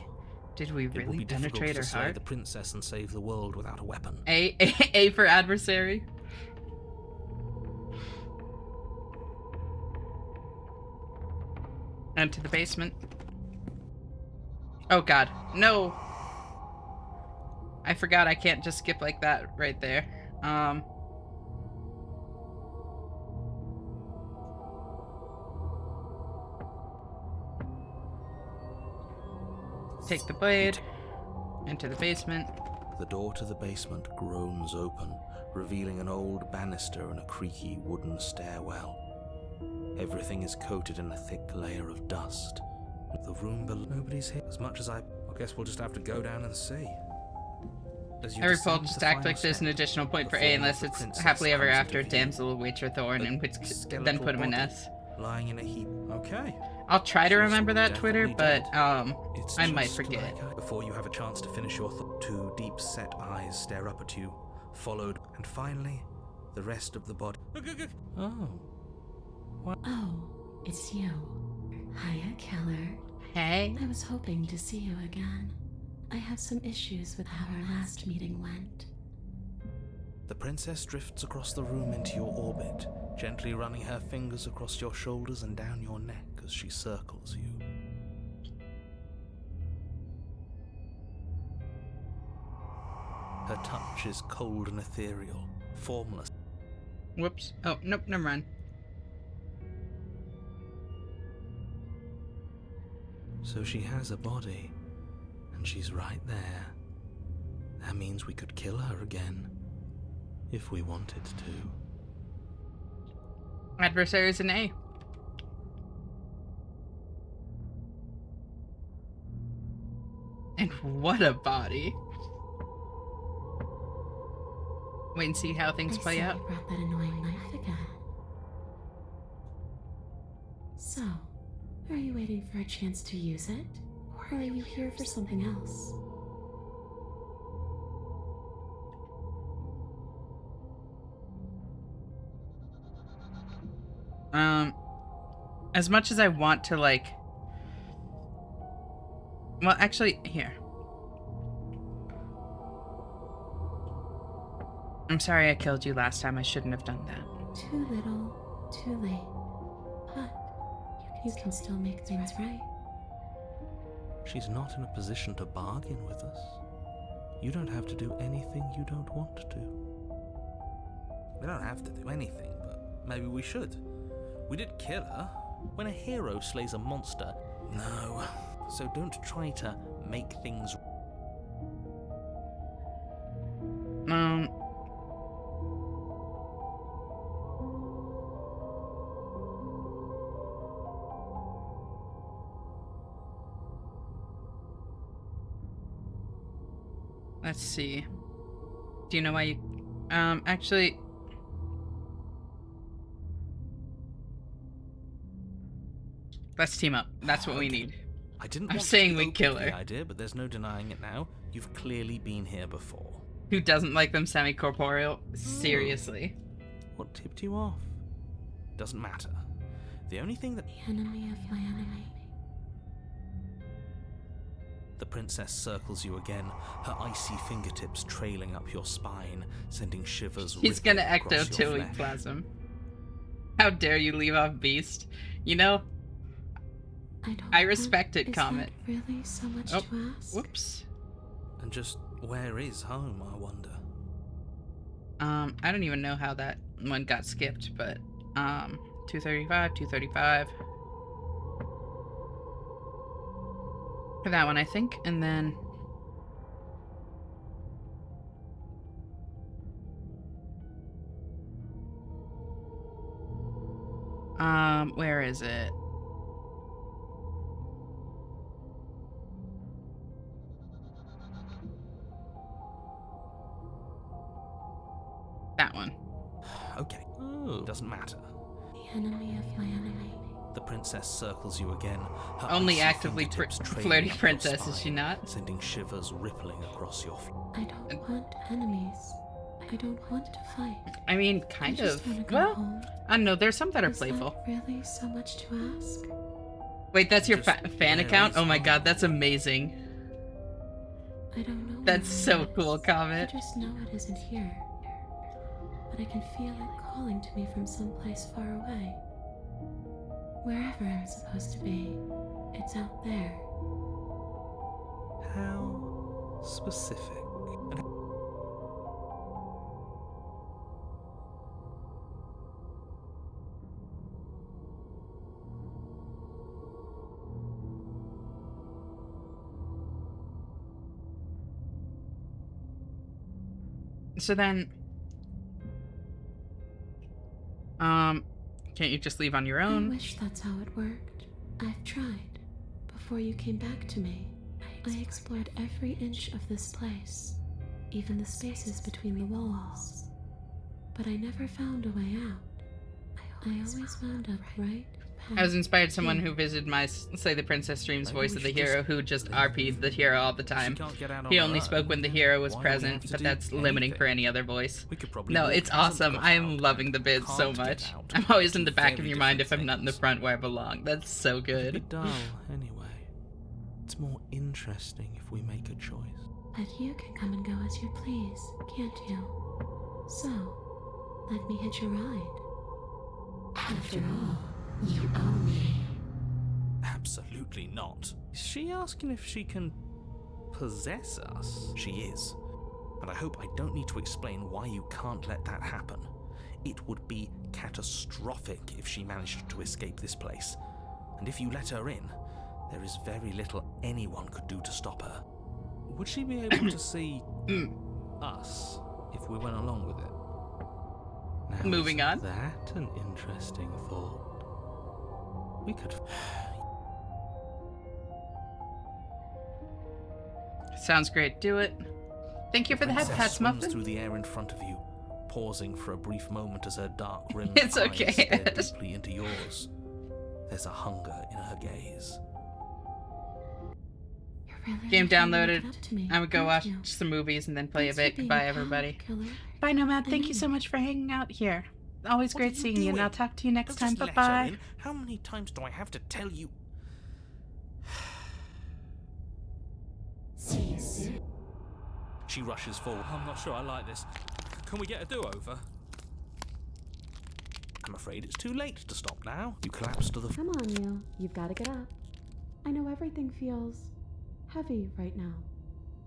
[SPEAKER 1] Did we
[SPEAKER 2] It will
[SPEAKER 1] really
[SPEAKER 2] be difficult
[SPEAKER 1] penetrate
[SPEAKER 2] to
[SPEAKER 1] her
[SPEAKER 2] slay
[SPEAKER 1] heart?
[SPEAKER 2] the princess and save the world without a weapon.
[SPEAKER 1] A for adversary. And to the basement. Oh god, no! I forgot I can't just skip like that right there. Take the blade into the basement.
[SPEAKER 5] The door to the basement groans open, revealing an old banister and a creaky wooden stairwell. Everything is coated in a thick layer of dust. The room below, nobody's here. As much as I guess we'll just have to go down and see. As you
[SPEAKER 1] I recall
[SPEAKER 5] descend
[SPEAKER 1] just
[SPEAKER 5] the
[SPEAKER 1] act
[SPEAKER 5] final
[SPEAKER 1] like there's an
[SPEAKER 5] step,
[SPEAKER 1] additional point
[SPEAKER 5] the
[SPEAKER 1] for A
[SPEAKER 5] form of
[SPEAKER 1] unless
[SPEAKER 5] the
[SPEAKER 1] it's
[SPEAKER 5] princess
[SPEAKER 1] happily ever
[SPEAKER 5] comes
[SPEAKER 1] after
[SPEAKER 5] into view.
[SPEAKER 1] damsel awaits her thorn,
[SPEAKER 5] A
[SPEAKER 1] and which then
[SPEAKER 5] skeletal
[SPEAKER 1] put him in
[SPEAKER 5] body
[SPEAKER 1] S.
[SPEAKER 5] lying in a heap. Okay.
[SPEAKER 1] I'll try to
[SPEAKER 5] She's
[SPEAKER 1] remember that Twitter,
[SPEAKER 5] definitely
[SPEAKER 1] but
[SPEAKER 5] dead. It's
[SPEAKER 1] I might
[SPEAKER 5] just
[SPEAKER 1] forget.
[SPEAKER 5] Before you have a chance to finish your thought, two deep-set eyes stare up at you, followed, and finally, the rest of the body. Oh.
[SPEAKER 6] Oh, it's you. Hiya, Keller.
[SPEAKER 1] Hey.
[SPEAKER 6] I was hoping to see you again. I have some issues with how our last meeting went.
[SPEAKER 5] The princess drifts across the room into your orbit, gently running her fingers across your shoulders and down your neck as she circles you. Her touch is cold and ethereal, formless.
[SPEAKER 1] Whoops. Oh, nope, never mind.
[SPEAKER 5] So she has a body, and she's right there. That means we could kill her again, if we wanted to.
[SPEAKER 1] Adversaries in A. And what a body. Wait and see how things
[SPEAKER 6] I
[SPEAKER 1] play
[SPEAKER 6] see
[SPEAKER 1] out.
[SPEAKER 6] you brought that annoying knife again. So, are you waiting for a chance to use it? Or are you here for something else?
[SPEAKER 1] As much as I want to, like... Well, actually, here. I'm sorry I killed you last time. I shouldn't have done that.
[SPEAKER 6] Too little, too late. But you can still make things right.
[SPEAKER 5] She's not in a position to bargain with us. You don't have to do anything you don't want to. We don't have to do anything, but maybe we should. We did kill her.
[SPEAKER 2] When a hero slays a monster,
[SPEAKER 5] No.
[SPEAKER 2] so don't try to make things.
[SPEAKER 1] Let's see. Do you know why you... actually... Let's team up. That's what we need.
[SPEAKER 2] I didn't.
[SPEAKER 1] I'm
[SPEAKER 2] want
[SPEAKER 1] saying
[SPEAKER 2] to
[SPEAKER 1] we
[SPEAKER 2] open
[SPEAKER 1] kill
[SPEAKER 2] to
[SPEAKER 1] her.
[SPEAKER 2] the idea, but there's no denying it now. You've clearly been here before.
[SPEAKER 1] Who doesn't like them semi-corporeal? Seriously.
[SPEAKER 2] What tipped you off? Doesn't matter. The only thing that
[SPEAKER 6] The enemy of my enemy.
[SPEAKER 2] the princess circles you again, her icy fingertips trailing up your spine, sending shivers.
[SPEAKER 1] He's gonna
[SPEAKER 2] rippling across your flesh.
[SPEAKER 1] ectoplasm. How dare you leave off Beast? You know, I respect it,
[SPEAKER 6] Is
[SPEAKER 1] Comet.
[SPEAKER 6] that really so much
[SPEAKER 1] Oh,
[SPEAKER 6] to ask?
[SPEAKER 1] whoops.
[SPEAKER 5] And just where is home, I wonder?
[SPEAKER 1] I don't even know how that one got skipped, but 235, 235. For that one, I think, and then where is it? That one.
[SPEAKER 2] Okay. Doesn't matter.
[SPEAKER 6] The enemy of my enemy.
[SPEAKER 2] The princess circles you again. Her
[SPEAKER 1] Only
[SPEAKER 2] icy
[SPEAKER 1] actively
[SPEAKER 2] fingertips trailing
[SPEAKER 1] flirty
[SPEAKER 2] up your
[SPEAKER 1] princess, is she
[SPEAKER 2] spine,
[SPEAKER 1] not?
[SPEAKER 2] Sending shivers rippling across your flesh.
[SPEAKER 6] I don't want enemies. I don't want to fight.
[SPEAKER 1] I mean,
[SPEAKER 6] I
[SPEAKER 1] kind
[SPEAKER 6] just
[SPEAKER 1] of.
[SPEAKER 6] wanna go
[SPEAKER 1] Well,
[SPEAKER 6] home.
[SPEAKER 1] I don't know. There's some that are
[SPEAKER 6] Is
[SPEAKER 1] playful.
[SPEAKER 6] that really so much to ask?
[SPEAKER 1] Wait, that's your
[SPEAKER 5] Just
[SPEAKER 1] fan
[SPEAKER 5] where
[SPEAKER 1] account?
[SPEAKER 5] is
[SPEAKER 1] Oh my
[SPEAKER 5] home?
[SPEAKER 1] god, that's amazing.
[SPEAKER 6] I don't know.
[SPEAKER 1] That's
[SPEAKER 6] where
[SPEAKER 1] so
[SPEAKER 6] it
[SPEAKER 1] cool,
[SPEAKER 6] is.
[SPEAKER 1] Comet.
[SPEAKER 6] I just know it isn't here. But I can feel it calling to me from someplace far away. Wherever I'm supposed to be, it's out there.
[SPEAKER 2] How specific. And
[SPEAKER 1] So then, can't you just leave on your
[SPEAKER 6] I
[SPEAKER 1] own?
[SPEAKER 6] wish that's how it worked. I've tried. Before you came back to me, I explored every inch of this place, even the spaces between the walls. But I never found a way out. I always wound up right
[SPEAKER 1] I was
[SPEAKER 6] back
[SPEAKER 1] inspired someone
[SPEAKER 6] here.
[SPEAKER 1] who visited my Slay the Princess streams
[SPEAKER 2] Maybe
[SPEAKER 1] voice
[SPEAKER 2] we
[SPEAKER 1] of the
[SPEAKER 2] should
[SPEAKER 1] hero
[SPEAKER 2] just
[SPEAKER 1] who just
[SPEAKER 2] leave
[SPEAKER 1] RP'd the hero all the
[SPEAKER 2] If she
[SPEAKER 1] time.
[SPEAKER 2] can't get out on
[SPEAKER 1] He
[SPEAKER 2] her
[SPEAKER 1] only
[SPEAKER 2] own,
[SPEAKER 1] spoke when the hero was
[SPEAKER 2] why do we have
[SPEAKER 1] present,
[SPEAKER 2] to
[SPEAKER 1] but
[SPEAKER 2] do
[SPEAKER 1] that's limiting
[SPEAKER 2] anything?
[SPEAKER 1] for any other voice.
[SPEAKER 2] We could probably
[SPEAKER 1] No,
[SPEAKER 2] walk
[SPEAKER 1] it's
[SPEAKER 2] hasn't
[SPEAKER 1] awesome.
[SPEAKER 2] got
[SPEAKER 1] I am
[SPEAKER 2] out
[SPEAKER 1] loving the
[SPEAKER 2] and
[SPEAKER 1] bids so
[SPEAKER 2] can't get
[SPEAKER 1] much.
[SPEAKER 2] out.
[SPEAKER 1] I'm always in
[SPEAKER 2] Two
[SPEAKER 1] the back of
[SPEAKER 2] very
[SPEAKER 1] your mind if
[SPEAKER 2] different
[SPEAKER 1] I'm not in the
[SPEAKER 2] things.
[SPEAKER 1] front where I belong. That's so
[SPEAKER 2] It'd be
[SPEAKER 1] good.
[SPEAKER 2] dull, anyway. It's more interesting if we make a choice.
[SPEAKER 6] But you can come and go as you please, can't you? So, let me hitch a ride.
[SPEAKER 7] After all, you owe me.
[SPEAKER 2] Absolutely not. Is she asking if she can possess us? She is. And I hope I don't need to explain why you can't let that happen. It would be catastrophic if she managed to escape this place. And if you let her in, there is very little anyone could do to stop her. Would she be able to see us if we went along with it? Now,
[SPEAKER 1] Moving
[SPEAKER 2] isn't
[SPEAKER 1] on.
[SPEAKER 2] That an interesting thought. We could.
[SPEAKER 1] Sounds great. Do it. Thank you for the head
[SPEAKER 2] Princess
[SPEAKER 1] pats,
[SPEAKER 2] swims
[SPEAKER 1] Muffin.
[SPEAKER 2] through the air in front of you, pausing for a brief moment as her dark rimmed
[SPEAKER 1] It's
[SPEAKER 2] eyes
[SPEAKER 1] okay.
[SPEAKER 2] stare deeply into yours. There's a hunger in her gaze.
[SPEAKER 6] You're really
[SPEAKER 1] Game
[SPEAKER 6] trying to make
[SPEAKER 1] downloaded.
[SPEAKER 6] it up to me,
[SPEAKER 1] I would go
[SPEAKER 6] aren't
[SPEAKER 1] watch
[SPEAKER 6] you?
[SPEAKER 1] some movies and then play
[SPEAKER 6] Thanks
[SPEAKER 1] a
[SPEAKER 6] for
[SPEAKER 1] bit.
[SPEAKER 6] being
[SPEAKER 1] Goodbye,
[SPEAKER 6] a pal,
[SPEAKER 1] everybody.
[SPEAKER 6] killer.
[SPEAKER 1] Bye, Nomad.
[SPEAKER 6] I
[SPEAKER 1] Thank
[SPEAKER 6] mean
[SPEAKER 1] you so
[SPEAKER 6] it.
[SPEAKER 1] much for hanging out here. Always
[SPEAKER 2] What are
[SPEAKER 1] great
[SPEAKER 2] you
[SPEAKER 1] seeing you, and
[SPEAKER 2] doing?
[SPEAKER 1] I'll talk to you next
[SPEAKER 2] Don't
[SPEAKER 1] time.
[SPEAKER 2] just let her
[SPEAKER 1] Bye-bye.
[SPEAKER 2] in. How many times do I have to tell you?
[SPEAKER 7] See you soon.
[SPEAKER 2] She rushes forward. I'm not sure I like this. Can we get a do-over? I'm afraid it's too late to stop now. You collapse to the
[SPEAKER 6] Come on, you. You've got to get up. I know everything feels heavy right now,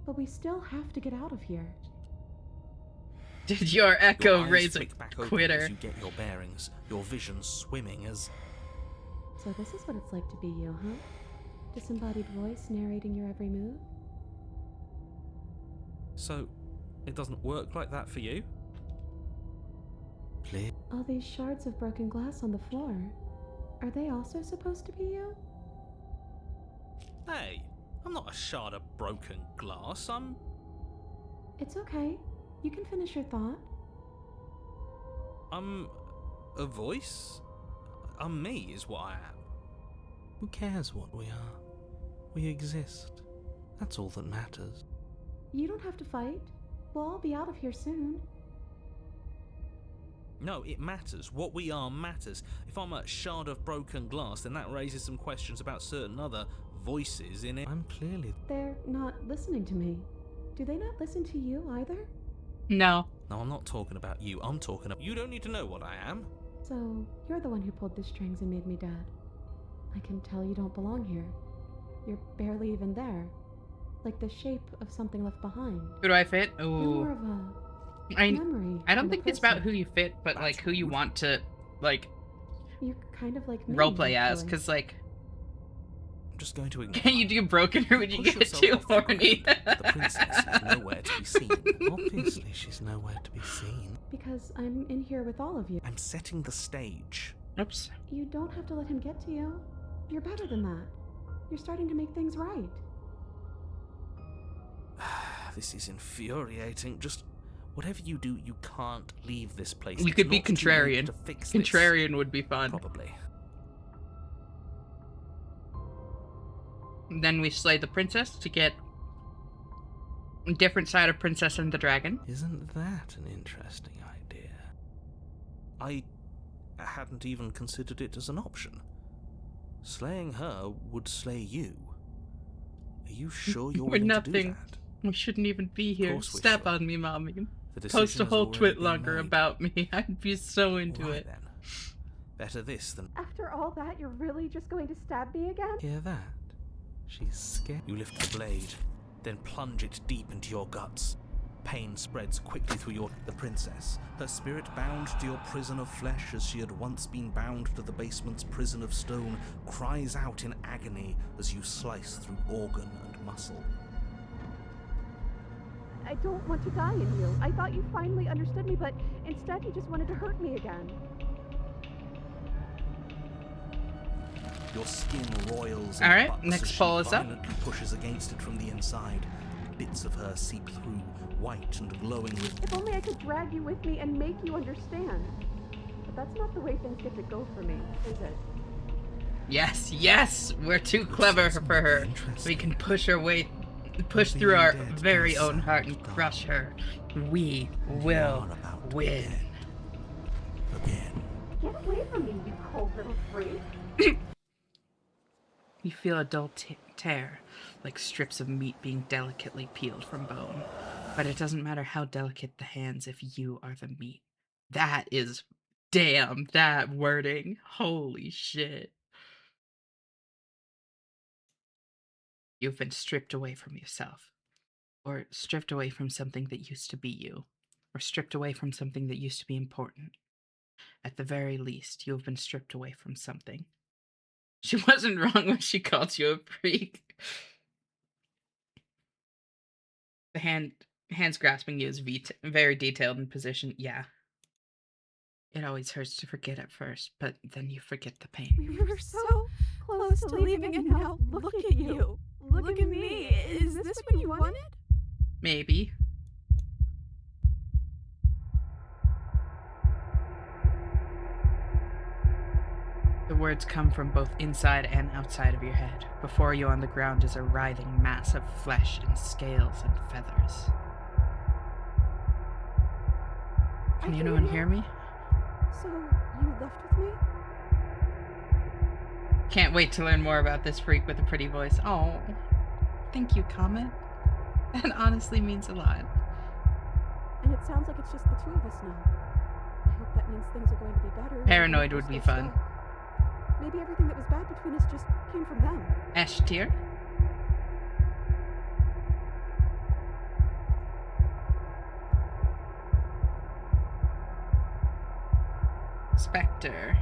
[SPEAKER 6] but we still have to get out of here.
[SPEAKER 1] Did your
[SPEAKER 2] Your
[SPEAKER 1] echo
[SPEAKER 2] eyes
[SPEAKER 1] raise a
[SPEAKER 2] flick back open
[SPEAKER 1] quitter?
[SPEAKER 2] as you get your bearings, your vision swimming as
[SPEAKER 6] So this is what it's like to be you, huh? Disembodied voice narrating your every move?
[SPEAKER 2] So, it doesn't work like that for you? Please.
[SPEAKER 6] All these shards of broken glass on the floor. Are they also supposed to be you?
[SPEAKER 2] Hey, I'm not a shard of broken glass. I'm.
[SPEAKER 6] It's okay. You can finish your thought.
[SPEAKER 2] I'm a voice? I'm me, is what I am. Who cares what we are? We exist. That's all that matters.
[SPEAKER 6] You don't have to fight. We'll all be out of here soon.
[SPEAKER 2] No, it matters. What we are matters. If I'm a shard of broken glass, then that raises some questions about certain other voices in it. I'm clearly.
[SPEAKER 6] They're not listening to me. Do they not listen to you either?
[SPEAKER 1] No.
[SPEAKER 2] No, I'm not talking about you. I'm talking about. You don't need to know what I am.
[SPEAKER 6] So, you're the one who pulled the strings and made me dead. I can tell you don't belong here. You're barely even there. Like the shape of something left behind.
[SPEAKER 1] Who do I fit?
[SPEAKER 6] You're more
[SPEAKER 1] Ooh.
[SPEAKER 6] of a
[SPEAKER 1] I
[SPEAKER 6] memory.
[SPEAKER 1] I don't
[SPEAKER 6] than a
[SPEAKER 1] think it's about
[SPEAKER 6] person.
[SPEAKER 1] who you fit, but
[SPEAKER 2] That's
[SPEAKER 1] like who you
[SPEAKER 2] rude.
[SPEAKER 1] want to like
[SPEAKER 6] You're kind of like me,
[SPEAKER 1] roleplay as,
[SPEAKER 6] actually.
[SPEAKER 1] because like
[SPEAKER 2] I'm just going to ignore.
[SPEAKER 1] can you do broken or would you
[SPEAKER 2] Push
[SPEAKER 1] get
[SPEAKER 2] yourself
[SPEAKER 1] too
[SPEAKER 2] off the
[SPEAKER 1] horny?
[SPEAKER 2] The princess is nowhere to be seen. Obviously, she's nowhere to be seen.
[SPEAKER 6] Because I'm in here with all of you.
[SPEAKER 2] I'm setting the stage.
[SPEAKER 1] Oops.
[SPEAKER 6] You don't have to let him get to you. You're better than that. You're starting to make things right.
[SPEAKER 2] This is infuriating. Just whatever you do, you can't leave this place.
[SPEAKER 1] You
[SPEAKER 2] It's
[SPEAKER 1] could be
[SPEAKER 2] not too late
[SPEAKER 1] contrarian.
[SPEAKER 2] to fix this.
[SPEAKER 1] Contrarian would be fun.
[SPEAKER 2] Probably.
[SPEAKER 1] Then we slay the princess to get a different side of Princess and the Dragon.
[SPEAKER 2] Isn't that an interesting idea? I hadn't even considered it as an option. Slaying her would slay you. Are you sure you're
[SPEAKER 1] We're
[SPEAKER 2] willing to
[SPEAKER 1] nothing.
[SPEAKER 2] do that?
[SPEAKER 1] We shouldn't even be here.
[SPEAKER 2] course we're
[SPEAKER 1] Step
[SPEAKER 2] sure.
[SPEAKER 1] on me, mommy.
[SPEAKER 2] The
[SPEAKER 1] Post
[SPEAKER 2] decision
[SPEAKER 1] a
[SPEAKER 2] has
[SPEAKER 1] whole
[SPEAKER 2] already
[SPEAKER 1] twit
[SPEAKER 2] been
[SPEAKER 1] logger
[SPEAKER 2] made.
[SPEAKER 1] about me. I'd be so into
[SPEAKER 2] Right
[SPEAKER 1] it.
[SPEAKER 2] then. Better this than
[SPEAKER 6] After all that, you're really just going to stab me again?
[SPEAKER 2] hear that. She's scared. You lift the blade, then plunge it deep into your guts. Pain spreads quickly through the princess, her spirit bound to your prison of flesh as she had once been bound to the basement's prison of stone, cries out in agony as you slice through organ and muscle.
[SPEAKER 9] I don't want to die in you. I thought you finally understood me, but instead you just wanted to hurt me again.
[SPEAKER 2] Your skin roils
[SPEAKER 1] All
[SPEAKER 2] and
[SPEAKER 1] right,
[SPEAKER 2] bucks
[SPEAKER 1] next
[SPEAKER 2] as she
[SPEAKER 1] poll is up.
[SPEAKER 2] violently pushes against it from the inside. Bits of her seep through, white and glowing with
[SPEAKER 9] If only I could drag you with me and make you understand. But that's not the way things get to go for me, is it?
[SPEAKER 1] Yes, yes, we're too clever for her. We can push through our very own heart and crush her. We will win.
[SPEAKER 2] again.
[SPEAKER 9] Get away from me, you cold little freak.
[SPEAKER 1] You feel a dull tear, like strips of meat being delicately peeled from bone. But it doesn't matter how delicate the hands if you are the meat. That is, damn, that wording. Holy shit. You've been stripped away from yourself, or stripped away from something that used to be you, or stripped away from something that used to be important. At the very least, you have been stripped away from something. She wasn't wrong when she called you a freak. The hands grasping you is very detailed in position. Yeah. It always hurts to forget at first, but then you forget the pain.
[SPEAKER 9] We were so close to leaving, and now look at you. Look at me. Is this what you wanted?
[SPEAKER 1] Maybe. The words come from both inside and outside of your head. Before you on the ground is a writhing mass of flesh and scales and feathers. Can anyone hear me?
[SPEAKER 9] So, you left with me?
[SPEAKER 1] Can't wait to learn more about this freak with a pretty voice. Oh, thank you, Comet. That honestly means a lot.
[SPEAKER 9] And it sounds like it's just the two of us now. I hope that means things are going to be better.
[SPEAKER 1] Paranoid would be fun.
[SPEAKER 9] Maybe everything that was bad between us just came from them.
[SPEAKER 1] Ash tier? Spectre.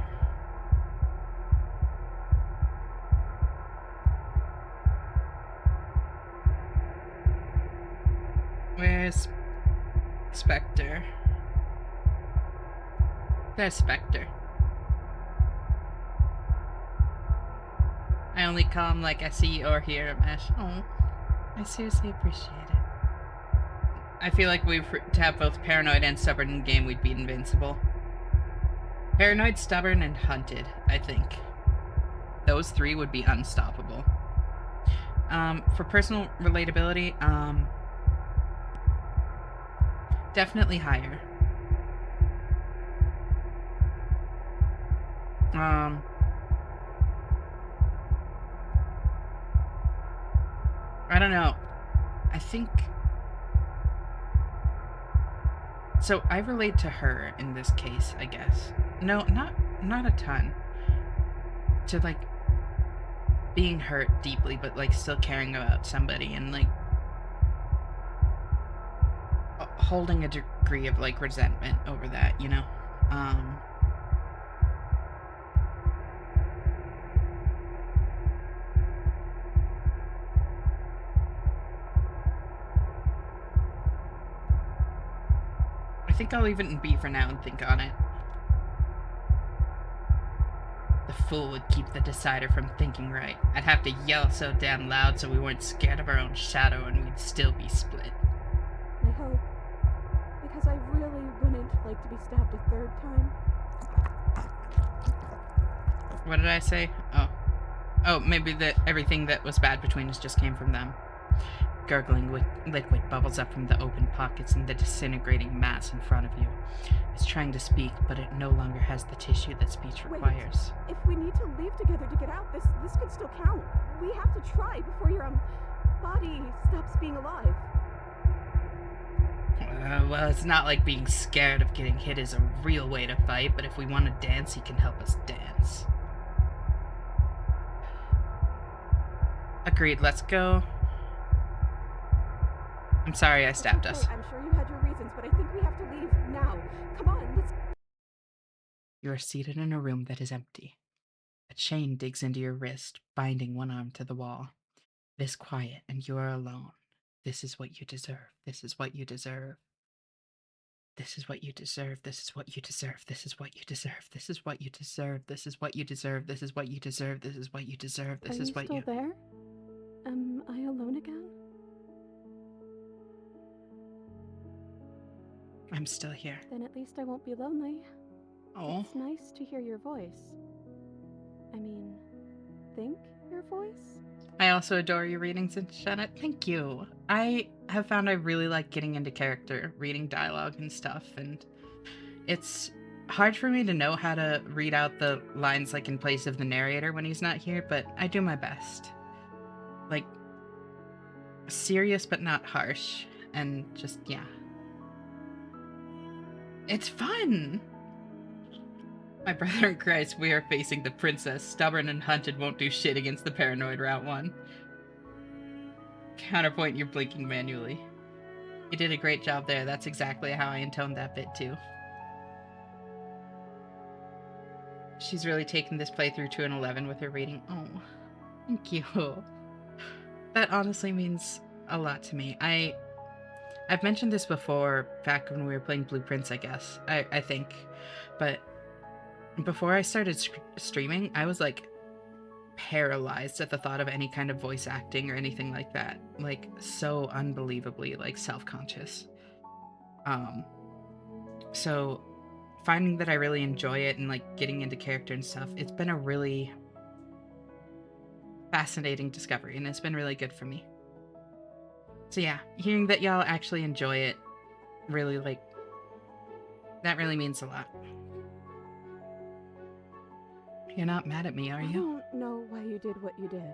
[SPEAKER 1] Where's Spectre? There's Spectre. I only call him like I see or hear him, Ash. Oh, I seriously appreciate it. I feel like to have both Paranoid and Stubborn in game, we'd be invincible. Paranoid, Stubborn, and Hunted, I think. Those three would be unstoppable. For personal relatability, definitely higher. I don't know. I think... So, I relate to her in this case, I guess. No, not a ton. To, like, being hurt deeply, but, like, still caring about somebody and, like, holding a degree of, like, resentment over that, you know? I think I'll leave it in B for now and think on it. The fool would keep the decider from thinking right. I'd have to yell so damn loud so we weren't scared of our own shadow and we'd still be split.
[SPEAKER 9] I hope. Because I really wouldn't like to be stabbed a third time.
[SPEAKER 1] What did I say? Oh, maybe everything that was bad between us just came from them. Gurgling liquid bubbles up from the open pockets in the disintegrating mass in front of you. It's trying to speak, but it no longer has the tissue that speech requires.
[SPEAKER 9] Wait, if we need to leave together to get out, this could still count. We have to try before your body stops being alive.
[SPEAKER 1] Well, it's not like being scared of getting hit is a real way to fight, but if we want to dance, he can help us dance. Agreed, let's go. I'm sorry I stabbed us.
[SPEAKER 9] I'm sure you had your reasons, but I think we have to leave now. Come on, let's...
[SPEAKER 1] You are seated in a room that is empty. A chain digs into your wrist, binding one arm to the wall. It is quiet, and you are alone. This is what you deserve. This is what you deserve. This is what you deserve. This is what you deserve. This is what you deserve. This is what you deserve. This is what you deserve. This is what you deserve. This is what you deserve. This is what
[SPEAKER 9] Are you still there? Am I alone again?
[SPEAKER 1] I'm still here.
[SPEAKER 9] Then at least I won't be lonely.
[SPEAKER 1] Oh.
[SPEAKER 9] It's nice to hear your voice. I mean, think your voice?
[SPEAKER 1] I also adore your readings, Janet. Thank you. I have found I really like getting into character, reading dialogue and stuff, and it's hard for me to know how to read out the lines like in place of the narrator when he's not here, but I do my best. Like, serious but not harsh, and just, yeah. It's fun! My brother in Christ, we are facing the princess. Stubborn and hunted, won't do shit against the paranoid Route 1. Counterpoint, you're blinking manually. You did a great job there. That's exactly how I intoned that bit too. She's really taken this playthrough to an 11 with her reading. Oh, thank you. That honestly means a lot to me. I've mentioned this before, back when we were playing Blueprints, I guess. I think. But before I started streaming, I was like paralyzed at the thought of any kind of voice acting or anything like that. Like, so unbelievably like self-conscious. So finding that I really enjoy it and like getting into character and stuff, it's been a really fascinating discovery, and it's been really good for me. So yeah, hearing that y'all actually enjoy it really, like, that really means a lot. You're not mad at me, are
[SPEAKER 9] I
[SPEAKER 1] you?
[SPEAKER 9] don't know why you did what you did,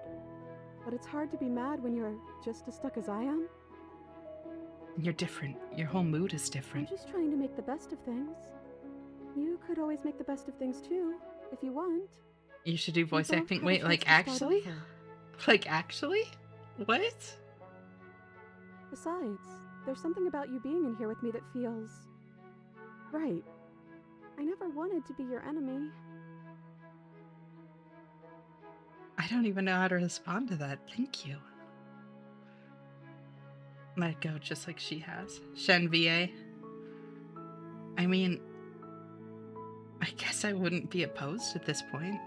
[SPEAKER 9] but it's hard to be mad when you're just as stuck as I am.
[SPEAKER 1] You're different. Your whole mood is
[SPEAKER 9] I'm
[SPEAKER 1] different.
[SPEAKER 9] just trying to make the best of things. You could always make the best of things too, if you want.
[SPEAKER 1] You should do voice
[SPEAKER 9] both
[SPEAKER 1] acting.
[SPEAKER 9] have a
[SPEAKER 1] Wait,
[SPEAKER 9] chance
[SPEAKER 1] like
[SPEAKER 9] to start
[SPEAKER 1] actually?
[SPEAKER 9] over.
[SPEAKER 1] Like actually? What?
[SPEAKER 9] Besides, there's something about you being in here with me that feels right. I never wanted to be your enemy.
[SPEAKER 1] I don't even know how to respond to that. Thank you. Let it go just like she has. Shen VA. I mean, I guess I wouldn't be opposed at this point.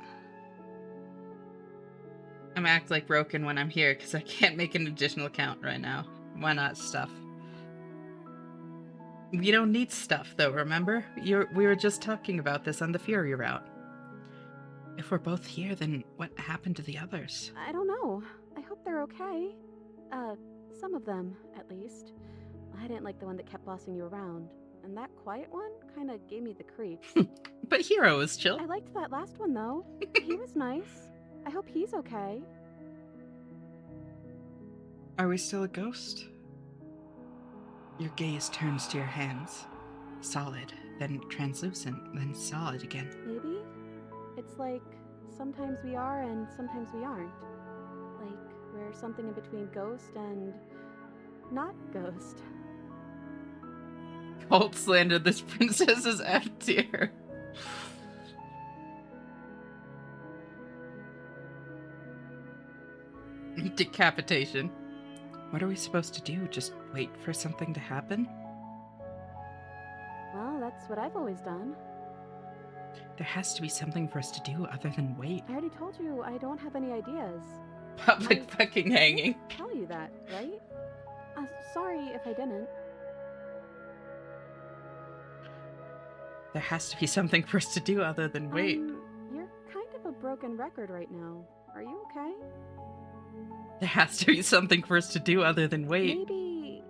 [SPEAKER 1] I'm act like broken when I'm here because I can't make an additional account right now. Why not stuff? You don't need stuff though, remember? We were just talking about this on the Fury route. If we're both here, then what happened to the others?
[SPEAKER 9] I don't know. I hope they're okay. Some of them, at least. I didn't like the one that kept bossing you around. And that quiet one kinda gave me the creeps.
[SPEAKER 1] But Hero was chill.
[SPEAKER 9] I liked that last one though. He was nice. I hope he's okay.
[SPEAKER 1] Are we still a ghost? Your gaze turns to your hands. Solid, then translucent, then solid again.
[SPEAKER 9] Maybe? It's like sometimes we are and sometimes we aren't. Like we're something in between ghost and not ghost.
[SPEAKER 1] Cold slander, this princess is F tier. Decapitation. What are we supposed to do? Just wait for something to happen?
[SPEAKER 9] Well, that's what I've always done.
[SPEAKER 1] There has to be something for us to do other than wait.
[SPEAKER 9] I already told you I don't have any ideas.
[SPEAKER 1] Public
[SPEAKER 9] I
[SPEAKER 1] fucking hanging.
[SPEAKER 9] didn't tell you that, right? Sorry if I didn't.
[SPEAKER 1] There has to be something for us to do other than wait.
[SPEAKER 9] You're kind of a broken record right now. Are you okay?
[SPEAKER 1] There has to be something for us to do other than wait.
[SPEAKER 9] Maybe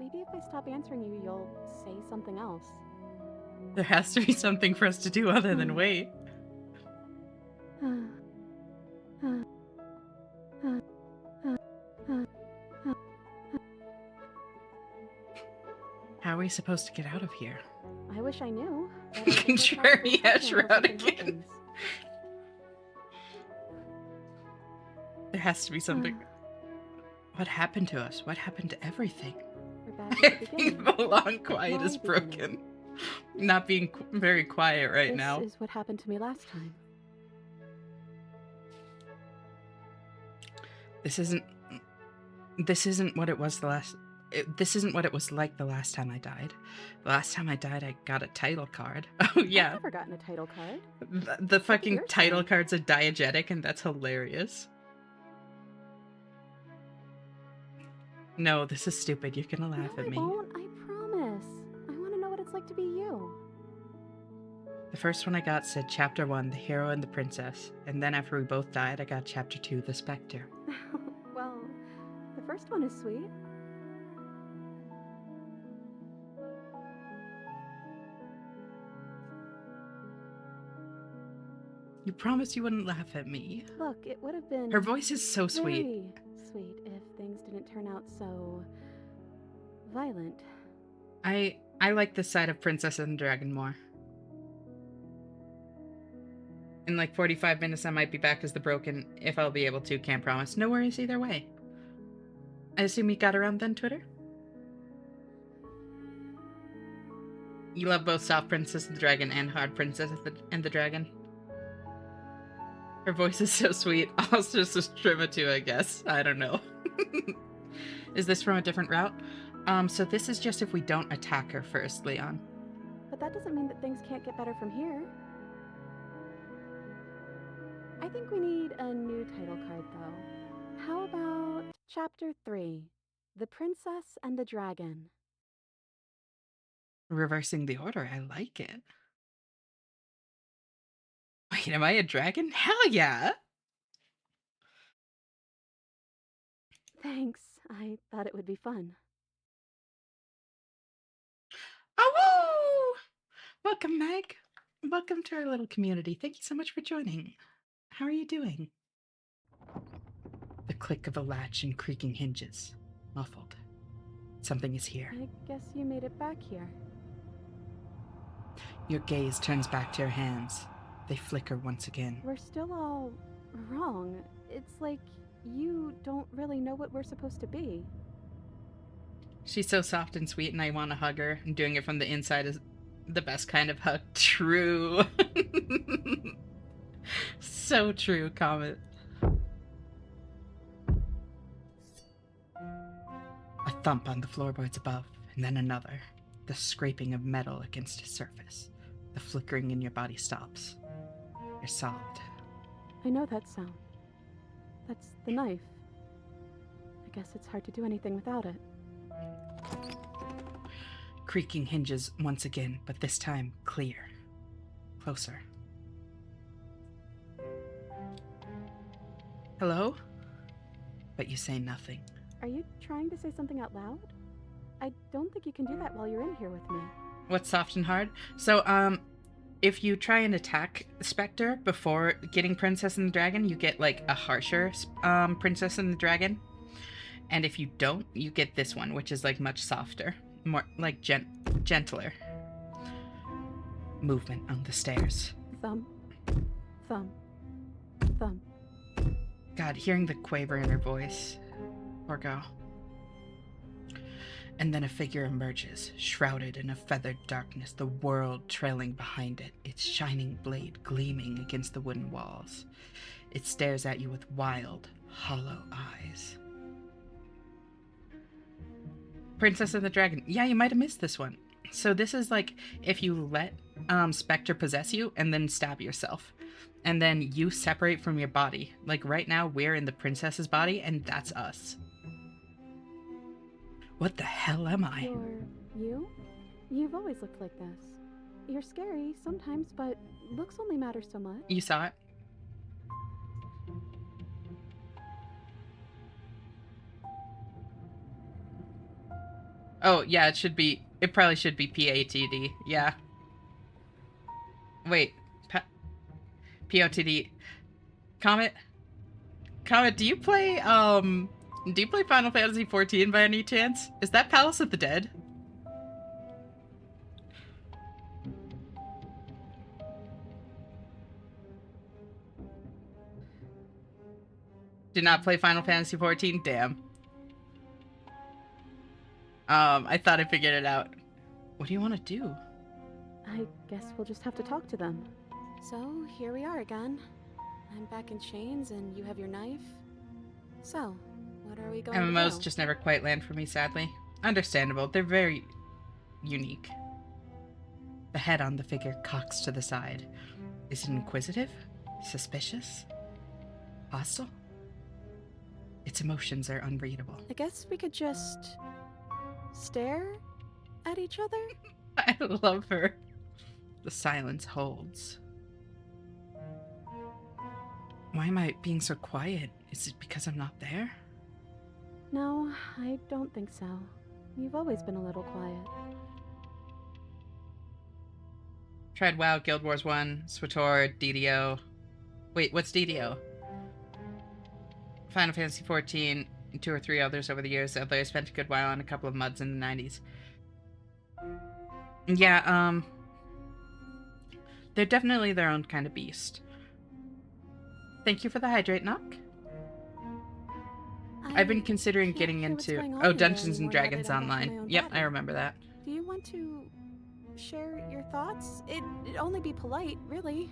[SPEAKER 9] if I stop answering you, you'll say something else.
[SPEAKER 1] There has to be something for us to do other than wait. How are we supposed to get out of here?
[SPEAKER 9] I wish I knew. but I guess I'll
[SPEAKER 1] Contrary
[SPEAKER 9] keep checking
[SPEAKER 1] Shroud
[SPEAKER 9] until something
[SPEAKER 1] again.
[SPEAKER 9] happens.
[SPEAKER 1] There has to be something. What happened to us? What happened to everything?
[SPEAKER 9] We're back
[SPEAKER 1] I
[SPEAKER 9] at the
[SPEAKER 1] think
[SPEAKER 9] beginning.
[SPEAKER 1] the long quiet
[SPEAKER 9] My
[SPEAKER 1] is
[SPEAKER 9] beginning.
[SPEAKER 1] broken. Not being very quiet right now.
[SPEAKER 9] This is what happened to me last time.
[SPEAKER 1] This isn't. This isn't what it was this isn't what it was like the last time I died. The last time I died, I got a title card. Oh,
[SPEAKER 9] I've
[SPEAKER 1] yeah.
[SPEAKER 9] never gotten a title card.
[SPEAKER 1] The fucking
[SPEAKER 9] yours
[SPEAKER 1] title
[SPEAKER 9] then.
[SPEAKER 1] cards are diegetic, and that's hilarious. No, this is stupid. You're gonna laugh
[SPEAKER 9] No,
[SPEAKER 1] at
[SPEAKER 9] I
[SPEAKER 1] me.
[SPEAKER 9] won't. I promise. I want to know what it's like to be you.
[SPEAKER 1] The first one I got said Chapter 1, The Hero and the Princess. And then after we both died, I got Chapter 2, The Spectre.
[SPEAKER 9] Well, the first one is sweet.
[SPEAKER 1] You promised you wouldn't laugh at me.
[SPEAKER 9] Look, it would have been
[SPEAKER 1] Her voice is so sweet.
[SPEAKER 9] very sweet if things didn't turn out so violent.
[SPEAKER 1] I like this side of Princess and the Dragon more. In like 45 minutes, I might be back as the Broken, if I'll be able to, can't promise. No worries either way. I assume you got around then, Twitter? You love both Soft Princess and the Dragon and Hard Princess and the Dragon? Her voice is so sweet. Also, just trim it too, I guess. I don't know. Is this from a different route? So this is just if we don't attack her first, Leon.
[SPEAKER 9] But that doesn't mean that things can't get better from here. I think we need a new title card, though. How about Chapter 3, The Princess and the Dragon?
[SPEAKER 1] Reversing the order, I like it. Wait, am I a dragon? Hell yeah!
[SPEAKER 9] Thanks. I thought it would be fun.
[SPEAKER 1] Oh, woo! Welcome, Meg. Welcome to our little community. Thank you so much for joining. How are you doing? The click of a latch and creaking hinges. Muffled. Something is here.
[SPEAKER 9] I guess you made it back here.
[SPEAKER 1] Your gaze turns back to your hands. They flicker once again.
[SPEAKER 9] We're still all wrong. It's like you don't really know what we're supposed to be.
[SPEAKER 1] She's so soft and sweet, and I want to hug her. And doing it from the inside is the best kind of hug. True. So true, Comet. A thump on the floorboards above, and then another. The scraping of metal against a surface. The flickering in your body stops. You're solid.
[SPEAKER 9] I know that sound. That's the knife. I guess it's hard to do anything without it.
[SPEAKER 1] Creaking hinges once again, but this time clear. Closer. Hello? But you say nothing.
[SPEAKER 9] Are you trying to say something out loud? I don't think you can do that while you're in here with me.
[SPEAKER 1] What's soft and hard? So, if you try and attack Spectre before getting Princess and the Dragon, you get, like, a harsher, Princess and the Dragon. And if you don't, you get this one, which is, like, much softer. More, like, gentler. Movement on the stairs.
[SPEAKER 9] Thump. Thump. Thump.
[SPEAKER 1] God, hearing the quaver in her voice. Poor girl. And then a figure emerges, shrouded in a feathered darkness, the world trailing behind it, its shining blade gleaming against the wooden walls. It stares at you with wild, hollow eyes. Princess and the Dragon. Yeah, you might have missed this one. So this is like if you let Spectre possess you and then stab yourself. And then you separate from your body. Like right now, we're in the princess's body, and that's us. What the hell am I?
[SPEAKER 9] You're you? You've always looked like this. You're scary sometimes, but looks only matter so much.
[SPEAKER 1] You saw it? Oh, yeah, it probably should be PATD. Yeah. Wait. POTD. Comet, do you play Final Fantasy XIV by any chance? Is that Palace of the Dead? Did not play Final Fantasy XIV? Damn. I thought I figured it out. What do you want to do?
[SPEAKER 9] I guess we'll just have to talk to them. So, here we are again. I'm back in chains and you have your knife. So, What are we going to
[SPEAKER 1] MMOs
[SPEAKER 9] do?
[SPEAKER 1] just never quite land for me, sadly. Understandable. They're very unique. The head on the figure cocks to the side. Is it inquisitive? Suspicious? Hostile? Its emotions are unreadable.
[SPEAKER 9] I guess we could just stare at each other?
[SPEAKER 1] I love her. The silence holds. Why am I being so quiet? Is it because I'm not there?
[SPEAKER 9] No, I don't think so. You've always been a little quiet.
[SPEAKER 1] Tried WoW, Guild Wars 1, SWTOR, DDO. Wait, what's DDO? Final Fantasy 14, 2 or 3 others over the years, although I spent a good while on a couple of MUDs in the 90s. Yeah, they're definitely their own kind of beast. Thank you for the hydrate, Knock. I've been considering
[SPEAKER 9] can't
[SPEAKER 1] getting
[SPEAKER 9] hear what's
[SPEAKER 1] into...
[SPEAKER 9] going on
[SPEAKER 1] Oh,
[SPEAKER 9] here
[SPEAKER 1] Dungeons and
[SPEAKER 9] anymore now that
[SPEAKER 1] Dragons
[SPEAKER 9] I'm back in my
[SPEAKER 1] Online.
[SPEAKER 9] own
[SPEAKER 1] Yep, I
[SPEAKER 9] body.
[SPEAKER 1] remember that.
[SPEAKER 9] Do you want to share your thoughts? It'd only be polite, really.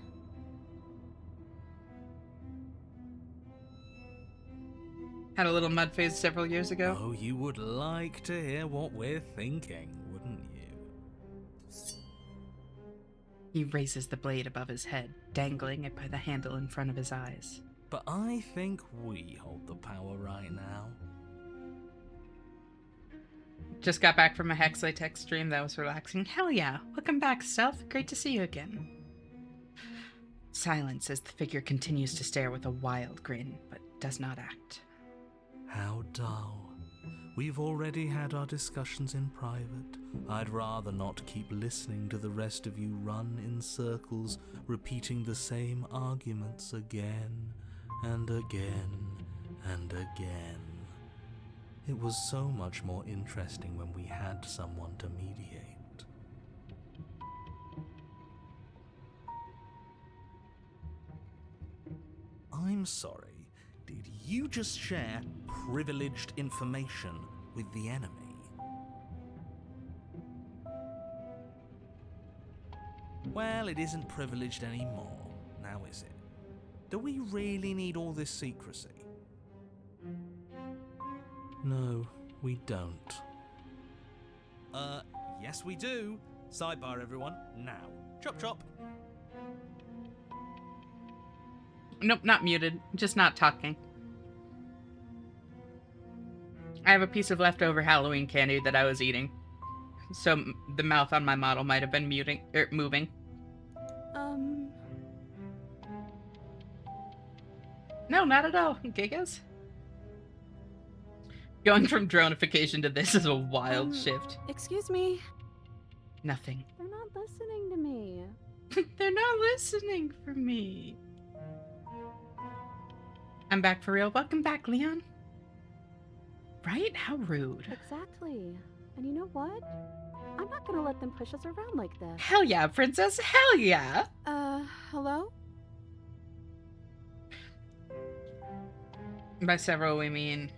[SPEAKER 1] Had a little mud phase several years ago.
[SPEAKER 2] Oh, you would like to hear what we're thinking, wouldn't you?
[SPEAKER 1] He raises the blade above his head, dangling it by the handle in front of his eyes.
[SPEAKER 2] But I think we hold the power right now.
[SPEAKER 1] Just got back from a Hexlatex stream that was relaxing. Hell yeah. Welcome back, Stealth. Great to see you again. Silence as the figure continues to stare with a wild grin, but does not act.
[SPEAKER 5] How dull. We've already had our discussions in private. I'd rather not keep listening to the rest of you run in circles, repeating the same arguments again and again and again. It was so much more interesting when we had someone to mediate.
[SPEAKER 2] I'm sorry, did you just share privileged information with the enemy? Well, it isn't privileged anymore, now is it? Do we really need all this secrecy?
[SPEAKER 5] No, we don't.
[SPEAKER 2] Yes we do. Sidebar, everyone, now. Chop chop.
[SPEAKER 1] Nope, not muted. Just not talking. I have a piece of leftover Halloween candy that I was eating. So the mouth on my model might have been moving. No, not at all. Gigas? Going from dronification to this is a wild shift.
[SPEAKER 9] Excuse me.
[SPEAKER 1] Nothing.
[SPEAKER 9] They're not listening to me.
[SPEAKER 1] They're not listening for me. I'm back for real. Welcome back, Leon. Right? How rude.
[SPEAKER 9] Exactly. And you know what? I'm not gonna let them push us around like this.
[SPEAKER 1] Hell yeah, princess. Hell yeah.
[SPEAKER 9] Hello?
[SPEAKER 1] By several, we mean...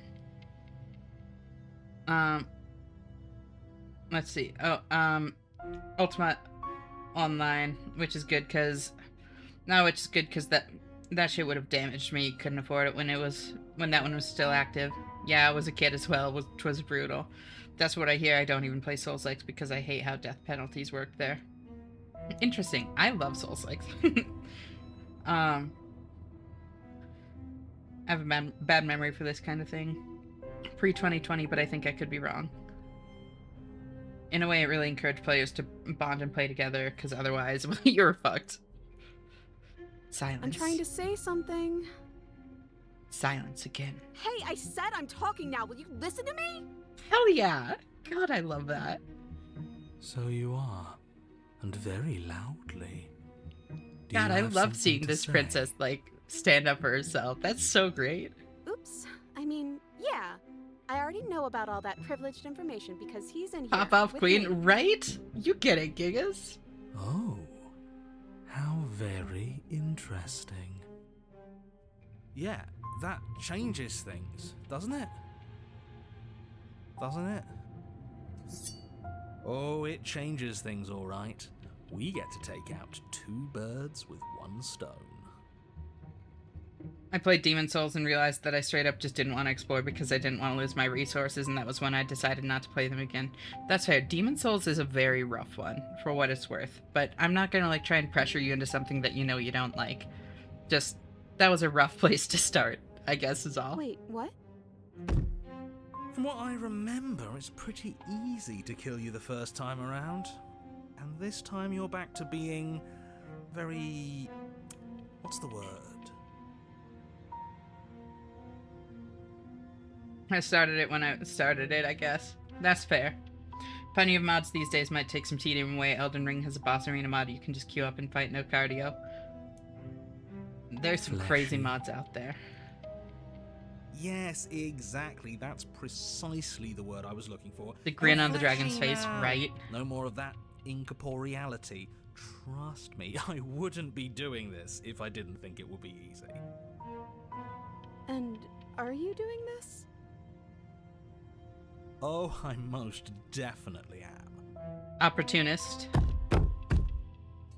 [SPEAKER 1] Let's see. Ultima Online, which is good because... No, which is good because that shit would have damaged me. Couldn't afford it when that one was still active. Yeah, I was a kid as well, which was brutal. That's what I hear. I don't even play Souls-likes because I hate how death penalties work there. Interesting. I love Souls-likes. I have a bad memory for this kind of thing. Pre-2020, but I think I could be wrong. In a way, it really encouraged players to bond and play together, because otherwise, well, you're fucked. Silence.
[SPEAKER 9] I'm trying to say something.
[SPEAKER 1] Silence again.
[SPEAKER 9] Hey, I said I'm talking now. Will you listen to me?
[SPEAKER 1] Hell yeah! God, I love that.
[SPEAKER 5] So you are, and very loudly. Do
[SPEAKER 1] God,
[SPEAKER 5] you
[SPEAKER 1] I
[SPEAKER 5] have
[SPEAKER 1] love
[SPEAKER 5] something
[SPEAKER 1] seeing
[SPEAKER 5] to
[SPEAKER 1] this
[SPEAKER 5] say?
[SPEAKER 1] princess, like, stand up for herself. That's so great.
[SPEAKER 9] Oops. I mean, yeah. I already know about all that privileged information because he's in here.
[SPEAKER 1] Pop off
[SPEAKER 9] with
[SPEAKER 1] queen,
[SPEAKER 9] me.
[SPEAKER 1] right? You get it, Gigas.
[SPEAKER 5] Oh, how very interesting.
[SPEAKER 2] Yeah, that changes things, doesn't it? Doesn't it? Oh, it changes things, all right. We get to take out 2 birds with 1 stone.
[SPEAKER 1] I played Demon Souls and realized that I straight up just didn't want to explore because I didn't want to lose my resources, and that was when I decided not to play them again. That's fair. Demon Souls is a very rough one, for what it's worth. But I'm not gonna, like, try and pressure you into something that you know you don't like. Just, that was a rough place to start, I guess is all.
[SPEAKER 9] Wait, what?
[SPEAKER 2] From what I remember, it's pretty easy to kill you the first time around. And this time you're back to being very... what's the word?
[SPEAKER 1] I started it when I started it, I guess. That's fair. Plenty of mods these days might take some tedium away. Elden Ring has a boss arena mod you can just queue up and fight, no cardio. There's some crazy mods out there.
[SPEAKER 2] Yes, exactly. That's precisely the word I was looking for.
[SPEAKER 1] The grin on the dragon's
[SPEAKER 2] Fleshy
[SPEAKER 1] face,
[SPEAKER 2] now.
[SPEAKER 1] right?
[SPEAKER 2] No more of that incorporeality. Trust me, I wouldn't be doing this if I didn't think it would be easy.
[SPEAKER 9] And are you doing this?
[SPEAKER 2] Oh, I most definitely am.
[SPEAKER 1] Opportunist.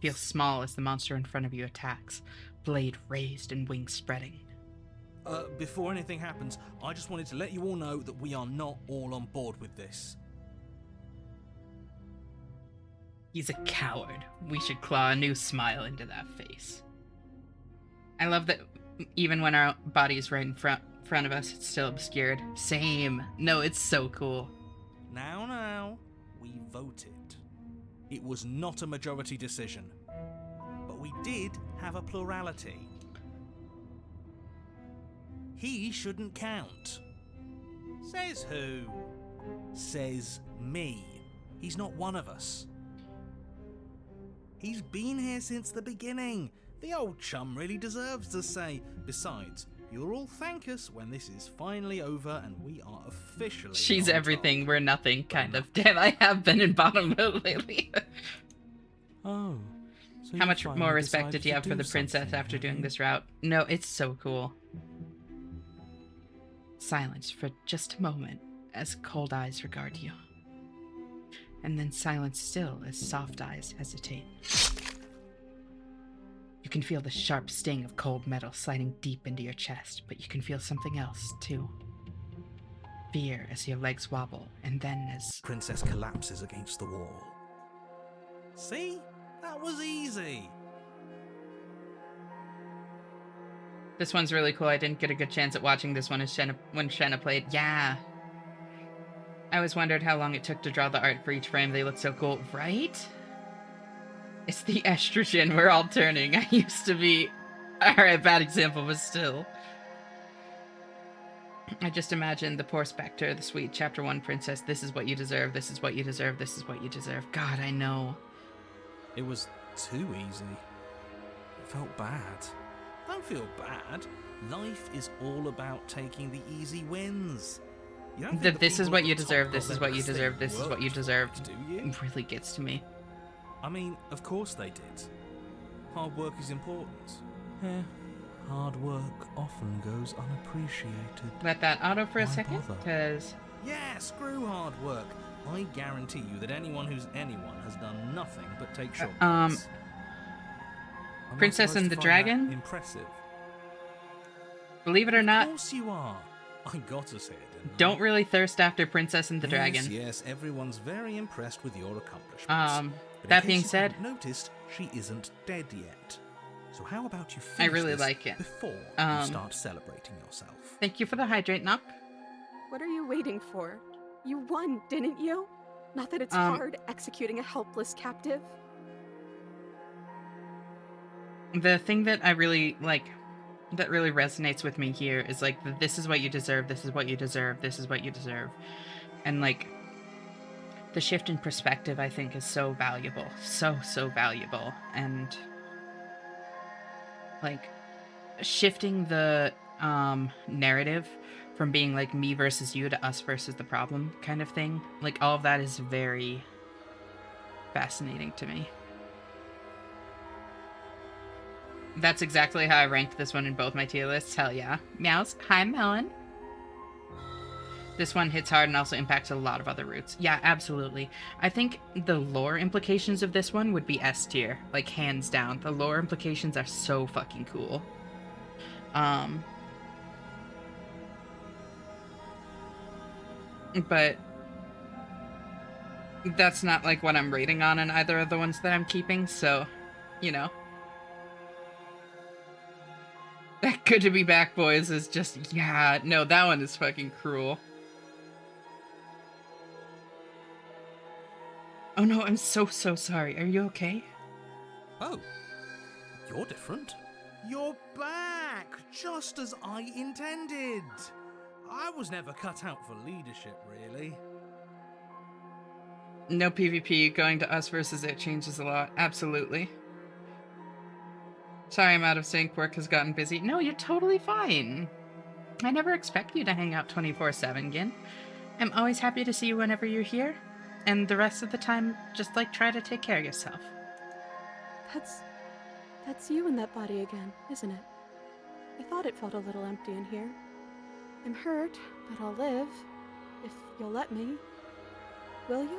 [SPEAKER 1] Feel small as the monster in front of you attacks. Blade raised and wings spreading.
[SPEAKER 2] Before anything happens, I just wanted to let you all know that we are not all on board with this.
[SPEAKER 1] He's a coward. We should claw a new smile into that face. I love that even when our body is right in front of us, it's still obscured. Same. No, it's so cool.
[SPEAKER 2] Now, we voted. It was not a majority decision, but we did have a plurality. He shouldn't count. Says who? Says me. He's not one of us. He's been here since the beginning. The old chum really deserves to say. Besides, you'll all thank us when this is finally over and we are officially
[SPEAKER 1] She's
[SPEAKER 2] on
[SPEAKER 1] everything,
[SPEAKER 2] top.
[SPEAKER 1] we're nothing, kind of. Damn, I have been in bottom mode lately.
[SPEAKER 5] Oh. So
[SPEAKER 1] How
[SPEAKER 5] you
[SPEAKER 1] much
[SPEAKER 5] finally
[SPEAKER 1] more respect
[SPEAKER 5] decided
[SPEAKER 1] did you
[SPEAKER 5] to
[SPEAKER 1] have for
[SPEAKER 5] do
[SPEAKER 1] the princess
[SPEAKER 5] something,
[SPEAKER 1] after
[SPEAKER 5] have
[SPEAKER 1] doing
[SPEAKER 5] you?
[SPEAKER 1] this route? No, it's so cool. Silence for just a moment as cold eyes regard you. And then silence still as soft eyes hesitate. You can feel the sharp sting of cold metal sliding deep into your chest, but you can feel something else, too. Fear as your legs wobble, and then as...
[SPEAKER 2] Princess collapses against the wall. See? That was easy.
[SPEAKER 1] This one's really cool. I didn't get a good chance at watching this one as when Shenna played. Yeah. I always wondered how long it took to draw the art for each frame. They look so cool, right? It's the estrogen we're all turning. I used to be... Alright, bad example, but still. I just imagine the poor Spectre, the sweet Chapter 1 princess. This is what you deserve, this is what you deserve, this is what you deserve. God, I know.
[SPEAKER 2] It was too easy. It felt bad. Don't feel bad. Life is all about taking the easy wins. You don't think the
[SPEAKER 1] This is
[SPEAKER 2] people
[SPEAKER 1] what
[SPEAKER 2] at
[SPEAKER 1] you
[SPEAKER 2] the top
[SPEAKER 1] deserve,
[SPEAKER 2] got
[SPEAKER 1] this
[SPEAKER 2] their
[SPEAKER 1] is what you
[SPEAKER 2] best day
[SPEAKER 1] deserve, this is what you
[SPEAKER 2] worked,
[SPEAKER 1] deserve.
[SPEAKER 2] do you?
[SPEAKER 1] It really gets to me.
[SPEAKER 2] I mean, of course they did. Hard work is important.
[SPEAKER 5] Yeah, hard work often goes unappreciated.
[SPEAKER 1] Let that auto for a
[SPEAKER 5] Why
[SPEAKER 1] second,
[SPEAKER 5] bother?
[SPEAKER 1] because...
[SPEAKER 2] Yeah, screw hard work. I guarantee you that anyone who's anyone has done nothing but take shortcuts. I'm not
[SPEAKER 1] Princess
[SPEAKER 2] supposed
[SPEAKER 1] and
[SPEAKER 2] to
[SPEAKER 1] the
[SPEAKER 2] find that
[SPEAKER 1] Dragon?
[SPEAKER 2] impressive.
[SPEAKER 1] Believe it or
[SPEAKER 2] Of
[SPEAKER 1] not,
[SPEAKER 2] course you are. I got us here, didn't I?
[SPEAKER 1] don't really thirst after Princess and the Dragon.
[SPEAKER 2] Yes, everyone's very impressed with your accomplishments. But in
[SPEAKER 1] That
[SPEAKER 2] case
[SPEAKER 1] being
[SPEAKER 2] you
[SPEAKER 1] said,
[SPEAKER 2] haven't noticed, she isn't dead yet. So how about you
[SPEAKER 1] I
[SPEAKER 2] finish
[SPEAKER 1] really
[SPEAKER 2] this
[SPEAKER 1] like it.
[SPEAKER 2] before you
[SPEAKER 1] Um,
[SPEAKER 2] start celebrating yourself?
[SPEAKER 1] thank you for the hydrate, Knock.
[SPEAKER 9] What are you waiting for? You won, didn't you? Not that it's
[SPEAKER 1] Um,
[SPEAKER 9] hard executing a helpless captive.
[SPEAKER 1] The thing that I really, like, that really resonates with me here is, like, this is what you deserve, this is what you deserve, this is what you deserve. And, like, the shift in perspective, I think, is so valuable. So, so valuable. And, like, shifting the narrative from being, like, me versus you to us versus the problem kind of thing. Like, all of that is very fascinating to me. That's exactly how I ranked this one in both my tier lists. Hell yeah. Meows. Hi, Melon. This one hits hard and also impacts a lot of other routes. Yeah, absolutely. I think the lore implications of this one would be S tier. Like, hands down. The lore implications are so fucking cool. But that's not like what I'm rating on in either of the ones that I'm keeping, so, you know. That Good to Be Back Boys is just, yeah, no, that one is fucking cruel. Oh no, I'm so sorry. Are you okay?
[SPEAKER 2] Oh, you're different. You're back, just as I intended. I was never cut out for leadership, really.
[SPEAKER 1] No PvP, going to us versus it changes a lot. Absolutely. Sorry I'm out of sync, work has gotten busy. No, you're totally fine. I never expect you to hang out 24/7, Gin. I'm always happy to see you whenever you're here. And the rest of the time, just like try to take care of yourself.
[SPEAKER 9] That's you in that body again, isn't it? I thought it felt a little empty in here. I'm hurt, but I'll live. If you'll let me. Will you?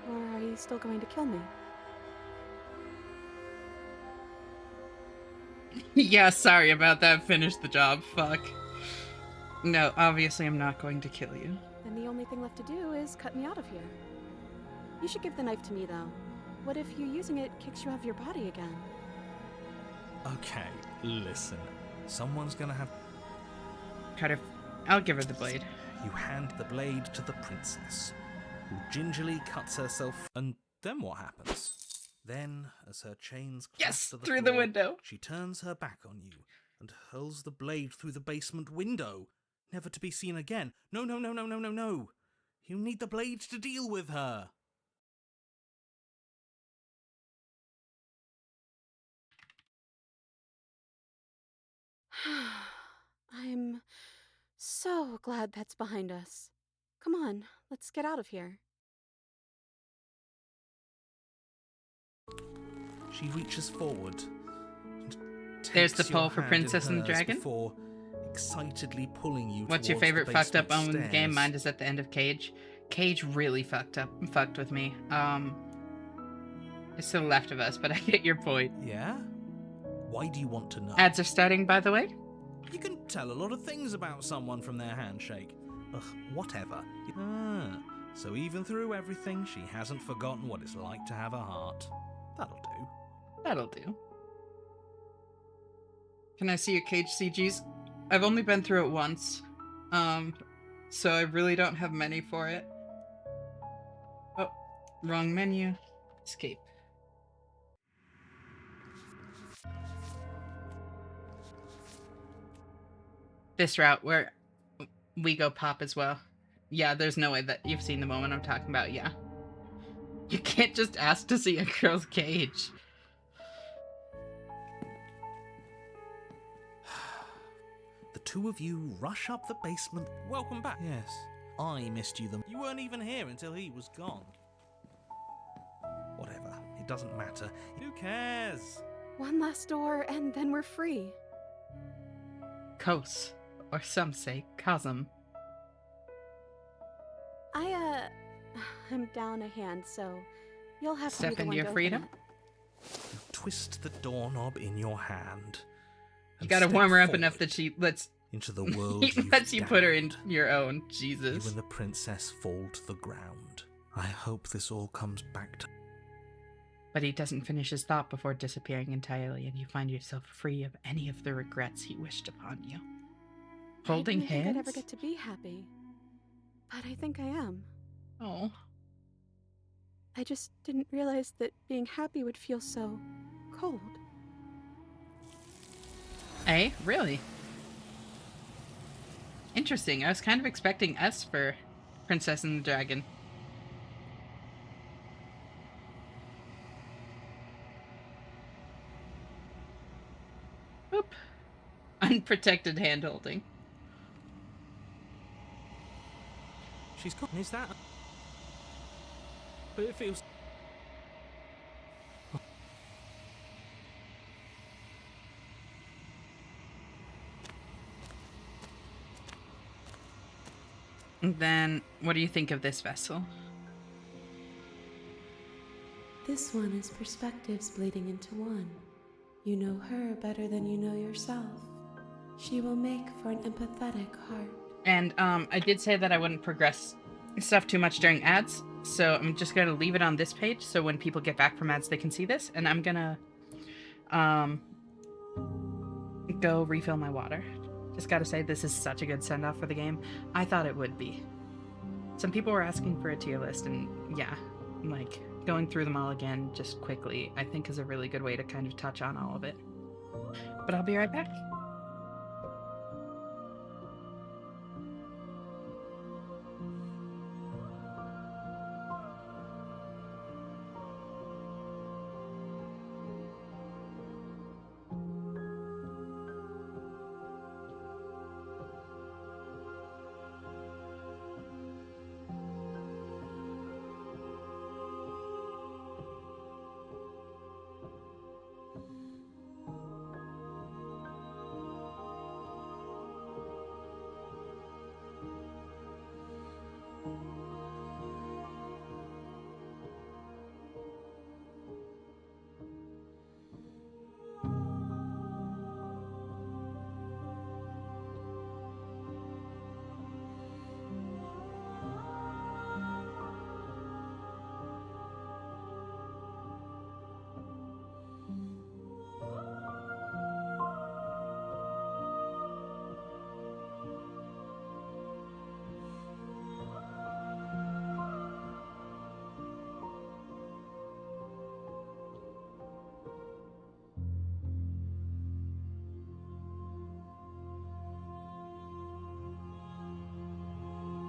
[SPEAKER 9] Or are you still going to kill me?
[SPEAKER 1] Yeah, sorry about that. Finish the job. Fuck. No, obviously I'm not going to kill you.
[SPEAKER 9] Then the only thing left to do is cut me out of here. You should give the knife to me, though. What if you using it kicks you out of your body again?
[SPEAKER 2] Okay, listen. Someone's gonna have...
[SPEAKER 1] Carter, I'll give her the blade.
[SPEAKER 2] You hand the blade to the princess, who gingerly cuts herself, and then what happens? Then, as her chains clash
[SPEAKER 1] Yes,
[SPEAKER 2] to the
[SPEAKER 1] through
[SPEAKER 2] floor,
[SPEAKER 1] the window.
[SPEAKER 2] she turns her back on you and hurls the blade through the basement window, never to be seen again. No. You need the blade to deal with her.
[SPEAKER 9] I'm so glad that's behind us. Come on, let's get out of here.
[SPEAKER 2] She reaches forward and
[SPEAKER 1] There's
[SPEAKER 2] takes
[SPEAKER 1] the pole
[SPEAKER 2] your
[SPEAKER 1] for
[SPEAKER 2] hand in
[SPEAKER 1] Princess and the
[SPEAKER 2] hers
[SPEAKER 1] Dragon.
[SPEAKER 2] before excitedly pulling you
[SPEAKER 1] What's your
[SPEAKER 2] towards
[SPEAKER 1] favorite
[SPEAKER 2] the
[SPEAKER 1] fucked up
[SPEAKER 2] basement
[SPEAKER 1] moment in the game?
[SPEAKER 2] stairs.
[SPEAKER 1] Mine is at the end of Cage. Cage really fucked with me. It's to the left of us, but I get your point.
[SPEAKER 2] Yeah? Why do you want to know?
[SPEAKER 1] Ads are starting, by the way.
[SPEAKER 2] You can tell a lot of things about someone from their handshake. Ugh, whatever. So even through everything, she hasn't forgotten what it's like to have a heart. That'll do.
[SPEAKER 1] That'll do. Can I see your Cage CGs? I've only been through it once. So I really don't have many for it. Oh, wrong menu. Escape. This route where we go pop as well. Yeah, there's no way that you've seen the moment I'm talking about, yeah. You can't just ask to see a girl's cage.
[SPEAKER 2] The two of you rush up the basement. Welcome back. Yes, I missed you. You weren't even here until he was gone. Whatever, it doesn't matter. Who cares?
[SPEAKER 3] One last door, and then we're free.
[SPEAKER 1] Kos, or some say Cosm.
[SPEAKER 3] I'm down a hand, so you'll have to
[SPEAKER 1] Step
[SPEAKER 3] be the
[SPEAKER 1] into
[SPEAKER 3] one
[SPEAKER 1] your
[SPEAKER 3] to open
[SPEAKER 1] freedom?
[SPEAKER 3] it.
[SPEAKER 2] You twist the doorknob in your hand.
[SPEAKER 1] You
[SPEAKER 2] and
[SPEAKER 1] gotta
[SPEAKER 2] step
[SPEAKER 1] warm her up
[SPEAKER 2] forward
[SPEAKER 1] enough that she lets
[SPEAKER 2] into the world
[SPEAKER 1] he
[SPEAKER 2] you've
[SPEAKER 1] lets you put her in
[SPEAKER 2] damned.
[SPEAKER 1] your own.
[SPEAKER 2] You
[SPEAKER 1] Jesus.
[SPEAKER 2] and the princess fall to the ground. I hope this all comes back to...
[SPEAKER 1] But he doesn't finish his thought before disappearing entirely, and you find yourself free of any of the regrets he wished upon you. Holding
[SPEAKER 3] I didn't think I'd ever
[SPEAKER 1] hands?
[SPEAKER 3] get to be happy, but I think I am.
[SPEAKER 1] Oh.
[SPEAKER 3] I just didn't realize that being happy would feel so cold.
[SPEAKER 1] Eh? Really? Interesting. I was kind of expecting S for Princess and the Dragon. Oop. Unprotected hand-holding.
[SPEAKER 2] She's gone, is that? But it feels...
[SPEAKER 1] And then, what do you think of this vessel?
[SPEAKER 6] This one is perspectives bleeding into one. You know her better than you know yourself. She will make for an empathetic heart.
[SPEAKER 1] And I did say that I wouldn't progress stuff too much during ads, so I'm just gonna leave it on this page so when people get back from ads they can see this, and I'm gonna go refill my water. Just gotta say, this is such a good send-off for the game. I thought it would be. Some people were asking for a tier list, and yeah, like, going through them all again just quickly, I think is a really good way to kind of touch on all of it. But I'll be right back.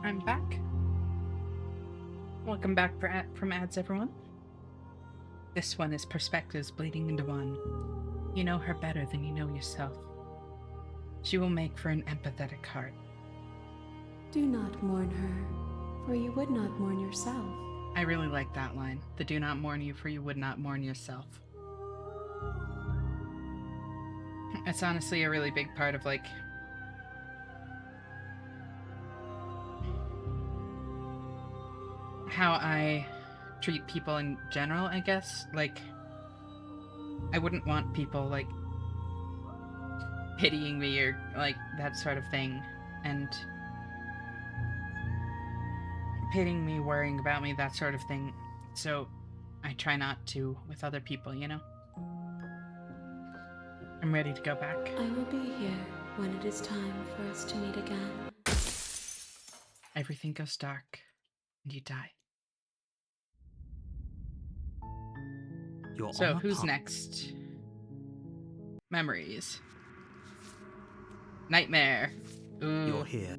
[SPEAKER 1] I'm back. Welcome back from ads, everyone. This one is Perspectives Bleeding into One. You know her better than you know yourself. She will make for an empathetic heart.
[SPEAKER 6] Do not mourn her, for you would not mourn yourself.
[SPEAKER 1] I really like that line. The do not mourn you, for you would not mourn yourself. It's honestly a really big part of, like, how I treat people in general, I guess. Like, I wouldn't want people, like, pitying me or, like, that sort of thing. And pitying me, worrying about me, that sort of thing. So I try not to with other people, you know? I'm ready to go back.
[SPEAKER 6] I will be here when it is time for us to meet again.
[SPEAKER 1] Everything goes dark, and you die.
[SPEAKER 2] You're
[SPEAKER 1] So,
[SPEAKER 2] on a
[SPEAKER 1] who's
[SPEAKER 2] path.
[SPEAKER 1] next? Memories. Nightmare. Ooh.
[SPEAKER 2] You're here.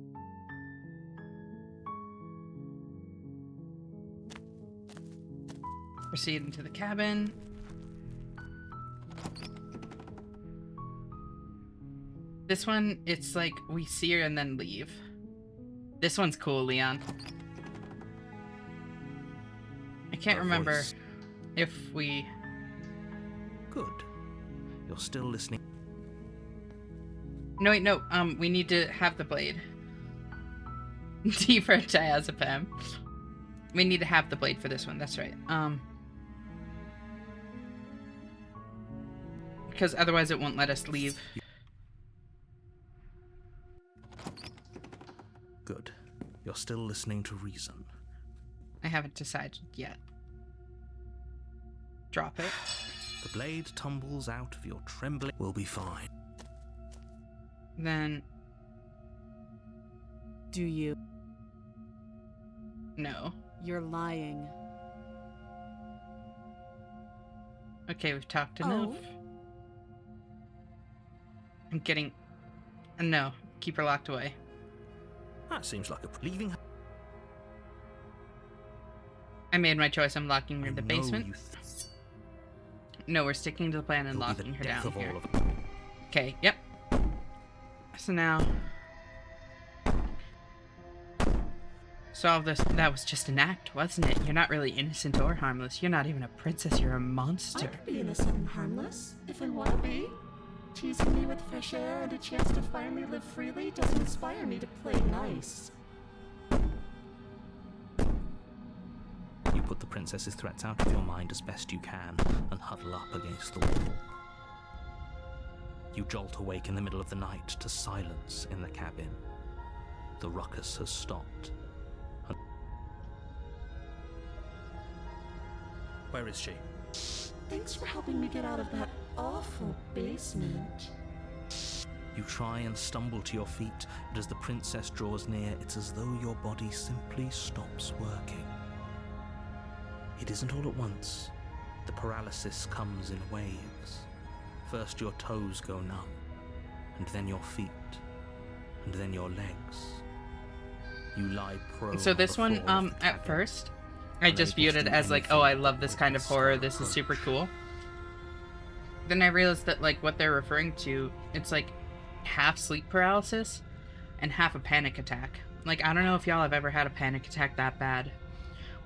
[SPEAKER 1] Proceed into the cabin. This one, it's like we see her and then leave. This one's cool, Leon. I can't
[SPEAKER 2] Her
[SPEAKER 1] remember
[SPEAKER 2] voice.
[SPEAKER 1] if we...
[SPEAKER 2] Good. You're still listening.
[SPEAKER 1] No, wait, no. We need to have the blade. D for diazepam. We need to have the blade for this one. That's right. Because otherwise it won't let us leave.
[SPEAKER 2] Good. You're still listening to reason.
[SPEAKER 1] I haven't decided yet. Drop it.
[SPEAKER 2] The blade tumbles out of your trembling. We'll be fine.
[SPEAKER 1] Then,
[SPEAKER 3] Do you?
[SPEAKER 1] no.
[SPEAKER 3] You're lying.
[SPEAKER 1] Okay, we've talked enough.
[SPEAKER 3] Oh.
[SPEAKER 1] I'm getting... No, keep her locked away.
[SPEAKER 2] That seems like a leaving.
[SPEAKER 1] I made my choice. I'm locking her
[SPEAKER 2] I
[SPEAKER 1] in the
[SPEAKER 2] know
[SPEAKER 1] basement.
[SPEAKER 2] you
[SPEAKER 1] No, we're sticking to the plan and
[SPEAKER 2] It'll be
[SPEAKER 1] locking
[SPEAKER 2] the
[SPEAKER 1] her
[SPEAKER 2] death
[SPEAKER 1] down
[SPEAKER 2] of all
[SPEAKER 1] here.
[SPEAKER 2] of them.
[SPEAKER 1] Okay, yep. So now... solve this. That was just an act, wasn't it? You're not really innocent or harmless. You're not even a princess. You're a
[SPEAKER 8] I
[SPEAKER 1] monster.
[SPEAKER 8] could be innocent and harmless, if I want to be. Teasing me with fresh air and a chance to finally live freely doesn't inspire me to play nice.
[SPEAKER 2] You put the princess's threats out of your mind as best you can and huddle up against the wall. You jolt awake in the middle of the night to silence in the cabin. The ruckus has stopped. Where is she?
[SPEAKER 7] Thanks for helping me get out of that awful basement.
[SPEAKER 2] You try and stumble to your feet, but as the princess draws near, it's as though your body simply stops working. It isn't all at once. The paralysis comes in waves. First your toes go numb, and then your feet, and then your legs. You lie prone.
[SPEAKER 1] So this
[SPEAKER 2] on the
[SPEAKER 1] one,
[SPEAKER 2] floor of the
[SPEAKER 1] at
[SPEAKER 2] cabin,
[SPEAKER 1] first, I just
[SPEAKER 2] unable
[SPEAKER 1] viewed
[SPEAKER 2] to
[SPEAKER 1] it
[SPEAKER 2] do
[SPEAKER 1] as like,
[SPEAKER 2] anything
[SPEAKER 1] oh, I love this
[SPEAKER 2] with
[SPEAKER 1] kind of
[SPEAKER 2] this
[SPEAKER 1] horror,
[SPEAKER 2] slow
[SPEAKER 1] this is super
[SPEAKER 2] approach.
[SPEAKER 1] cool. Then I realized that, like, what they're referring to, it's like half sleep paralysis and half a panic attack. Like, I don't know if y'all have ever had a panic attack that bad,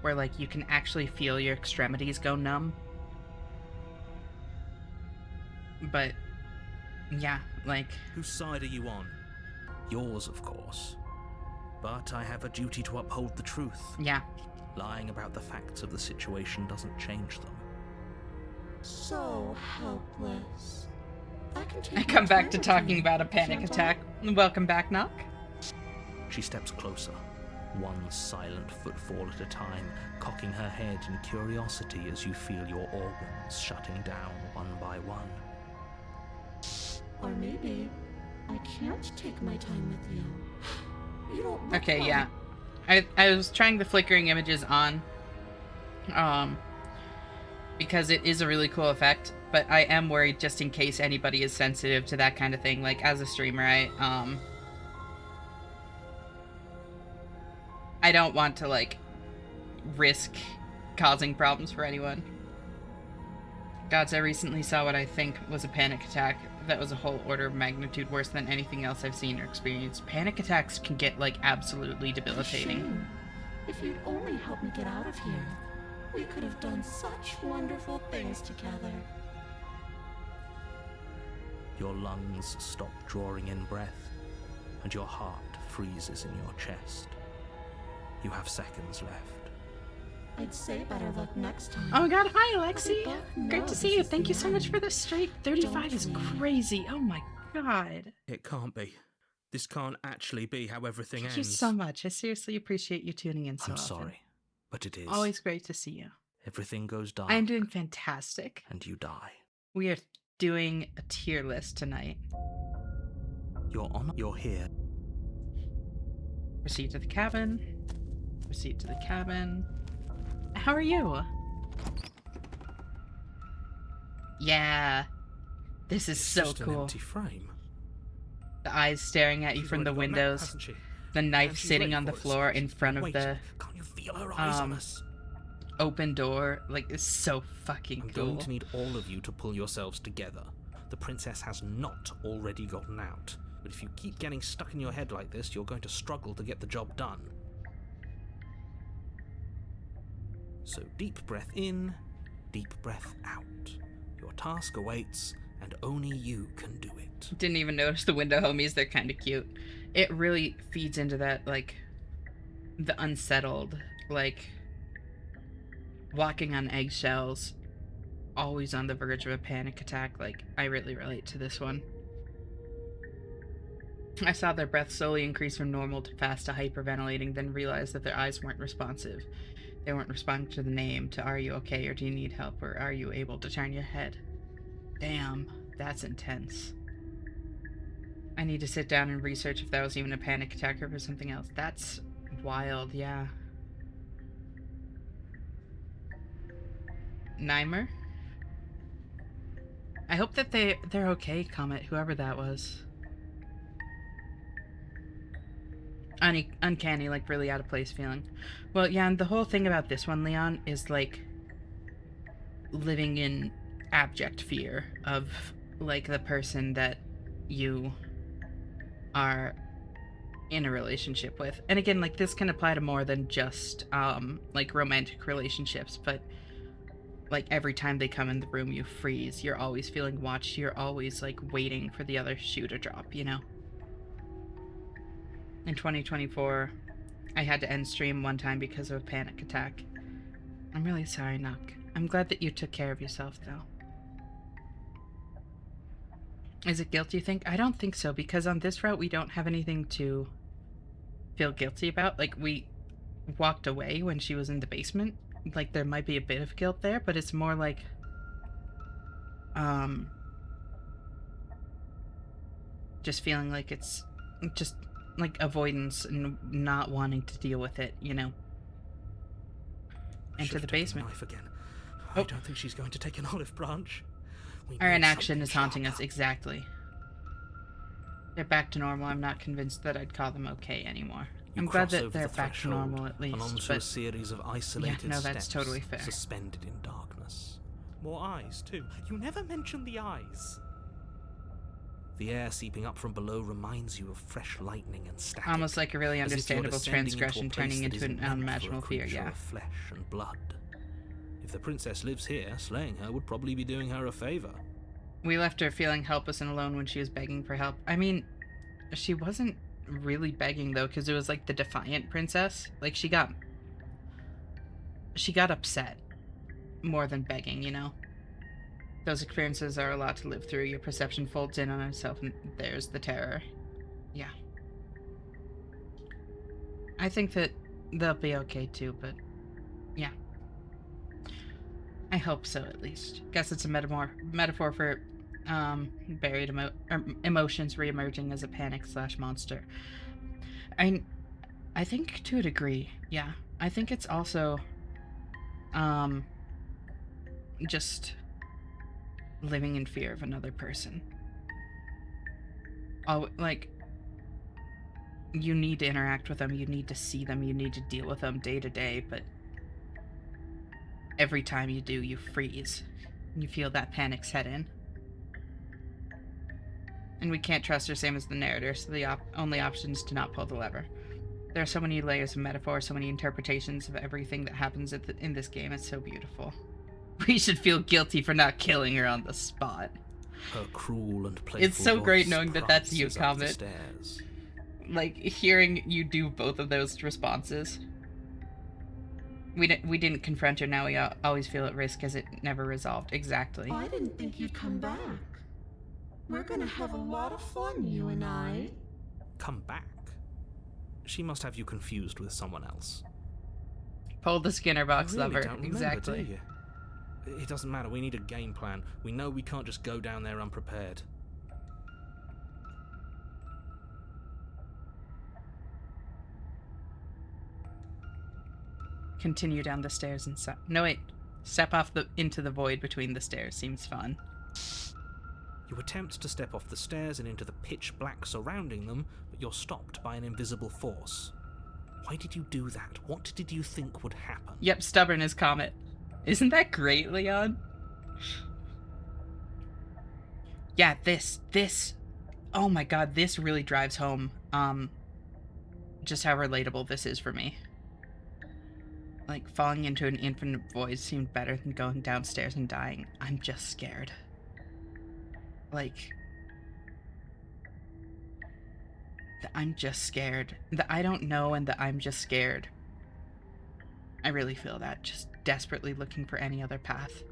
[SPEAKER 1] where, like, you can actually feel your extremities go numb. But, yeah, like...
[SPEAKER 2] Whose side are you on? Yours, of course. But I have a duty to uphold the truth.
[SPEAKER 1] Yeah.
[SPEAKER 2] Lying about the facts of the situation doesn't change them.
[SPEAKER 7] So helpless. I
[SPEAKER 1] I come back to talking about a panic attack. Welcome back, Knock.
[SPEAKER 2] She steps closer, one silent footfall at a time, cocking her head in curiosity as you feel your organs shutting down one by one.
[SPEAKER 7] Or maybe I can't take my time with you. You don't look
[SPEAKER 1] Okay,
[SPEAKER 7] like...
[SPEAKER 1] yeah. I was trying the flickering images on. Because it is a really cool effect, but I am worried just in case anybody is sensitive to that kind of thing. Like, as a streamer, I don't want to, like, risk causing problems for anyone. Gods, I recently saw what I think was a panic attack that was a whole order of magnitude worse than anything else I've seen or experienced. Panic attacks can get, like, absolutely debilitating.
[SPEAKER 7] Shame. If you'd only help me get out of here, we could have done such wonderful things together.
[SPEAKER 2] Your lungs stop drawing in breath, and your heart freezes in your chest. You have seconds left.
[SPEAKER 7] I'd say better luck next time.
[SPEAKER 1] Oh my god, hi
[SPEAKER 7] We
[SPEAKER 1] Alexi!
[SPEAKER 7] both know
[SPEAKER 1] Great to
[SPEAKER 7] this
[SPEAKER 1] see you.
[SPEAKER 7] is
[SPEAKER 1] Thank
[SPEAKER 7] the
[SPEAKER 1] you so much
[SPEAKER 7] end.
[SPEAKER 1] for the straight. 35
[SPEAKER 7] Don't
[SPEAKER 1] is
[SPEAKER 7] we?
[SPEAKER 1] crazy. Oh my god.
[SPEAKER 2] It can't be. This can't actually be how everything
[SPEAKER 1] Thank you
[SPEAKER 2] ends.
[SPEAKER 1] so much. I seriously appreciate you tuning in so
[SPEAKER 2] I'm
[SPEAKER 1] often.
[SPEAKER 2] sorry, but it is.
[SPEAKER 1] Always great to see you.
[SPEAKER 2] Everything goes dark.
[SPEAKER 1] I am doing fantastic.
[SPEAKER 2] And you die.
[SPEAKER 1] We are doing a tier list tonight.
[SPEAKER 2] You're here.
[SPEAKER 1] Proceed to the cabin. Proceed to the cabin. How are you? Yeah. This is
[SPEAKER 2] It's
[SPEAKER 1] so
[SPEAKER 2] just an
[SPEAKER 1] cool.
[SPEAKER 2] empty frame.
[SPEAKER 1] The eyes staring at you
[SPEAKER 2] She's
[SPEAKER 1] from the
[SPEAKER 2] already got an
[SPEAKER 1] windows.
[SPEAKER 2] hasn't she?
[SPEAKER 1] The
[SPEAKER 2] And
[SPEAKER 1] knife
[SPEAKER 2] she's
[SPEAKER 1] sitting
[SPEAKER 2] ready
[SPEAKER 1] on the
[SPEAKER 2] for us.
[SPEAKER 1] floor in front of
[SPEAKER 2] Wait,
[SPEAKER 1] the
[SPEAKER 2] can't you feel her eyes on us?
[SPEAKER 1] open door. Like, it's so fucking
[SPEAKER 2] I'm
[SPEAKER 1] cool.
[SPEAKER 2] going to need all of you to pull yourselves together. The princess has not already gotten out. But if you keep getting stuck in your head like this, you're going to struggle to get the job done. So deep breath in, deep breath out. Your task awaits, and only you can do it.
[SPEAKER 1] Didn't even notice the window homies. They're kind of cute. It really feeds into that, like, the unsettled, like, walking on eggshells, always on the verge of a panic attack. Like, I really relate to this one. I saw their breath slowly increase from normal to fast to hyperventilating, then realized that their eyes weren't responsive. They weren't responding to the name, to are you okay, or do you need help, or are you able to turn your head? Damn, that's intense. I need to sit down and research if that was even a panic attack or if it was something else. That's wild, yeah. Nymer? I hope that they're okay, Comet, whoever that was. Uncanny, like really out of place feeling. Well, yeah, and the whole thing about this one, Leon, is like living in abject fear of like the person that you are in a relationship with. And again, like this can apply to more than just like romantic relationships, but like every time they come in the room you freeze. You're always feeling watched. You're always like waiting for the other shoe to drop, you know? In 2024, I had to end stream one time because of a panic attack. I'm really sorry, Nook. I'm glad that you took care of yourself, though. Is it guilt, you think? I don't think so, because on this route we don't have anything to feel guilty about. Like, we walked away when she was in the basement. Like, there might be a bit of guilt there, but it's more like, just feeling like it's just, like, avoidance and not wanting to deal with it, you know? Enter the basement.
[SPEAKER 2] Knife again.
[SPEAKER 1] Oh.
[SPEAKER 2] I don't think she's going to take an olive branch. We
[SPEAKER 1] Our
[SPEAKER 2] need
[SPEAKER 1] inaction
[SPEAKER 2] something
[SPEAKER 1] is haunting us,
[SPEAKER 2] sharper.
[SPEAKER 1] exactly. They're back to normal. I'm not convinced that I'd call them okay anymore.
[SPEAKER 2] You
[SPEAKER 1] I'm glad
[SPEAKER 2] cross
[SPEAKER 1] that
[SPEAKER 2] over
[SPEAKER 1] they're
[SPEAKER 2] the
[SPEAKER 1] back to
[SPEAKER 2] threshold
[SPEAKER 1] normal at
[SPEAKER 2] and
[SPEAKER 1] least,
[SPEAKER 2] onto a
[SPEAKER 1] but
[SPEAKER 2] series of isolated
[SPEAKER 1] no, that's
[SPEAKER 2] steps,
[SPEAKER 1] totally fair.
[SPEAKER 2] suspended in darkness.
[SPEAKER 4] More eyes, too. You never mention the eyes.
[SPEAKER 2] The air seeping up from below reminds you of fresh lightning and static.
[SPEAKER 1] almost like a really
[SPEAKER 2] as if you're
[SPEAKER 1] understandable
[SPEAKER 2] descending
[SPEAKER 1] transgression
[SPEAKER 2] into a place
[SPEAKER 1] turning
[SPEAKER 2] that
[SPEAKER 1] into an
[SPEAKER 2] isn't meant for a
[SPEAKER 1] unimaginable fear,
[SPEAKER 2] creature
[SPEAKER 1] yeah.
[SPEAKER 2] of flesh and blood. If the princess lives here, slaying her would probably be doing her a favor.
[SPEAKER 1] We left her feeling helpless and alone when she was begging for help. I mean, she wasn't really begging, though, because it was like the defiant princess. Like, she got upset more than begging, you know? Those experiences are a lot to live through. Your perception folds in on itself, and there's the terror. Yeah. I think that they'll be okay, too, but yeah. I hope so, at least. Guess it's a metaphor for buried emotions reemerging as a panic/monster. I think to a degree, yeah. I think it's also just living in fear of another person. Oh, like, you need to interact with them, you need to see them, you need to deal with them day to day, but every time you do, you freeze. You feel that panic set in. And we can't trust her, same as the narrator, so the only option is to not pull the lever. There are so many layers of metaphor, so many interpretations of everything that happens in this game. It's so beautiful. We should feel guilty for not killing her on the spot.
[SPEAKER 2] Her cruel and playful
[SPEAKER 1] It's so great
[SPEAKER 2] voice
[SPEAKER 1] knowing that that's you,
[SPEAKER 2] prances up the
[SPEAKER 1] Comet.
[SPEAKER 2] stairs.
[SPEAKER 1] Like, hearing you do both of those responses. We didn't confront her, now we always feel at risk as it never resolved. Exactly.
[SPEAKER 10] I didn't think you'd come back. We're gonna have a lot of fun, you and I.
[SPEAKER 2] Come back? She must have you confused with someone else.
[SPEAKER 1] Pull the Skinner box
[SPEAKER 2] You really
[SPEAKER 1] lever.
[SPEAKER 2] don't remember,
[SPEAKER 1] Exactly.
[SPEAKER 2] do you? It doesn't matter, we need a game plan. We know we can't just go down there unprepared.
[SPEAKER 1] Continue down the stairs and no, wait. Step off into the void between the stairs. Seems fun.
[SPEAKER 2] You attempt to step off the stairs and into the pitch black surrounding them, but you're stopped by an invisible force. Why did you do that? What did you think would happen?
[SPEAKER 1] Yep, stubborn as Comet. Isn't that great, Leon? Yeah, this. Oh my god, this really drives home, just how relatable this is for me. Like, falling into an infinite void seemed better than going downstairs and dying. I'm just scared. Like, I'm just scared. The I don't know and the I'm just scared. I really feel that, just desperately looking for any other path.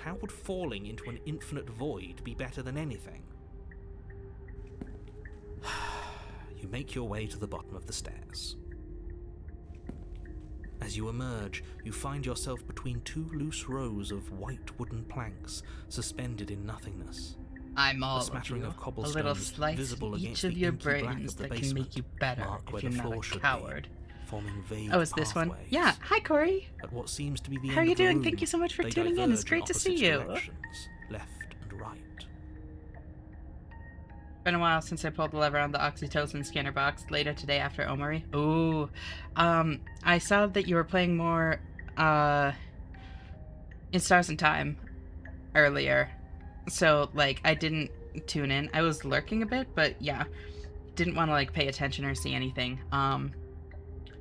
[SPEAKER 2] How would falling into an infinite void be better than anything? You make your way to the bottom of the stairs. As you emerge, you find yourself between two loose rows of white wooden planks suspended in nothingness.
[SPEAKER 1] I'm all
[SPEAKER 2] A smattering
[SPEAKER 1] of
[SPEAKER 2] of
[SPEAKER 1] you. A
[SPEAKER 2] cobblestones
[SPEAKER 1] little slice
[SPEAKER 2] visible
[SPEAKER 1] of each
[SPEAKER 2] against
[SPEAKER 1] of
[SPEAKER 2] the
[SPEAKER 1] your
[SPEAKER 2] inky black
[SPEAKER 1] brains
[SPEAKER 2] of the
[SPEAKER 1] that can
[SPEAKER 2] basement,
[SPEAKER 1] make you better
[SPEAKER 2] mark
[SPEAKER 1] if
[SPEAKER 2] where
[SPEAKER 1] you're
[SPEAKER 2] the
[SPEAKER 1] not
[SPEAKER 2] floor
[SPEAKER 1] a
[SPEAKER 2] should be,
[SPEAKER 1] coward.
[SPEAKER 2] forming vague
[SPEAKER 1] Oh, is this one?
[SPEAKER 2] pathways.
[SPEAKER 1] Yeah. Hi, Corey.
[SPEAKER 2] At what seems to be the
[SPEAKER 1] How are
[SPEAKER 2] end
[SPEAKER 1] you
[SPEAKER 2] of the
[SPEAKER 1] doing?
[SPEAKER 2] room,
[SPEAKER 1] Thank you so much for
[SPEAKER 2] they
[SPEAKER 1] tuning in. It's
[SPEAKER 2] diverge
[SPEAKER 1] great to see
[SPEAKER 2] opposite
[SPEAKER 1] you.
[SPEAKER 2] directions, left and right.
[SPEAKER 1] Been a while since I pulled the lever on the oxytocin scanner box. Later today after Omori. Ooh. I saw that you were playing more, in Stars and Time earlier. So, like, I didn't tune in. I was lurking a bit, but yeah. Didn't want to, like, pay attention or see anything.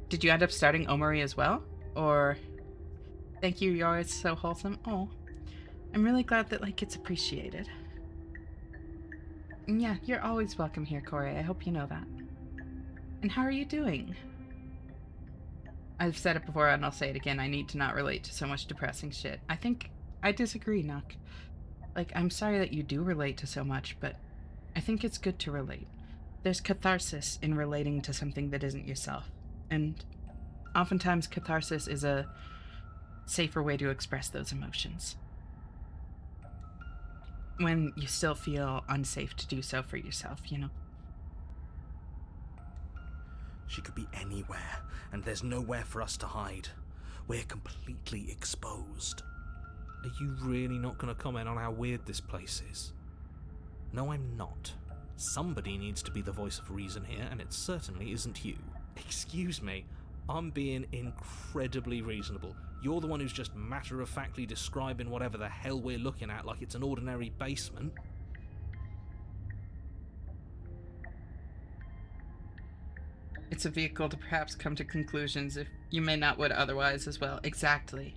[SPEAKER 1] Did you end up starting Omori as well? Or... Thank you, you're always so wholesome. Oh. I'm really glad that, like, it's appreciated. Yeah, you're always welcome here, Corey. I hope you know that. And how are you doing? I've said it before and I'll say it again. I need to not relate to so much depressing shit. I think I disagree, Nook. Like, I'm sorry that you do relate to so much, but I think it's good to relate. There's catharsis in relating to something that isn't yourself. And oftentimes catharsis is a safer way to express those emotions. When you still feel unsafe to do so for yourself, you know?
[SPEAKER 2] She could be anywhere, and there's nowhere for us to hide. We're completely exposed. Are you really not going to comment on how weird this place is? No, I'm not. Somebody needs to be the voice of reason here, and it certainly isn't you. Excuse me, I'm being incredibly reasonable. You're the one who's just matter-of-factly describing whatever the hell we're looking at like it's an ordinary basement.
[SPEAKER 1] It's a vehicle to perhaps come to conclusions if you may not would otherwise as well. Exactly.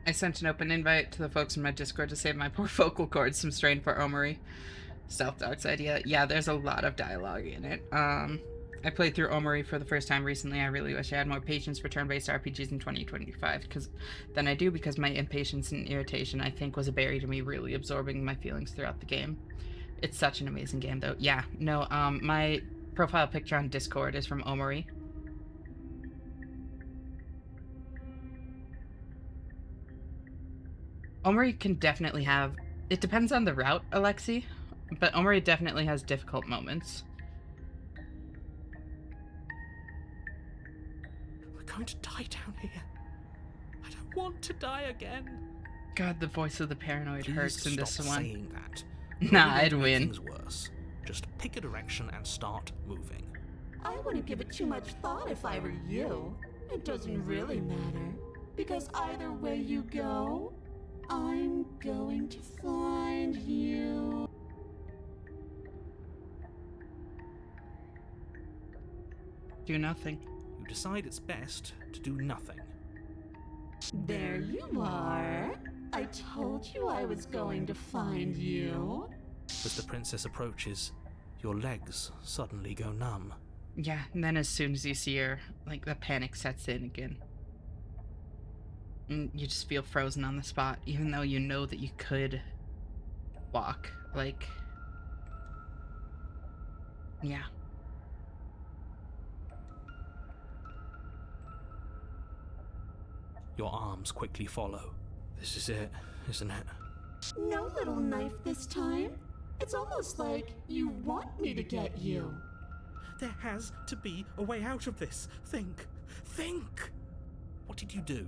[SPEAKER 1] I sent an open invite to the folks in my Discord to save my poor vocal cords some strain for Omori. Stealth Dog's idea. Yeah, there's a lot of dialogue in it. I played through Omori for the first time recently. I really wish I had more patience for turn-based RPGs in 2025 than I do, because my impatience and irritation, I think, was a barrier to me really absorbing my feelings throughout the game. It's such an amazing game, though. Yeah, no, my profile picture on Discord is from Omori. Omori can definitely have... It depends on the route, Alexi, but Omori definitely has difficult moments.
[SPEAKER 4] We're going to die down here. I don't want to die again.
[SPEAKER 1] God, the voice of the paranoid
[SPEAKER 2] Please
[SPEAKER 1] hurts in this
[SPEAKER 2] stop
[SPEAKER 1] one.
[SPEAKER 2] saying that.
[SPEAKER 1] Nah,
[SPEAKER 2] You're
[SPEAKER 1] I'd
[SPEAKER 2] gonna make
[SPEAKER 1] win.
[SPEAKER 2] Things worse. Just pick a direction and start moving.
[SPEAKER 10] I wouldn't give it too much thought if I were you. It doesn't really matter, because either way you go, I'm going to find you.
[SPEAKER 1] Do nothing.
[SPEAKER 2] You decide it's best to do nothing.
[SPEAKER 10] There you are. I told you I was going to find you.
[SPEAKER 2] As the princess approaches, your legs suddenly go numb.
[SPEAKER 1] Yeah, and then as soon as you see her, like, the panic sets in again. And you just feel frozen on the spot, even though you know that you could walk. Like, yeah.
[SPEAKER 2] Your arms quickly follow. This is it, isn't it?
[SPEAKER 10] No little knife this time. It's almost like you want me to get you.
[SPEAKER 4] There has to be a way out of this. Think. Think!
[SPEAKER 2] What did you do?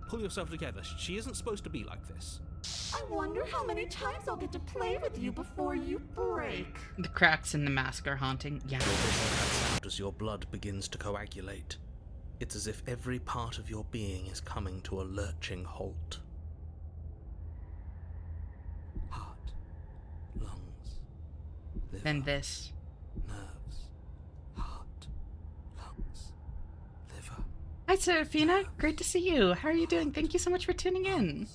[SPEAKER 2] Pull yourself together. She isn't supposed to be like this.
[SPEAKER 10] I wonder how many times I'll get to play with you before you break.
[SPEAKER 1] The cracks in the mask are haunting. Yeah.
[SPEAKER 2] Your vision cuts out as your blood begins to coagulate. It's as if every part of your being is coming to a lurching halt. Heart, lungs, liver,
[SPEAKER 1] Then this.
[SPEAKER 2] nerves, heart, lungs, liver,
[SPEAKER 1] Hi, Serafina. Great to see you. How are you doing? Thank you so much for tuning in.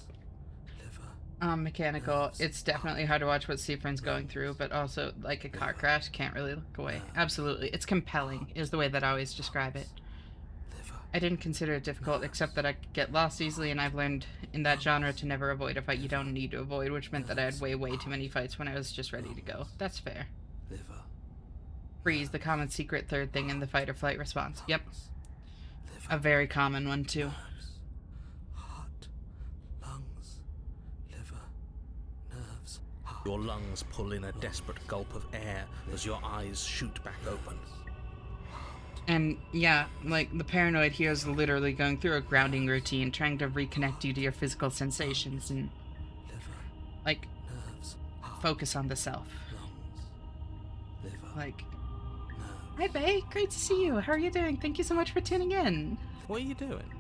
[SPEAKER 2] liver.
[SPEAKER 1] Mechanical. It's definitely hard to watch what Seafrin's going through, but also, like a car crash, can't really look away. Absolutely. It's compelling, is the way that I always describe it. I didn't consider it difficult, except that I could get lost easily, and I've learned in that genre to never avoid a fight you don't need to avoid, which meant that I had way too many fights when I was just ready to go. That's fair.
[SPEAKER 2] Liver,
[SPEAKER 1] Freeze, the common secret third thing in the fight or flight response. Yep.
[SPEAKER 2] liver,
[SPEAKER 1] A very common one, too.
[SPEAKER 2] nerves, heart, lungs, liver, nerves, heart. Your lungs pull in a desperate gulp of air as your eyes shoot back open.
[SPEAKER 1] And yeah, like, the paranoid here is literally going through a grounding routine, trying to reconnect you to your physical sensations and,
[SPEAKER 2] Liver,
[SPEAKER 1] like,
[SPEAKER 2] nerves, heart,
[SPEAKER 1] focus on the self.
[SPEAKER 2] lungs, liver,
[SPEAKER 1] Like,
[SPEAKER 2] nerves.
[SPEAKER 1] hi, Bae. Great to see you. How are you doing? Thank you so much for tuning in.
[SPEAKER 2] What are you doing?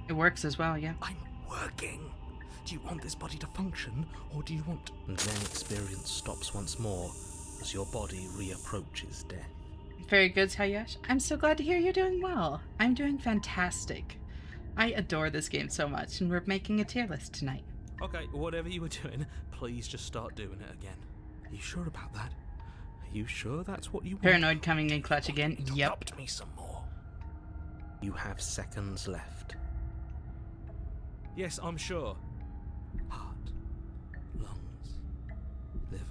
[SPEAKER 1] It works as well, yeah.
[SPEAKER 2] I'm working. Do you want this body to function, or do you want... And then experience stops once more as your body reapproaches death.
[SPEAKER 1] Very good, Hayash. I'm so glad to hear you're doing well. I'm doing fantastic. I adore this game so much, and we're making a tier list tonight.
[SPEAKER 2] Okay, whatever you were doing, please just start doing it again. Are you sure about that? Are you sure that's what you want?
[SPEAKER 1] Paranoid coming in clutch again. Yep.
[SPEAKER 2] Interrupt me some more.
[SPEAKER 5] You have seconds left.
[SPEAKER 2] Yes, I'm sure.
[SPEAKER 5] Heart, lungs, liver,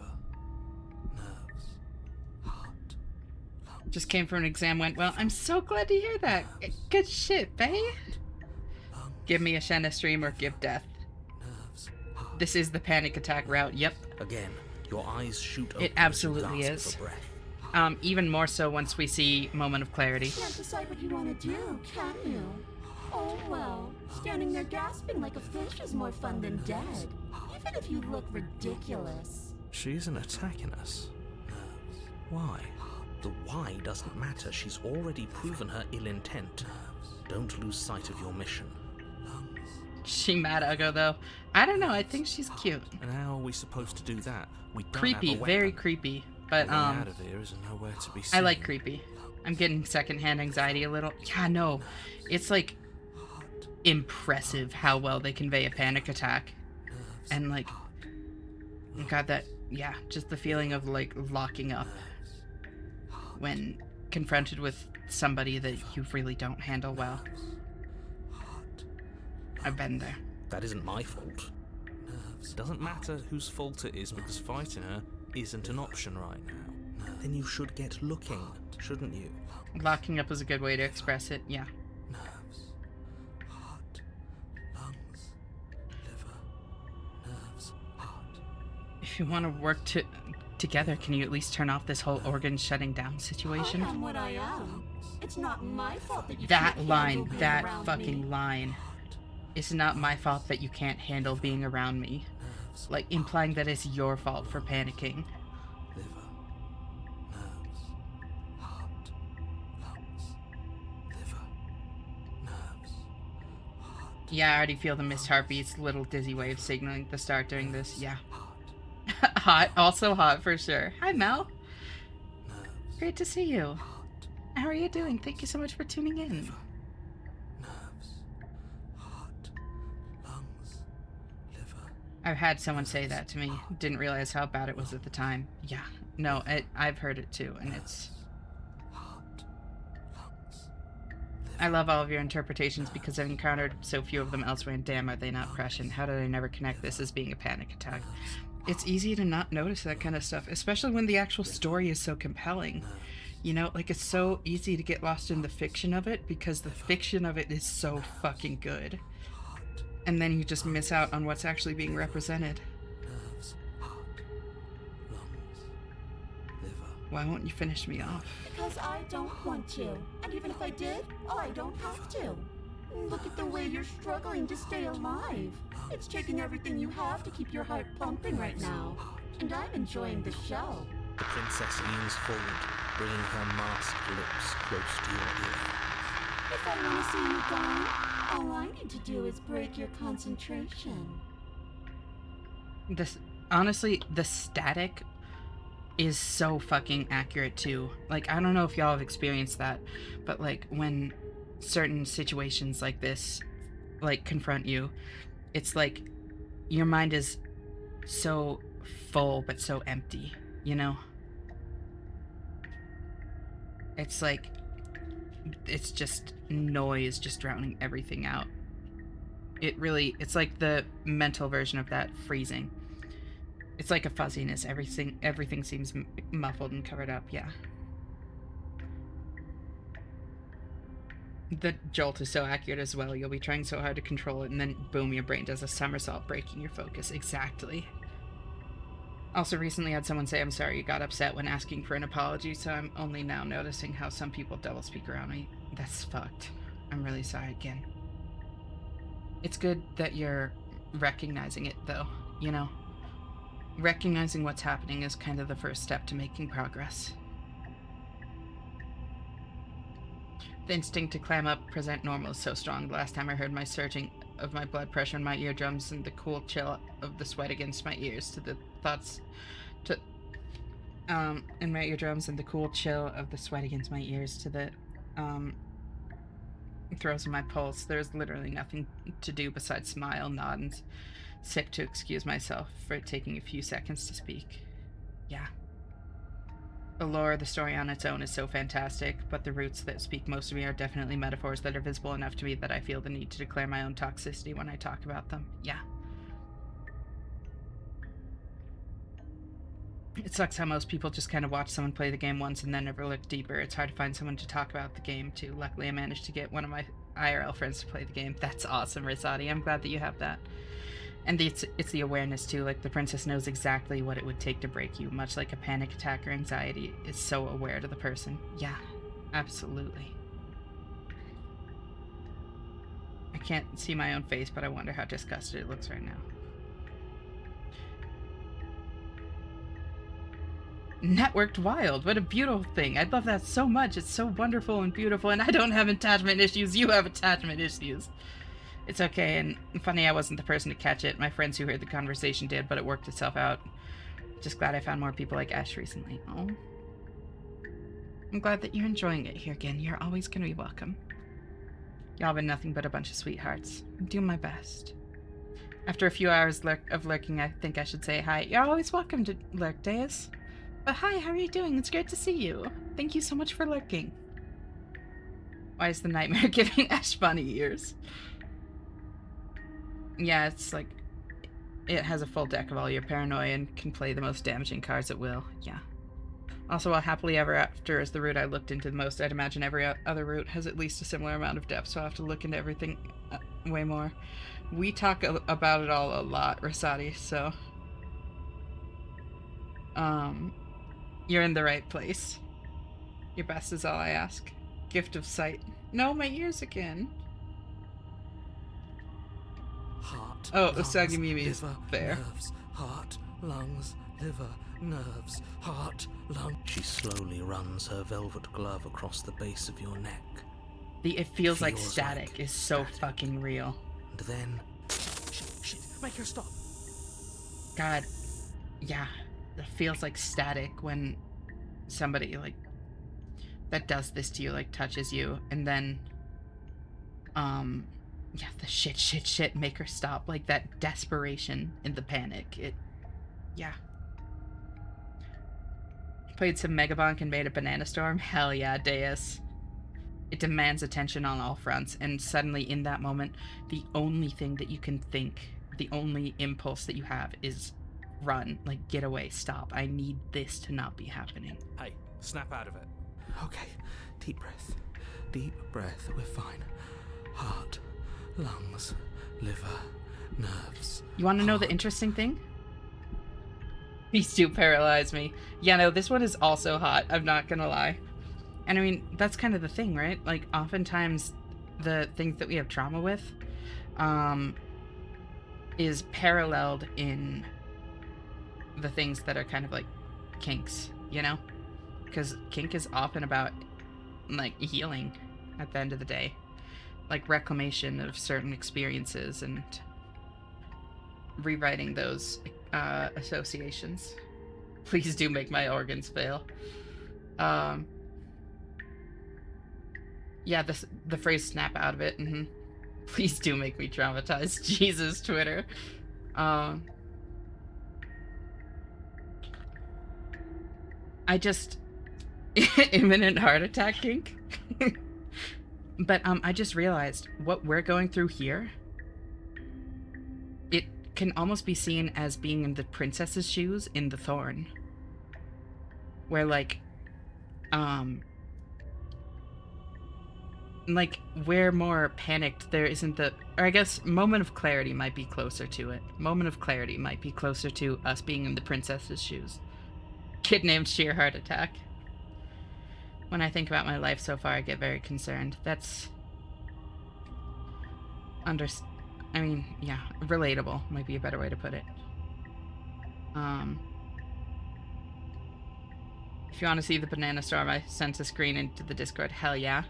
[SPEAKER 5] nerves, heart, lungs.
[SPEAKER 1] Just came from an exam, went well. I'm so glad to hear that. Good shit, babe. Give me a Shenna stream or give death.
[SPEAKER 5] Nerves,
[SPEAKER 1] This is the panic attack route. Yep.
[SPEAKER 5] Again, your eyes shoot open.
[SPEAKER 1] It absolutely
[SPEAKER 5] as you gasp
[SPEAKER 1] is.
[SPEAKER 5] for breath.
[SPEAKER 1] Even more so once we see Moment of Clarity.
[SPEAKER 10] Can't decide what you want to do, can you? Oh well, standing there gasping like a fish is more fun than dead. Even if you look ridiculous.
[SPEAKER 5] She isn't attacking us. Nerves. Why?
[SPEAKER 2] The why doesn't matter. She's already proven her ill intent. Don't lose sight of your mission.
[SPEAKER 1] She mad Uggo though. I don't know, I think she's cute.
[SPEAKER 2] And how are we supposed to do that? We don't
[SPEAKER 1] Creepy,
[SPEAKER 2] have a
[SPEAKER 1] very
[SPEAKER 2] weapon.
[SPEAKER 1] creepy. But
[SPEAKER 5] The way out of here is nowhere to be seen.
[SPEAKER 1] I like creepy. I'm getting secondhand anxiety a little. Yeah, no. It's like impressive how well they convey a panic attack. And like got that, yeah, just the feeling of like locking up when confronted with somebody that you really don't handle well. I've been there.
[SPEAKER 2] That isn't my fault. Doesn't matter whose fault it is because fighting her isn't an option right now. Then you should get looking, shouldn't you?
[SPEAKER 1] Locking up is a good way to express it, yeah.
[SPEAKER 5] Nerves, heart, lungs, liver, nerves, heart.
[SPEAKER 1] If you want to work together, can you at least turn off this whole organ shutting down situation?
[SPEAKER 10] I am what I am. It's not my fault that you
[SPEAKER 1] That
[SPEAKER 10] can't
[SPEAKER 1] line,
[SPEAKER 10] handle being
[SPEAKER 1] that
[SPEAKER 10] around
[SPEAKER 1] fucking
[SPEAKER 10] me.
[SPEAKER 1] line. It's not my fault that you can't handle being around me. Like, implying that it's your fault for panicking.
[SPEAKER 5] Liver, nerves, heart, lungs, liver, nerves, heart,
[SPEAKER 1] Yeah, I already feel the missed heartbeats, little dizzy waves signaling the start during this, yeah. Hot, also hot for sure. Hi, Mel.
[SPEAKER 5] nerves,
[SPEAKER 1] Great to see you.
[SPEAKER 5] heart,
[SPEAKER 1] How are you doing? Thank you so much for tuning in.
[SPEAKER 5] nerves, heart, lungs, liver.
[SPEAKER 1] I've had someone say that to me. Didn't realize how bad it was at the time. Yeah, no, I've heard it too, and it's...
[SPEAKER 5] Heart, lungs,
[SPEAKER 1] I love all of your interpretations because I've encountered so few of them elsewhere, and damn, are they not prescient. How did I never connect this as being a panic attack? It's easy to not notice that kind of stuff, especially when the actual story is so compelling. You know, like, it's so easy to get lost in the fiction of it because the fiction of it is so fucking good. And then you just miss out on what's actually being represented.
[SPEAKER 5] nerves, heart, lungs, liver.
[SPEAKER 1] Why won't you finish me off?
[SPEAKER 10] Because I don't want to. And even if I did, I don't have to. Look at the way you're struggling to stay alive. It's taking everything you have to keep your heart pumping right now. And I'm enjoying the show.
[SPEAKER 2] The princess leans forward, bringing her masked lips close to your ear.
[SPEAKER 10] If I want to see you gone, all I need to do is break your concentration.
[SPEAKER 1] This, honestly, the static is so fucking accurate too. Like, I don't know if y'all have experienced that, but like when certain situations like this like confront you, it's like your mind is so full but so empty, you know? It's like it's just noise just drowning everything out. It's like the mental version of that freezing. It's like a fuzziness. Everything seems muffled and covered up. Yeah. The jolt is so accurate as well. You'll be trying so hard to control it, and then boom, your brain does a somersault, breaking your focus. Exactly. Also, recently had someone say, "I'm sorry you got upset" when asking for an apology, so I'm only now noticing how some people doublespeak around me. That's fucked. I'm really sorry again. It's good that you're recognizing it, though, you know? Recognizing what's happening is kind of the first step to making progress. The instinct to clam up, present normal is so strong. The last time I heard my surging of my blood pressure in my eardrums and the cool chill of the sweat against my ears to the thoughts to in my eardrums and the cool chill of the sweat against my ears to the throws in my pulse. There's literally nothing to do besides smile, nod, and sick to excuse myself for it taking a few seconds to speak. Yeah. The lore of the story on its own is so fantastic, but the roots that speak most to me are definitely metaphors that are visible enough to me that I feel the need to declare my own toxicity when I talk about them. Yeah. It sucks how most people just kind of watch someone play the game once and then never look deeper. It's hard to find someone to talk about the game to. Luckily, I managed to get one of my IRL friends to play the game. That's awesome, Risati. I'm glad that you have that. And it's the awareness, too. Like, the princess knows exactly what it would take to break you, much like a panic attack or anxiety is so aware to the person. Yeah, absolutely. I can't see my own face, but I wonder how disgusted it looks right now. Networked Wild. What a beautiful thing. I love that so much. It's so wonderful and beautiful, and I don't have attachment issues. You have attachment issues. It's okay, and funny I wasn't the person to catch it. My friends who heard the conversation did, but it worked itself out. Just glad I found more people like Ash recently. Oh. I'm glad that you're enjoying it here again. You're always going to be welcome. Y'all been nothing but a bunch of sweethearts. I'm doing my best. After a few hours of lurking, I think I should say hi. You're always welcome to lurk, Deus. But hi, how are you doing? It's great to see you. Thank you so much for lurking. Why is the nightmare giving Ash bunny ears? Yeah, it's like, it has a full deck of all your paranoia and can play the most damaging cards at will. Yeah. Also, while happily ever after is the route I looked into the most, I'd imagine every other route has at least a similar amount of depth, so I'll have to look into everything way more. We talk about it all a lot, Risati, so... You're in the right place. Your best is all I ask. Gift of sight. No, my ears again.
[SPEAKER 5] Heart,
[SPEAKER 1] oh,
[SPEAKER 5] lungs,
[SPEAKER 1] Usagi Mimi is
[SPEAKER 5] liver,
[SPEAKER 1] fair.
[SPEAKER 5] Nerves, heart, lungs, liver, nerves, heart, lung. She slowly runs her velvet glove across the base of your neck.
[SPEAKER 1] It feels like static is so fucking real.
[SPEAKER 5] And then...
[SPEAKER 2] Shit, make her stop.
[SPEAKER 1] God, yeah. It feels like static when somebody, like, that does this to you, like, touches you, and then, yeah, the shit, make her stop. Like, that desperation and the panic. Yeah. Played some Megabonk and made a Banana Storm? Hell yeah, Deus. It demands attention on all fronts, and suddenly in that moment, the only thing that you can think, the only impulse that you have is run. Like, get away, stop. I need this to not be happening.
[SPEAKER 2] Hey, snap out of it.
[SPEAKER 5] Okay, deep breath. Deep breath, we're fine. Heart, lungs, liver, nerves.
[SPEAKER 1] You want to know the interesting thing? These two paralyze me. Yeah, no, this one is also hot. I'm not gonna lie. And I mean, that's kind of the thing, right? Like, oftentimes the things that we have trauma with is paralleled in the things that are kind of like kinks, you know? Because kink is often about, like, healing at the end of the day. Like, reclamation of certain experiences and rewriting those associations. Please do make my organs fail. Yeah, the phrase snap out of it. Please do make me traumatized. Jesus, Twitter. I just... imminent heart attack kink. But I just realized what we're going through here, it can almost be seen as being in the princess's shoes in The Thorn. Where, like, we're more panicked. There isn't the... Or I guess moment of clarity might be closer to it. Moment of clarity might be closer to us being in the princess's shoes. Kid named Sheer Heart Attack. When I think about my life so far, I get very concerned. That's... I mean, yeah, relatable might be a better way to put it. If you want to see the Banana Storm, I sent a screen into the Discord. Hell yeah.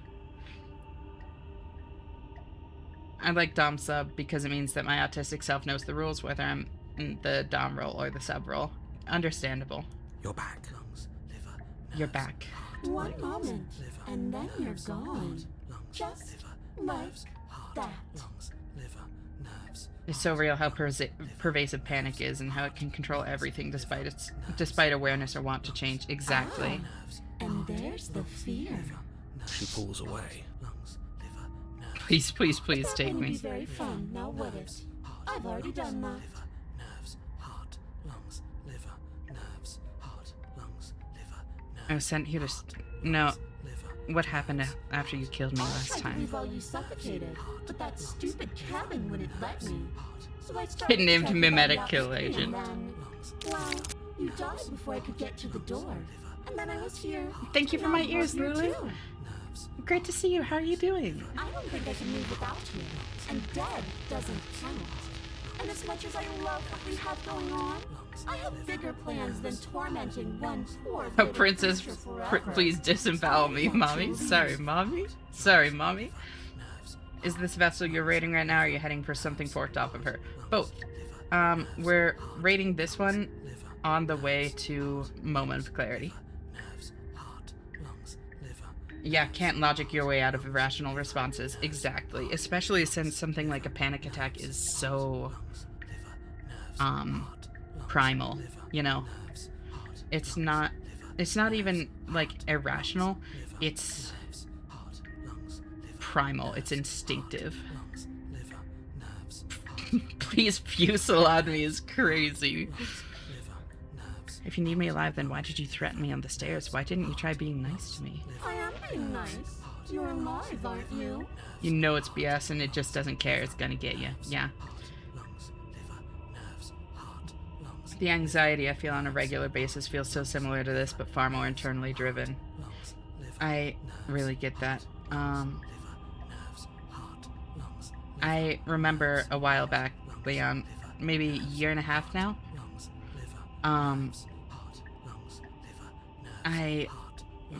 [SPEAKER 1] I like Dom sub because it means that my autistic self knows the rules, whether I'm in the Dom role or the sub role. Understandable.
[SPEAKER 5] You're back. Lungs, liver, nerves,
[SPEAKER 1] You're back.
[SPEAKER 5] heart,
[SPEAKER 10] One
[SPEAKER 5] lungs,
[SPEAKER 10] moment,
[SPEAKER 5] liver,
[SPEAKER 10] and then you're
[SPEAKER 5] nerves,
[SPEAKER 10] gone.
[SPEAKER 5] heart, lungs,
[SPEAKER 10] Just
[SPEAKER 5] liver,
[SPEAKER 10] like
[SPEAKER 5] nerves, heart,
[SPEAKER 10] that.
[SPEAKER 5] lungs, liver, nerves,
[SPEAKER 1] It's so real how pervasive panic is and how it can control everything despite awareness or want to change. Exactly.
[SPEAKER 10] And there's the fear.
[SPEAKER 2] She pulls away.
[SPEAKER 1] Please, please, please take
[SPEAKER 10] That wouldn't
[SPEAKER 1] me.
[SPEAKER 10] be very fun, now would it? I've already done that.
[SPEAKER 1] I was sent here to... No. What happened after you killed me
[SPEAKER 10] I
[SPEAKER 1] last
[SPEAKER 10] tried to
[SPEAKER 1] time?
[SPEAKER 10] leave while you suffocated, but that stupid cabin wouldn't let me. So I started
[SPEAKER 1] It named
[SPEAKER 10] checking
[SPEAKER 1] mimetic
[SPEAKER 10] out
[SPEAKER 1] kill
[SPEAKER 10] and
[SPEAKER 1] agent.
[SPEAKER 10] then, well, you died before I could get to the door. And then I was here.
[SPEAKER 1] Thank you for my
[SPEAKER 10] and now you're
[SPEAKER 1] ears,
[SPEAKER 10] here
[SPEAKER 1] Lulu.
[SPEAKER 10] too.
[SPEAKER 1] Great to see you. How are you doing?
[SPEAKER 10] I don't think I can move without you. And dead doesn't count. And as much as I love what we have going on, I have bigger plans than tormenting one poor
[SPEAKER 1] Oh,
[SPEAKER 10] little
[SPEAKER 1] princess,
[SPEAKER 10] creature forever.
[SPEAKER 1] please disembowel me, mommy. Sorry, mommy. Sorry, mommy. Is this vessel you're raiding right now, or are you heading for something forked off of her? Both. We're raiding this one on the way to Moment of Clarity. Yeah, can't logic your way out of irrational responses. Exactly. Especially since something like a panic attack is so, primal, you know? It's not even, like, irrational. It's primal. It's instinctive. Please fusillade me is crazy. If you need me alive, then why did you threaten me on the stairs? Why didn't you try being nice to me?
[SPEAKER 10] I am being nice. You're alive, aren't you?
[SPEAKER 1] You know it's BS and it just doesn't care. It's gonna get you. Yeah. The anxiety I feel on a regular basis feels so similar to this, but far more internally driven. I really get that. I remember a while back, Leon, maybe a year and a half now, I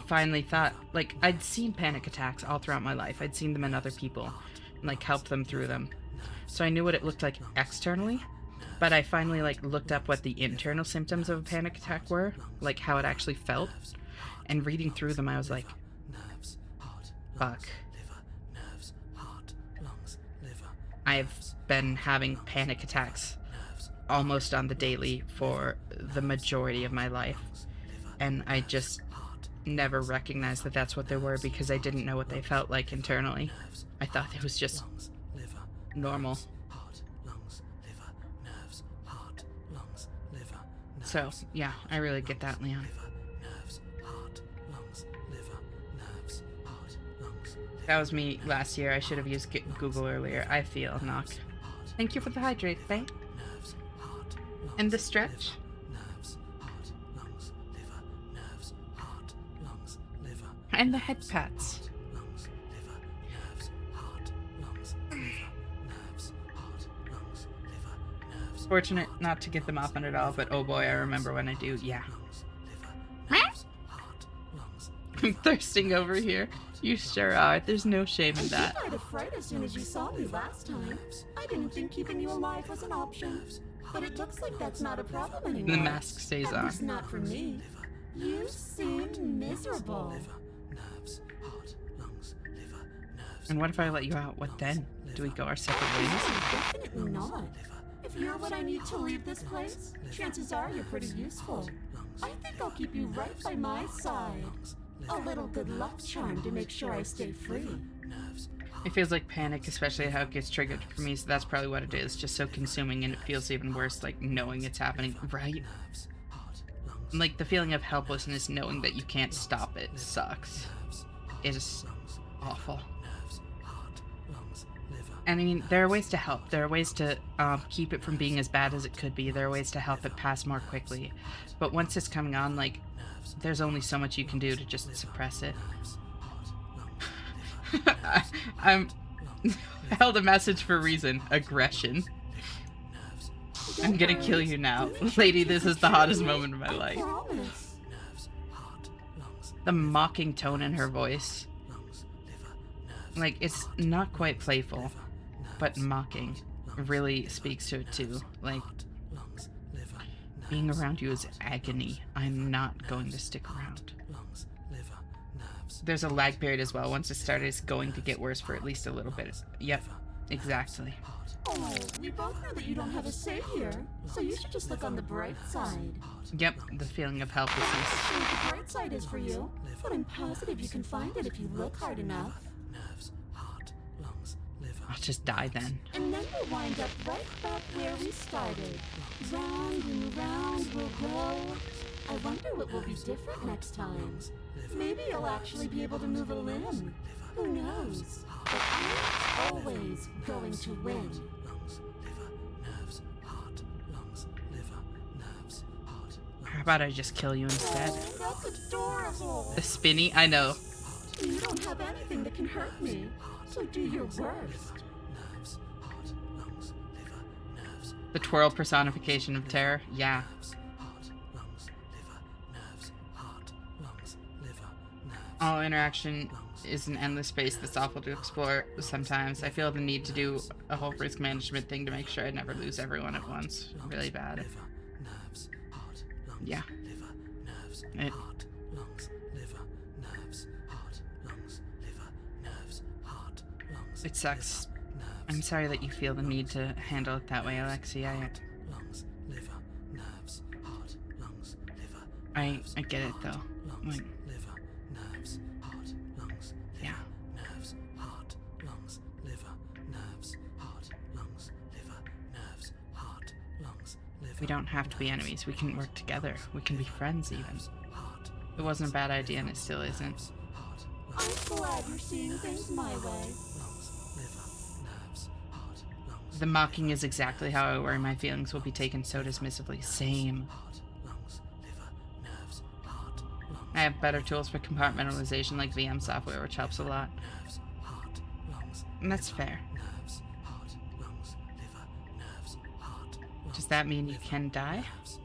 [SPEAKER 1] finally thought, like, I'd seen panic attacks all throughout my life. I'd seen them in other people, and, like, helped them through them. So I knew what it looked like externally, but I finally, like, looked up what the internal symptoms of a panic attack were, like, how it actually felt. And reading through them, I was like, fuck. I've been having panic attacks almost on the daily for the majority of my life. And I just never recognized that that's what they were because I didn't know what they felt like internally. I thought it was just normal. So, yeah, I really get that, Leon. That was me last year. I should have used Google earlier. I feel, knock. Thank you for the hydrate, babe. And the stretch. And the head pats. Fortunate not to get them often at all, but oh boy, I remember when I do. Yeah. I'm thirsting over here. You sure are. There's no shame in that.
[SPEAKER 10] You died of fright as soon as you saw me last time. I didn't think keeping you alive was an option. But it looks like that's not a problem anymore.
[SPEAKER 1] The mask stays
[SPEAKER 10] At
[SPEAKER 1] on.
[SPEAKER 10] least not for me. You seem miserable.
[SPEAKER 1] And what if I let you out? What then? Do we go our separate ways?
[SPEAKER 10] Definitely not. If you're what I need to leave this place, chances are you're pretty useful. I think I'll keep you right by my side. A little good luck charm to make sure I stay free.
[SPEAKER 1] It feels like panic, especially how it gets triggered for me, so that's probably what it is. Just so consuming, and it feels even worse, like, knowing it's happening, right? Like, the feeling of helplessness knowing that you can't stop it sucks. It is awful. And I mean, there are ways to help. There are ways to keep it from being as bad as it could be. There are ways to help it pass more quickly. But once it's coming on, like, there's only so much you can do to just suppress it. I'm held a message for a reason. Aggression. I'm gonna kill you now. Lady, this is the hottest moment of my life. The mocking tone in her voice. Like, it's not quite playful, but mocking really speaks to it too. Like, being around you is agony. I'm not going to stick around. There's a lag period as well. Once it started, it's going to get worse for at least a little bit. Yep. Exactly.
[SPEAKER 10] Oh, we both know that you don't have a say here, so you should just look on the bright side.
[SPEAKER 1] Yep, the feeling of helplessness.
[SPEAKER 10] See what the bright side is for you, but I'm positive you can find it if you look hard enough.
[SPEAKER 5] Nerves, heart, lungs, liver.
[SPEAKER 1] I'll just die then.
[SPEAKER 10] And then we'll wind up right back where we started. Round and round we'll go. I wonder what will be different next time. Maybe you'll actually be able to move a limb. Who knows? But I'm always going to win.
[SPEAKER 5] Lungs, liver, nerves, heart, lungs, liver, nerves, heart, lungs.
[SPEAKER 1] How about I just kill you instead?
[SPEAKER 10] Oh, that's adorable.
[SPEAKER 1] The spinny? I know.
[SPEAKER 10] You don't have anything that can hurt me, so do your worst.
[SPEAKER 5] Nerves, heart, lungs, liver, nerves,
[SPEAKER 1] The twirl personification of terror? Yeah.
[SPEAKER 5] heart, lungs, liver, nerves, heart, lungs, liver, nerves.
[SPEAKER 1] All interaction is an endless space that's awful to explore sometimes. I feel the need to do a whole risk management thing to make sure I never lose everyone at once. Really bad.
[SPEAKER 5] Liver, nerves, heart, lungs,
[SPEAKER 1] Yeah.
[SPEAKER 5] liver, nerves,
[SPEAKER 1] It-
[SPEAKER 5] heart, lungs, liver, nerves, heart, lungs, liver, nerves, heart, lungs,
[SPEAKER 1] It sucks.
[SPEAKER 5] nerves,
[SPEAKER 1] I'm sorry that you feel the need to handle it that way, Alexi.
[SPEAKER 5] lungs, liver, nerves, heart, lungs, liver,
[SPEAKER 1] I get it though.
[SPEAKER 5] lungs,
[SPEAKER 1] Like,
[SPEAKER 5] liver, nerves, heart, lungs,
[SPEAKER 1] yeah.
[SPEAKER 5] nerves, heart, lungs, liver, nerves, heart, lungs, liver, nerves, heart, lungs, liver.
[SPEAKER 1] We don't have to be enemies. We can work together. We can be friends even.
[SPEAKER 5] Heart,
[SPEAKER 1] It wasn't a bad idea and it still isn't.
[SPEAKER 5] heart,
[SPEAKER 10] I'm glad you're seeing things my way.
[SPEAKER 5] lungs, liver, nerves, heart, lungs,
[SPEAKER 1] The mocking is exactly how I worry my feelings will be taken so dismissively. Same.
[SPEAKER 5] heart, lungs, liver, nerves, heart, lungs,
[SPEAKER 1] I have better tools for compartmentalization like VM software, which helps a lot.
[SPEAKER 5] nerves, heart, lungs,
[SPEAKER 1] And that's fair.
[SPEAKER 5] nerves, heart, lungs, liver, nerves, heart, lungs,
[SPEAKER 1] Does that mean you can die?
[SPEAKER 5] heart,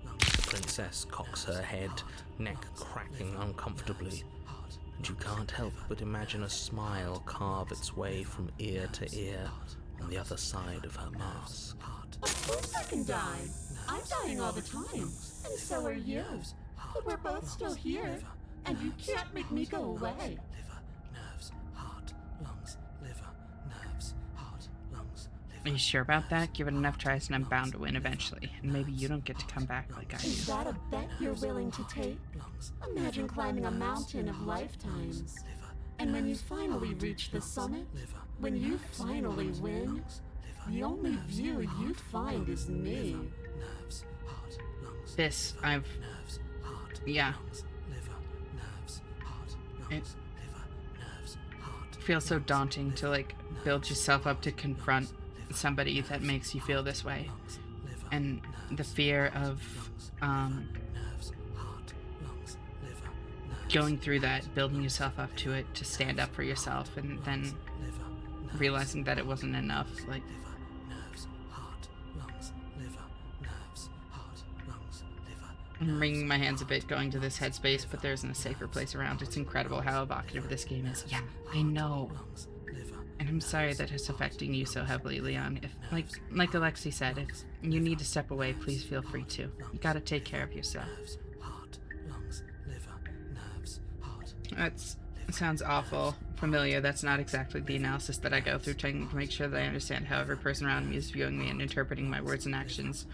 [SPEAKER 5] lungs,
[SPEAKER 2] The princess cocks her head, neck cracking uncomfortably, and you can't help but imagine a smile carve its way from ear to ear on the other side of her mask.
[SPEAKER 10] Of course I can die. I'm dying all the time, and so are you. But we're both still here, and you can't make me go away.
[SPEAKER 5] liver, nerves, heart, lungs, liver, nerves, heart, lungs,
[SPEAKER 1] Are
[SPEAKER 5] liver.
[SPEAKER 1] you sure about that? Give it enough tries and I'm bound to win eventually. And maybe you don't get to come back like I do.
[SPEAKER 10] Is that a bet you're willing to take? Imagine climbing a mountain of lifetimes. And when you finally reach the summit, when you finally win, the only view you find is me.
[SPEAKER 5] Nerves, heart, lungs,
[SPEAKER 1] This, I've...
[SPEAKER 5] nerves, heart,
[SPEAKER 1] Yeah.
[SPEAKER 5] lungs, liver, nerves, heart,
[SPEAKER 1] It
[SPEAKER 5] lungs, liver, nerves, heart,
[SPEAKER 1] feels so daunting to, like, build yourself up to confront somebody that makes you feel this way.
[SPEAKER 5] liver,
[SPEAKER 1] And the fear of,
[SPEAKER 5] nerves, heart, lungs, liver, nerves,
[SPEAKER 1] going through that, building yourself up to it, to stand up for yourself, and then
[SPEAKER 5] liver, nerves,
[SPEAKER 1] realizing that it wasn't enough. Like,
[SPEAKER 5] nerves, heart, lungs, liver, nerves, heart, lungs, liver.
[SPEAKER 1] I'm wringing my hands a bit going to this headspace, but there isn't a safer place around. It's incredible how evocative this game is. Yeah, I know.
[SPEAKER 5] Lungs, liver,
[SPEAKER 1] And I'm sorry that it's affecting you so heavily, Leon. If, like Alexi said, if you need to step away, please feel free to. You gotta take care of yourself.
[SPEAKER 5] nerves, heart, lungs, liver, nerves, heart.
[SPEAKER 1] That sounds awful familiar. That's not exactly the analysis that I go through, trying to make sure that I understand how every person around me is viewing me and interpreting my words and actions.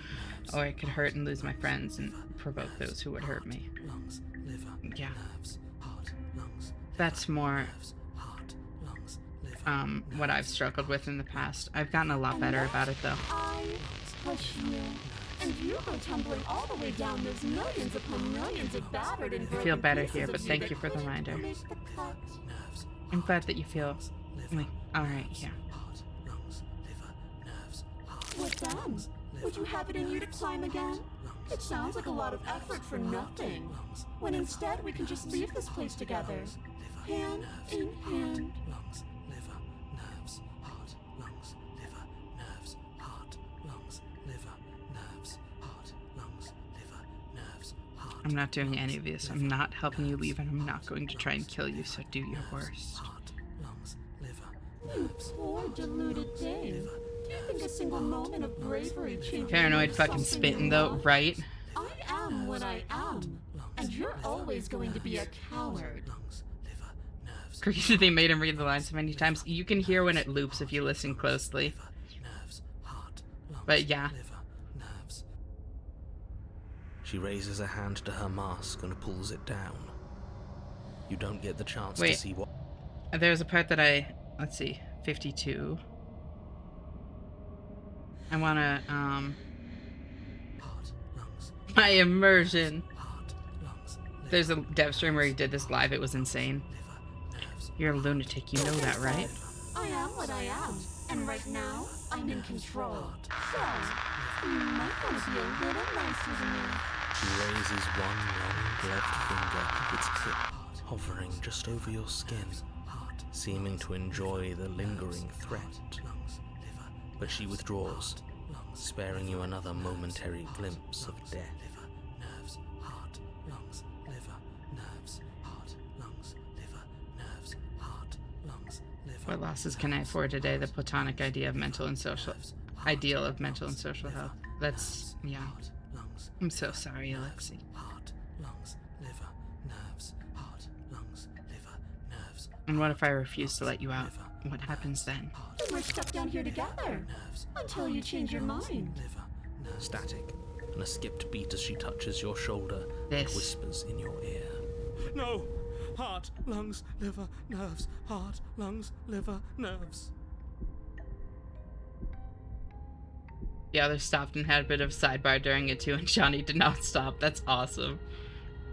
[SPEAKER 1] Or I could hurt and lose my friends and provoke those who would hurt me.
[SPEAKER 5] Lungs, liver,
[SPEAKER 1] Yeah.
[SPEAKER 5] nerves, heart, lungs,
[SPEAKER 1] That's more
[SPEAKER 5] heart, lungs, liver.
[SPEAKER 1] what I've struggled with in the past. I've gotten a lot better about it though.
[SPEAKER 10] I push you, and you go tumbling all the way down those millions upon millions of battered and
[SPEAKER 1] I feel
[SPEAKER 10] broken
[SPEAKER 1] better
[SPEAKER 10] pieces
[SPEAKER 1] here,
[SPEAKER 10] of
[SPEAKER 1] but
[SPEAKER 10] you
[SPEAKER 1] thank
[SPEAKER 10] that
[SPEAKER 1] you for the
[SPEAKER 10] couldn't
[SPEAKER 1] reminder.
[SPEAKER 10] make the cut.
[SPEAKER 5] Nerves,
[SPEAKER 1] I'm glad that you feel like, alright, yeah.
[SPEAKER 5] heart, lungs, liver, nerves, heart,
[SPEAKER 10] What then? Would you have it in you to climb again? It sounds like a lot of effort for nothing. When instead we can just leave this place together, hand in hand.
[SPEAKER 5] lungs, liver, nerves, heart, lungs, liver, nerves, heart, lungs, liver, nerves, heart, lungs, liver, nerves, heart,
[SPEAKER 1] I'm not doing any of this. I'm not helping you leave, and I'm not going to try and kill you, so do your worst.
[SPEAKER 5] heart, lungs, liver,
[SPEAKER 10] You poor deluded thing. Do you think a single moment of bravery changes
[SPEAKER 1] Paranoid
[SPEAKER 10] you
[SPEAKER 1] fucking
[SPEAKER 10] something
[SPEAKER 1] spitting
[SPEAKER 10] you
[SPEAKER 1] though,
[SPEAKER 10] want?
[SPEAKER 1] right?
[SPEAKER 10] I am what I am, and you're always going to be a coward.
[SPEAKER 5] lungs, liver, nerves,
[SPEAKER 1] Crazy they made him read the lines so many times. You can hear when it loops if you listen closely.
[SPEAKER 5] Nerves, heart, lungs,
[SPEAKER 1] But yeah.
[SPEAKER 5] liver, nerves. She raises a hand to her mask and pulls it down. You don't get the chance to
[SPEAKER 1] Wait.
[SPEAKER 5] see what...
[SPEAKER 1] There's a part that let's see, 52. I wanna,
[SPEAKER 5] Heart, lungs,
[SPEAKER 1] my immersion.
[SPEAKER 5] heart, lungs, liver,
[SPEAKER 1] There's a dev stream where he did this live, it was insane.
[SPEAKER 5] liver, nerves,
[SPEAKER 1] You're a lunatic, you know that, right?
[SPEAKER 10] I am what I am, and right now I'm in control. So, you might want to be a little nicer to me.
[SPEAKER 5] She raises one long gloved finger, its tip hovering just over your skin, seeming to enjoy the lingering threat. But she withdraws, sparing you another momentary glimpse of death. Nerves, heart, lungs, liver, nerves, heart, lungs, liver, nerves, heart, lungs, liver.
[SPEAKER 1] What losses can I afford today? The platonic ideal of mental and social health. That's, yeah. I'm so sorry, Alexi.
[SPEAKER 5] Heart, lungs, liver, nerves, heart, lungs, liver, nerves.
[SPEAKER 1] And what if I refuse to let you out? What happens then?
[SPEAKER 10] Then we're stuck down here together until you change your mind.
[SPEAKER 5] Static, and a skipped beat as she touches your shoulder and
[SPEAKER 1] This.
[SPEAKER 5] whispers in your ear.
[SPEAKER 4] No! Heart, lungs, liver, nerves. Heart, lungs, liver, nerves.
[SPEAKER 1] The others stopped and had a bit of a sidebar during it too, and Johnny did not stop. That's awesome.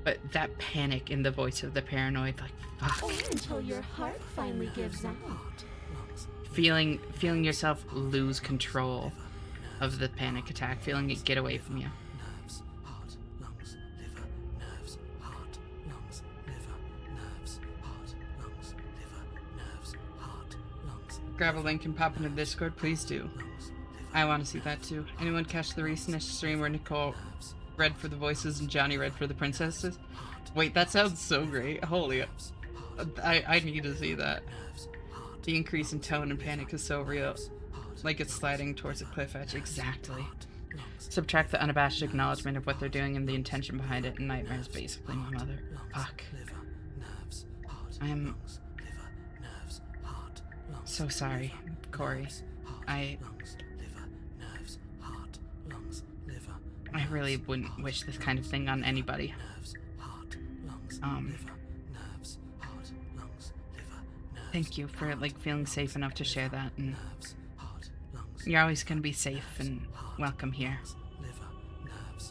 [SPEAKER 1] But that panic in the voice of the paranoid, like, fuck.
[SPEAKER 10] Or until your heart finally gives out.
[SPEAKER 1] Feeling yourself lose control of the panic attack, feeling it get away from you.
[SPEAKER 5] Nerves, heart, lungs, liver, nerves, heart, lungs, liver, nerves, heart, lungs, liver, nerves, heart, lungs.
[SPEAKER 1] Grab a link and pop into Discord, please do. I want to see that too. Anyone catch the recent stream where Nicole read for the voices and Johnny read for the princesses? Wait, that sounds so great. Holy, I need to see that. The increase in tone and panic is so real. Like it's sliding towards a cliff edge. Exactly. Subtract the unabashed acknowledgement of what they're doing and the intention behind it, and Nightmare is basically my mother. Fuck. I am so sorry, Corey. I really wouldn't wish this kind of thing on anybody. Thank you for feeling safe enough to share that, and you're always gonna be safe and welcome here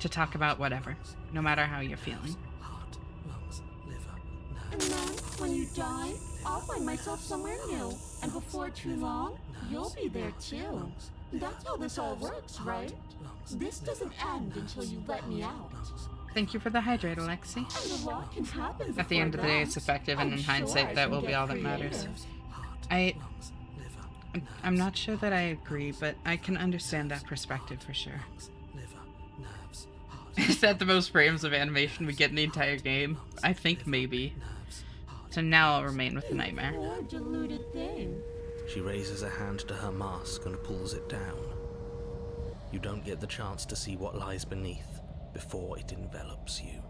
[SPEAKER 1] to talk about whatever, no matter how you're feeling.
[SPEAKER 10] And then, when you die, I'll find myself somewhere new. And before too long, you'll be there too. That's how this all works, right? This doesn't end until you let me out.
[SPEAKER 1] Thank you for the hydrate, Alexi.
[SPEAKER 10] And a lot can happen
[SPEAKER 1] At the end of the day,
[SPEAKER 10] before
[SPEAKER 1] it's
[SPEAKER 10] that.
[SPEAKER 1] effective, and
[SPEAKER 10] I'm
[SPEAKER 1] in
[SPEAKER 10] sure
[SPEAKER 1] hindsight,
[SPEAKER 10] I
[SPEAKER 1] that
[SPEAKER 10] can
[SPEAKER 1] will be
[SPEAKER 10] get
[SPEAKER 1] all that matters.
[SPEAKER 10] creative.
[SPEAKER 1] I'm not sure that I agree, but I can understand that perspective for sure. Is that the most frames of animation we get in the entire game? I think maybe. So now I'll remain with the nightmare.
[SPEAKER 10] Poor deluded thing.
[SPEAKER 5] She raises a hand to her mask and pulls it down. You don't get the chance to see what lies beneath before it envelops you.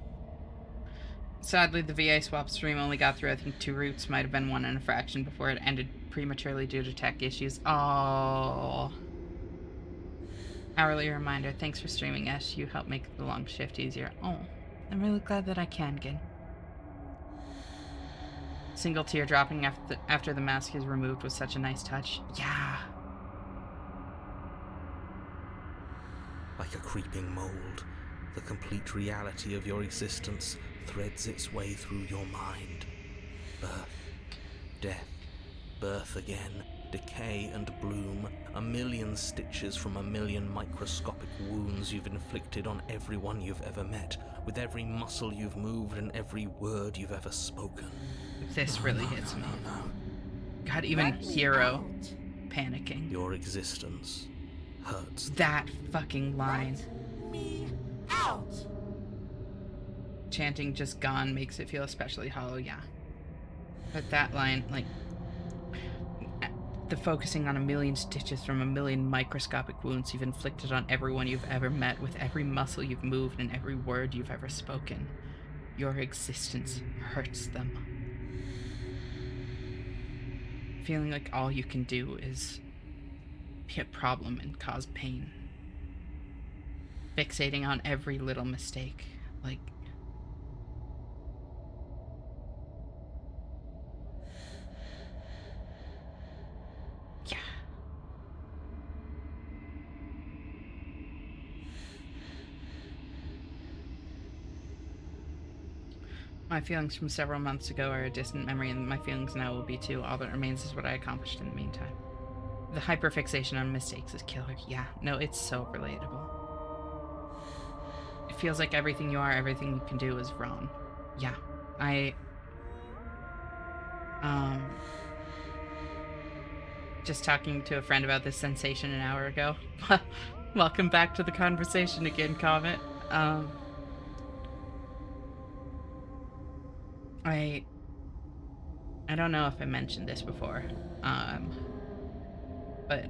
[SPEAKER 1] Sadly, the VA swap stream only got through, I think, 2 routes, might have been 1 and a fraction before it ended prematurely due to tech issues. Oh. Hourly reminder, thanks for streaming, Ash. You helped make the long shift easier. Oh, I'm really glad that I can, Gin. Single tear dropping after the mask is removed was such a nice touch. Yeah.
[SPEAKER 5] Like a creeping mold, the complete reality of your existence threads its way through your mind. Birth, death, birth again, decay and bloom, a million stitches from a million microscopic wounds you've inflicted on everyone you've ever met, with every muscle you've moved and every word you've ever spoken.
[SPEAKER 1] This really hits me. God, even Hero panicking.
[SPEAKER 5] Your existence hurts.
[SPEAKER 1] That fucking line.
[SPEAKER 10] Me out.
[SPEAKER 1] Chanting just gone makes it feel especially hollow, yeah. But that line, the focusing on a million stitches from a million microscopic wounds you've inflicted on everyone you've ever met, with every muscle you've moved and every word you've ever spoken. Your existence hurts them. feeling like all you can do is be a problem and cause pain. Fixating on every little mistake. Like, yeah. My feelings from several months ago are a distant memory, and my feelings now will be too. All that remains is what I accomplished in the meantime. The hyperfixation on mistakes is killer. Yeah, no, it's so relatable. It feels like everything you are, everything you can do is wrong. Yeah, just talking to a friend about this sensation an hour ago. Welcome back to the conversation again, Comet. I don't know if I mentioned this before, but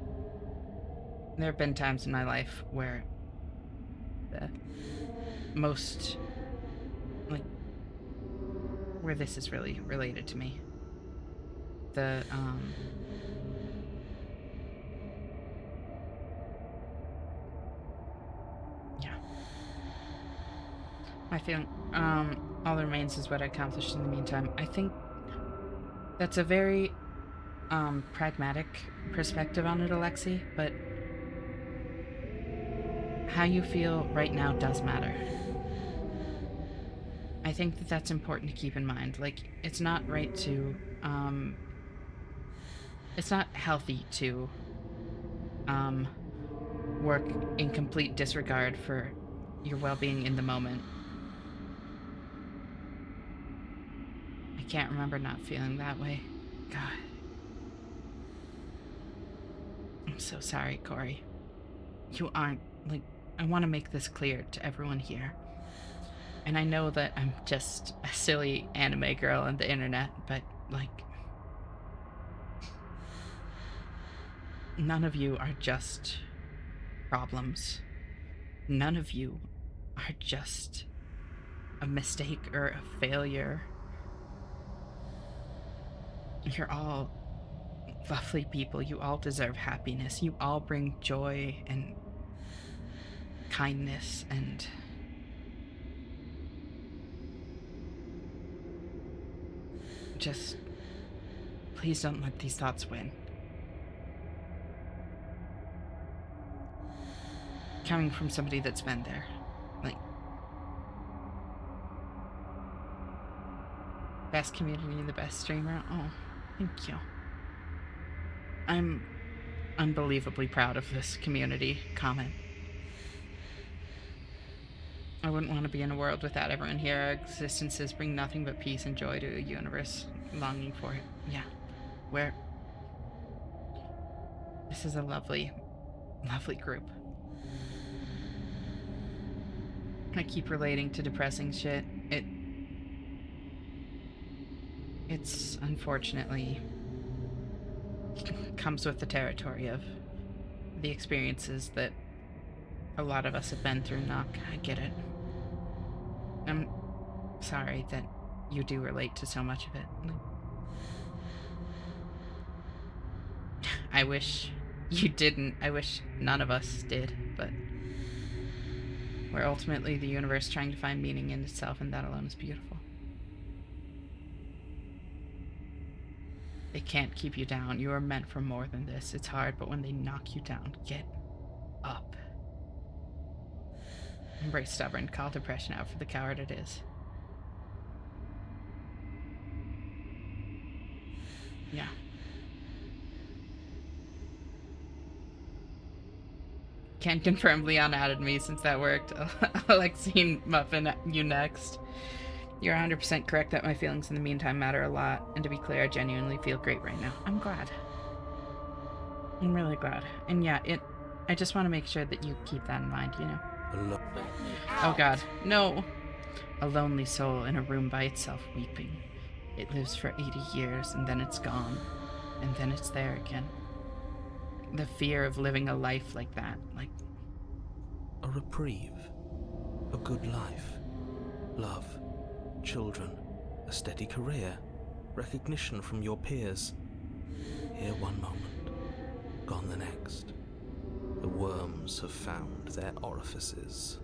[SPEAKER 1] there have been times in my life where the most, like, where this is really related to me. Yeah. My feeling, all that remains is what I accomplished in the meantime. I think that's a very, pragmatic perspective on it, Alexi, but how you feel right now does matter. I think that that's important to keep in mind. Like, it's not right to, it's not healthy to, work in complete disregard for your well-being in the moment. I can't remember not feeling that way. God. I'm so sorry, Corey. You aren't, like, I want to make this clear to everyone here. And I know that I'm just a silly anime girl on the internet, but, like, none of you are just problems. None of you are just a mistake or a failure. You're all lovely people. You all deserve happiness. You all bring joy and kindness and just please don't let these thoughts win. Coming from somebody that's been there, like, best community, the best streamer. Oh, thank you. I'm unbelievably proud of this community. Comment. I wouldn't want to be in a world without everyone here. Our existences bring nothing but peace and joy to a universe longing for it. Yeah. Where this is a lovely, lovely group. I keep relating to depressing shit. It's unfortunately comes with the territory of the experiences that a lot of us have been through, Nock. I get it. I'm sorry that you do relate to so much of it. I wish you didn't. I wish none of us did, but we're ultimately the universe trying to find meaning in itself, and that alone is beautiful. They can't keep you down. You are meant for more than this. It's hard, but when they knock you down, get up. Embrace stubborn. Call depression out for the coward it is. Yeah. Can confirm Leon added me since that worked. Alexine Muffin, you next. You're 100% correct that my feelings in the meantime matter a lot. And to be clear, I genuinely feel great right now. I'm glad. I'm really glad. And yeah, I just want to make sure that you keep that in mind, you know? Oh god, no. A lonely soul in a room by itself weeping. It lives for 80 years and then it's gone. And then it's there again. The fear of living a life like that, like...
[SPEAKER 5] A reprieve. A good life. Love. Children. A steady career. Recognition from your peers. Here one moment, gone the next. The worms have found their orifices.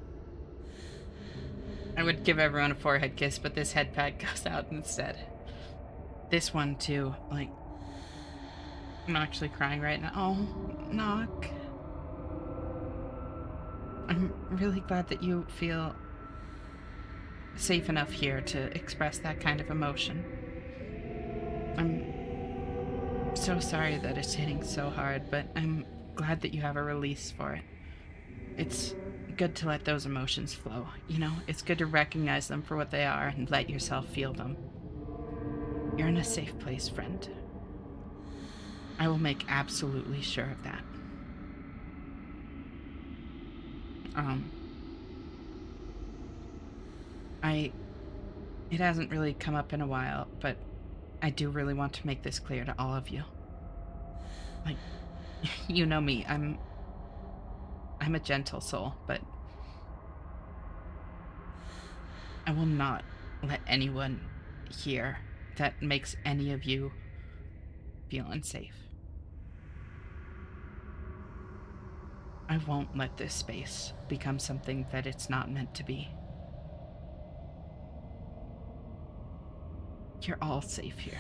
[SPEAKER 1] I would give everyone a forehead kiss, but this head pat goes out instead. This one too, like, I'm actually crying right now. Oh, Knock. I'm really glad that you feel safe enough here to express that kind of emotion. I'm so sorry that it's hitting so hard, but I'm glad that you have a release for it. It's good to let those emotions flow, you know? It's good to recognize them for what they are and let yourself feel them. You're in a safe place, friend. I will make absolutely sure of that. It hasn't really come up in a while, but I do really want to make this clear to all of you. Like, you know me, I'm a gentle soul, but I will not let anyone hear that makes any of you feel unsafe. I won't let this space become something that it's not meant to be. You're all safe here.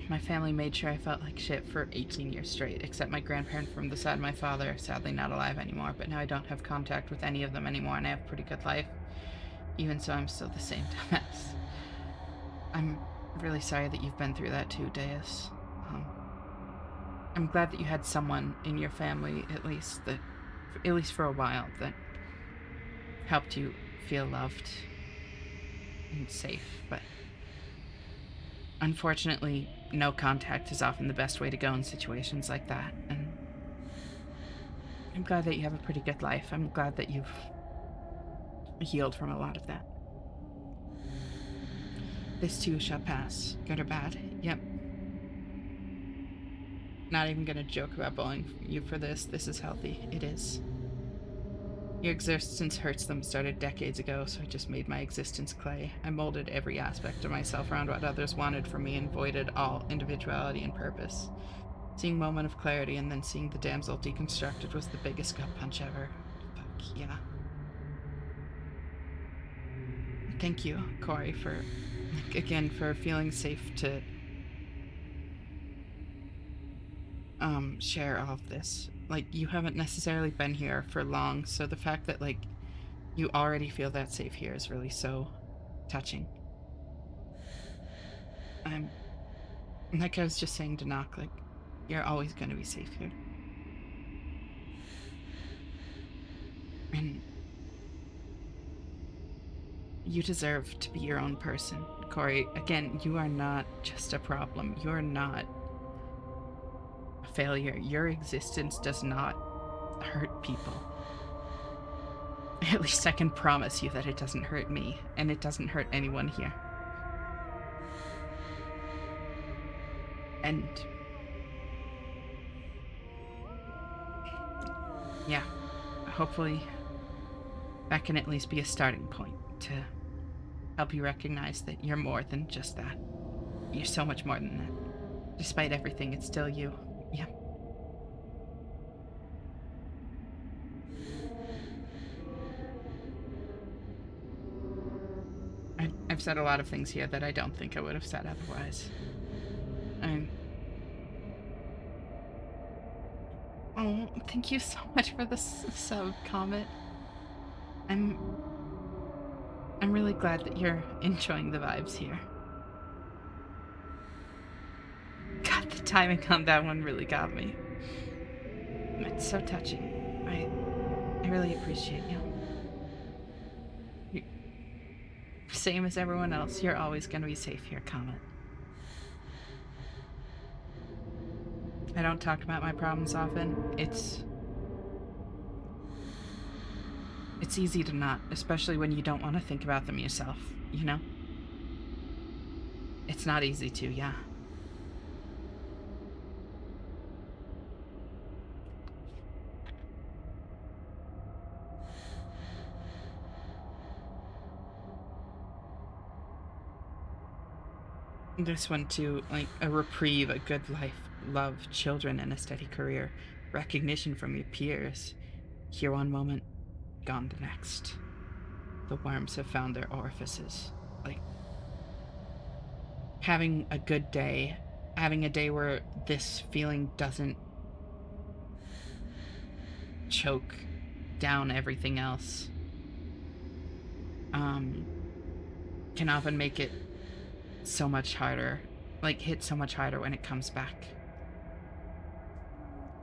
[SPEAKER 1] My family made sure I felt like shit for 18 years straight, except my grandparent from the side of my father, sadly not alive anymore, but now I don't have contact with any of them anymore and I have a pretty good life. Even so, I'm still the same dumbass. I'm really sorry that you've been through that too, Deus. I'm glad that you had someone in your family, at least for a while, that helped you feel loved and safe, but unfortunately, no contact is often the best way to go in situations like that, and I'm glad that you have a pretty good life. I'm glad that you've healed from a lot of that. This too shall pass, good or bad. Yep. Not even gonna joke about bullying you for this. This is healthy. It is. Your existence hurts them started decades ago, so I just made my existence clay. I molded every aspect of myself around what others wanted from me and voided all individuality and purpose. Seeing moment of clarity and then seeing the damsel deconstructed was the biggest gut punch ever. Fuck yeah. Thank you, Corey, for, again, for feeling safe to share all of this. Like, you haven't necessarily been here for long, so the fact that, like, you already feel that safe here is really so touching. Like I was just saying to Knock, like, you're always going to be safe here. And you deserve to be your own person. Corey, again, you are not just a problem. You're not a failure. Your existence does not hurt people. At least I can promise you that it doesn't hurt me, and it doesn't hurt anyone here. And yeah, hopefully that can at least be a starting point to help you recognize that you're more than just that. You're so much more than that. Despite everything, it's still you. Yeah. I've said a lot of things here that I don't think I would have said otherwise. Oh, thank you so much for the sub comment. I'm really glad that you're enjoying the vibes here. God, the timing on that one really got me. It's so touching. I really appreciate you. Same as everyone else, you're always gonna be safe here, Comet. I don't talk about my problems often. It's easy to not, especially when you don't want to think about them yourself, you know? It's not easy to, yeah. This one too, like a reprieve, a good life, love, children, and a steady career. Recognition from your peers. Here one moment, gone the next. The worms have found their orifices. Like, having a good day, having a day where this feeling doesn't choke down everything else, can often make it so much harder, like hit so much harder when it comes back.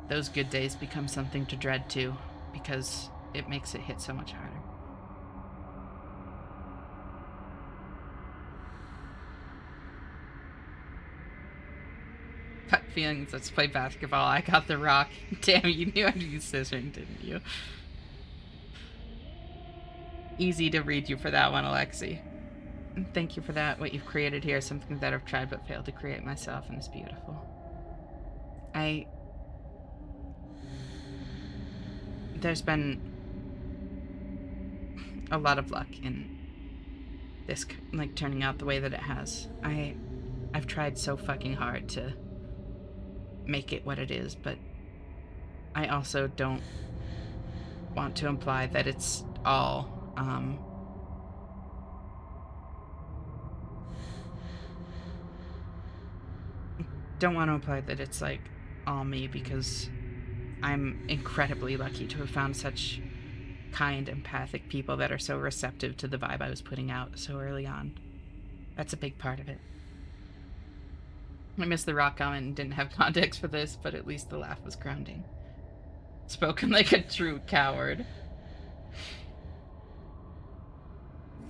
[SPEAKER 1] Those good days become something to dread too, because it makes it hit so much harder. Gut feelings, let's play basketball. I got the rock. Damn, you knew I'd use scissoring, didn't you? Easy to read you for that one, Alexi. Thank you for that. What you've created here is something that I've tried but failed to create myself, and it's beautiful. There's been a lot of luck in this, like, turning out the way that it has. I've tried so fucking hard to make it what it is, but I also don't want to imply that it's all, don't want to imply that it's, like, all me, because I'm incredibly lucky to have found such kind, empathic people that are so receptive to the vibe I was putting out so early on. That's a big part of it. I missed the rock comment and didn't have context for this, but at least the laugh was grounding. Spoken like a true coward.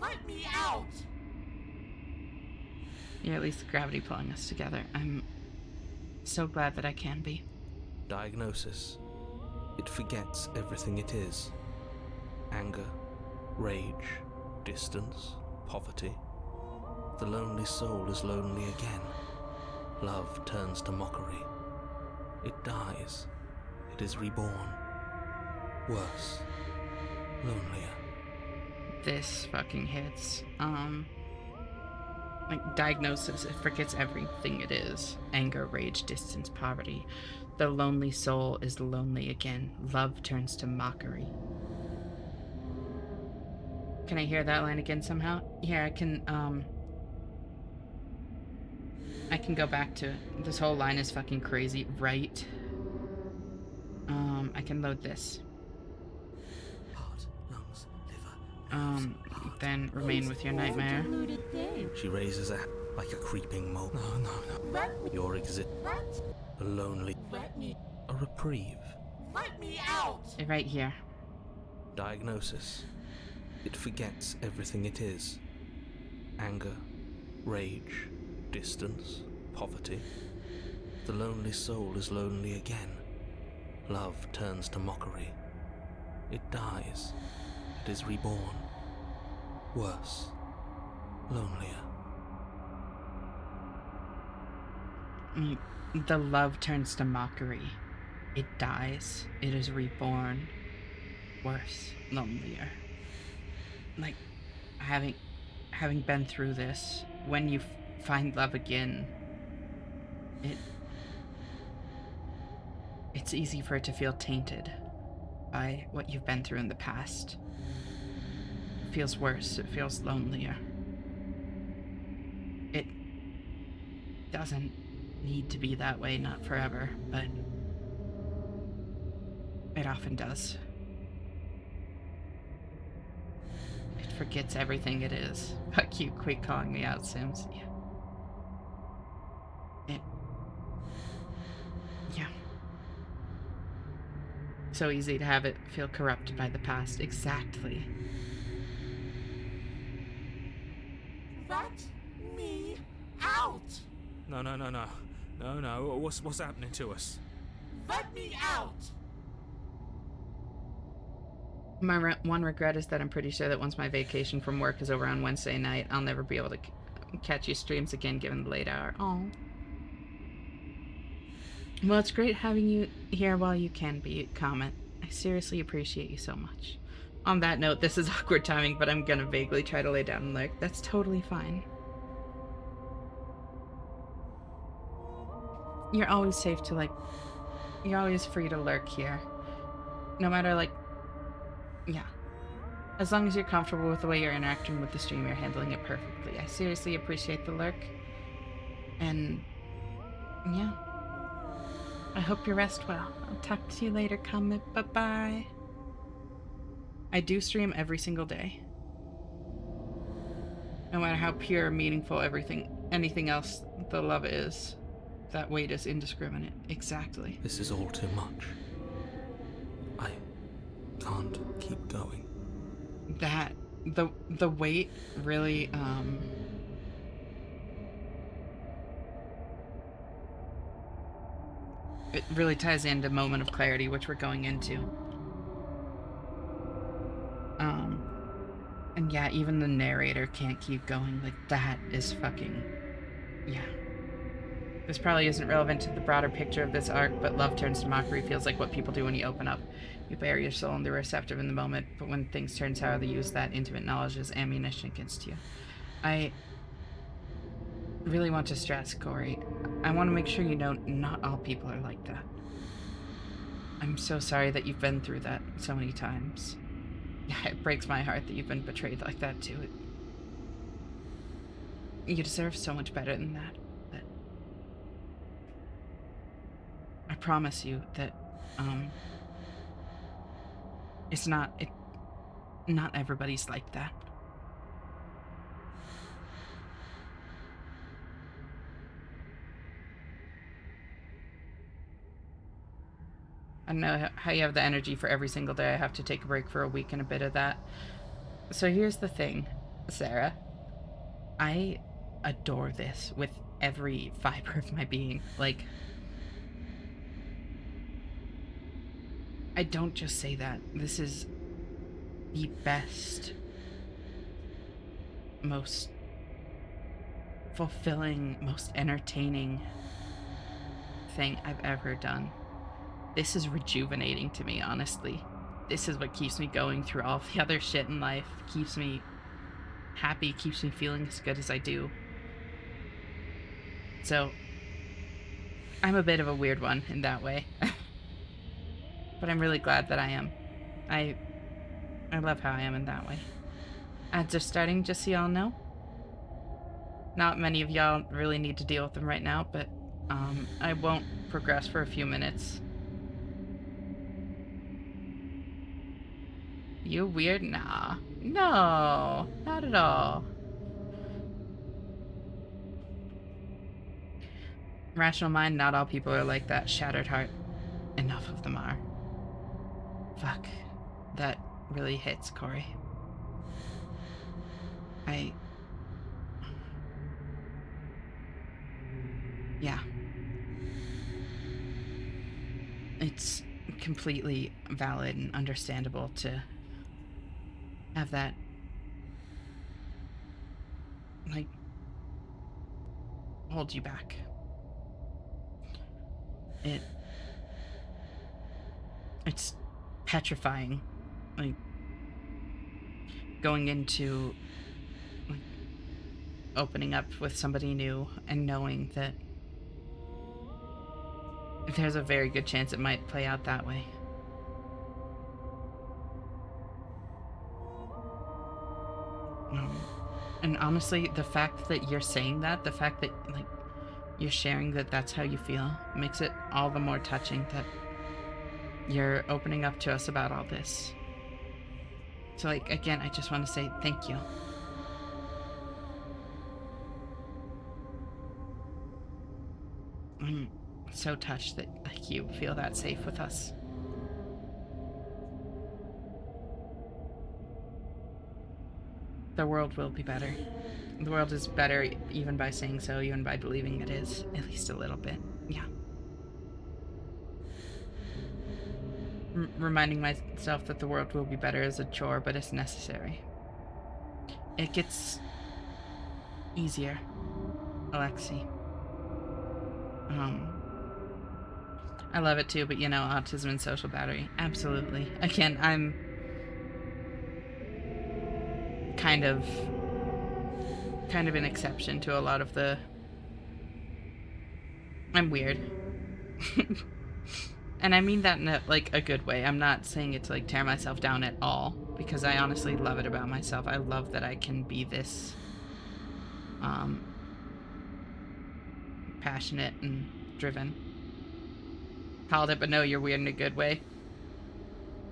[SPEAKER 10] Let me out!
[SPEAKER 1] Yeah, at least the gravity pulling us together. I'm so glad that I can be.
[SPEAKER 5] Diagnosis. It forgets everything it is. Anger, rage, distance, poverty. The lonely soul is lonely again. Love turns to mockery. It dies. It is reborn. Worse. Lonelier.
[SPEAKER 1] This fucking hits. Like, diagnosis, it forgets everything it is. Anger, rage, distance, poverty. The lonely soul is lonely again. Love turns to mockery. Can I hear that line again somehow? Yeah, I can go back to this whole line is fucking crazy, right? I can load this.
[SPEAKER 5] Heart, lungs, liver,
[SPEAKER 1] then remain with your nightmare.
[SPEAKER 5] She raises a like a creeping mole. No. Your exit. A lonely. A reprieve.
[SPEAKER 10] Let me out!
[SPEAKER 1] Right here.
[SPEAKER 5] Diagnosis. It forgets everything it is. Anger, rage, distance, poverty. The lonely soul is lonely again. Love turns to mockery. It dies. It is reborn. Worse. Lonelier.
[SPEAKER 1] The love turns to mockery. It dies. It is reborn. Worse. Lonelier. Like, having been through this, when you find love again, it's easy for it to feel tainted by what you've been through in the past. It feels worse. It feels lonelier. It doesn't need to be that way, not forever, but it often does. It forgets everything it is. Fuck you, quit calling me out, Sims. Yeah. So easy to have it feel corrupted by the past. Exactly.
[SPEAKER 10] Let me out!
[SPEAKER 4] No. What's happening to us?
[SPEAKER 10] Let me out!
[SPEAKER 1] My one regret is that I'm pretty sure that once my vacation from work is over on Wednesday night, I'll never be able to catch you streams again given the late hour. Oh. Well, it's great having you here while you can be, Comet. I seriously appreciate you so much. On that note, this is awkward timing, but I'm gonna vaguely try to lay down and lurk. That's totally fine. you're always safe to, like, you're always free to lurk here. No matter, like, yeah. As long as you're comfortable with the way you're interacting with the stream, you're handling it perfectly. I seriously appreciate the lurk. And, yeah. I hope you rest well. I'll talk to you later, Comet. Bye-bye. I do stream every single day. No matter how pure, meaningful anything else the love is, that weight is indiscriminate. Exactly.
[SPEAKER 5] This is all too much. I can't keep going.
[SPEAKER 1] That, the weight really, it really ties into Moment of Clarity, which we're going into. And yeah, even the narrator can't keep going. Like, that is fucking... yeah. This probably isn't relevant to the broader picture of this arc, but love turns to mockery feels like what people do when you open up. You bare your soul and they're receptive in the moment, but when things turn sour, they use that intimate knowledge as ammunition against you. I really want to stress, Corey. I want to make sure you know not all people are like that. I'm so sorry that you've been through that so many times. Yeah, it breaks my heart that you've been betrayed like that too. You deserve so much better than that. But I promise you that not everybody's like that. I don't know how you have the energy for every single day. I have to take a break for a week and a bit of that. So here's the thing, Sarah. I adore this with every fiber of my being. Like, I don't just say that. This is the best, most fulfilling, most entertaining thing I've ever done. This is rejuvenating to me, honestly. This is what keeps me going through all the other shit in life. Keeps me happy, keeps me feeling as good as I do. So, I'm a bit of a weird one in that way. But I'm really glad that I am. I love how I am in that way. Ads are starting, just so y'all know. Not many of y'all really need to deal with them right now, but I won't progress for a few minutes. You weird? Nah. No, not at all. Rational mind, not all people are like that. Shattered heart, enough of them are. Fuck. That really hits, Corey. Yeah. It's completely valid and understandable to have that, like, hold you back. It's petrifying, like, going into, like, opening up with somebody new and knowing that there's a very good chance it might play out that way. And honestly, the fact that you're saying that, the fact that, like, you're sharing that that's how you feel, makes it all the more touching that you're opening up to us about all this. So, like, again, I just want to say thank you. I'm so touched that, like, you feel that safe with us. The world will be better. The world is better even by saying so, even by believing it is, at least a little bit. Yeah. Reminding myself that the world will be better is a chore, but it's necessary. It gets easier, Alexi. I love it too, but you know, autism and social battery. Absolutely. Again, I'm kind of an exception to a lot of the... I'm weird. And I mean that in a good way. I'm not saying it to like tear myself down at all, because I honestly love it about myself. I love that I can be this passionate and driven. Called it, but no, you're weird in a good way.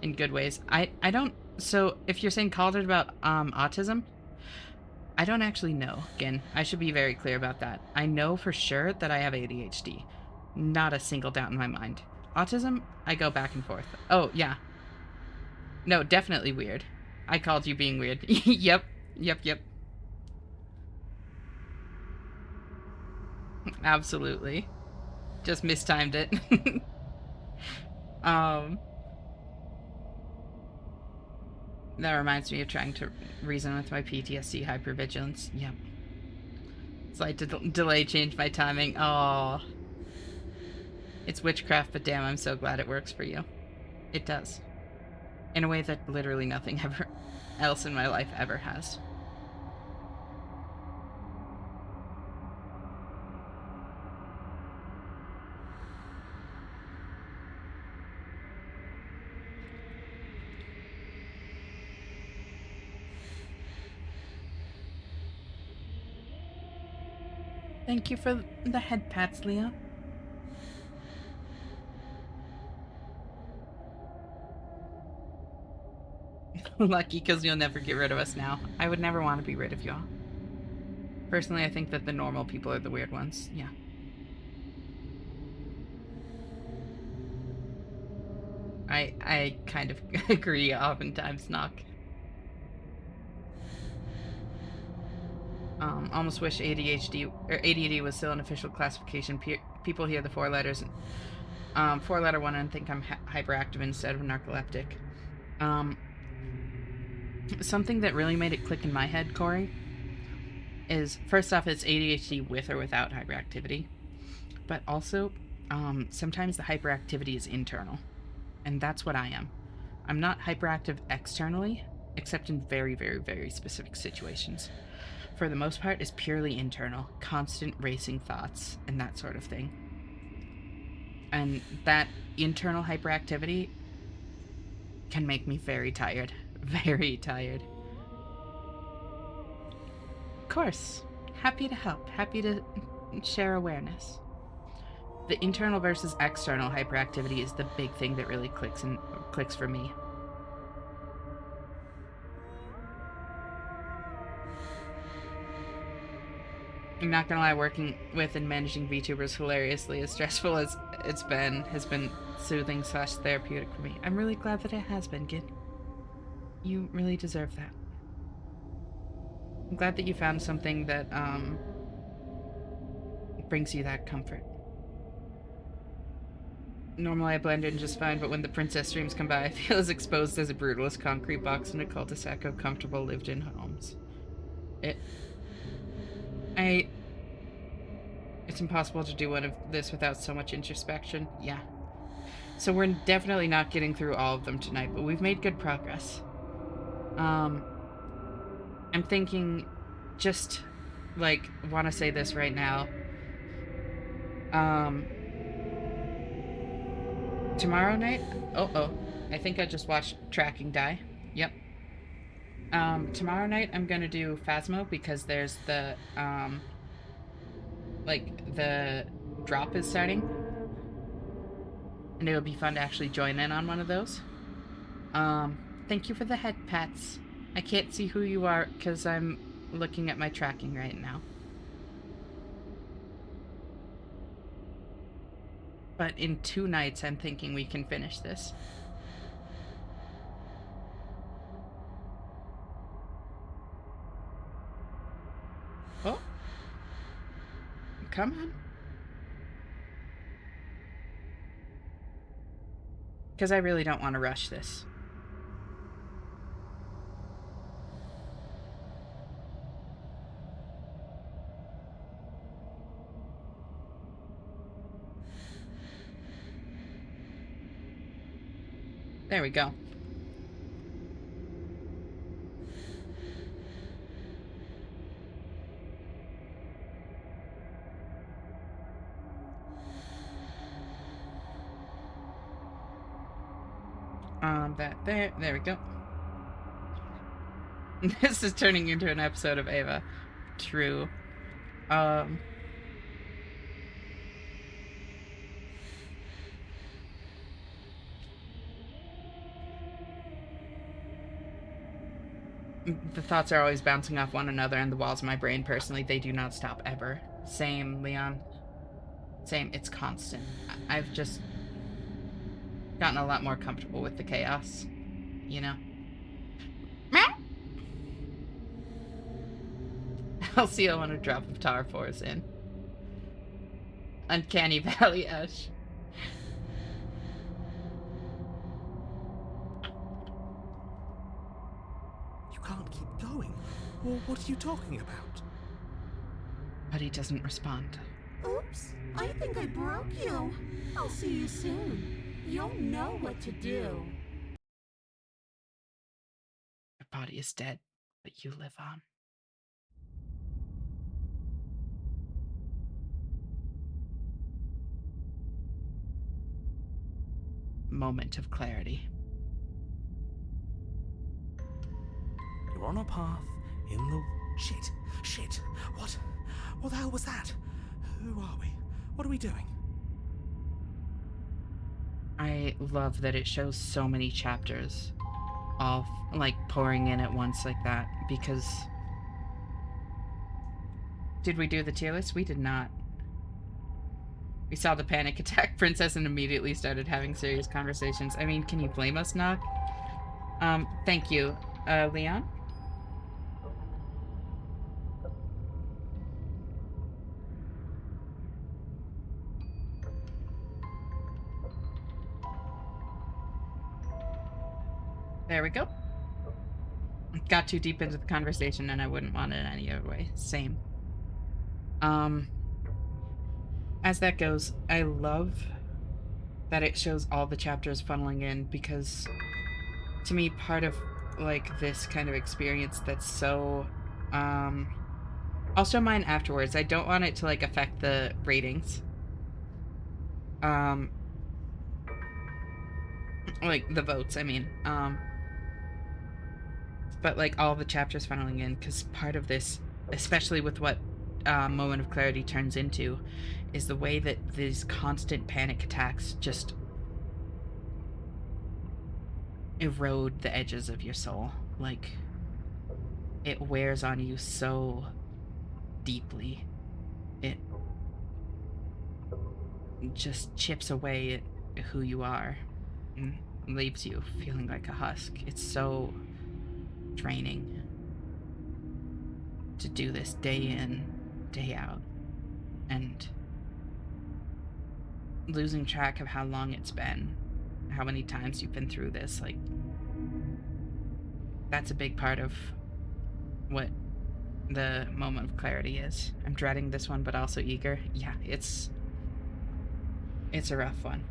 [SPEAKER 1] In good ways. I don't, so if you're saying called it about autism, I don't actually know. Again, I should be very clear about that. I know for sure that I have ADHD. Not a single doubt in my mind. Autism, I go back and forth. Oh, yeah. No, definitely weird. I called you being weird. Yep. Absolutely. Just mistimed it. That reminds me of trying to reason with my PTSD hypervigilance. Yep. Slight delay changed my timing. Oh. It's witchcraft, but damn, I'm so glad it works for you. It does. In a way that literally nothing else in my life ever has. Thank you for the head pats, Leah. Lucky, because you'll never get rid of us now. I would never want to be rid of y'all. Personally, I think that the normal people are the weird ones. Yeah. I kind of agree oftentimes, Knock. Almost wish ADHD or ADD was still an official classification. People hear the 4 letters, 4-letter one, and think I'm hyperactive instead of narcoleptic. Something that really made it click in my head, Corey, is first off, it's ADHD with or without hyperactivity, but also sometimes the hyperactivity is internal, and that's what I am. I'm not hyperactive externally, except in very, very, very specific situations. For the most part, is purely internal, constant racing thoughts and that sort of thing. And that internal hyperactivity can make me very tired. Very tired. Of course. Happy to help. Happy to share awareness. The internal versus external hyperactivity is the big thing that really clicks for me. I'm not gonna lie, working with and managing VTubers hilariously as stressful as it's been has been soothing / therapeutic for me. I'm really glad that it has been, Gid. You really deserve that. I'm glad that you found something that brings you that comfort. Normally I blend in just fine, but when the princess streams come by, I feel as exposed as a brutalist concrete box in a cul-de-sac of comfortable lived-in homes. It's impossible to do one of this without so much introspection. Yeah. So we're definitely not getting through all of them tonight, but we've made good progress. I'm thinking, just, want to say this right now. Tomorrow night? Oh, I think I just watched Tracking die. Yep. Tomorrow night I'm gonna do Phasmo because there's the, the drop is starting. And it would be fun to actually join in on one of those. Thank you for the head pats. I can't see who you are because I'm looking at my tracking right now. But in 2 nights, I'm thinking we can finish this. Oh. Come on. Because I really don't want to rush this. There we go. There we go. This is turning into an episode of Ava. True. The thoughts are always bouncing off one another and the walls of my brain personally, they do not stop ever. Same, Leon. Same, it's constant. I've just gotten a lot more comfortable with the chaos, you know? I'll see you when a drop of tar pours in. Uncanny Valley Ash.
[SPEAKER 2] You can't keep going. Well, what are you talking about?
[SPEAKER 1] But he doesn't respond.
[SPEAKER 10] Oops, I think I broke you. I'll see you soon. You'll know what to do.
[SPEAKER 1] Your body is dead, but you live on. Moment of clarity.
[SPEAKER 2] You're on a path in the... Shit! What the hell was that? Who are we? What are we doing?
[SPEAKER 1] I love that it shows so many chapters all like pouring in at once like that, because did we do the tier list? We did not. We saw the panic attack princess and immediately started having serious conversations. I mean, can you blame us, Nog? Thank you. Leon? There we go. Got too deep into the conversation and I wouldn't want it any other way. Same. As that goes, I love that it shows all the chapters funneling in, because to me, part of like this kind of experience that's so I'll show mine afterwards. I don't want it to like affect the ratings. Like the votes, I mean. But like all the chapters funneling in, because part of this, especially with what Moment of Clarity turns into, is the way that these constant panic attacks just erode the edges of your soul. Like, it wears on you so deeply. It just chips away at who you are and leaves you feeling like a husk. It's so draining to do this day in, day out, and losing track of how long it's been, how many times you've been through this. Like, that's a big part of what the Moment of Clarity is. I'm dreading this one, but also eager. Yeah, it's a rough one.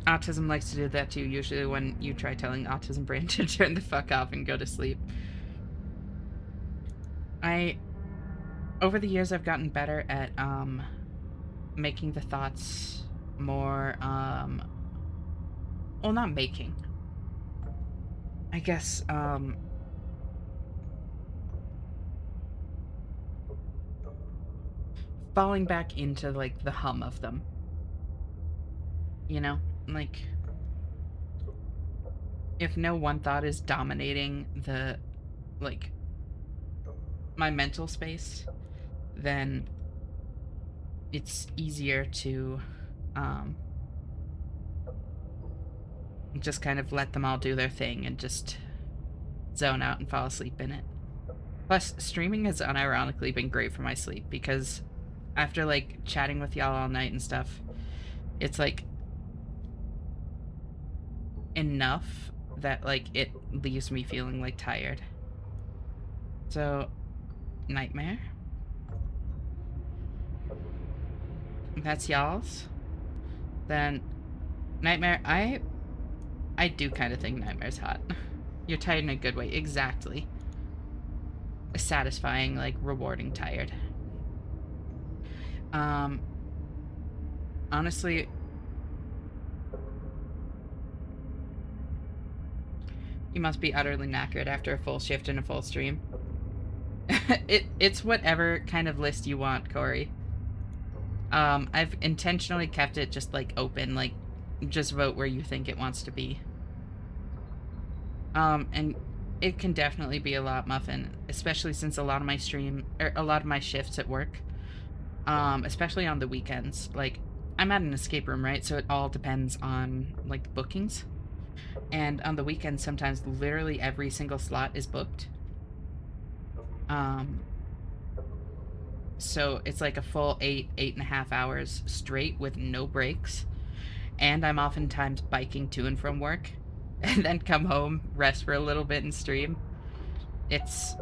[SPEAKER 1] Autism likes to do that too, usually when you try telling Autism Brain to turn the fuck off and go to sleep. Over the years, I've gotten better at, making the thoughts more, well, not making. I guess, falling back into, like, the hum of them. You know? Like, if no one thought is dominating the, like, my mental space, then it's easier to just kind of let them all do their thing and just zone out and fall asleep in it. Plus, streaming has unironically been great for my sleep, because after like chatting with y'all all night and stuff, it's like enough that like it leaves me feeling like tired. So, Nightmare, that's y'all's. Then Nightmare, I do kind of think Nightmare's hot. You're tired in a good way. Exactly. A satisfying, like, rewarding tired. honestly, you must be utterly knackered after a full shift and a full stream. It's whatever kind of list you want, Corey. I've intentionally kept it just like open, like just vote where you think it wants to be. And it can definitely be a lot, Muffin, especially since a lot of my shifts at work, especially on the weekends. Like, I'm at an escape room, right? So it all depends on like bookings. And on the weekends, sometimes literally every single slot is booked. So it's like a full 8.5 hours straight with no breaks. And I'm oftentimes biking to and from work and then come home, rest for a little bit and stream. It's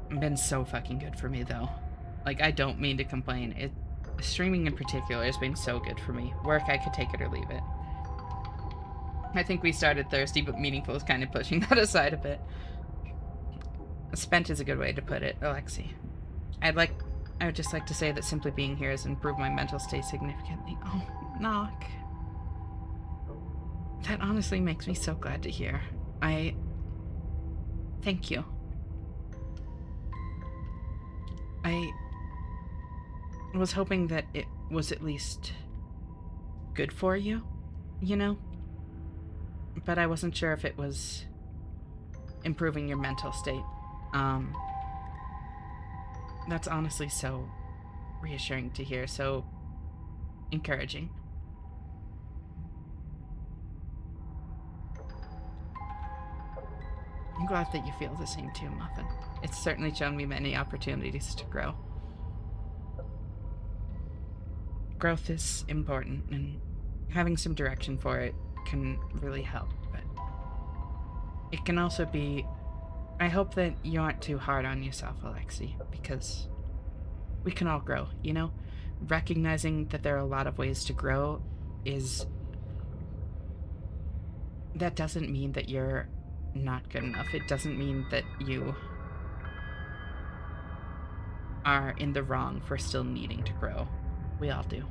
[SPEAKER 1] been so fucking good for me though. Like, I don't mean to complain. Streaming in particular has been so good for me. Work, I could take it or leave it. I think we started thirsty, but meaningful is kind of pushing that aside a bit. Spent is a good way to put it, Alexi. I would just like to say that simply being here has improved my mental state significantly. Oh, Knock. That honestly makes me so glad to hear. Thank you. I was hoping that it was at least good for you, you know? But I wasn't sure if it was improving your mental state. That's honestly so reassuring to hear, so encouraging. I'm glad that you feel the same too, Muffin. It's certainly shown me many opportunities to grow. Growth is important, and having some direction for it can really help, but it can also be... I hope that you aren't too hard on yourself, Alexi, because we can all grow, you know? Recognizing that there are a lot of ways to grow is... That doesn't mean that you're not good enough. It doesn't mean that you are in the wrong for still needing to grow. We all do.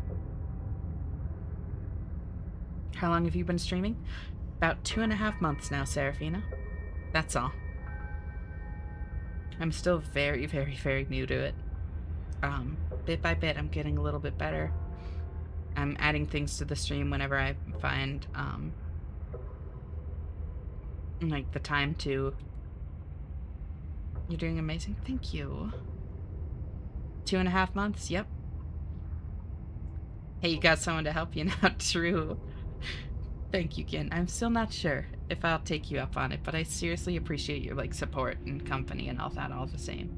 [SPEAKER 1] How long have you been streaming? About 2.5 months now, Seraphina. That's all. I'm still very, very, very new to it. Bit by bit, I'm getting a little bit better. I'm adding things to the stream whenever I find, like, the time to. You're doing amazing. Thank you. 2.5 months? Yep. Hey, you got someone to help you now? True. Thank you, Kin. I'm still not sure if I'll take you up on it, but I seriously appreciate your, like, support and company and all that all the same.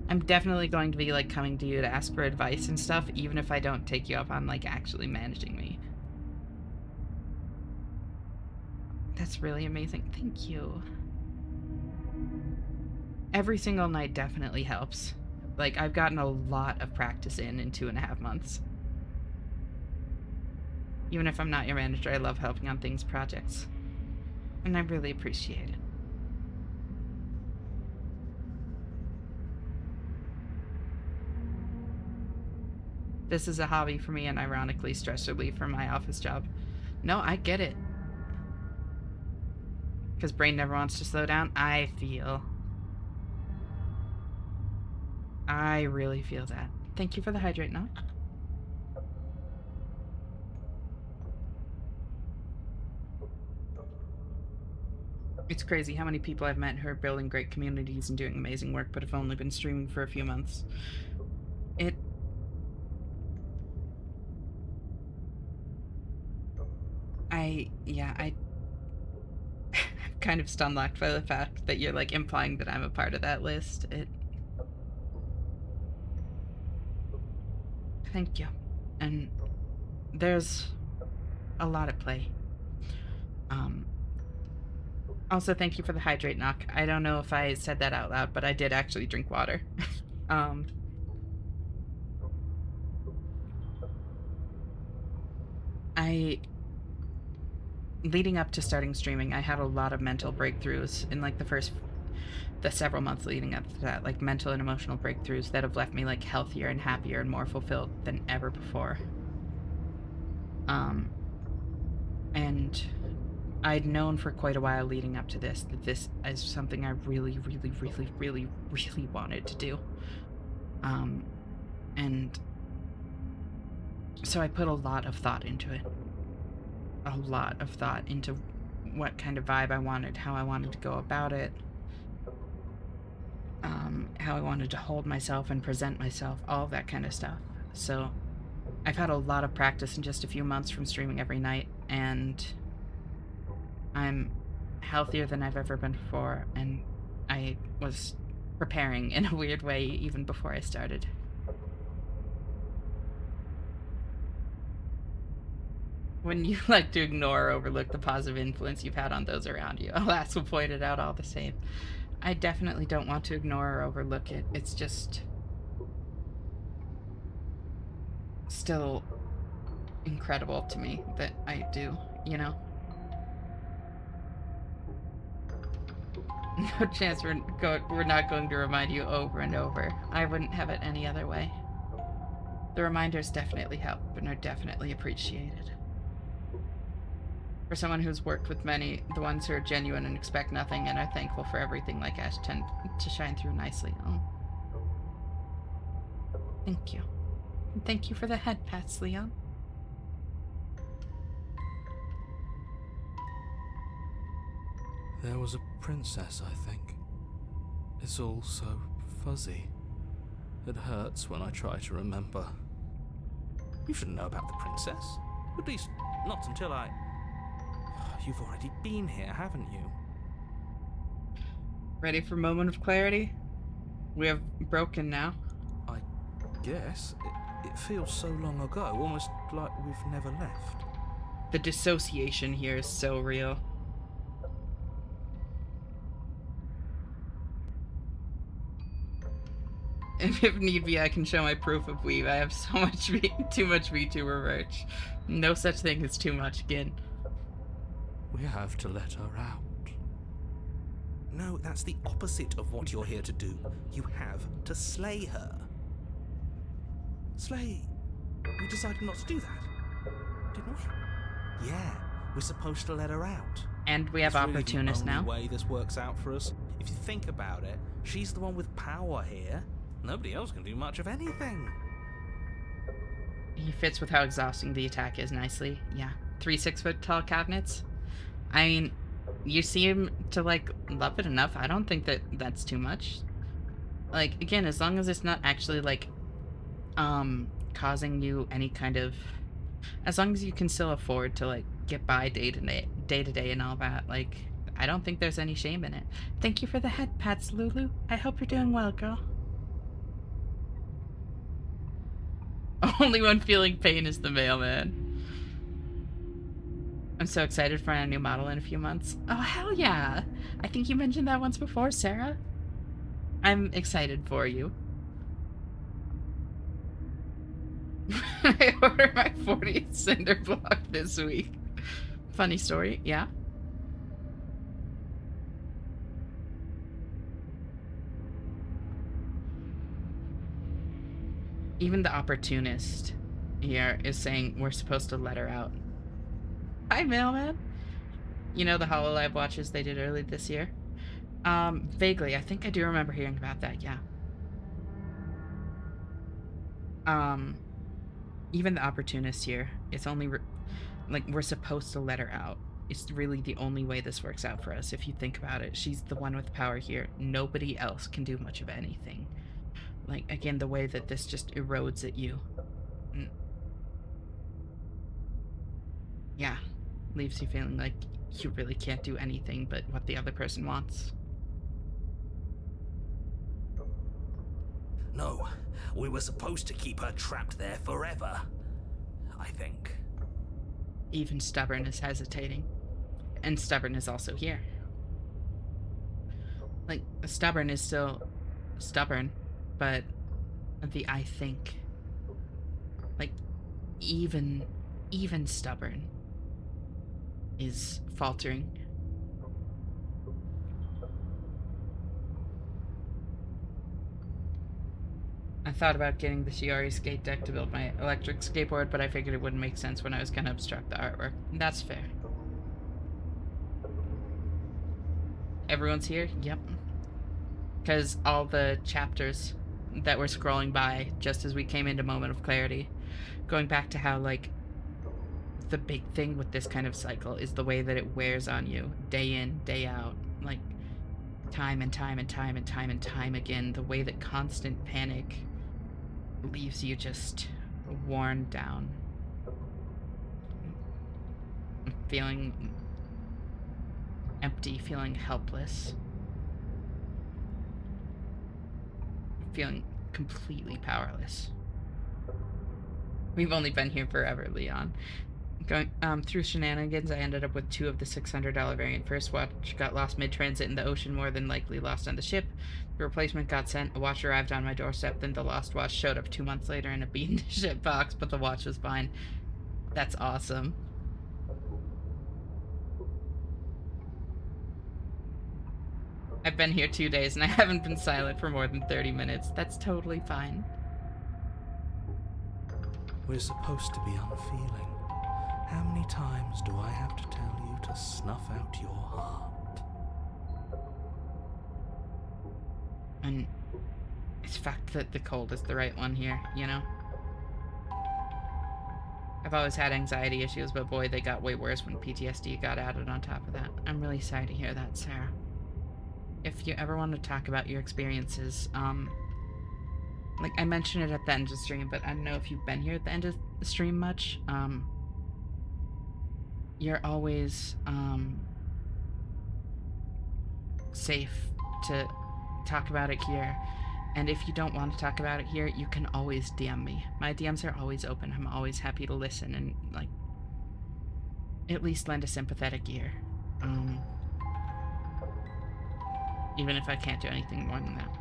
[SPEAKER 1] I'm definitely going to be, like, coming to you to ask for advice and stuff, even if I don't take you up on, like, actually managing me. That's really amazing. Thank you. Every single night definitely helps. Like, I've gotten a lot of practice in 2.5 months. Even if I'm not your manager, I love helping on things, projects. And I really appreciate it. This is a hobby for me and ironically stress relief from my office job. No, I get it. Because brain never wants to slow down. I really feel that. Thank you for the hydrate note. It's crazy how many people I've met who are building great communities and doing amazing work, but have only been streaming for a few months. I'm kind of stunlocked by the fact that you're, like, implying that I'm a part of that list. Thank you. And there's a lot at play. Also, thank you for the hydrate knock. I don't know if I said that out loud, but I did actually drink water. Leading up to starting streaming, I had a lot of mental breakthroughs in, like, the several months leading up to that, like, mental and emotional breakthroughs that have left me, like, healthier and happier and more fulfilled than ever before. And I'd known for quite a while leading up to this that this is something I really, really, really, really, really wanted to do. And so I put a lot of thought into it. A lot of thought into what kind of vibe I wanted, how I wanted to go about it, how I wanted to hold myself and present myself, all of that kind of stuff. So I've had a lot of practice in just a few months from streaming every night, and I'm healthier than I've ever been before, and I was preparing in a weird way even before I started. When you like to ignore or overlook the positive influence you've had on those around you, Alas will point it out all the same. I definitely don't want to ignore or overlook it. It's just still incredible to me that I do, you know? No chance we're not going to remind you over and over. I wouldn't have it any other way. The reminders definitely help and are definitely appreciated. For someone who's worked with many, the ones who are genuine and expect nothing and are thankful for everything like Ash tend to shine through nicely. Oh. Thank you. And thank you for the head pats, Leon.
[SPEAKER 5] There was a princess, I think. It's all so fuzzy. It hurts when I try to remember.
[SPEAKER 2] You shouldn't know about the princess. At least, not until I... You've already been here, haven't you?
[SPEAKER 1] Ready for a moment of clarity? We have broken now.
[SPEAKER 2] I guess. It feels so long ago, almost like we've never left.
[SPEAKER 1] The dissociation here is so real. If need be, I can show my proof of weave. I have so much too much VTuber merch. No such thing as too much again.
[SPEAKER 5] We have to let her out.
[SPEAKER 2] No, that's the opposite of what you're here to do. You have to slay her. Slay? We decided not to do that, didn't we? Yeah, we're supposed to let her out.
[SPEAKER 1] And we have opportunists now.
[SPEAKER 2] That's really the only way this works out for us. If you think about it, she's the one with power here. Nobody else can do much of anything.
[SPEAKER 1] He fits with how exhausting the attack is nicely. Yeah. 3 6-foot-tall cabinets. I mean, you seem to, like, love it enough. I don't think that that's too much. Like, again, as long as it's not actually, like, causing you any kind of... As long as you can still afford to, like, get by day to day and all that, like, I don't think there's any shame in it. Thank you for the head pats, Lulu. I hope you're doing well, girl. Only one feeling pain is the mailman. I'm so excited for a new model in a few months. Oh, hell yeah. I think you mentioned that once before, Sarah. I'm excited for you. I ordered my 40th cinder block this week. Funny story, yeah. Even the opportunist here is saying we're supposed to let her out. Hi, mailman. You know the HoloLive watches they did early this year? Vaguely. I think I do remember hearing about that, yeah. Even the opportunist here, it's only, like, we're supposed to let her out. It's really the only way this works out for us, if you think about it. She's the one with power here. Nobody else can do much of anything. Like, again, the way that this just erodes at you. Yeah. Leaves you feeling like you really can't do anything but what the other person wants.
[SPEAKER 2] No, we were supposed to keep her trapped there forever, I think.
[SPEAKER 1] Even Stubborn is hesitating. And Stubborn is also here. Like, Stubborn is still stubborn, but the I think. Like, even Stubborn is faltering. thought about getting the Shiori skate deck to build my electric skateboard, but I figured it wouldn't make sense when I was gonna obstruct the artwork. That's fair. Everyone's here? Yep. Because all the chapters that were scrolling by just as we came into Moment of Clarity, going back to how, like, the big thing with this kind of cycle is the way that it wears on you, day in, day out, like, time and time and time and time and time again, the way that constant panic leaves you just worn down. Feeling empty, feeling helpless. Feeling completely powerless. We've only been here forever, Leon. Going through shenanigans, I ended up with 2 of the $600 variant. First watch got lost mid-transit in the ocean, more than likely lost on the ship. The replacement got sent. A watch arrived on my doorstep, then the lost watch showed up 2 months later in a beaten ship box, but the watch was fine. That's awesome. I've been here 2 days and I haven't been silent for more than 30 minutes. That's totally fine.
[SPEAKER 5] We're supposed to be unfeeling. How many times do I have to tell you to snuff out your heart?
[SPEAKER 1] And it's fact that the cold is the right one here, you know? I've always had anxiety issues, but boy, they got way worse when PTSD got added on top of that. I'm really sorry to hear that, Sarah. If you ever want to talk about your experiences, like I mentioned it at the end of the stream, but I don't know if you've been here at the end of the stream much. You're always, safe to talk about it here. And if you don't want to talk about it here, you can always DM me. My DMs are always open. I'm always happy to listen and, like, at least lend a sympathetic ear. Even if I can't do anything more than that.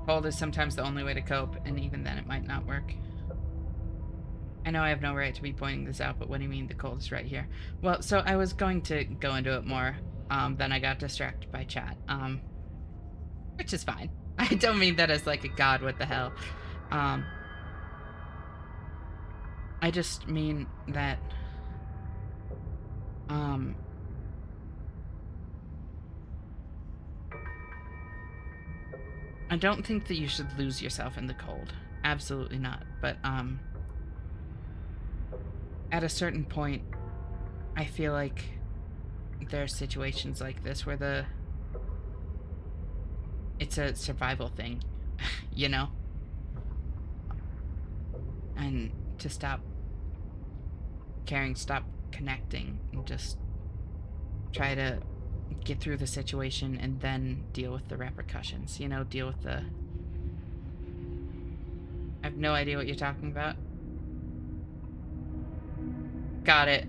[SPEAKER 1] Cold is sometimes the only way to cope, and even then it might not work. I know I have no right to be pointing this out, but what do you mean the cold is right here? Well, so I was going to go into it more, then I got distracted by chat, which is fine. I don't mean that as like a god, what the hell. I just mean that, I don't think that you should lose yourself in the cold. Absolutely not. But, at a certain point, I feel like there are situations like this where it's a survival thing, you know? And to stop caring, stop connecting, and just try to get through the situation and then deal with the repercussions, you know, deal with the... I have no idea what you're talking about. Got it.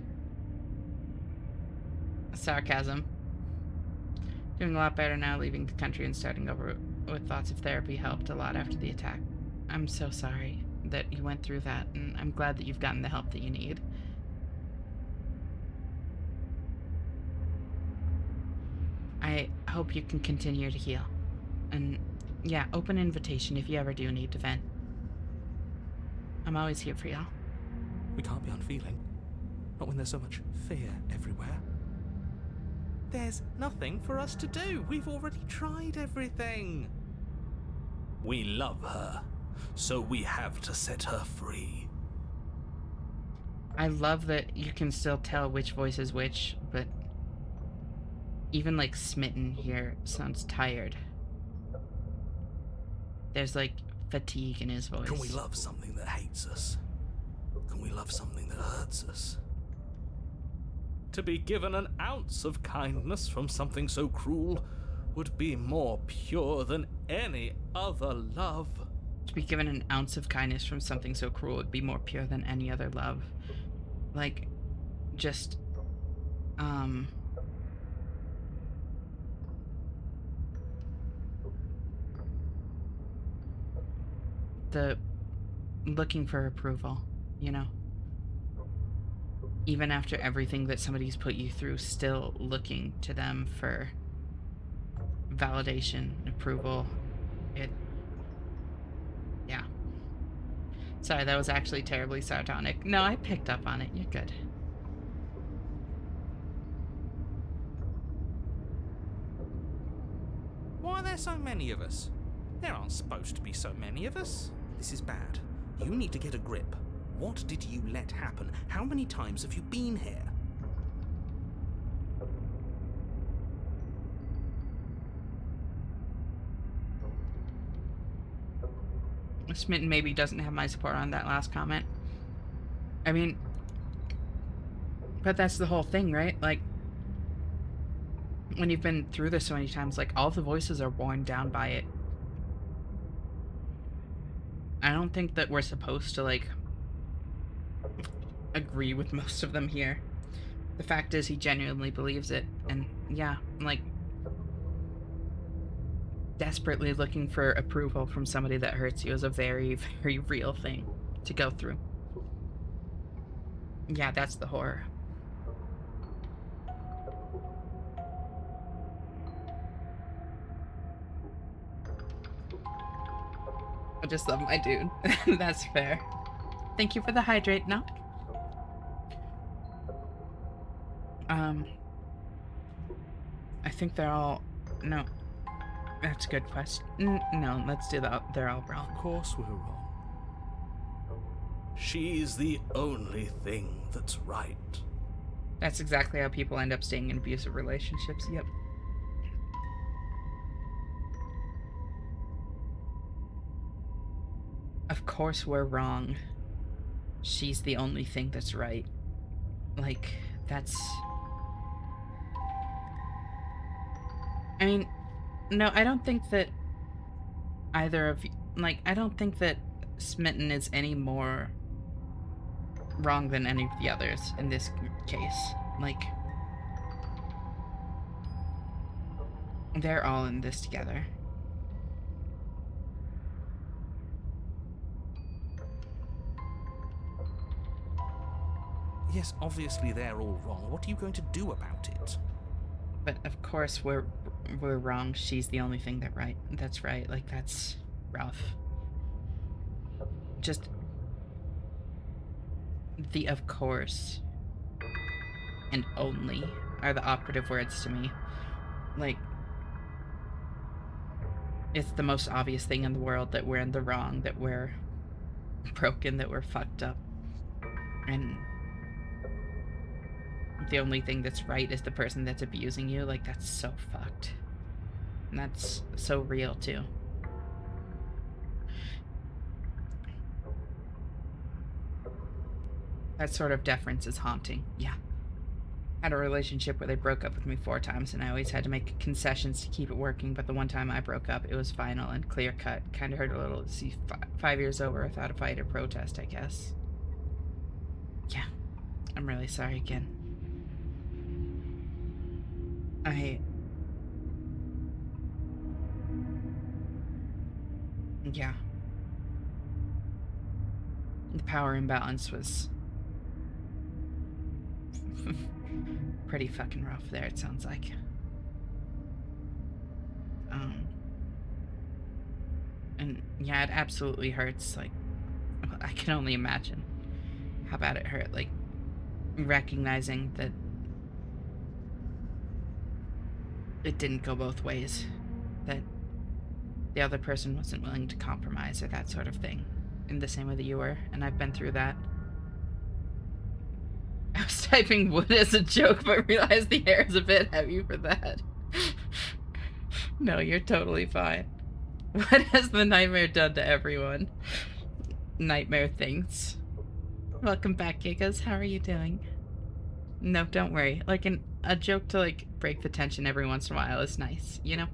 [SPEAKER 1] Sarcasm. Doing a lot better now, leaving the country and starting over with thoughts of therapy helped a lot after the attack. I'm so sorry that you went through that, and I'm glad that you've gotten the help that you need. I hope you can continue to heal. And yeah, open invitation if you ever do need to vent. I'm always here for y'all.
[SPEAKER 5] We can't be unfeeling. Not when there's so much fear everywhere.
[SPEAKER 2] There's nothing for us to do. We've already tried everything.
[SPEAKER 5] We love her, so we have to set her free.
[SPEAKER 1] I love that you can still tell which voice is which, but even like Smitten here sounds tired. There's like fatigue in his voice.
[SPEAKER 5] Can we love something that hates us? Can we love something that hurts us?
[SPEAKER 2] To be given an ounce of kindness from something so cruel would be more pure than any other love.
[SPEAKER 1] To be given an ounce of kindness from something so cruel would be more pure than any other love. Like, just, the looking for approval, you know? Even after everything that somebody's put you through, still looking to them for validation, approval. Yeah. Sorry, that was actually terribly sardonic. No, I picked up on it. You're good.
[SPEAKER 2] Why are there so many of us? There aren't supposed to be so many of us. This is bad. You need to get a grip. What did you let happen? How many times have you been here?
[SPEAKER 1] Smitten maybe doesn't have my support on that last comment. I mean, but that's the whole thing, right? Like, when you've been through this so many times, like, all the voices are worn down by it. I don't think that we're supposed to, like, agree with most of them here. The fact is, he genuinely believes it, and yeah, like, desperately looking for approval from somebody that hurts you is a very, very real thing to go through. Yeah, that's the horror. I just love my dude. That's fair. Thank you for the hydrate, no? I think they're all... No. That's a good question. No, let's do that. They're all wrong.
[SPEAKER 5] Of course we're wrong. She's the only thing that's right.
[SPEAKER 1] That's exactly how people end up staying in abusive relationships. Yep. Of course we're wrong. She's the only thing that's right. Like, that's... I mean, no, I don't think that either of you... Like, I don't think that Smitten is any more wrong than any of the others in this case. Like, they're all in this together.
[SPEAKER 2] Yes, obviously they're all wrong. What are you going to do about it?
[SPEAKER 1] But of course we're wrong. She's the only thing that's right. Like, that's rough. Just the of course and only are the operative words to me. Like, it's the most obvious thing in the world that we're in the wrong, that we're broken, that we're fucked up. And the only thing that's right is the person that's abusing you. Like, that's so fucked. And that's so real, too. That sort of deference is haunting. Yeah. Had a relationship where they broke up with me 4 times, and I always had to make concessions to keep it working, but the one time I broke up, it was final and clear cut. Kind of hurt a little to see 5 years over without a fight or protest, I guess. Yeah. I'm really sorry again. Yeah. The power imbalance was pretty fucking rough there, it sounds like. And yeah, it absolutely hurts. Like, I can only imagine how bad it hurt. Like, recognizing that it didn't go both ways, that the other person wasn't willing to compromise or that sort of thing, in the same way that you were, and I've been through that. I was typing wood as a joke, but realized the hair is a bit heavy for that. No, you're totally fine. What has the nightmare done to everyone? Nightmare things. Welcome back, Gigas. How are you doing? No, don't worry. Like, a joke to, like, break the tension every once in a while is nice, you know?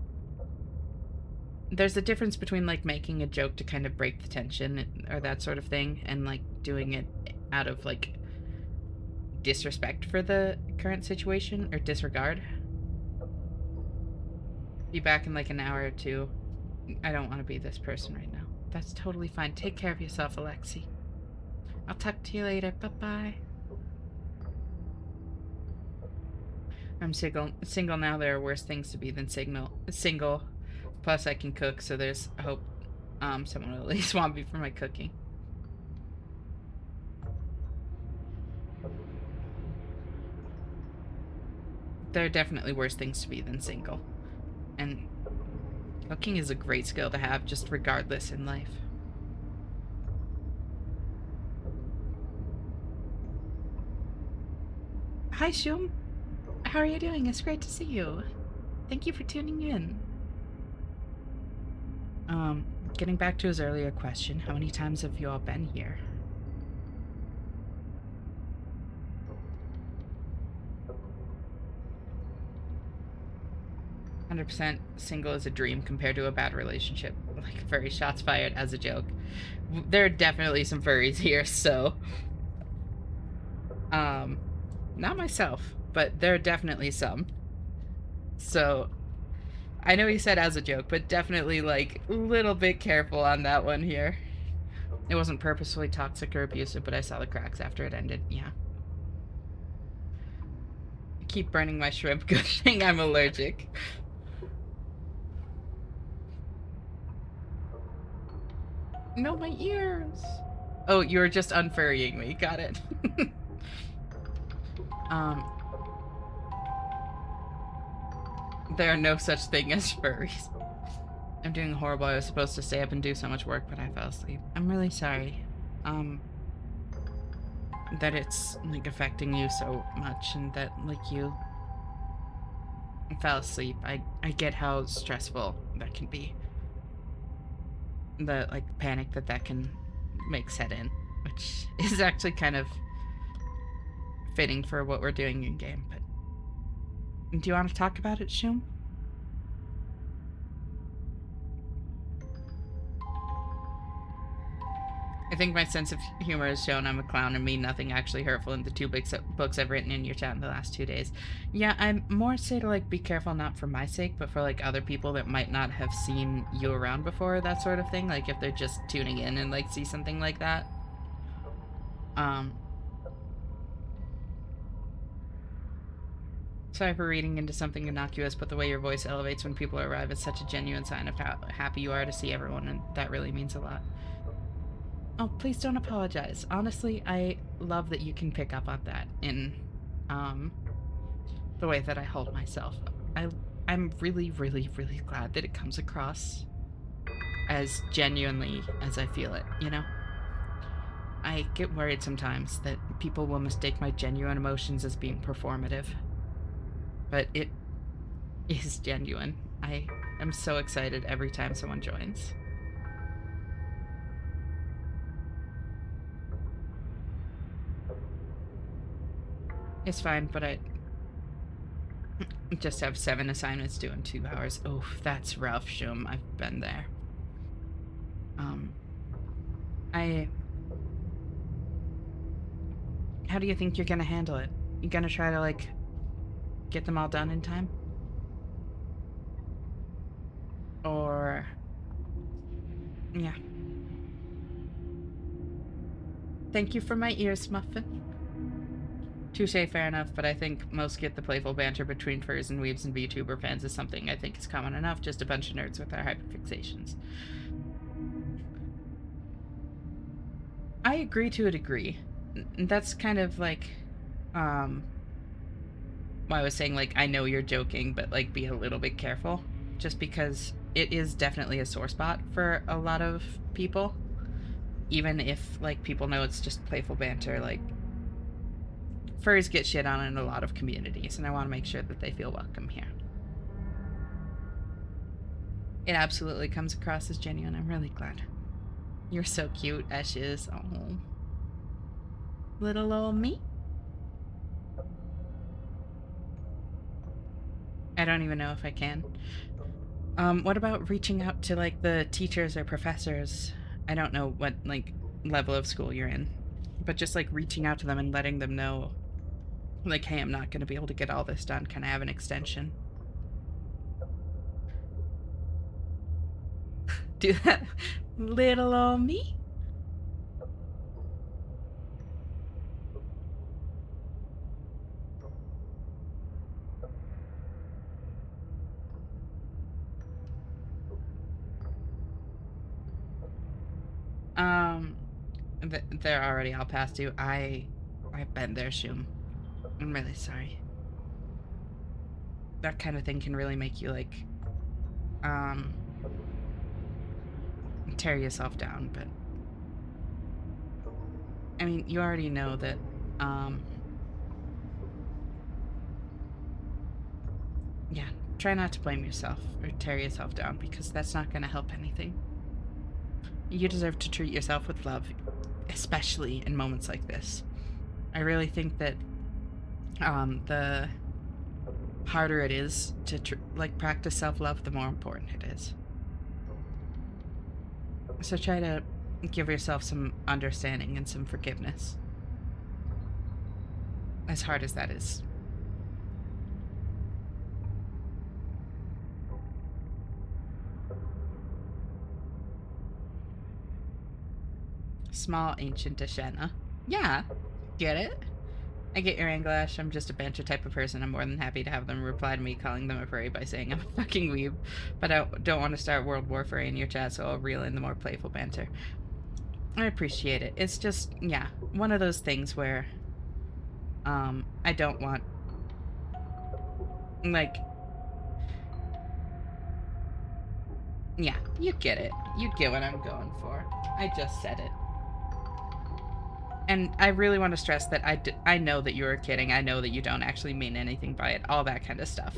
[SPEAKER 1] There's a difference between, like, making a joke to kind of break the tension or that sort of thing, and, like, doing it out of, like, disrespect for the current situation, or disregard. Be back in, like, an hour or 2. I don't want to be this person right now. That's totally fine. Take care of yourself, Alexi. I'll talk to you later. Bye-bye. I'm single now. There are worse things to be than single. Plus, I can cook, so there's hope someone will at least want me for my cooking. There are definitely worse things to be than single. And cooking is a great skill to have, just regardless in life. Hi, Shum. How are you doing? It's great to see you. Thank you for tuning in. Getting back to his earlier question, how many times have you all been here? "100% single is a dream compared to a bad relationship." Like, furry shots fired as a joke. There are definitely some furries here, so... not myself, but there are definitely some. So, I know he said as a joke, but definitely, like, a little bit careful on that one here. It wasn't purposefully toxic or abusive, but I saw the cracks after it ended, yeah. I keep burning my shrimp. Good thing I'm allergic. No, my ears! Oh, you were just unfurrying me. Got it. There are no such thing as furries. I'm doing horrible. I was supposed to stay up and do so much work, but I fell asleep. I'm really sorry. That it's, like, affecting you so much and that, like, you fell asleep. I get how stressful that can be. The, like, panic that can make set in, which is actually kind of fitting for what we're doing in game, but... Do you want to talk about it, Shum? I think my sense of humor has shown I'm a clown and mean nothing actually hurtful in the 2 books I've written in your chat in the last 2 days. Yeah, I'm more say to, like, be careful not for my sake, but for, like, other people that might not have seen you around before, that sort of thing. Like, if they're just tuning in and, like, see something like that. Sorry for reading into something innocuous, but the way your voice elevates when people arrive is such a genuine sign of how happy you are to see everyone, and that really means a lot. Oh, please don't apologize. Honestly, I love that you can pick up on that in, the way that I hold myself. I'm really, really, really glad that it comes across as genuinely as I feel it, you know? I get worried sometimes that people will mistake my genuine emotions as being performative. But it is genuine. I am so excited every time someone joins. It's fine, but I just have 7 assignments due in 2 hours. Oh, that's rough, Shum. I've been there. How do you think you're gonna handle it? You gonna try to, like, get them all done in time? Or... yeah. Thank you for my ears, Muffin. Touche, fair enough, but I think most get the playful banter between furs and weebs and VTuber fans is something I think is common enough, just a bunch of nerds with our hyperfixations. I agree to a degree. That's kind of like, why I was saying, like, I know you're joking, but, like, be a little bit careful. Just because it is definitely a sore spot for a lot of people. Even if, like, people know it's just playful banter, like, furries get shit on in a lot of communities, and I want to make sure that they feel welcome here. It absolutely comes across as genuine. I'm really glad. You're so cute, Ashes. Oh. Little old me. I don't even know if I can. What about reaching out to, like, the teachers or professors? I don't know what, like, level of school you're in, but just, like, reaching out to them and letting them know, like, hey, I'm not going to be able to get all this done. Can I have an extension? Do that, little old me. They're already all past due. I've been there, Shum. I'm really sorry. That kind of thing can really make you, like, tear yourself down, but... I mean, you already know that, yeah, try not to blame yourself or tear yourself down, because that's not going to help anything. You deserve to treat yourself with love, especially in moments like this. I really think that, the harder it is to, practice self-love, the more important it is. So try to give yourself some understanding and some forgiveness. As hard as that is. Small ancient Ashena. Yeah, get it? I get your angle, Ash. I'm just a banter type of person. I'm more than happy to have them reply to me calling them a furry by saying I'm a fucking weeb. But I don't want to start World War furry in your chat, so I'll reel in the more playful banter. I appreciate it. It's just, yeah, one of those things where, I don't want, like, yeah, you get it. You get what I'm going for. I just said it. And I really want to stress that I know that you were kidding. I know that you don't actually mean anything by it. All that kind of stuff.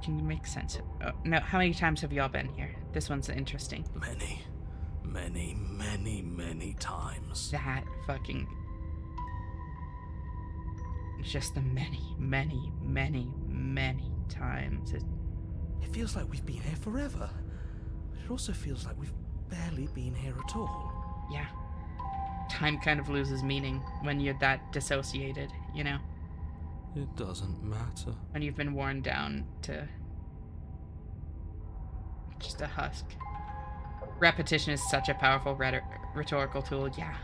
[SPEAKER 1] Can you make sense? Oh, no, how many times have y'all been here? This one's interesting.
[SPEAKER 5] Many times.
[SPEAKER 1] That fucking... Just the many times.
[SPEAKER 2] It feels like we've been here forever, but it also feels like we've barely been here at all.
[SPEAKER 1] Yeah. Time kind of loses meaning when you're that dissociated, you know?
[SPEAKER 5] It doesn't matter.
[SPEAKER 1] When you've been worn down to just a husk. Repetition is such a powerful rhetorical tool, yeah.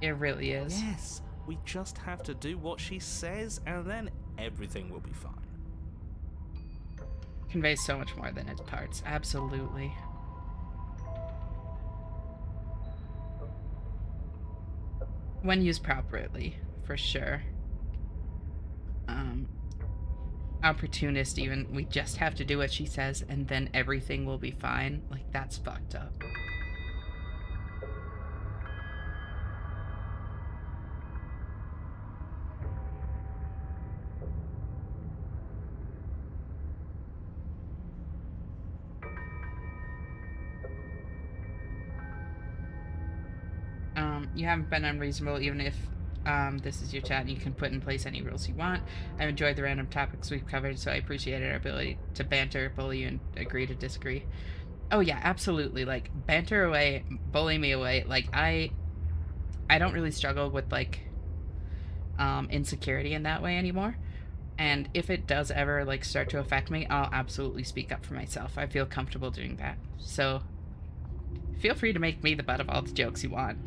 [SPEAKER 1] It really is.
[SPEAKER 2] Yes, we just have to do what she says, and then everything will be fine.
[SPEAKER 1] Conveys so much more than its parts. Absolutely. When used properly, for sure. Opportunist even, we just have to do what she says and then everything will be fine. Like, that's fucked up. You haven't been unreasonable, even if this is your chat and you can put in place any rules you want. I've enjoyed the random topics we've covered, so I appreciated our ability to banter, bully you, and agree to disagree. Oh yeah, absolutely. Like, banter away, bully me away. Like, I don't really struggle with, like, insecurity in that way anymore. And if it does ever, like, start to affect me, I'll absolutely speak up for myself. I feel comfortable doing that. So, feel free to make me the butt of all the jokes you want.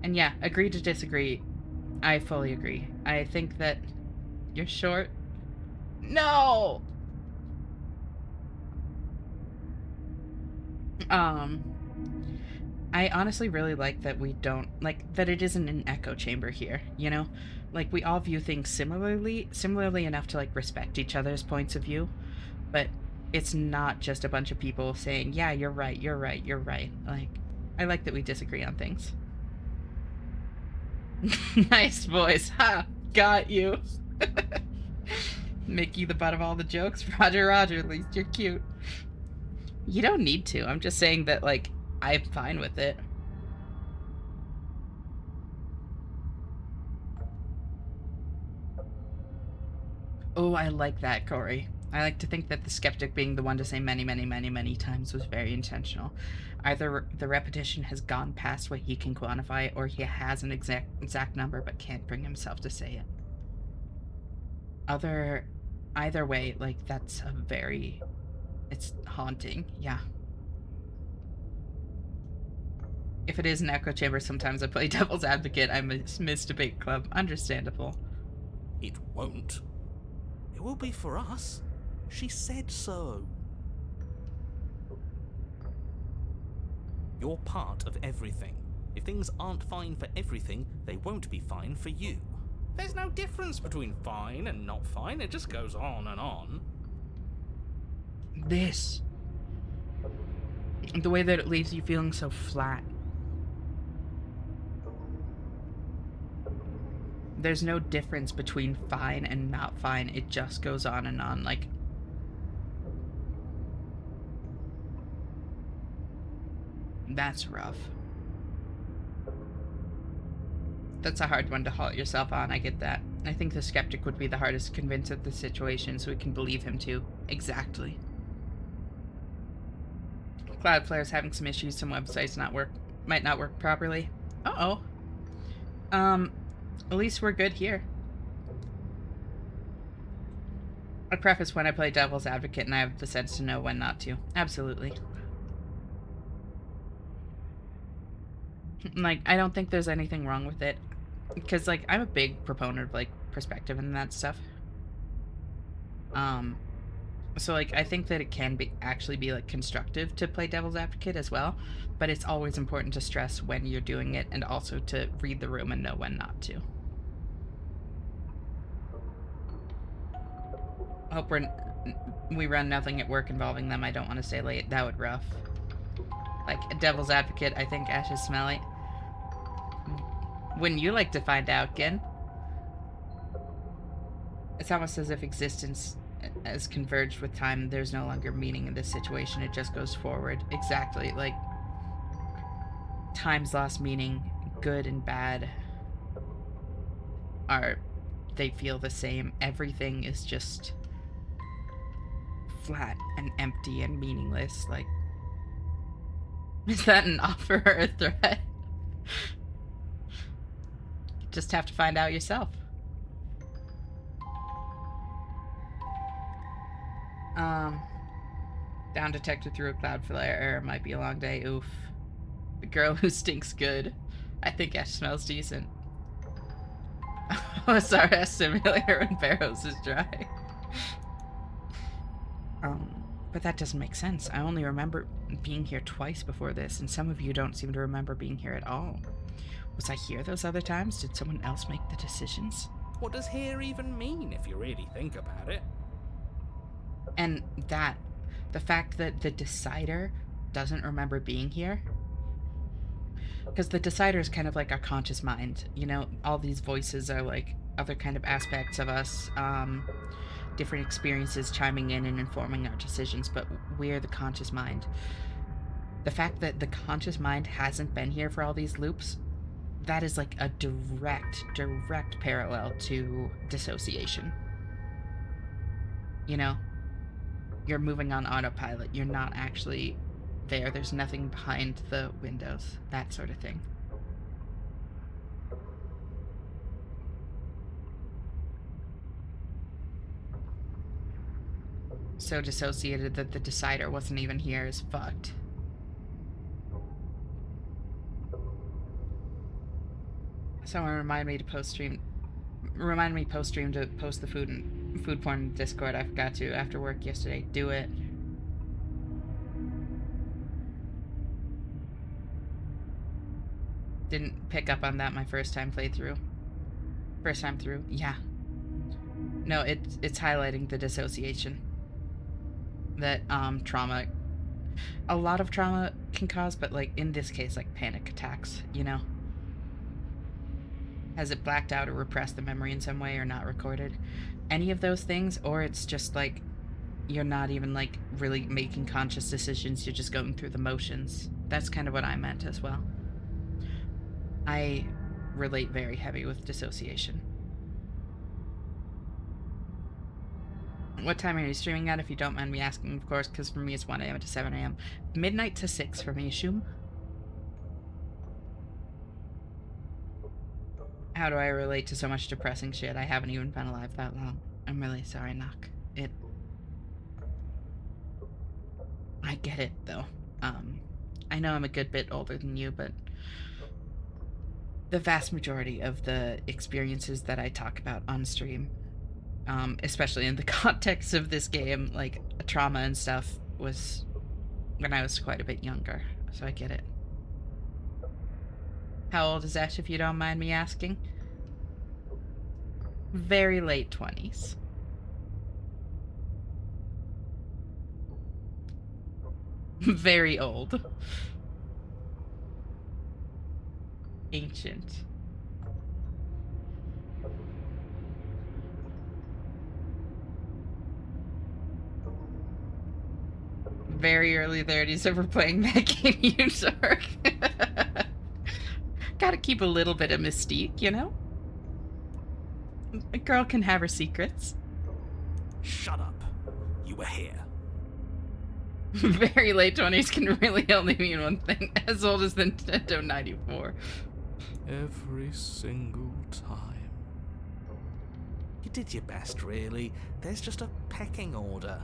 [SPEAKER 1] And yeah, agree to disagree. I fully agree. I think that you're short. No! I honestly really like that we don't, like, that it isn't an echo chamber here, you know? Like, we all view things similarly enough to, like, respect each other's points of view, but it's not just a bunch of people saying, yeah, you're right, you're right, you're right. Like, I like that we disagree on things. Nice voice. Ha! Got you. Make you the butt of all the jokes? Roger, at least you're cute. You don't need to. I'm just saying that, like, I'm fine with it. Oh, I like that, Corey. I like to think that the skeptic being the one to say many times was very intentional. Either the repetition has gone past what he can quantify, or he has an exact number but can't bring himself to say it. Either way, like, that's a very... It's haunting, yeah. If it is an echo chamber, sometimes I play devil's advocate. I miss debate club. Understandable.
[SPEAKER 2] It won't. It will be for us. She said so. You're part of everything. If things aren't fine for everything, they won't be fine for you. There's no difference between fine and not fine, it just goes on and on.
[SPEAKER 1] This. The way that it leaves you feeling so flat. There's no difference between fine and not fine, it just goes on and on, like... That's rough. That's a hard one to halt yourself on, I get that. I think the skeptic would be the hardest to convince of the situation, so we can believe him too. Exactly. Cloudflare's having some issues, some websites might not work properly. Uh-oh. At least we're good here. I preface when I play devil's advocate and I have the sense to know when not to. Absolutely. Like, I don't think there's anything wrong with it. Because, like, I'm a big proponent of, like, perspective and that stuff. So, like, I think that it can actually be, like, constructive to play devil's advocate as well. But it's always important to stress when you're doing it and also to read the room and know when not to. Hope we run nothing at work involving them. I don't want to stay late. That would rough. Like, a devil's advocate, I think Ash is smelly. Wouldn't you like to find out, Gin? It's almost as if existence has converged with time. There's no longer meaning in this situation. It just goes forward. Exactly. Like, time's lost meaning. Good and bad they feel the same. Everything is just flat and empty and meaningless. Like, is that an offer or a threat? Just have to find out yourself. Down detected through a Cloudflare error. Might be a long day. Oof. The girl who stinks good. I think Ash smells decent. OSRS simulator when Barrows is dry. But that doesn't make sense. I only remember being here twice before this, and some of you don't seem to remember being here at all. Was I here those other times? Did someone else make the decisions?
[SPEAKER 2] What does here even mean, if you really think about it?
[SPEAKER 1] And the fact that the Decider doesn't remember being here. Because the Decider is kind of like our conscious mind. You know, all these voices are like other kind of aspects of us. Different experiences chiming in and informing our decisions, but we're the conscious mind. The fact that the conscious mind hasn't been here for all these loops, that is like a direct parallel to dissociation. You know? You're moving on autopilot. You're not actually there. There's nothing behind the windows. That sort of thing. So dissociated that the Decider wasn't even here is fucked. Someone remind me post-stream to post the food porn in Discord. I forgot to after work yesterday. Do it. Didn't pick up on that my first time playthrough. First time through, yeah. No, it's highlighting the dissociation that trauma, a lot of trauma can cause, but like in this case, like panic attacks, you know? Has it blacked out or repressed the memory in some way or not recorded? Any of those things, or it's just like you're not even like really making conscious decisions, you're just going through the motions. That's kind of what I meant as well. I relate very heavy with dissociation. What time are you streaming at, if you don't mind me asking, of course, because for me it's 1 a.m. to 7 a.m. Midnight to 6 for me, Shum. How do I relate to so much depressing shit? I haven't even been alive that long. I'm really sorry, Knock. I get it, though. I know I'm a good bit older than you, but the vast majority of the experiences that I talk about on stream especially in the context of this game, like trauma and stuff was when I was quite a bit younger, so I get it. How old is Ash, if you don't mind me asking? Very late 20s. Very old. Ancient. Very early 30s over playing that game, you dark. Gotta keep a little bit of mystique, you know? A girl can have her secrets.
[SPEAKER 2] Shut up. You were here.
[SPEAKER 1] Very late 20s can really only mean one thing. As old as the Nintendo 94.
[SPEAKER 5] Every single time.
[SPEAKER 2] You did your best, really. There's just a pecking order.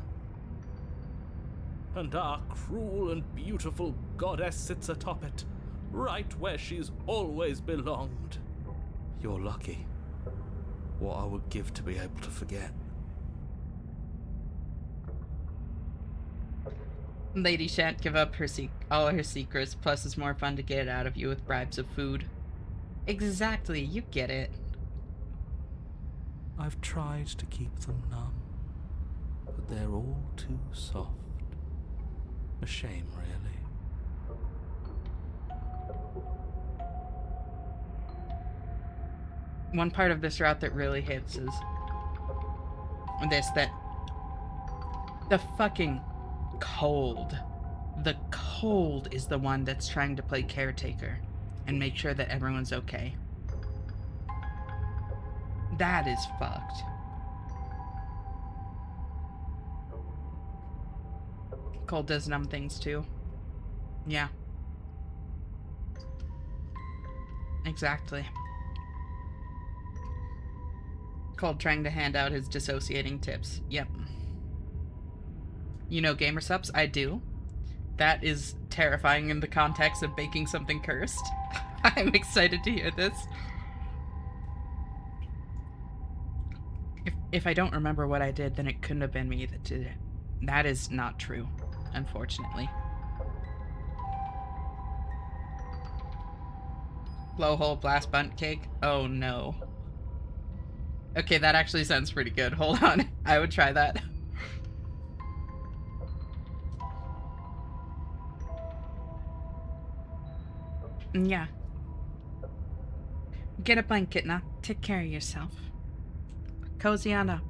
[SPEAKER 2] And our cruel and beautiful goddess sits atop it, right where she's always belonged.
[SPEAKER 5] You're lucky. What I would give to be able to forget.
[SPEAKER 1] Lady shan't give up her all her secrets, plus it's more fun to get it out of you with bribes of food. Exactly, you get it.
[SPEAKER 5] I've tried to keep them numb, but they're all too soft. A shame, really.
[SPEAKER 1] One part of this route that really hits is that the fucking cold. The cold is the one that's trying to play caretaker and make sure that everyone's okay. That is fucked. Cold does numb things too. Yeah. Exactly. Cold trying to hand out his dissociating tips. Yep. You know gamer subs? I do. That is terrifying in the context of baking something cursed. I'm excited to hear this. If I don't remember what I did, then it couldn't have been me that did it. That is not true, unfortunately. Blowhole blast bunt cake? Oh no. Okay, that actually sounds pretty good. Hold on. I would try that. Yeah. Get a blanket now. Take care of yourself. Cozy on up.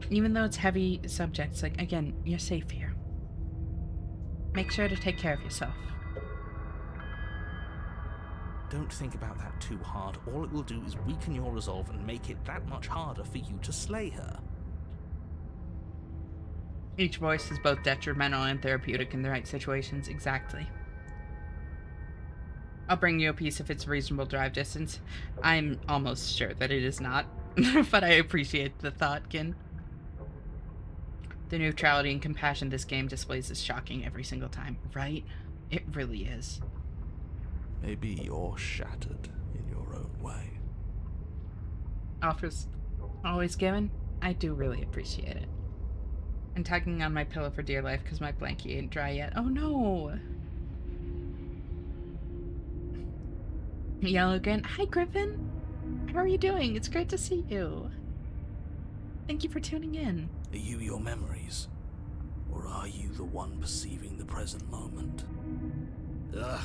[SPEAKER 1] Even though it's heavy subjects, like, again, you're safe here. Make sure to take care of yourself.
[SPEAKER 2] Don't think about that too hard. All it will do is weaken your resolve and make it that much harder for you to slay her.
[SPEAKER 1] Each voice is both detrimental and therapeutic in the right situations. Exactly. I'll bring you a piece if it's a reasonable drive distance. I'm almost sure that it is not, but I appreciate the thought, Kin. The neutrality and compassion this game displays is shocking every single time, right? It really is.
[SPEAKER 5] Maybe you're shattered in your own way.
[SPEAKER 1] Offers always given? I do really appreciate it. I'm tugging on my pillow for dear life because my blankie ain't dry yet. Oh no! Yellow Grin. Hi, Griffin. How are you doing? It's great to see you. Thank you for tuning in.
[SPEAKER 5] Are you your memories? Or are you the one perceiving the present moment?
[SPEAKER 11] Ugh,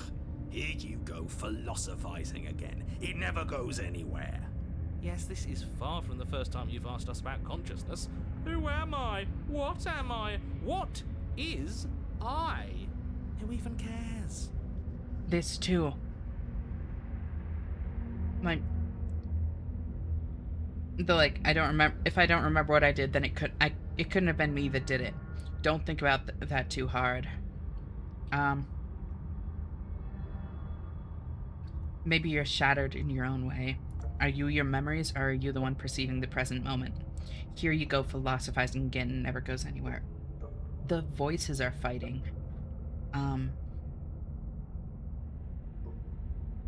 [SPEAKER 11] here you go philosophizing again. It never goes anywhere.
[SPEAKER 2] Yes, this is far from the first time you've asked us about consciousness. Who am I? What am I? What is I? Who even cares?
[SPEAKER 1] This too. Like, I don't remember. If I don't remember what I did, then it couldn't have been me that did it. Don't think about that too hard. Maybe you're shattered in your own way. Are you your memories, or are you the one perceiving the present moment? Here you go philosophizing again and never goes anywhere. The voices are fighting.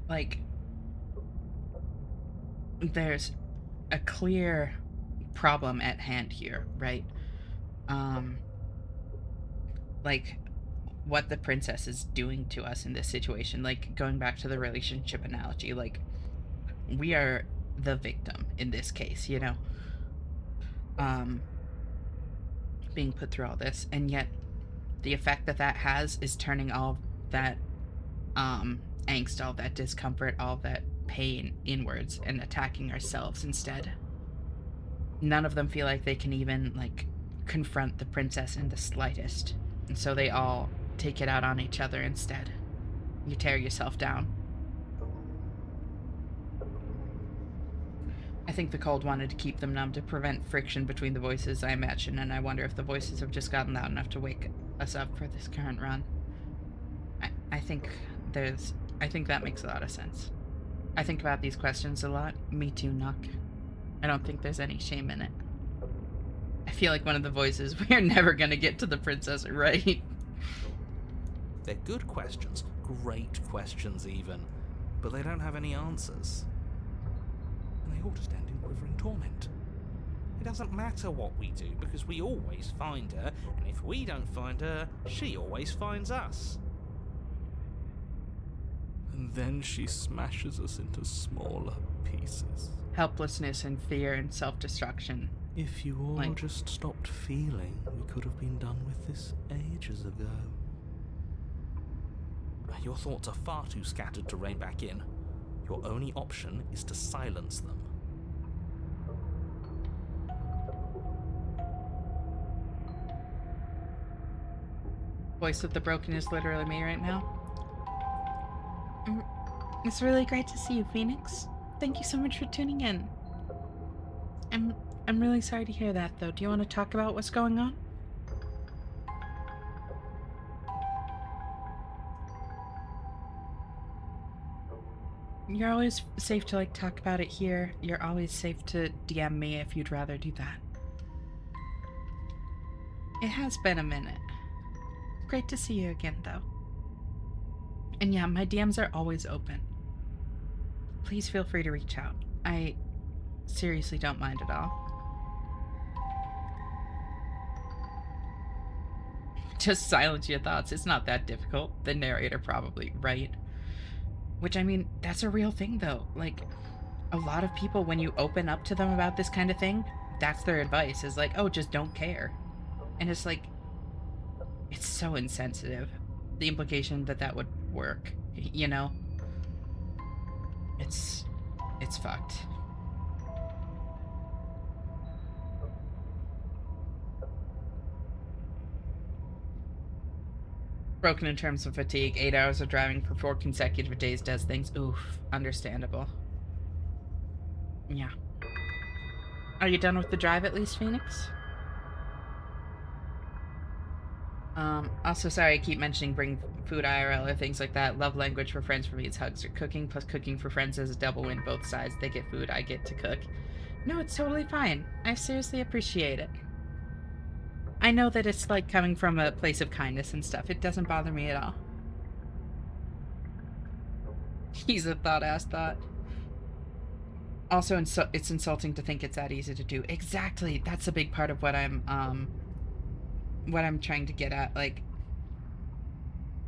[SPEAKER 1] Like, there's a clear problem at hand here, right? Like what the princess is doing to us in this situation, like going back to the relationship analogy, like we are the victim in this case, you know, being put through all this, and yet the effect that that has is turning all that angst, all that discomfort, all that pain inwards and attacking ourselves instead. None of them feel like they can even like confront the princess in the slightest, and so they all take it out on each other instead. You tear yourself down. I think the cold wanted to keep them numb to prevent friction between the voices, I imagine, and I wonder if the voices have just gotten loud enough to wake us up for this current run. I think that makes a lot of sense. I think about these questions a lot. Me too, Nock. I don't think there's any shame in it. I feel like one of the voices, we're never gonna get to the princess, right?
[SPEAKER 2] They're good questions, great questions even, but they don't have any answers. And they all just end in quivering torment. It doesn't matter what we do, because we always find her, and if we don't find her, she always finds us.
[SPEAKER 5] And then she smashes us into smaller pieces.
[SPEAKER 1] Helplessness and fear and self-destruction.
[SPEAKER 5] If you all just stopped feeling, we could have been done with this ages ago.
[SPEAKER 2] Your thoughts are far too scattered to rein back in. Your only option is to silence them.
[SPEAKER 1] Voice of the Broken is literally me right now. It's really great to see you, Phoenix. Thank you so much for tuning in. I'm really sorry to hear that, though. Do you want to talk about what's going on? You're always safe to, like, talk about it here. You're always safe to DM me if you'd rather do that. It has been a minute. Great to see you again, though. And yeah, my DMs are always open. Please feel free to reach out. I seriously don't mind at all. Just silence your thoughts. It's not that difficult. The narrator probably, right? Which, I mean, that's a real thing, though. Like, a lot of people, when you open up to them about this kind of thing, that's their advice, is like, oh, just don't care. And it's like, it's so insensitive. The implication that that would work, you know? It's fucked. Broken in terms of fatigue. 8 hours of driving for 4 consecutive days does things. Oof. Understandable. Yeah. Are you done with the drive at least, Phoenix? Also, sorry I keep mentioning bring food IRL or things like that. Love language for friends for me is hugs or cooking, plus cooking for friends is a double win both sides. They get food, I get to cook. No, it's totally fine. I seriously appreciate it. I know that it's like coming from a place of kindness and stuff. It doesn't bother me at all. He's a thought-ass thought. Also, it's insulting to think it's that easy to do. Exactly. That's a big part of what I'm trying to get at. Like,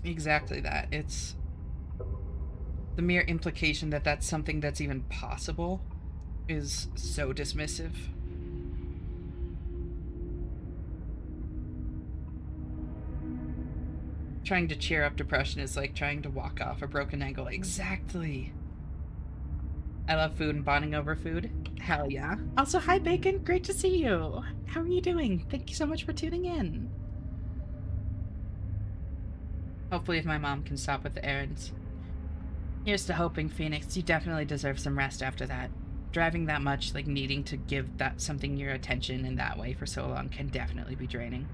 [SPEAKER 1] exactly that. It's the mere implication that that's something that's even possible is so dismissive. Trying to cheer up depression is like trying to walk off a broken ankle. Exactly. I love food and bonding over food. Hell yeah. Also, hi Bacon, great to see you. How are you doing? Thank you so much for tuning in. Hopefully if my mom can stop with the errands. Here's to hoping, Phoenix. You definitely deserve some rest after that. Driving that much, like needing to give that something your attention in that way for so long can definitely be draining.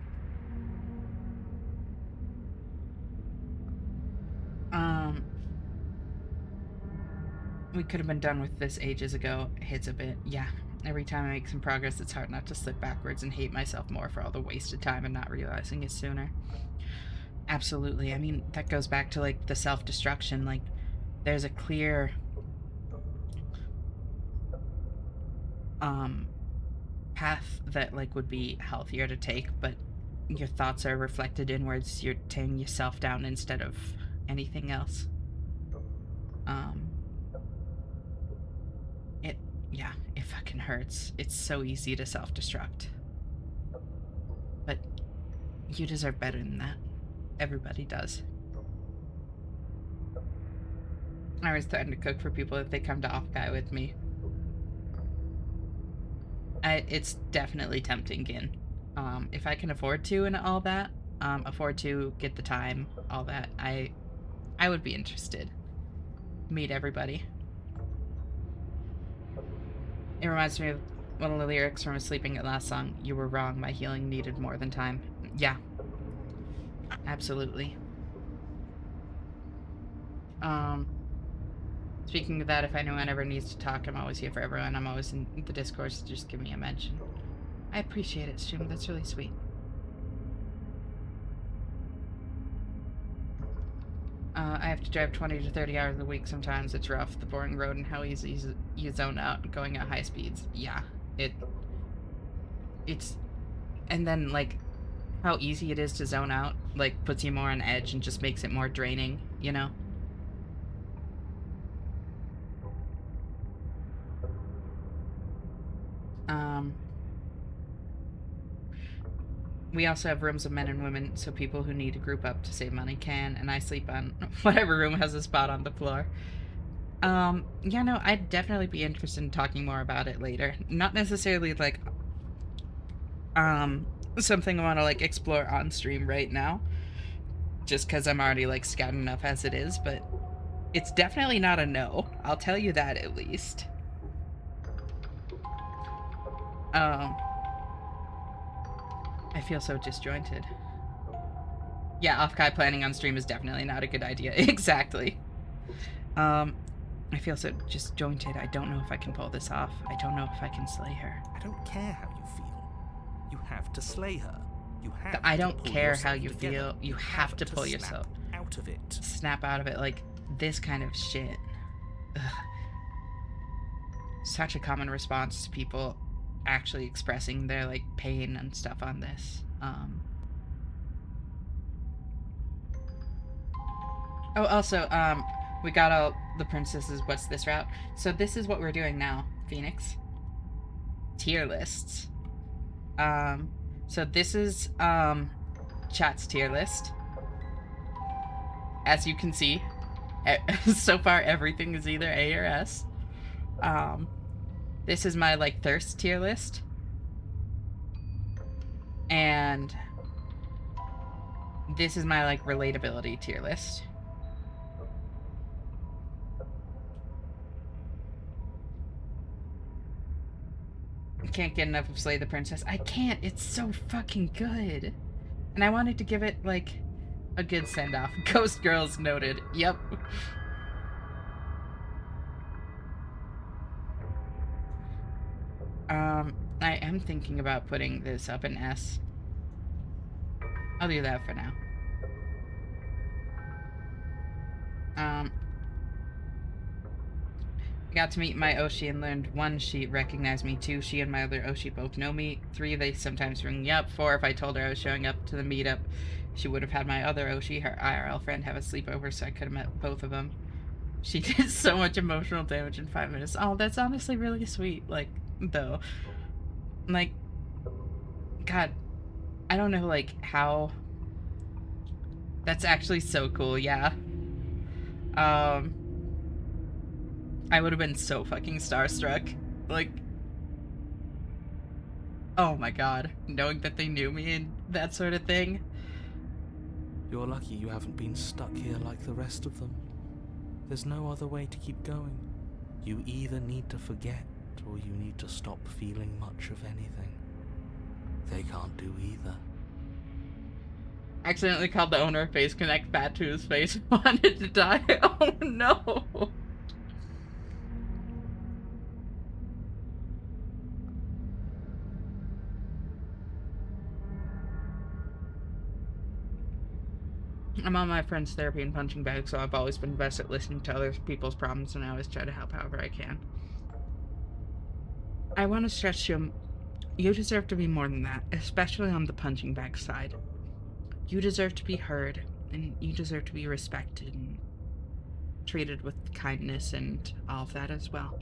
[SPEAKER 1] We could have been done with this ages ago. It hits a bit. Yeah. Every time I make some progress, it's hard not to slip backwards and hate myself more for all the wasted time and not realizing it sooner. Absolutely. I mean, that goes back to, like, the self-destruction. Like, there's a clear, path that like would be healthier to take, but your thoughts are reflected inwards. You're tearing yourself down instead of anything else. It fucking hurts. It's so easy to self-destruct. But you deserve better than that. Everybody does. I always threaten to cook for people if they come to Offkai with me. It's definitely tempting, Gin. If I can afford to and all that, afford to get the time, all that, I would be interested. Meet everybody. It reminds me of one of the lyrics from a Sleeping at Last song. You were wrong, my healing needed more than time. Yeah. Absolutely. Speaking of that, if anyone ever needs to talk, I'm always here for everyone. I'm always in the Discord, so just give me a mention. I appreciate it, Stream. That's really sweet. I have to drive 20 to 30 hours a week sometimes. It's rough. The boring road and how easy you zone out going at high speeds. Yeah. It's... And then, like, how easy it is to zone out, like, puts you more on edge and just makes it more draining, you know? We also have rooms of men and women, so people who need to group up to save money can, and I sleep on whatever room has a spot on the floor. Yeah, no, I'd definitely be interested in talking more about it later. Not necessarily, like, something I want to, like, explore on stream right now, just because I'm already, like, scouting enough as it is, but it's definitely not a no. I'll tell you that, at least. I feel so disjointed. Yeah, Offkai planning on stream is definitely not a good idea. Exactly. I feel so disjointed. I don't know if I can pull this off. I don't know if I can slay her.
[SPEAKER 2] I don't care how you feel. You have to slay her. You have
[SPEAKER 1] I
[SPEAKER 2] to
[SPEAKER 1] don't
[SPEAKER 2] pull
[SPEAKER 1] care
[SPEAKER 2] yourself
[SPEAKER 1] how you
[SPEAKER 2] together.
[SPEAKER 1] feel. You have to pull yourself
[SPEAKER 2] out of it.
[SPEAKER 1] Snap out of it. Like, this kind of shit. Ugh. Such a common response to people actually expressing their, like, pain and stuff on this. Oh, also, we got all the princesses. What's this route? So this is what we're doing now, Phoenix. Tier lists. So this is, chat's tier list. As you can see, so far everything is either A or S. This is my, like, thirst tier list. And this is my, like, relatability tier list. I can't get enough of Slay the Princess. I can't. It's so fucking good. And I wanted to give it, like, a good send-off. Ghost Girls noted. Yep. I am thinking about putting this up in S. I'll do that for now. I got to meet my Oshi and learned 1, she recognized me. 2, she and my other Oshi both know me. 3, they sometimes ring me up. 4, if I told her I was showing up to the meetup, she would have had my other Oshi, her IRL friend, have a sleepover, so I could have met both of them. She did so much emotional damage in 5 minutes. Oh, that's honestly really sweet, like, though. Like, God, I don't know, like, how... That's actually so cool, yeah. I would have been so fucking starstruck. Like, oh my god, knowing that they knew me and that sort of thing.
[SPEAKER 5] You're lucky you haven't been stuck here like the rest of them. There's no other way to keep going. You either need to forget, or you need to stop feeling much of anything. They can't do either.
[SPEAKER 1] Accidentally called the owner of Face Connect fat to his face. Wanted to die. Oh no. I'm on my friend's therapy and punching bag, so I've always been best at listening to other people's problems, and I always try to help however I can. I want to stress to You deserve to be more than that, especially on the punching bag side. You deserve to be heard, and you deserve to be respected and treated with kindness and all of that as well.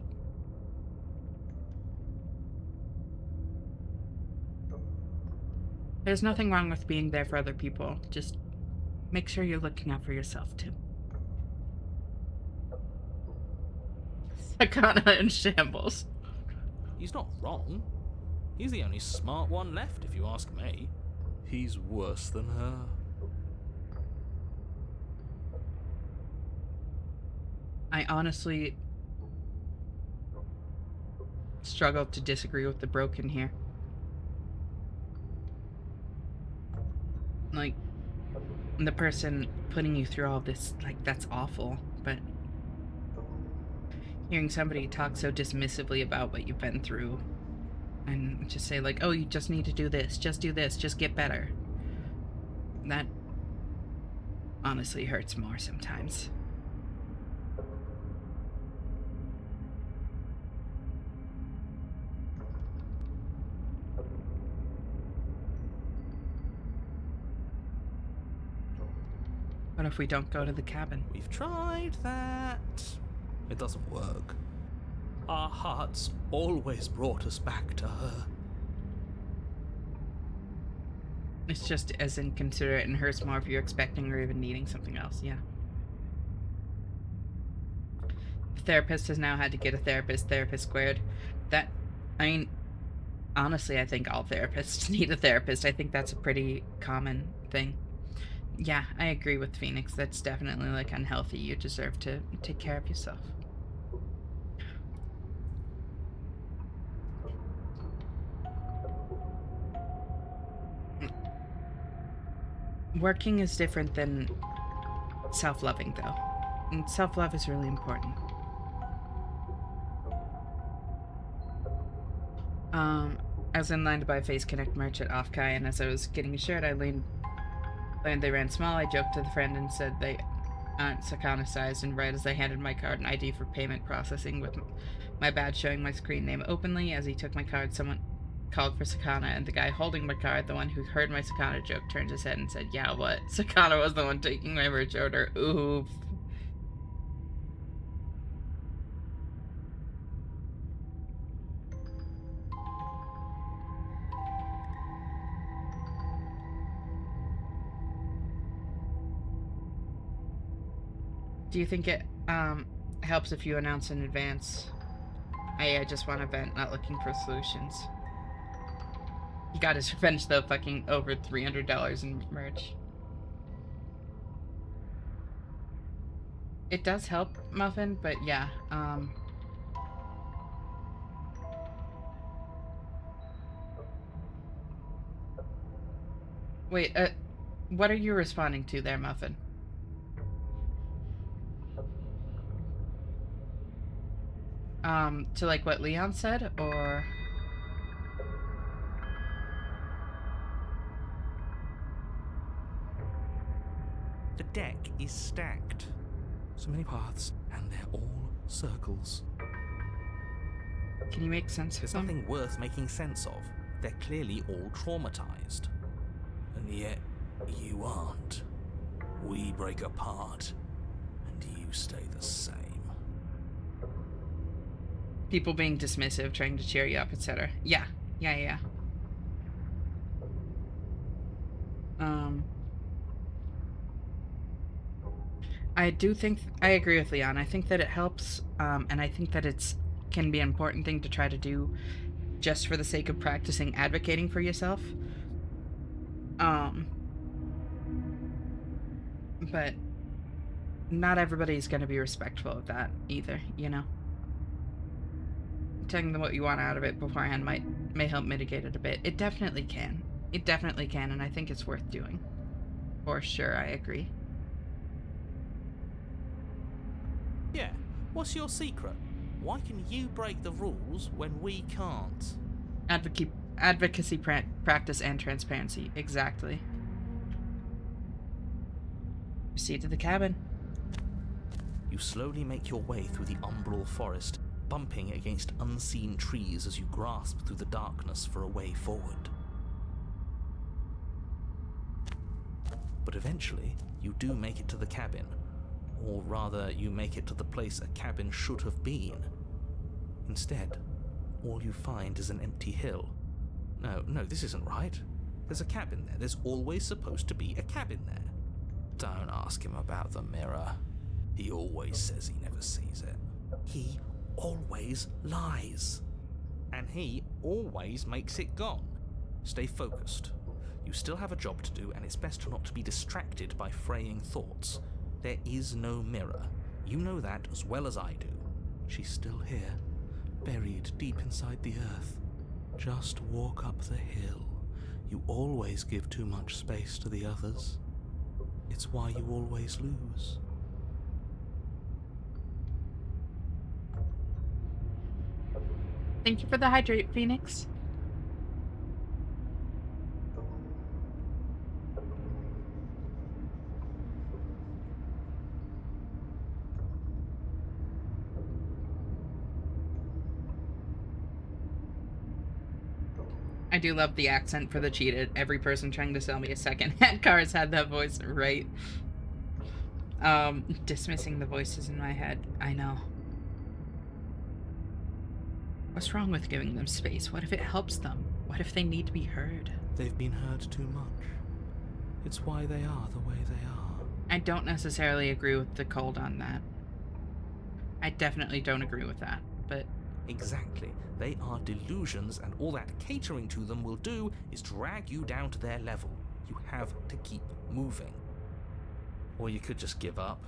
[SPEAKER 1] There's nothing wrong with being there for other people. Just make sure you're looking out for yourself, too. Sakana in shambles.
[SPEAKER 2] He's not wrong. He's the only smart one left, if you ask me.
[SPEAKER 5] He's worse than her.
[SPEAKER 1] I honestly struggle to disagree with the broken here. Like, the person putting you through all this, like, that's awful, but hearing somebody talk so dismissively about what you've been through and just say, like, oh, you just need to do this, just get better. That honestly hurts more sometimes. What if we don't go to the cabin?
[SPEAKER 2] We've tried that. It doesn't work. Our hearts always brought us back to her.
[SPEAKER 1] It's just as inconsiderate and hurts more if you're expecting or even needing something else, yeah. The therapist has now had to get a therapist squared. That, I mean, honestly, I think all therapists need a therapist. I think that's a pretty common thing. Yeah, I agree with Phoenix. That's definitely, like, unhealthy. You deserve to take care of yourself. Working is different than self-loving, though. And self-love is really important. I was in line to buy a Face Connect merch at Offkai, and as I was getting a shirt, I learned they ran small. I joked to the friend and said they aren't Sakana sized, and right as I handed my card and ID for payment processing with my badge showing my screen name openly, as he took my card, someone called for Sakana, and the guy holding my card, the one who heard my Sakana joke, turned his head and said, yeah, what? Sakana was the one taking my merch order. Oof. Do you think it helps if you announce in advance? Hey, I just want to vent, not looking for solutions. He got his revenge though, fucking over $300 in merch. It does help, Muffin, but yeah, Wait, what are you responding to there, Muffin? To like what Leon said, or?
[SPEAKER 2] The deck is stacked.
[SPEAKER 5] So many paths, and they're all circles.
[SPEAKER 1] Can you make sense of
[SPEAKER 2] There's
[SPEAKER 1] them?
[SPEAKER 2] nothing worth making sense of. They're clearly all traumatized.
[SPEAKER 5] And yet, you aren't. We break apart, and you stay the same.
[SPEAKER 1] People being dismissive, trying to cheer you up, etc. Yeah. I do think, I agree with Leon. I think that it helps, and I think that it's can be an important thing to try to do just for the sake of practicing advocating for yourself. But not everybody's going to be respectful of that either, you know? Telling them what you want out of it beforehand may help mitigate it a bit. It definitely can. It definitely can, and I think it's worth doing. For sure, I agree.
[SPEAKER 2] Yeah, what's your secret? Why can you break the rules when we can't?
[SPEAKER 1] Advocacy practice and transparency. Exactly. Proceed to the cabin.
[SPEAKER 2] You slowly make your way through the umbral forest, bumping against unseen trees as you grasp through the darkness for a way forward. But eventually, you do make it to the cabin. Or rather, you make it to the place a cabin should have been. Instead, all you find is an empty hill. No, this isn't right. There's a cabin there. There's always supposed to be a cabin there.
[SPEAKER 5] Don't ask him about the mirror. He always says he never sees it.
[SPEAKER 2] He always lies. And he always makes it gone. Stay focused. You still have a job to do, and it's best not to be distracted by fraying thoughts. There is no mirror. You know that as well as I do. She's still here, buried deep inside the earth. Just walk up the hill. You always give too much space to the others. It's why you always lose.
[SPEAKER 1] Thank you for the hydrate, Phoenix. I do love the accent for the cheated. Every person trying to sell me a second-hand car has had that voice right. Dismissing the voices in my head. I know. What's wrong with giving them space? What if it helps them? What if they need to be heard?
[SPEAKER 5] They've been heard too much. It's why they are the way they are.
[SPEAKER 1] I don't necessarily agree with the cold on that. I definitely don't agree with that, but...
[SPEAKER 2] Exactly. They are delusions, and all that catering to them will do is drag you down to their level. You have to keep moving. Or you could just give up.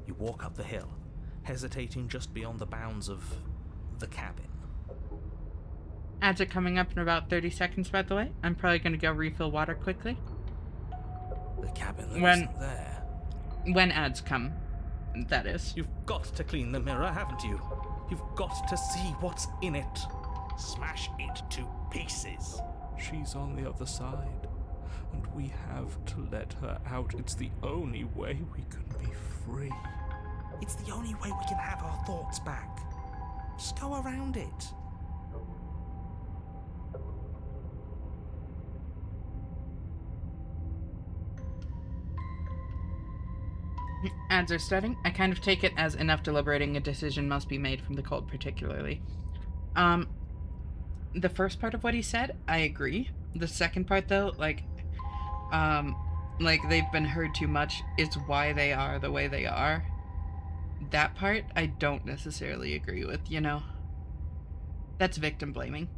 [SPEAKER 2] You walk up the hill, hesitating just beyond the bounds of the cabin.
[SPEAKER 1] Ads are coming up in about 30 seconds, by the way. I'm probably going to go refill water quickly.
[SPEAKER 5] The cabin that
[SPEAKER 1] When-
[SPEAKER 5] isn't there.
[SPEAKER 1] When ads come, that is.
[SPEAKER 2] You've got to clean the mirror, haven't you? You've got to see what's in it.
[SPEAKER 11] Smash it to pieces.
[SPEAKER 5] She's on the other side, and we have to let her out. It's the only way we can be free.
[SPEAKER 2] It's the only way we can have our thoughts back. Just go around it.
[SPEAKER 1] Ads are starting. I kind of take it as enough deliberating a decision must be made from the cold particularly. The first part of what he said, I agree. The second part though, like they've been heard too much, it's why they are the way they are. That part, I don't necessarily agree with, you know? That's victim blaming.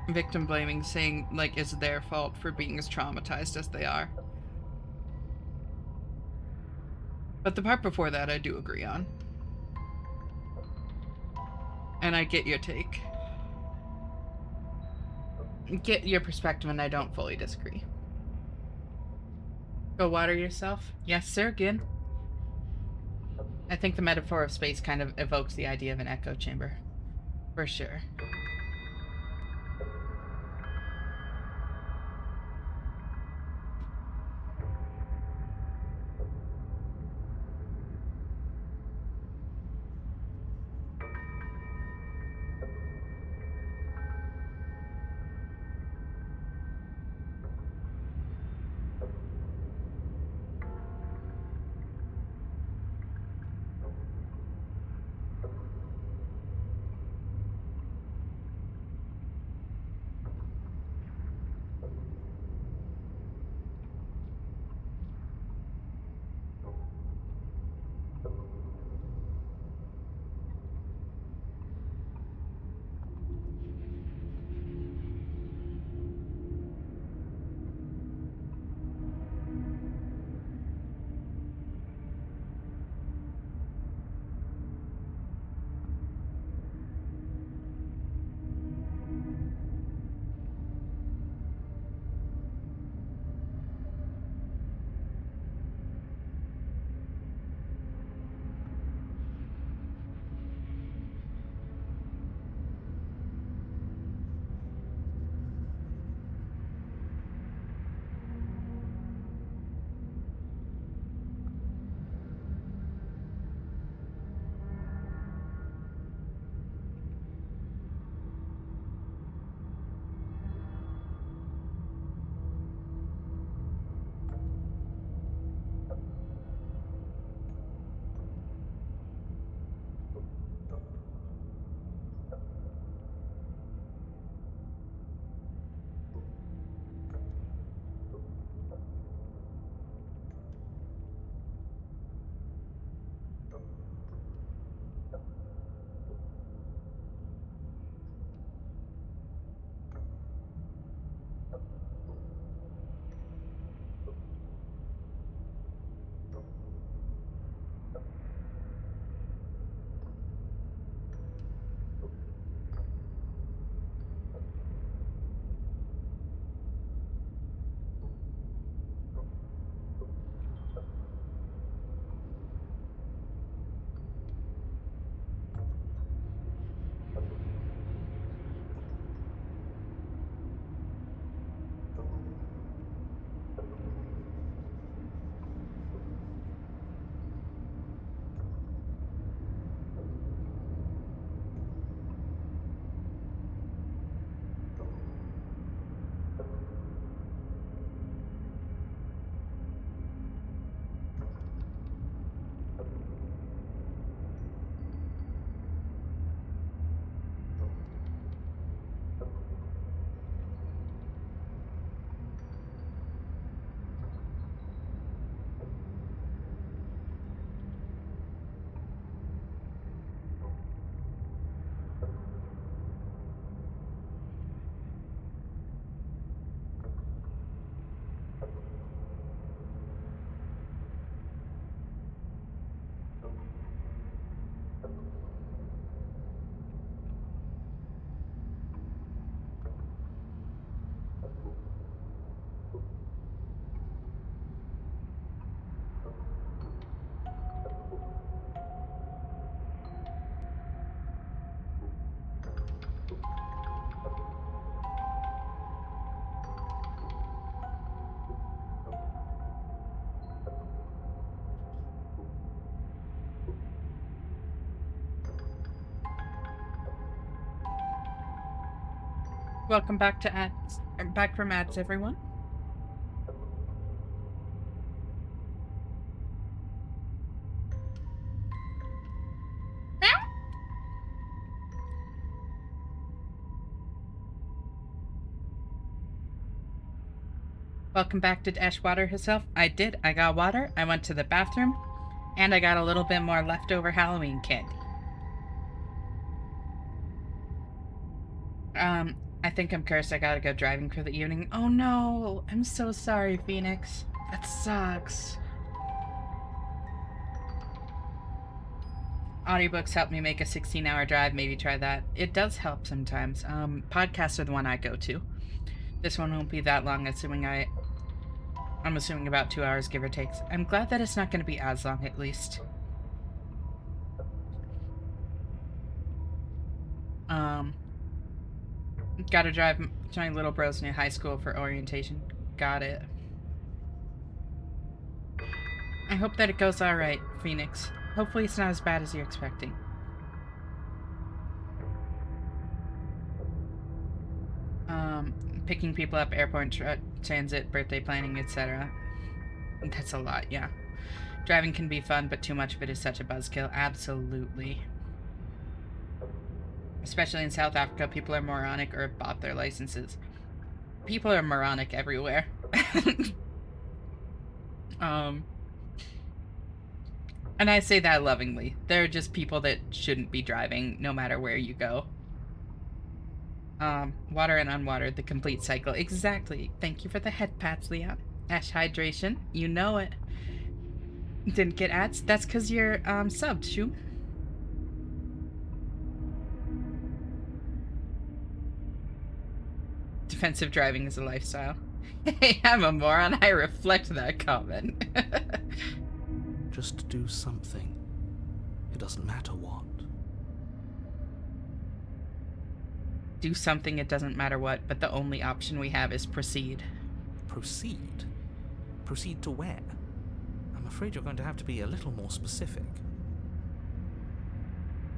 [SPEAKER 1] Victim blaming, saying, like, it's their fault for being as traumatized as they are. But the part before that, I do agree on. And I get your take. Get your perspective, and I don't fully disagree. Go water yourself? Yes, sir, good. I think the metaphor of space kind of evokes the idea of an echo chamber. For sure. Welcome back to ads. Back from ads, everyone. Welcome back to Ash Water herself. I did. I got water. I went to the bathroom. And I got a little bit more leftover Halloween candy. I think I'm cursed. I gotta go driving for the evening. Oh no! I'm so sorry, Phoenix. That sucks. Audiobooks help me make a 16-hour drive. Maybe try that. It does help sometimes. Podcasts are the one I go to. This one won't be that long, I'm assuming about 2 hours, give or take. I'm glad that it's not going to be as long, at least. Gotta drive to my little bro's new high school for orientation. Got it. I hope that it goes alright, Phoenix. Hopefully it's not as bad as you're expecting. Picking people up, airport, transit, birthday planning, etc. That's a lot, yeah. Driving can be fun, but too much of it is such a buzzkill. Absolutely. Especially in South Africa, people are moronic or have bought their licenses. People are moronic everywhere. And I say that lovingly. They're just people that shouldn't be driving no matter where you go. Water and unwatered, the complete cycle. Exactly. Thank you for the head pats, Leon. Ash hydration. You know it. Didn't get ads? That's because you're, subbed, Shoo. Defensive driving is a lifestyle. Hey, I'm a moron. I reflect that comment.
[SPEAKER 5] Just do something. It doesn't matter what.
[SPEAKER 1] Do something, it doesn't matter what, but the only option we have is proceed.
[SPEAKER 2] Proceed? Proceed to where? I'm afraid you're going to have to be a little more specific.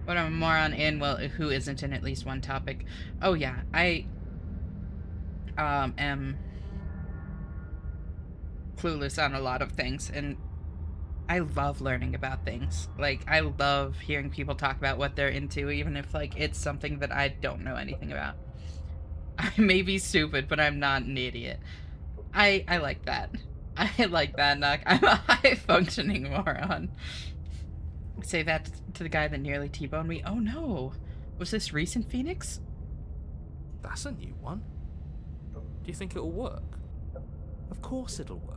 [SPEAKER 1] What I'm a moron in, well, who isn't in at least one topic? Oh yeah, I am clueless on a lot of things, and I love learning about things. Like, I love hearing people talk about what they're into, even if, like, it's something that I don't know anything about. I may be stupid, but I'm not an idiot. I like that. I like that, Nuck. I'm a high-functioning moron. Say that to the guy that nearly T-boned me. Oh no! Was this recent, Phoenix?
[SPEAKER 2] That's a new one. Do you think it'll work? Of course it'll work.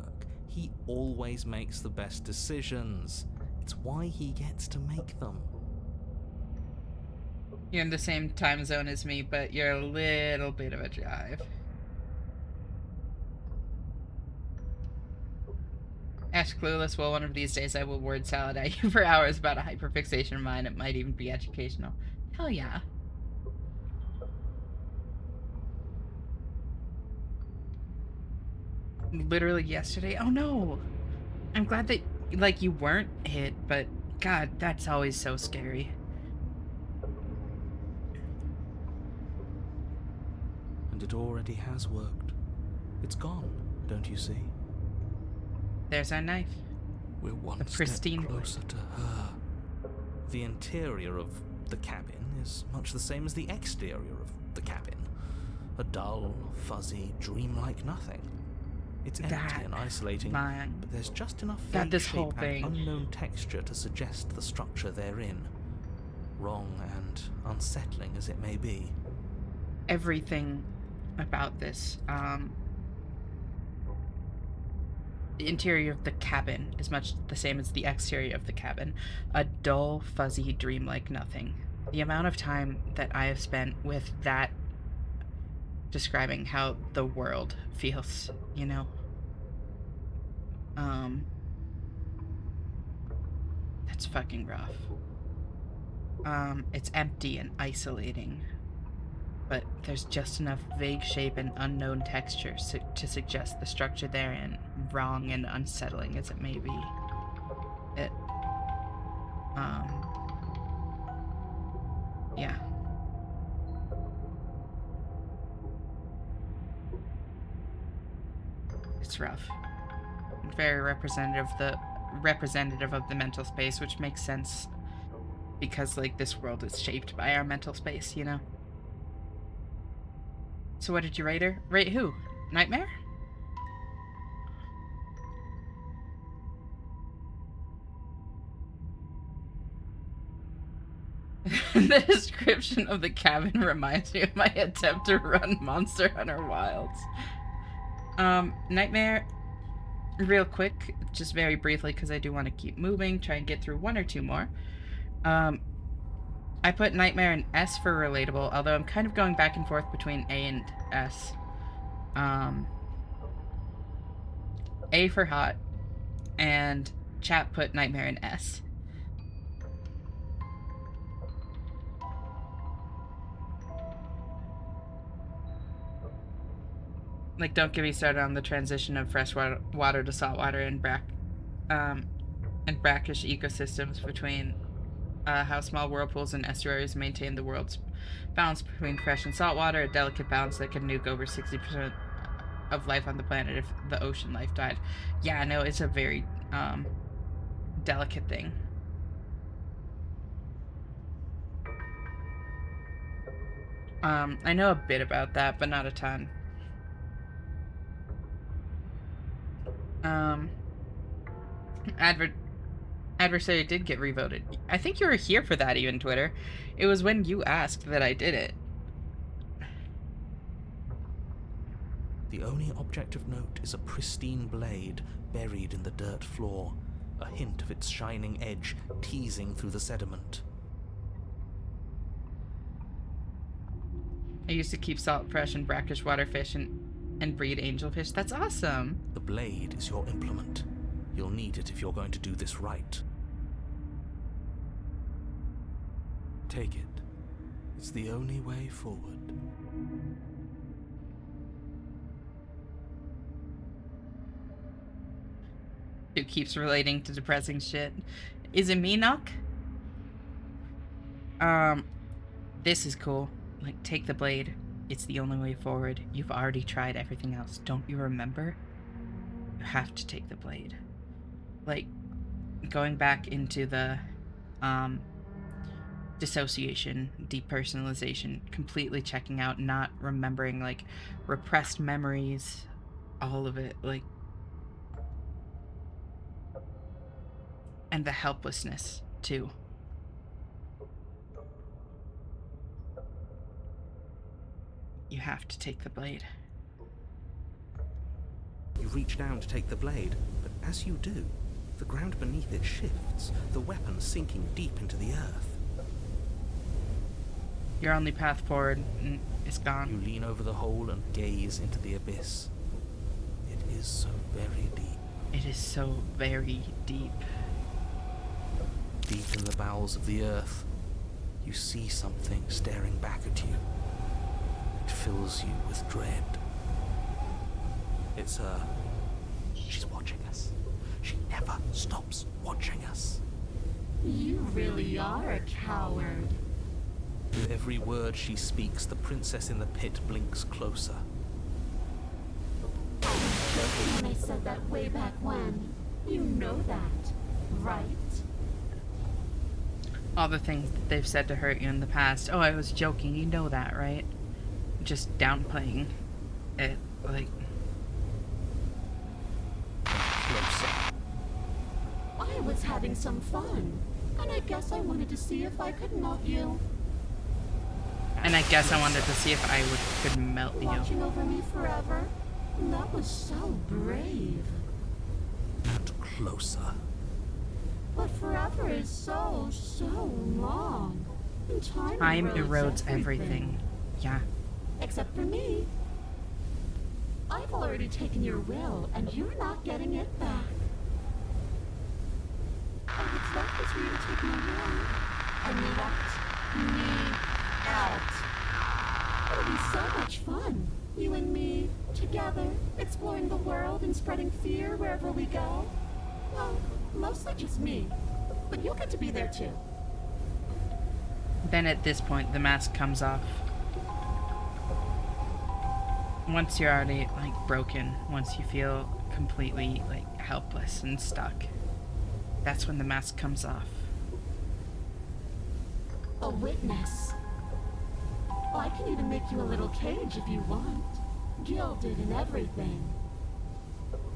[SPEAKER 2] He always makes the best decisions. It's why he gets to make them.
[SPEAKER 1] You're in the same time zone as me, but you're a little bit of a drive. Ash clueless, well, one of these days I will word salad at you for hours about a hyperfixation of mine. It might even be educational. Hell yeah. Literally yesterday. Oh no! I'm glad that, like, you weren't hit, but God, that's always so scary.
[SPEAKER 5] And it already has worked. It's gone, don't you see?
[SPEAKER 1] There's our knife.
[SPEAKER 5] We're one step
[SPEAKER 1] pristine
[SPEAKER 5] closer to her.
[SPEAKER 2] The interior of the cabin is much the same as the exterior of the cabin. A dull, fuzzy, dreamlike nothing. It's empty and isolating, but there's just enough vague shape and unknown texture to suggest the structure they're in. Wrong and unsettling as it may be.
[SPEAKER 1] Everything about this, the interior of the cabin is much the same as the exterior of the cabin. A dull, fuzzy, dreamlike nothing. The amount of time that I have spent with that describing how the world feels, you know? That's fucking rough. It's empty and isolating, but there's just enough vague shape and unknown texture to suggest the structure therein, wrong and unsettling as it may be. Yeah. It's rough. Very representative of the mental space, which makes sense because, like, this world is shaped by our mental space, you know? So what did you rate her? Rate who? Nightmare? The description of the cabin reminds me of my attempt to run Monster Hunter Wilds. Nightmare, real quick, just very briefly, because I do want to keep moving, try and get through one or two more. I put Nightmare in S for relatable, although I'm kind of going back and forth between A and S. A for hot, and chat put Nightmare in S. Like, don't get me started on the transition of fresh water to saltwater and brackish ecosystems between how small whirlpools and estuaries maintain the world's balance between fresh and saltwater, a delicate balance that could nuke over 60% of life on the planet if the ocean life died. Yeah, no, it's a very delicate thing. I know a bit about that, but not a ton. Adversary did get revoted. I think you were here for that even, Twitter. It was when you asked that I did it.
[SPEAKER 2] The only object of note is a pristine blade buried in the dirt floor, a hint of its shining edge teasing through the sediment.
[SPEAKER 1] I used to keep salt fresh and brackish water fish and breed angelfish. That's awesome.
[SPEAKER 2] The blade is your implement. You'll need it if you're going to do this right. Take it. It's the only way forward.
[SPEAKER 1] Who keeps relating to depressing shit? Is it me, Nock? This is cool. Like, take the blade. It's the only way forward. You've already tried everything else. Don't you remember? You have to take the blade. Like, going back into the, dissociation, depersonalization, completely checking out, not remembering, like, repressed memories, all of it, like, and the helplessness, too. You have to take the blade.
[SPEAKER 2] You reach down to take the blade, but as you do, the ground beneath it shifts, the weapon sinking deep into the earth.
[SPEAKER 1] Your only path forward is gone.
[SPEAKER 2] You lean over the hole and gaze into the abyss. It is so very deep.
[SPEAKER 1] It is so very deep.
[SPEAKER 2] Deep in the bowels of the earth, you see something staring back at you. It fills you with dread. It's her. She's watching us. She never stops watching us.
[SPEAKER 10] You really are a coward.
[SPEAKER 2] With every word she speaks, the princess in the pit blinks closer.
[SPEAKER 10] I was joking when I said that way back when. You know that, right?
[SPEAKER 1] All the things that they've said to hurt you in the past. Oh, I was joking. You know that, right? Just downplaying it, like...
[SPEAKER 2] Closer.
[SPEAKER 10] I was having some fun, and I guess I wanted to see if I could melt you.
[SPEAKER 1] And I guess I wanted to see if I could melt you.
[SPEAKER 10] Watching over me forever? That was so brave.
[SPEAKER 2] And closer.
[SPEAKER 10] But forever is so long. And
[SPEAKER 1] time erodes everything. Yeah.
[SPEAKER 10] Except for me. I've already taken your will, and you're not getting it back. All that's left is for you to take my will and let me out. It'll be so much fun. You and me, together, exploring the world and spreading fear wherever we go. Well, mostly just me. But you'll get to be there too.
[SPEAKER 1] Then at this point, the mask comes off. Once you're already, like, broken, once you feel completely, like, helpless and stuck. That's when the mask comes off.
[SPEAKER 10] A witness. Oh, I can even make you a little cage if you want. Gilded and everything.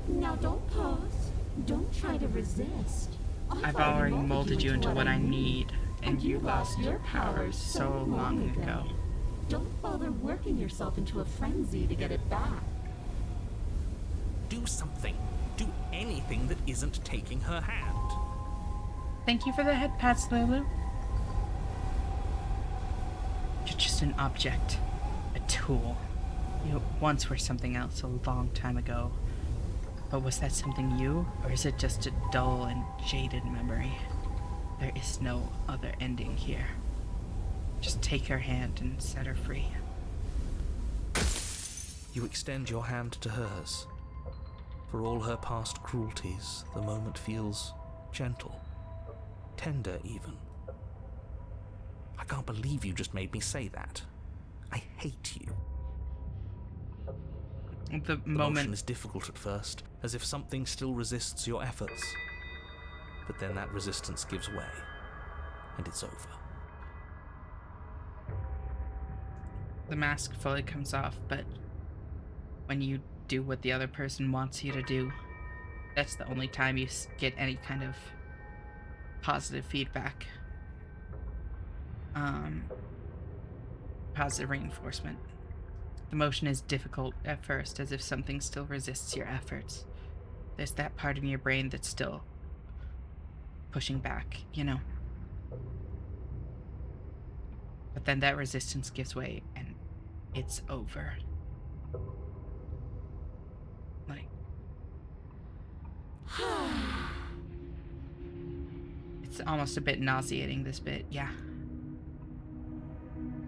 [SPEAKER 10] Now don't pose. Don't try to resist.
[SPEAKER 1] I've already molded you into what I need, and you lost your powers so long ago.
[SPEAKER 10] Don't bother working yourself into a frenzy to get it back.
[SPEAKER 2] Do something. Do anything that isn't taking her hand.
[SPEAKER 1] Thank you for the head pats, Lulu. You're just an object. A tool. You once were something else a long time ago. But was that something you, or is it just a dull and jaded memory? There is no other ending here. Just take her hand and set her free.
[SPEAKER 5] You extend your hand to hers. For all her past cruelties, the moment feels gentle, tender even. I can't believe you just made me say that. I hate you.
[SPEAKER 1] The
[SPEAKER 5] The
[SPEAKER 1] moment
[SPEAKER 5] motion is difficult at first, as if something still resists your efforts. But then that resistance gives way, and it's over.
[SPEAKER 1] the mask fully comes off, but when you do what the other person wants you to do, that's the only time you get any kind of positive feedback. Positive reinforcement. The motion is difficult at first, as if something still resists your efforts. There's that part in your brain that's still pushing back, you know. But then that resistance gives way, and it's over. Like... it's almost a bit nauseating, this bit, yeah.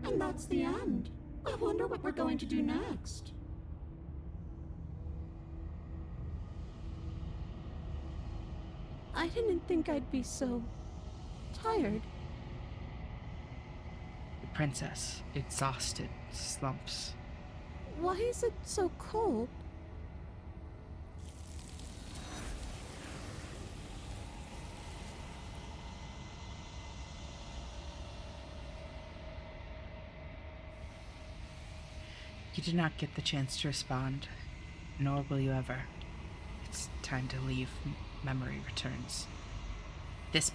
[SPEAKER 10] And that's the end. I wonder what we're going to do next.
[SPEAKER 9] I didn't think I'd be so tired.
[SPEAKER 1] The princess, exhausted, slumps.
[SPEAKER 9] Why is it so cold?
[SPEAKER 1] You did not get the chance to respond, nor will you ever. It's time to leave. Memory returns. This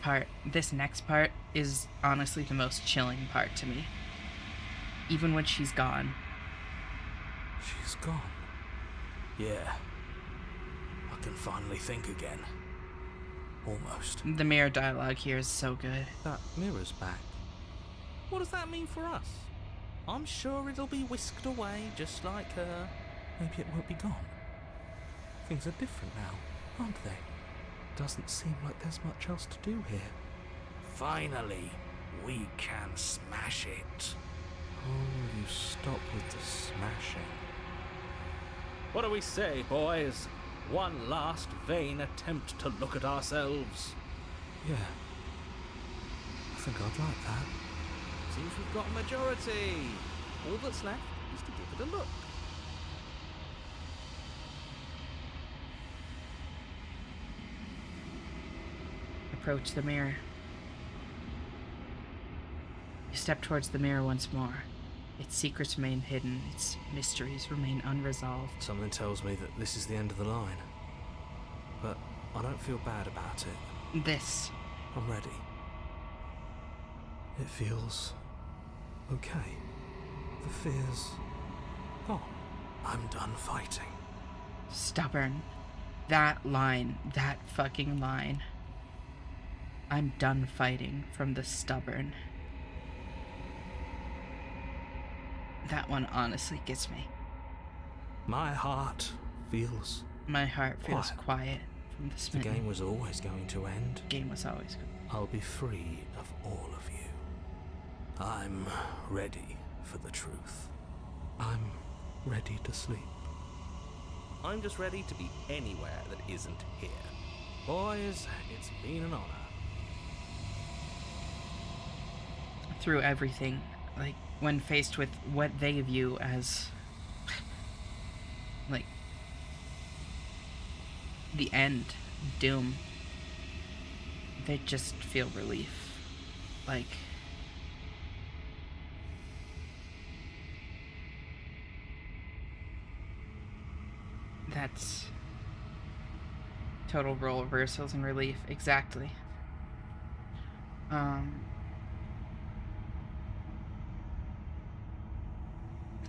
[SPEAKER 1] next part, is honestly the most chilling part to me. Even when she's gone.
[SPEAKER 5] She's gone. Yeah. I can finally think again. Almost.
[SPEAKER 1] The mirror dialogue here is so good.
[SPEAKER 5] That mirror's back.
[SPEAKER 2] What does that mean for us? I'm sure it'll be whisked away just like her.
[SPEAKER 5] Maybe it won't be gone. Things are different now, aren't they? Doesn't seem like there's much else to do here.
[SPEAKER 11] Finally, we can smash it.
[SPEAKER 5] Oh, you stop with the smashing.
[SPEAKER 2] What do we say, boys? One last vain attempt to look at ourselves.
[SPEAKER 5] Yeah. I think I'd like that.
[SPEAKER 2] Seems we've got a majority. All that's left is to give it a look.
[SPEAKER 1] Approach the mirror. You step towards the mirror once more. Its secrets remain hidden, its mysteries remain unresolved.
[SPEAKER 5] Something tells me that this is the end of the line. But I don't feel bad about it.
[SPEAKER 1] This.
[SPEAKER 5] I'm ready. It feels okay. The fear's gone. I'm done fighting.
[SPEAKER 1] Stubborn. That line. That fucking line. I'm done fighting from the stubborn. That one honestly gets me.
[SPEAKER 5] My heart feels...
[SPEAKER 1] My heart feels quiet from the
[SPEAKER 5] The
[SPEAKER 1] smitten.
[SPEAKER 5] game was always going to end.
[SPEAKER 1] Game was always good.
[SPEAKER 5] I'll be free of all of you. I'm ready for the truth. I'm ready to sleep.
[SPEAKER 2] I'm just ready to be anywhere that isn't here. Boys, it's been an honor.
[SPEAKER 1] Through everything, like when faced with what they view as like the end, doom, they just feel relief. Like, that's total role reversals and relief, exactly.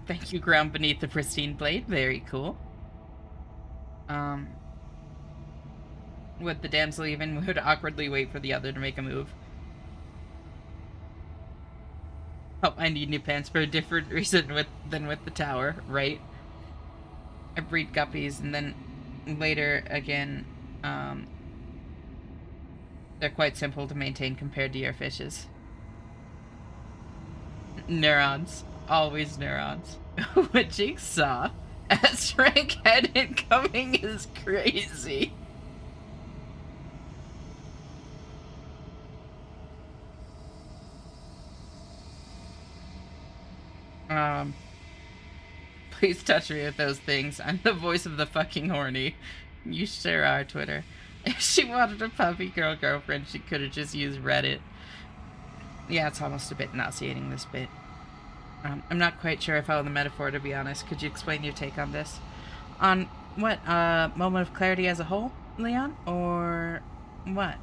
[SPEAKER 1] Thank you, ground beneath the pristine blade. Very cool. Would the damsel even would awkwardly wait for the other to make a move? Oh, I need new pants for a different reason than with the tower, right? I breed guppies, and then later again, they're quite simple to maintain compared to your fishes. Neurons. Always neurons. What Jigsaw? S-rank head incoming is crazy. Please touch me with those things. I'm the voice of the fucking horny. You sure are, Twitter. If she wanted a puppy girl girlfriend, she could have just used Reddit. Yeah, it's almost a bit nauseating, this bit. I'm not quite sure I follow the metaphor, to be honest. Could you explain your take on this? On what, moment of clarity as a whole, Leon? Or what?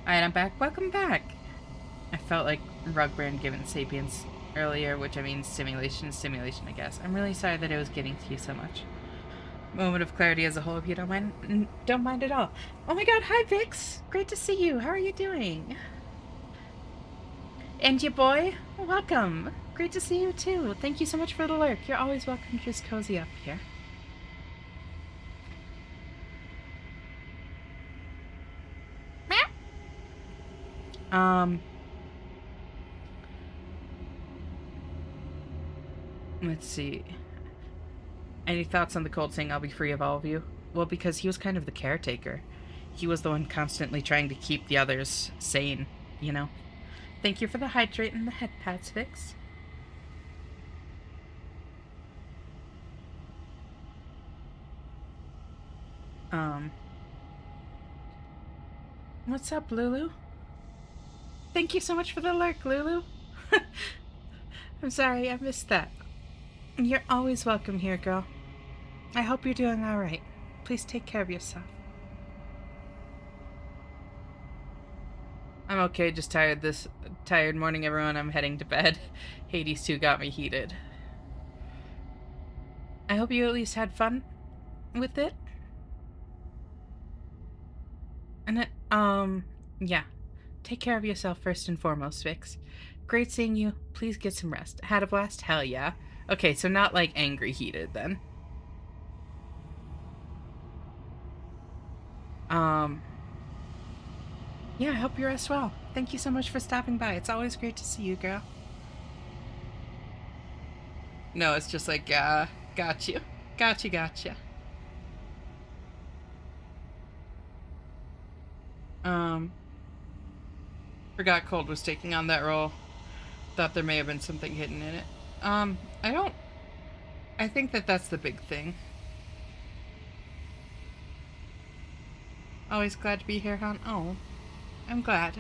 [SPEAKER 1] Alright, I'm back. Welcome back! I felt like Rugbrand given Sapiens earlier, which I mean simulation, I guess. I'm really sorry that it was getting to you so much. Moment of clarity as a whole, if you don't mind. Don't mind at all. Oh my god, hi Vix! Great to see you. How are you doing? And your boy? Welcome. Great to see you too. Thank you so much for the lurk. You're always welcome to just cozy up here. Let's see. Any thoughts on the Cold saying I'll be free of all of you? Well, because he was kind of the caretaker. He was the one constantly trying to keep the others sane, you know? Thank you for the hydrate and the head pats, Vix. What's up, Lulu? Thank you so much for the lurk, Lulu. I'm sorry, I missed that. You're always welcome here, girl. I hope you're doing alright. Please take care of yourself. I'm okay, just tired morning, everyone. I'm heading to bed. Hades 2 got me heated. I hope you at least had fun with it. And yeah. Take care of yourself first and foremost, Vix. Great seeing you. Please get some rest. Had a blast? Hell yeah. Okay, so not like angry heated then. Yeah, I hope you rest well. Thank you so much for stopping by. It's always great to see you, girl. No, it's just like, got you. Gotcha. Forgot Cold was taking on that role. Thought there may have been something hidden in it. I think that's the big thing. Always glad to be here, hon. Oh, I'm glad.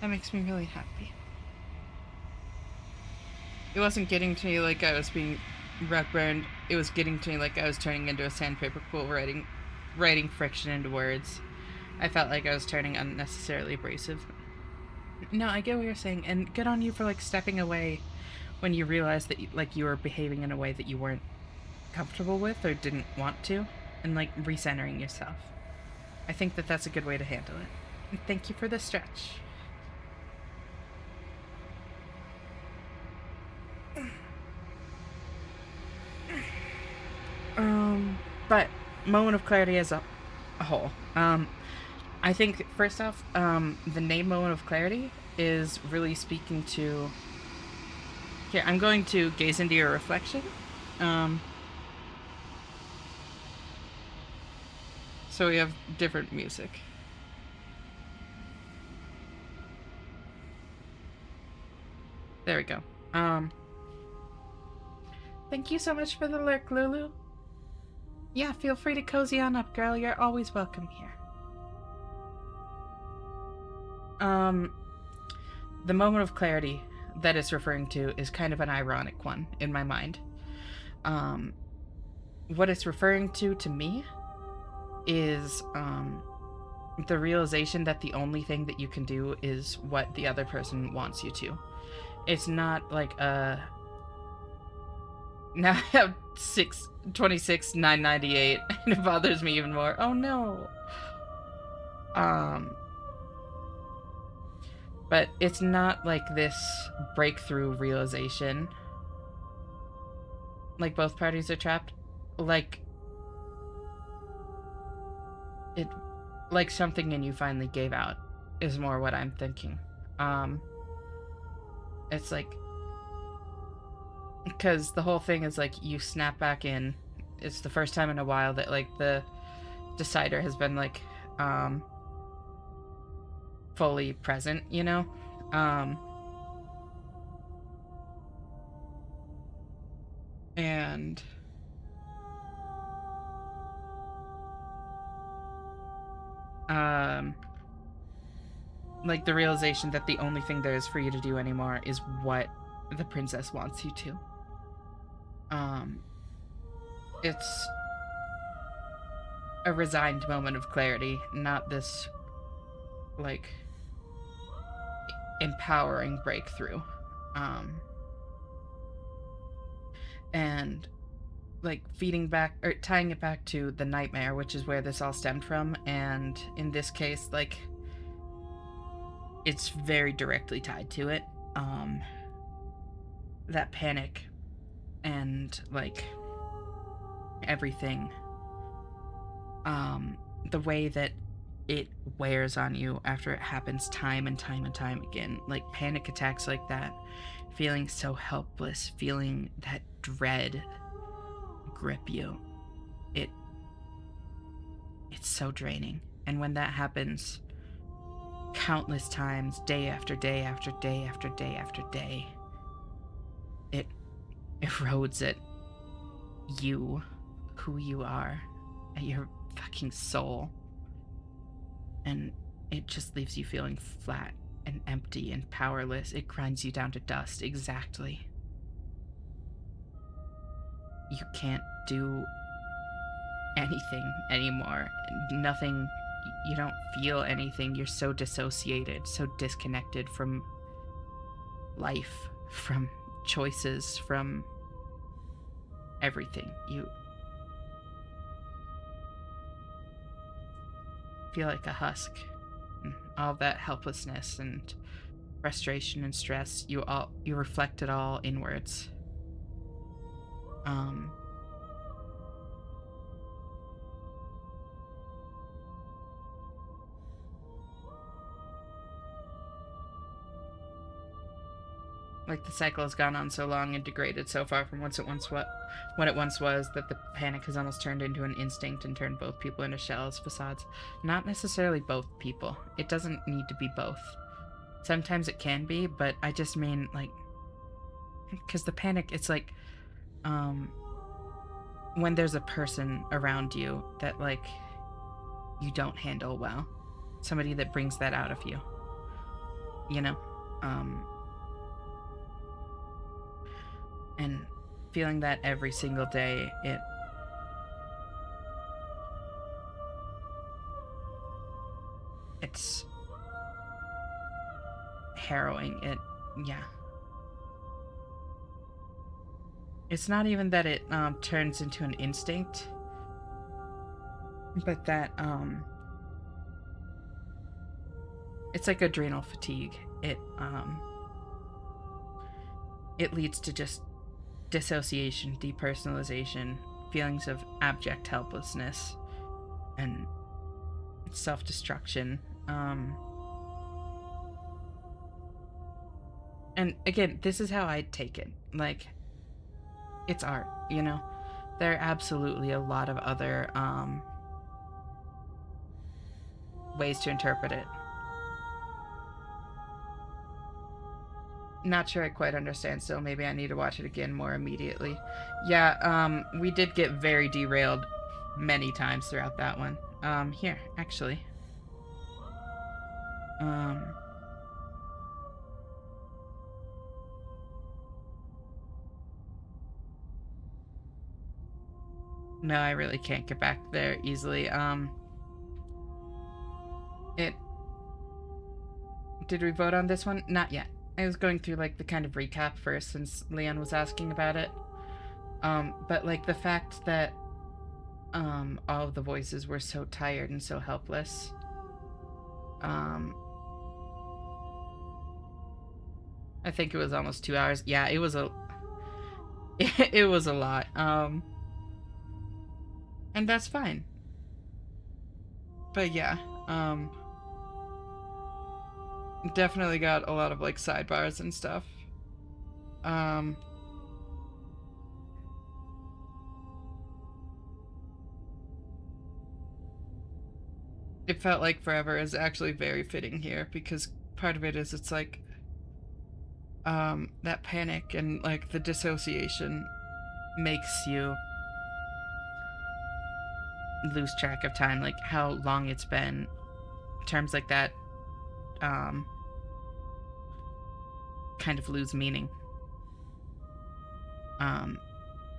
[SPEAKER 1] That makes me really happy. It wasn't getting to me like I was being rug-burned. It was getting to me like I was turning into a sandpaper pool, writing friction into words. I felt like I was turning unnecessarily abrasive. No, I get what you're saying, and good on you for, like, stepping away when you realized that, you were behaving in a way that you weren't comfortable with or didn't want to, and, like, recentering yourself. I think that's a good way to handle it. And thank you for the stretch. But moment of clarity as a whole. I think, first off, the name Moment of Clarity is really speaking to... Here, I'm going to gaze into your reflection. So we have different music. There we go. Thank you so much for the lurk, Lulu. Yeah, feel free to cozy on up, girl. You're always welcome here. The moment of clarity that it's referring to is kind of an ironic one in my mind. What it's referring to me is, the realization that the only thing that you can do is what the other person wants you to. It's not like now I have 26,998 and it bothers me even more. Oh no. But it's not like this breakthrough realization. Like both parties are trapped. Like it, like something in you finally gave out is more what I'm thinking. It's like, because the whole thing is like you snap back in. It's the first time in a while that like the decider has been like fully present, you know? And like the realization that the only thing there is for you to do anymore is what the princess wants you to. It's a resigned moment of clarity, not this like empowering breakthrough. And like feeding back or tying it back to the nightmare, which is where this all stemmed from, and in this case, like it's very directly tied to it. That panic and like everything, the way that it wears on you after it happens time and time and time again, like panic attacks like that, feeling so helpless, feeling that dread grip you, it's so draining. And when that happens countless times, day after day after day after day after day, it erodes at you, who you are, at your fucking soul, and it just leaves you feeling flat and empty and powerless. It grinds you down to dust. Exactly. You can't do anything anymore. Nothing. You don't feel anything. You're so dissociated, so disconnected from life, from choices, from everything. You feel like a husk. And all that helplessness and frustration and stress, you reflect it all inwards. Like the cycle has gone on so long and degraded so far from what it once was, that the panic has almost turned into an instinct and turned both people into shells, facades. Not necessarily both people. It doesn't need to be both. Sometimes it can be, but I just mean like, because the panic, it's like, when there's a person around you that like you don't handle well, somebody that brings that out of you, you know, and feeling that every single day, it's harrowing. Yeah. It's not even that it turns into an instinct, but that it's like adrenal fatigue. It leads to just dissociation, depersonalization, feelings of abject helplessness, and self-destruction. And again, this is how I take it. Like, it's art, you know? There are absolutely a lot of other ways to interpret it. Not sure I quite understand, so maybe I need to watch it again more immediately. Yeah, we did get very derailed many times throughout that one. Here, actually. No, I really can't get back there easily. Did we vote on this one? Not yet. I was going through, like, the kind of recap first, since Leon was asking about it. But, like, the fact that, all of the voices were so tired and so helpless. I think it was almost 2 hours. Yeah, it was it was a lot. And that's fine. But yeah, definitely got a lot of, like, sidebars and stuff. It felt like forever is actually very fitting here, because part of it is, it's like, that panic and, like, the dissociation makes you lose track of time, like how long it's been. Terms like that kind of lose meaning.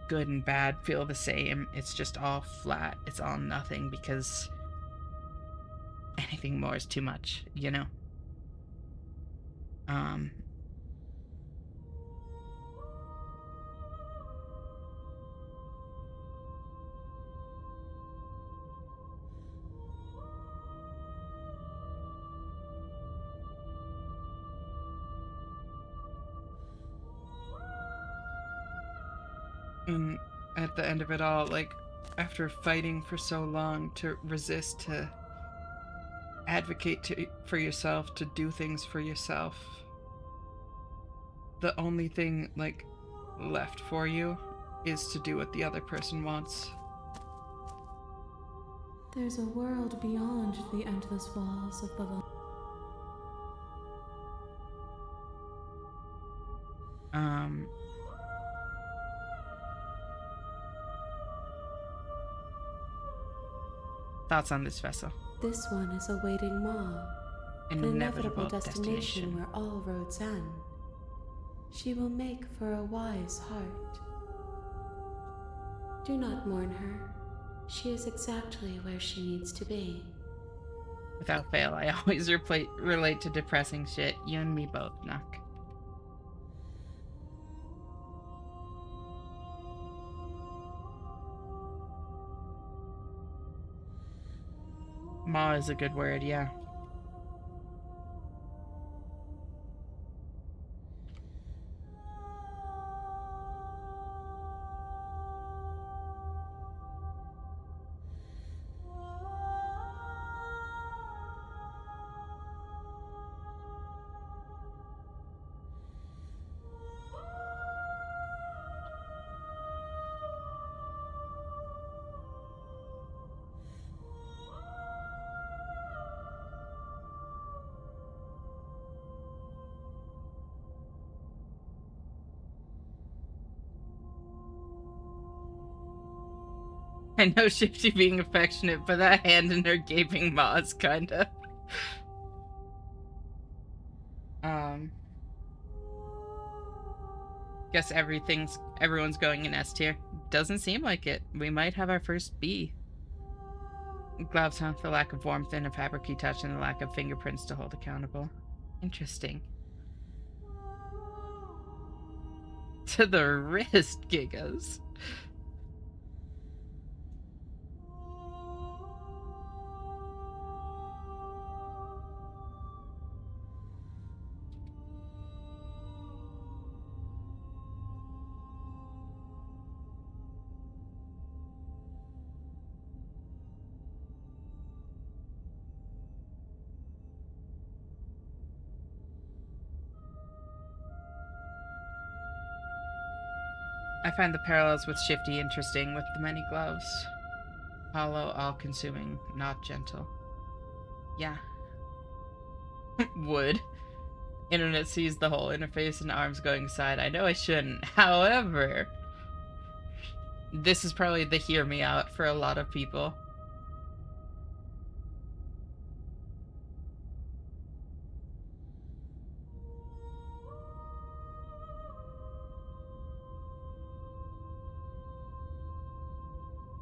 [SPEAKER 1] Good and bad feel the same. It's just all flat. It's all nothing, because anything more is too much, you know? And at the end of it all, like, after fighting for so long to resist, to advocate for yourself, to do things for yourself, the only thing, like, left for you is to do what the other person wants.
[SPEAKER 6] There's a world beyond the endless walls of the
[SPEAKER 1] Thoughts on this vessel?
[SPEAKER 6] This one is awaiting Ma,
[SPEAKER 1] An
[SPEAKER 6] the
[SPEAKER 1] inevitable
[SPEAKER 6] inevitable destination where all roads end. She will make for a wise heart. Do not mourn her. She is exactly where she needs to be.
[SPEAKER 1] Without fail, I always relate to depressing shit. You and me both, Nock. Ma is a good word, yeah. I know Shifty being affectionate, but that hand in her gaping maws, kinda. Guess everyone's going in S tier. Doesn't seem like it. We might have our first B. Gloves, huh? The lack of warmth and a fabric-y touch, and the lack of fingerprints to hold accountable. Interesting. To the wrist, Gigas. I find the parallels with Shifty interesting, with the many gloves. Hollow, all-consuming, not gentle. Yeah. Would. Internet sees the whole interface and arms going aside. I know I shouldn't. However, this is probably the hear me out for a lot of people.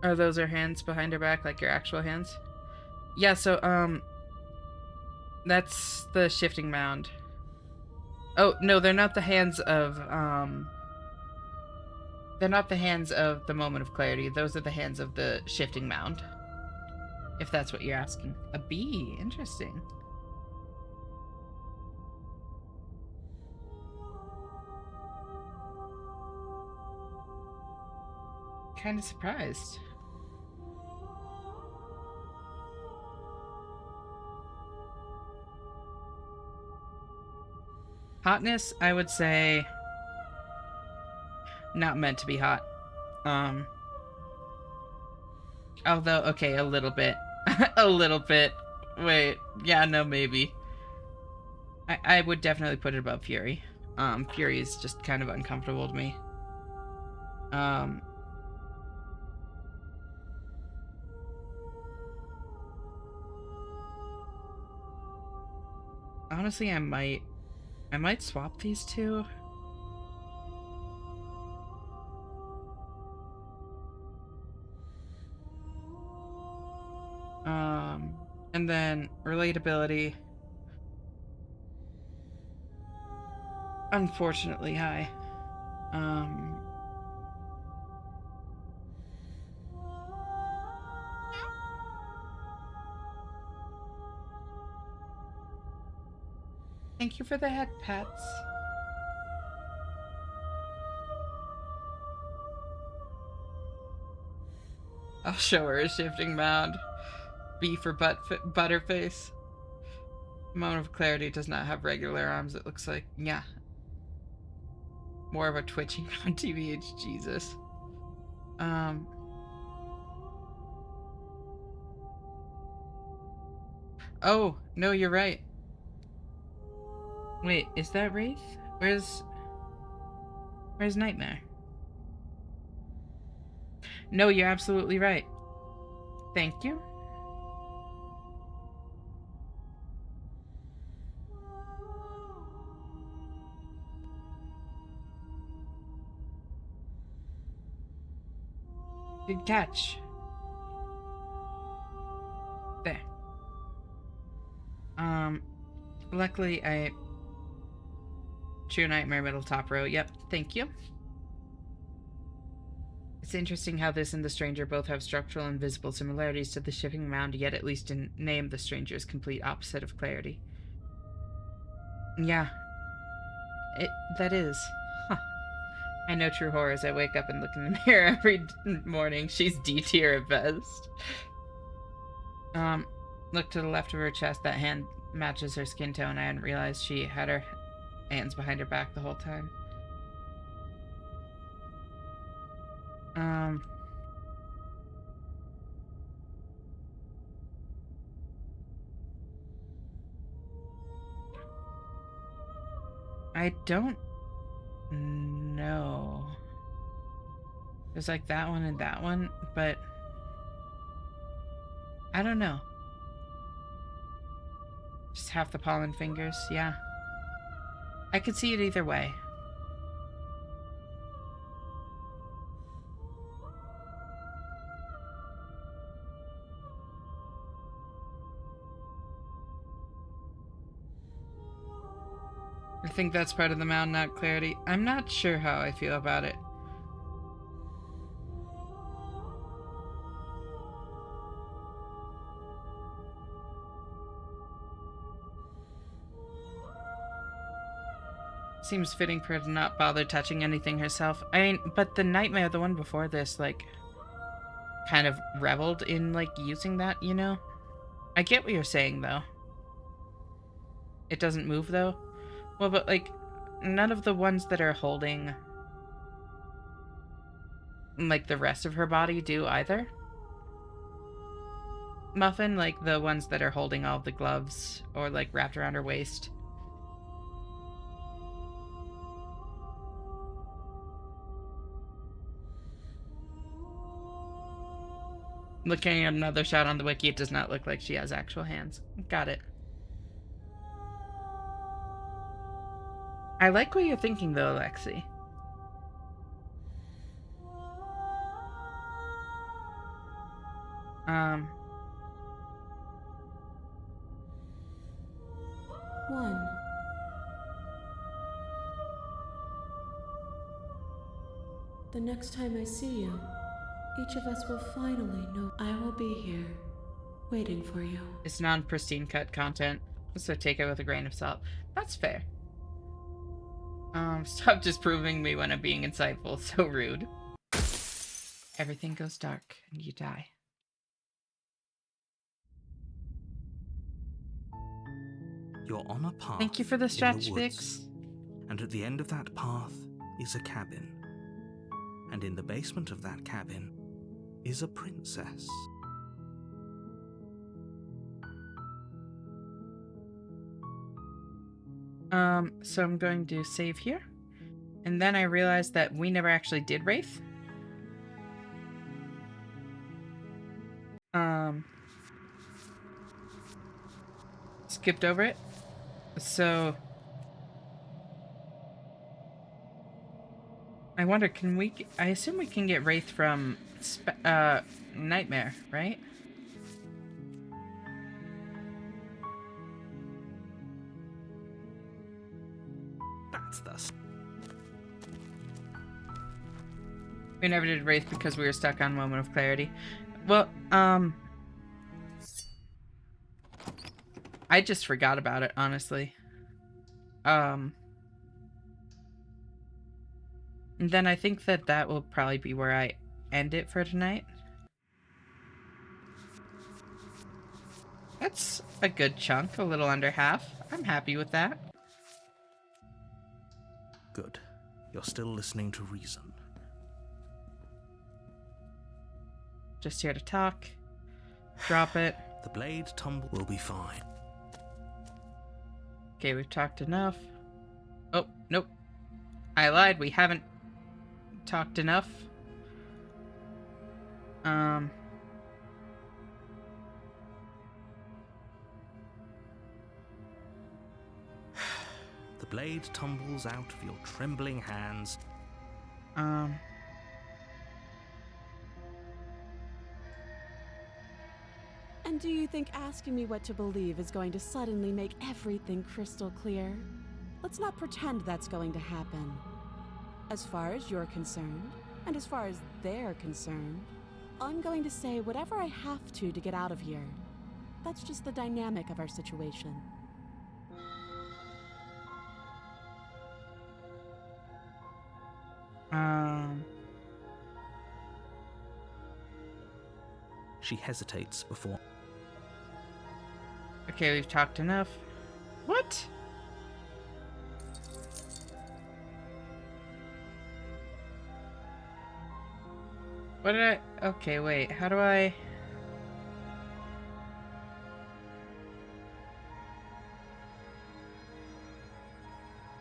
[SPEAKER 1] Are those her hands behind her back, like your actual hands? Yeah, so, that's the shifting mound. Oh, no, they're not the hands of, they're not the hands of the moment of clarity. Those are the hands of the shifting mound. If that's what you're asking. A bee. Interesting. Kind of surprised. Hotness, I would say, not meant to be hot. Although, okay, a little bit. A little bit. Wait, yeah, no, maybe. I would definitely put it above Fury. Fury is just kind of uncomfortable to me. Honestly, I might swap these two. And then relatability. Unfortunately high. Thank you for the head pats. I'll show her a shifting mound. B for Butterface. Moment of clarity does not have regular arms, it looks like. Yeah. More of a twitching on TBH, Jesus. Oh, no, you're right. Wait, is that Wraith? Where's Nightmare? No, you're absolutely right. Thank you. Good catch. There. Luckily True Nightmare, middle top row. Yep, thank you. It's interesting how this and the Stranger both have structural and visible similarities to the shifting mound, yet at least in name the Stranger's complete opposite of clarity. Yeah. That is. Huh. I know true horror as I wake up and look in the mirror every morning. She's D tier at best. Look to the left of her chest. That hand matches her skin tone. I hadn't realized she had her hands behind her back the whole time. I don't know. There's like that one and that one, but I don't know. Just half the pollen fingers, yeah. I could see it either way. I think that's part of the mound, not clarity. I'm not sure how I feel about it. Seems fitting for her to not bother touching anything herself. I mean, but the Nightmare, the one before this, like, kind of reveled in, like, using that, you know? I get what you're saying, though. It doesn't move, though? Well, but, like, none of the ones that are holding, like, the rest of her body do either. Muffin, like, the ones that are holding all the gloves or, like, wrapped around her waist. Looking at another shot on the wiki, it does not look like she has actual hands. Got it. I like what you're thinking, though, Alexi.
[SPEAKER 6] One. The next time I see you, each of us will finally know I will be here, waiting for you.
[SPEAKER 1] It's non-pristine cut content, so take it with a grain of salt. That's fair. Stop disproving me when I'm being insightful. So rude. Everything goes dark, and you die.
[SPEAKER 5] You're on a path.
[SPEAKER 1] Thank you for the
[SPEAKER 5] in
[SPEAKER 1] stretch,
[SPEAKER 5] woods,
[SPEAKER 1] Vix.
[SPEAKER 5] And at the end of that path is a cabin. And in the basement of that cabin is a princess.
[SPEAKER 1] So I'm going to save here. And then I realized that we never actually did Wraith. Skipped over it. So I wonder, can we... I assume we can get Wraith from Nightmare, right?
[SPEAKER 5] That's the...
[SPEAKER 1] We never did Wraith because we were stuck on Moment of Clarity. Well, I just forgot about it, honestly. And then I think that that will probably be where I end it for tonight. That's a good chunk, a little under half. I'm happy with that.
[SPEAKER 5] Good. You're still listening to reason.
[SPEAKER 1] Just here to talk. Drop it.
[SPEAKER 5] The blade tumble will be fine.
[SPEAKER 1] Okay, we've talked enough. Oh, nope. I lied, we haven't talked enough.
[SPEAKER 5] The blade tumbles out of your trembling hands.
[SPEAKER 3] And do you think asking me what to believe is going to suddenly make everything crystal clear? Let's not pretend that's going to happen. As far as you're concerned, and as far as they're concerned, I'm going to say whatever I have to get out of here. That's just the dynamic of our situation.
[SPEAKER 5] She hesitates before...
[SPEAKER 1] Okay, we've talked enough. What? What did I... Okay, wait. How do I...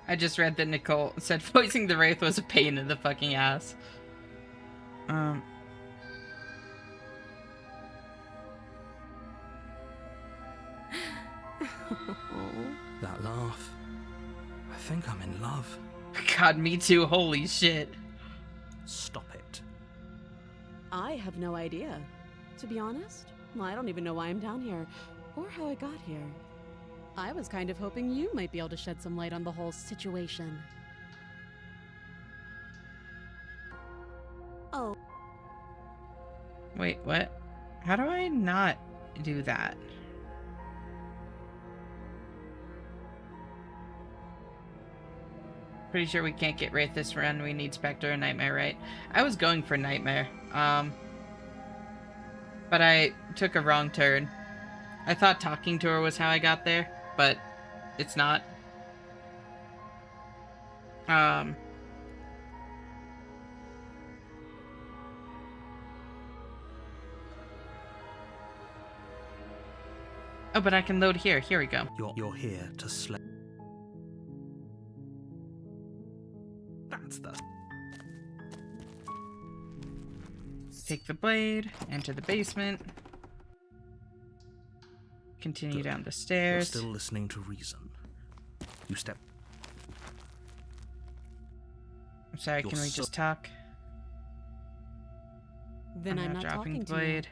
[SPEAKER 1] I just read that Nicole said voicing the Wraith was a pain in the fucking ass.
[SPEAKER 5] That laugh. I think I'm in love.
[SPEAKER 1] God, me too. Holy shit.
[SPEAKER 5] Stop it.
[SPEAKER 3] I have no idea. To be honest, I don't even know why I'm down here, or how I got here. I was kind of hoping you might be able to shed some light on the whole situation. Oh.
[SPEAKER 1] Wait, what? How do I not do that? Pretty sure we can't get Wraith this run. We need Spectre and Nightmare, right? I was going for Nightmare. But I took a wrong turn. I thought talking to her was how I got there, but it's not. Oh, but I can load here. Here we go.
[SPEAKER 5] You're here to slay. That's the...
[SPEAKER 1] Take the blade, enter the basement. Continue down the
[SPEAKER 2] You're
[SPEAKER 1] stairs.
[SPEAKER 2] still listening to reason. You step.
[SPEAKER 1] I'm sorry,
[SPEAKER 2] You're
[SPEAKER 1] can we
[SPEAKER 2] so-
[SPEAKER 1] just talk?
[SPEAKER 3] Then I'm not
[SPEAKER 1] dropping
[SPEAKER 3] talking
[SPEAKER 1] the
[SPEAKER 3] to you.
[SPEAKER 1] blade.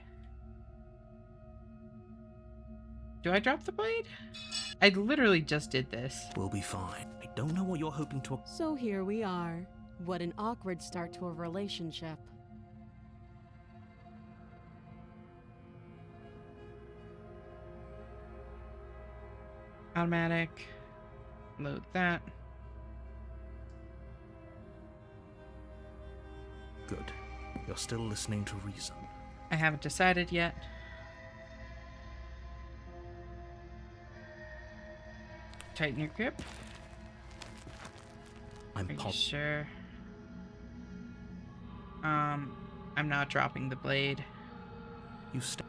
[SPEAKER 1] Do I drop the blade? I literally just did this.
[SPEAKER 2] We'll be fine. I don't know what you're hoping to.
[SPEAKER 3] So here we are. What an awkward start to a relationship.
[SPEAKER 1] Automatic. Load that.
[SPEAKER 2] Good. You're still listening to reason.
[SPEAKER 1] I haven't decided yet. Tighten your grip.
[SPEAKER 2] I'm
[SPEAKER 1] Are you
[SPEAKER 2] positive.
[SPEAKER 1] sure? I'm not dropping the blade.
[SPEAKER 2] You step.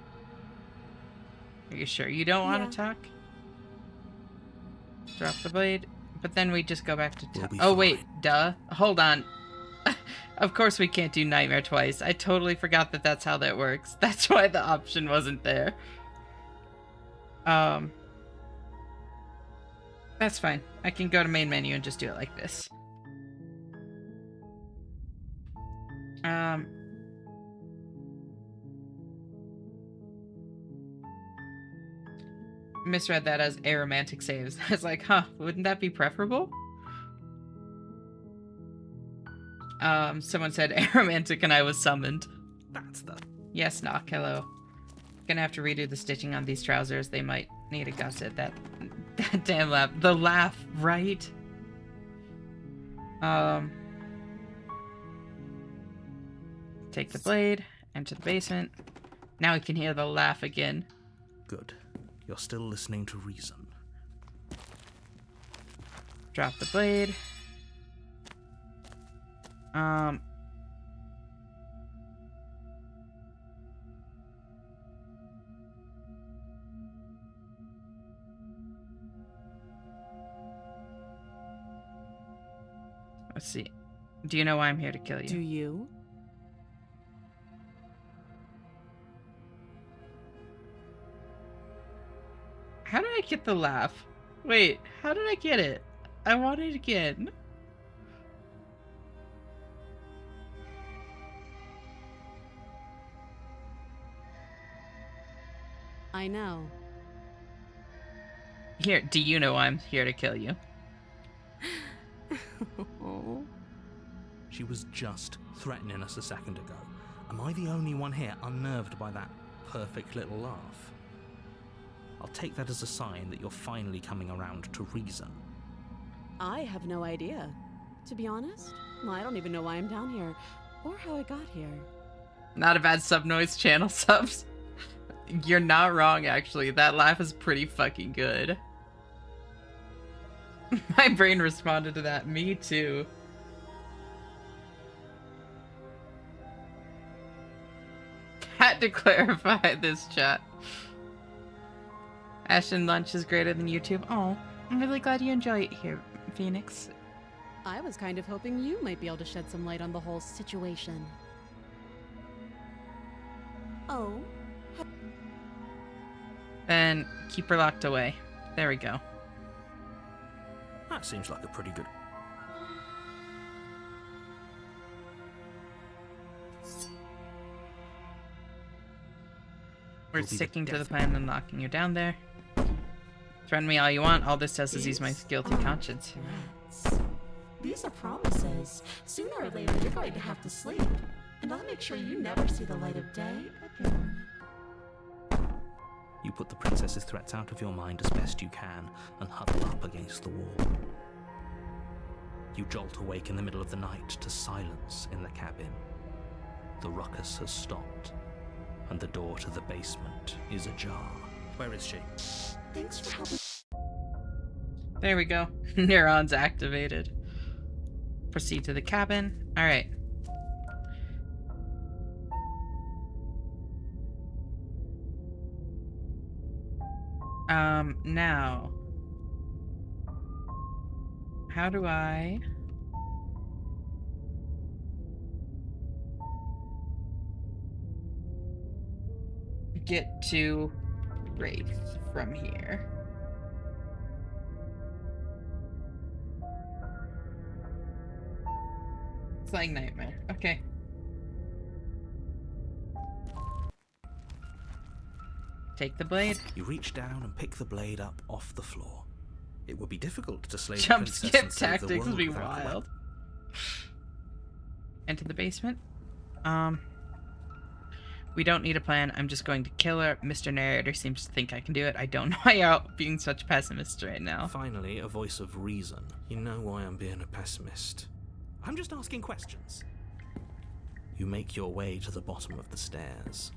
[SPEAKER 1] Are you sure you don't want
[SPEAKER 3] Yeah.
[SPEAKER 1] to talk? Drop the blade. But then we just go back to
[SPEAKER 2] We'll be
[SPEAKER 1] Oh, wait.
[SPEAKER 2] fine.
[SPEAKER 1] Duh. Hold on. Of course we can't do Nightmare twice. I totally forgot that that's how that works. That's why the option wasn't there. That's fine. I can go to main menu and just do it like this. Misread that as aromantic saves. I was like, huh, wouldn't that be preferable? Someone said aromantic and I was summoned.
[SPEAKER 2] That's the.
[SPEAKER 1] Yes, knock, hello. Gonna have to redo the stitching on these trousers. They might need a gusset. That damn laugh. The laugh, right? Take the blade, enter the basement. Now we can hear the laugh again.
[SPEAKER 2] Good. You're still listening to reason.
[SPEAKER 1] Drop the blade. Let's see. Do you know why I'm here to kill you?
[SPEAKER 3] Do you?
[SPEAKER 1] How did I get the laugh? Wait, how did I get it? I want it again.
[SPEAKER 3] I know.
[SPEAKER 1] Here, do you know I'm here to kill you?
[SPEAKER 2] She was just threatening us a second ago. Am I the only one here unnerved by that perfect little laugh? I'll take that as a sign that you're finally coming around to reason.
[SPEAKER 3] I have no idea. To be honest, I don't even know why I'm down here, or how I got here.
[SPEAKER 1] Not a bad sub noise channel subs. You're not wrong, actually. That laugh is pretty fucking good. My brain responded to that. Me too. Had to clarify this, chat. Ashton lunch is greater than YouTube. Oh, I'm really glad you enjoy it here, Phoenix.
[SPEAKER 3] I was kind of hoping you might be able to shed some light on the whole situation.
[SPEAKER 10] Oh,
[SPEAKER 1] Then keep her locked away. There we go.
[SPEAKER 2] That seems like a pretty good.
[SPEAKER 1] We're
[SPEAKER 2] Will be the
[SPEAKER 1] sticking to the
[SPEAKER 2] death
[SPEAKER 1] plan and locking you down there. Threaten me all you want. All this does is ease my guilty conscience.
[SPEAKER 10] threats. These are promises. Sooner or later, you're going to have to sleep. And I'll make sure you never see the light of day again.
[SPEAKER 2] You put the princess's threats out of your mind as best you can and huddle up against the wall. You jolt awake in the middle of the night to silence in the cabin. The ruckus has stopped, and the door to the basement is ajar. Where is she?
[SPEAKER 10] Thanks for helping.
[SPEAKER 1] There we go. Neurons activated. Proceed to the cabin. Alright. Now. How do I... get to Wraith from here? Slaying Nightmare. Okay. Take the blade.
[SPEAKER 2] You reach down and pick the blade up off the floor. It would be difficult to slay the
[SPEAKER 1] Jump
[SPEAKER 2] princess
[SPEAKER 1] skip
[SPEAKER 2] and save the
[SPEAKER 1] tactics would
[SPEAKER 2] world
[SPEAKER 1] be
[SPEAKER 2] without the
[SPEAKER 1] wild.
[SPEAKER 2] weapon.
[SPEAKER 1] Into the basement. We don't need a plan. I'm just going to kill her. Mr. Narrator seems to think I can do it. I don't know why you're out being such pessimist right now.
[SPEAKER 2] Finally, a voice of reason. You know why I'm being a pessimist. I'm just asking questions. You make your way to the bottom of the stairs.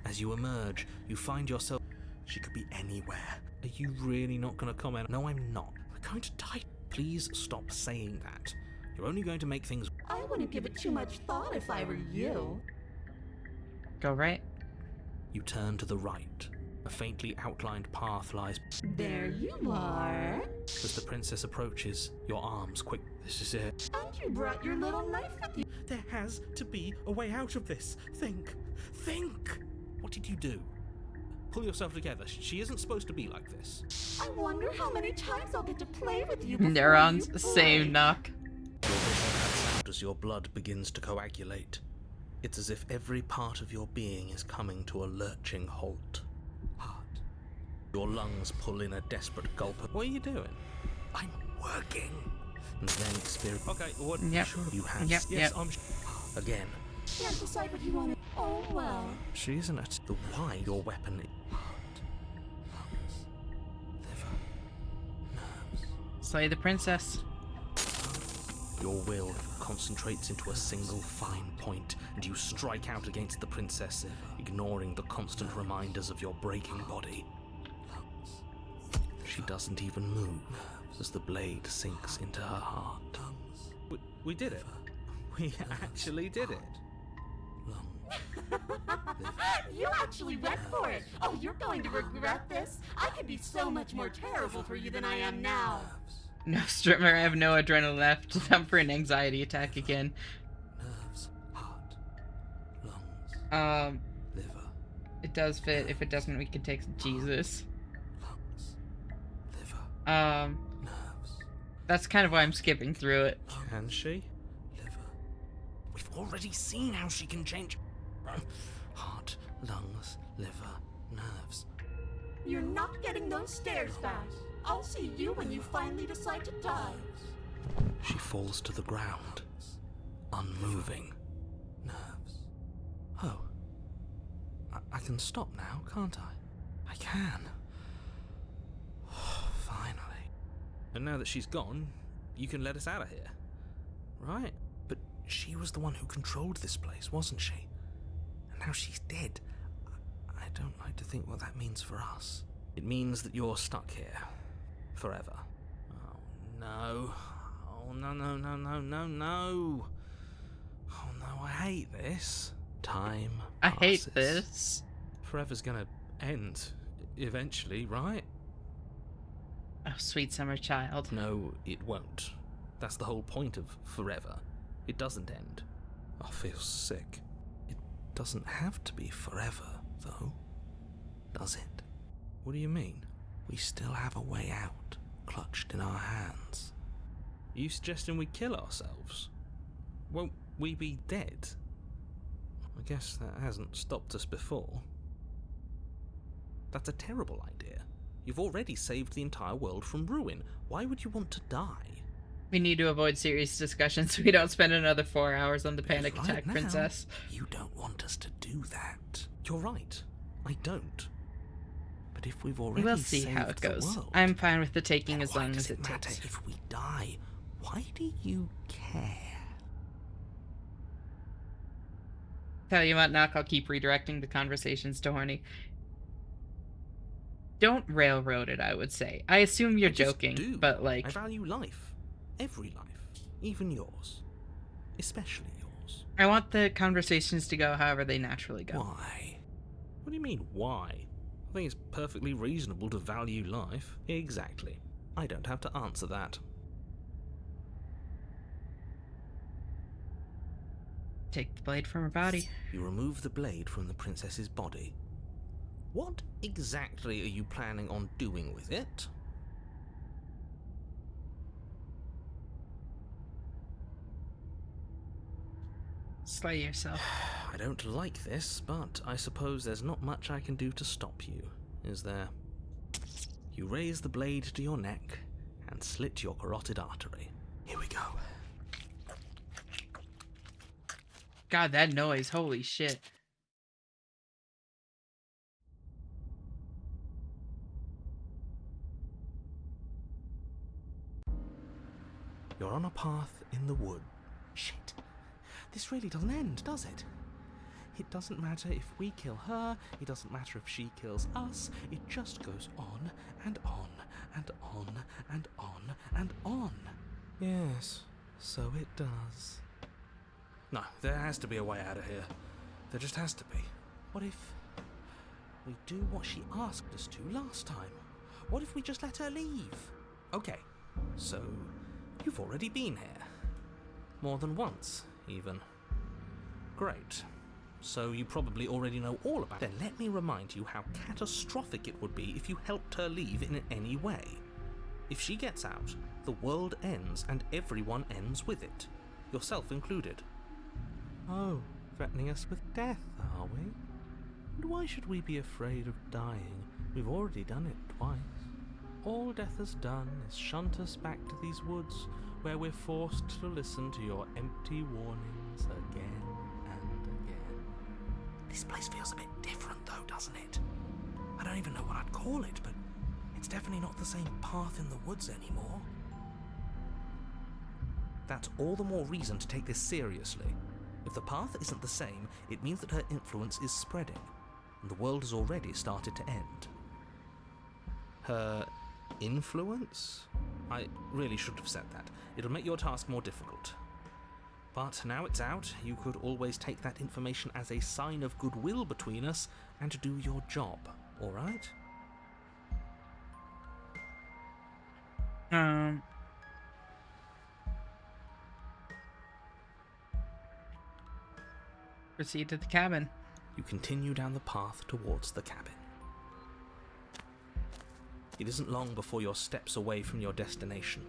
[SPEAKER 2] As you emerge, you find yourself... She could be anywhere. Are you really not going to comment? No, I'm not. We're going to die. Please stop saying that. You're only going to make things...
[SPEAKER 10] I wouldn't give it too much thought if I were you.
[SPEAKER 1] Go right.
[SPEAKER 2] You turn to the right. A faintly outlined path lies...
[SPEAKER 10] There you are.
[SPEAKER 2] As the princess approaches, your arms quick... This is it.
[SPEAKER 10] And you brought your little knife with you.
[SPEAKER 2] There has to be a way out of this. Think. Think! What did you do? Pull yourself together. She isn't supposed to be like this.
[SPEAKER 10] I wonder how many times I'll get to play with you before
[SPEAKER 1] Neurons,
[SPEAKER 10] you
[SPEAKER 1] same
[SPEAKER 10] break.
[SPEAKER 1] knock.
[SPEAKER 2] Your vision cuts out as your blood begins to coagulate. It's as if every part of your being is coming to a lurching halt. Heart. Your lungs pull in a desperate gulp. What are you doing? I'm working. And then experience. Okay, what?
[SPEAKER 1] Yep.
[SPEAKER 2] Sure you have.
[SPEAKER 1] Yep,
[SPEAKER 2] Yes,
[SPEAKER 1] yep.
[SPEAKER 2] I'm. Again.
[SPEAKER 10] Can't decide what you want to... Oh, well.
[SPEAKER 2] She isn't at the why your weapon. Heart, lungs, liver, nerves.
[SPEAKER 1] Slay the princess.
[SPEAKER 2] Your will concentrates into a single fine point, and you strike out against the princess, ignoring the constant reminders of your breaking body. She doesn't even move as the blade sinks into her heart. We did it. We actually did it.
[SPEAKER 10] You actually went for it. Oh, you're going to regret this. I could be so much more terrible for you than I am now.
[SPEAKER 1] No, Strimmer, I have no adrenaline left. I'm for an anxiety attack again.
[SPEAKER 5] Nerves, heart, lungs, liver,
[SPEAKER 1] It does fit. If it doesn't, we can take Jesus.
[SPEAKER 5] lungs, liver, nerves,
[SPEAKER 1] That's kind of why I'm skipping through it.
[SPEAKER 2] Can she?
[SPEAKER 5] liver,
[SPEAKER 2] We've already seen how she can change. Heart, lungs, liver, nerves.
[SPEAKER 10] You're not getting those stairs back. I'll see you when you finally decide to die.
[SPEAKER 2] She falls to the ground, unmoving.
[SPEAKER 5] nerves.
[SPEAKER 2] Oh. I can stop now, can't I? I can. Finally. And now that she's gone, you can let us out of here. Right? But she was the one who controlled this place, wasn't she? And now she's dead. I don't like to think what that means for us. It means that you're stuck here. Forever. Oh, no. Oh, no, no, no, no, no, no. Oh, no, I hate this. Time
[SPEAKER 1] I hate
[SPEAKER 2] passes.
[SPEAKER 1] this.
[SPEAKER 2] Forever's gonna end eventually, right?
[SPEAKER 1] Oh, sweet summer child.
[SPEAKER 2] No, it won't. That's the whole point of forever. It doesn't end. I feel sick. It doesn't have to be forever, though, does it? What do you mean?
[SPEAKER 5] We still have a way out, clutched in our hands.
[SPEAKER 2] Are you suggesting we kill ourselves? Won't we be dead? I guess that hasn't stopped us before. That's a terrible idea. You've already saved the entire world from ruin. Why would you want to die?
[SPEAKER 1] We need to avoid serious discussions so we don't spend another 4 hours on the
[SPEAKER 5] Because
[SPEAKER 1] panic
[SPEAKER 5] right
[SPEAKER 1] attack
[SPEAKER 5] now,
[SPEAKER 1] princess.
[SPEAKER 5] You don't want us to do that.
[SPEAKER 2] You're right. I don't.
[SPEAKER 5] But if we've already
[SPEAKER 1] We'll see
[SPEAKER 5] saved
[SPEAKER 1] how it
[SPEAKER 5] the
[SPEAKER 1] goes.
[SPEAKER 5] world,
[SPEAKER 1] I'm fine with the taking
[SPEAKER 5] then
[SPEAKER 1] as
[SPEAKER 5] why
[SPEAKER 1] long
[SPEAKER 5] does
[SPEAKER 1] as it
[SPEAKER 5] matter
[SPEAKER 1] takes.
[SPEAKER 5] if we die? Why do you care?
[SPEAKER 1] Tell you what, Knock, I'll keep redirecting the conversations to Horny. Don't railroad it, I would say. I assume you're
[SPEAKER 2] I just
[SPEAKER 1] joking,
[SPEAKER 2] do.
[SPEAKER 1] but like...
[SPEAKER 2] I value life. Every life. Even yours. Especially yours.
[SPEAKER 1] I want the conversations to go however they naturally go.
[SPEAKER 5] Why?
[SPEAKER 2] What do you mean, why? I think it's perfectly reasonable to value life. Exactly. I don't have to answer that.
[SPEAKER 1] Take the blade from her body.
[SPEAKER 2] You remove the blade from the princess's body. What exactly are you planning on doing with it?
[SPEAKER 1] Slay yourself.
[SPEAKER 2] I don't like this, but I suppose there's not much I can do to stop you, is there? You raise the blade to your neck and slit your carotid artery. Here we go.
[SPEAKER 1] God, that noise. Holy shit.
[SPEAKER 2] You're on a path in the wood. Shit. This really doesn't end, does it? It doesn't matter if we kill her, it doesn't matter if she kills us, it just goes on and on and on and on and on. Yes, so it does. No, there has to be a way out of here. There just has to be. What if we do what she asked us to last time? What if we just let her leave? Okay, so you've already been here. More than once, even. Great. So you probably already know all about it. Then let me remind you how catastrophic it would be if you helped her leave in any way. If she gets out, the world ends and everyone ends with it. Yourself included. Oh, threatening us with death, are we? And why should we be afraid of dying? We've already done it twice. All death has done is shunt us back to these woods, where we're forced to listen to your empty warnings again and again. This place feels a bit different though, doesn't it? I don't even know what I'd call it, but it's definitely not the same path in the woods anymore. That's all the more reason to take this seriously. If the path isn't the same, it means that her influence is spreading, and the world has already started to end. Her influence? I really should have said that. It'll make your task more difficult. But now it's out, you could always take that information as a sign of goodwill between us and to do your job, alright?
[SPEAKER 1] Proceed to the cabin.
[SPEAKER 2] You continue down the path towards the cabin. It isn't long before you're steps away from your destination.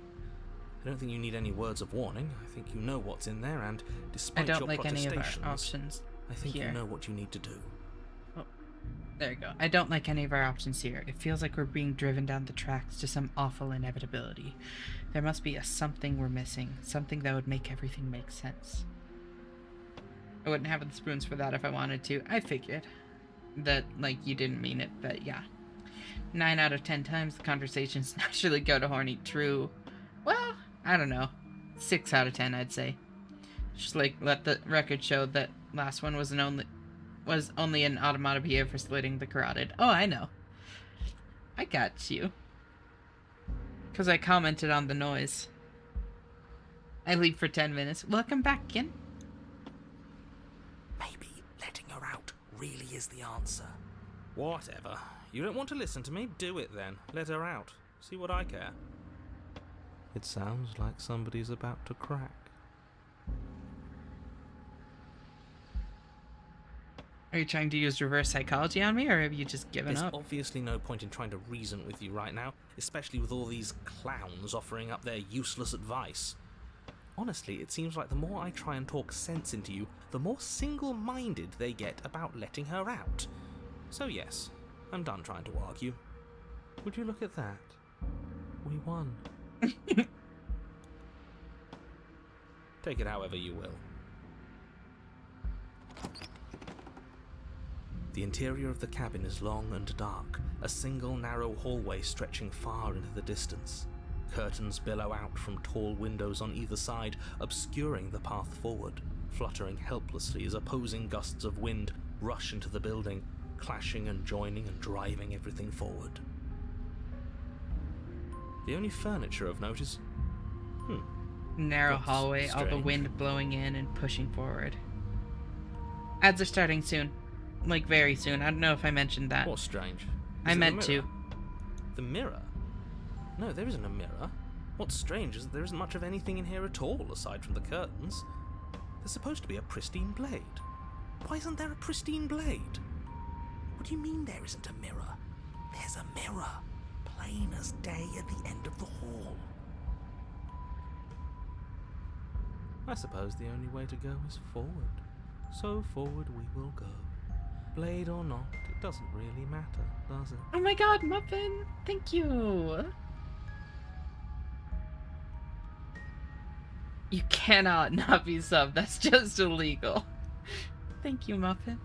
[SPEAKER 2] I don't think you need any words of warning. I think you know what's in there, and despite
[SPEAKER 1] I don't
[SPEAKER 2] your
[SPEAKER 1] like any of
[SPEAKER 2] protestations,
[SPEAKER 1] our options
[SPEAKER 2] I think
[SPEAKER 1] here.
[SPEAKER 2] you know what you need to do.
[SPEAKER 1] Oh, there you go. I don't like any of our options here. It feels like we're being driven down the tracks to some awful inevitability. There must be something we're missing, something that would make everything make sense. I wouldn't have the spoons for that if I wanted to. I figured that, like, you didn't mean it, but yeah. 9 out of 10 times the conversations naturally go to horny true. Well, I don't know. 6 out of 10, I'd say. Just like let the record show that last one was only an automatopoeia for slitting the carotid. Oh, I know. I got you. Because I commented on the noise. I leave for 10 minutes. Welcome back, Ken.
[SPEAKER 2] Maybe letting her out really is the answer. Whatever. You don't want to listen to me? Do it then. Let her out. See what I care. It sounds like somebody's about to crack.
[SPEAKER 1] Are you trying to use reverse psychology on me, or have you just given
[SPEAKER 2] There's
[SPEAKER 1] up?
[SPEAKER 2] obviously no point in trying to reason with you right now, especially with all these clowns offering up their useless advice. Honestly, it seems like the more I try and talk sense into you, the more single-minded they get about letting her out. So yes, I'm done trying to argue. Would you look at that? We won. Take it however you will. The interior of the cabin is long and dark, a single narrow hallway stretching far into the distance. Curtains billow out from tall windows on either side, obscuring the path forward, fluttering helplessly as opposing gusts of wind rush into the building, clashing and joining and driving everything forward. The only furniture of note is...
[SPEAKER 1] Narrow
[SPEAKER 2] That's
[SPEAKER 1] hallway, all the
[SPEAKER 2] strange.
[SPEAKER 1] wind blowing in and pushing forward. Ads are starting soon. Like, very soon. I don't know if I mentioned that.
[SPEAKER 2] What's strange?
[SPEAKER 1] I
[SPEAKER 2] Is it the
[SPEAKER 1] meant
[SPEAKER 2] mirror?
[SPEAKER 1] to.
[SPEAKER 2] The mirror? No, there isn't a mirror. What's strange is that there isn't much of anything in here at all, aside from the curtains. There's supposed to be a pristine blade. Why isn't there a pristine blade? What
[SPEAKER 11] do you mean there isn't a mirror? There's a mirror, plain as day at the end of the hall.
[SPEAKER 2] I suppose the only way to go is forward. So forward we will go. Blade or not, it doesn't really matter, does it?
[SPEAKER 1] Oh my god, Muffin! Thank you! You cannot not be sub. That's just illegal. Thank you, Muffin.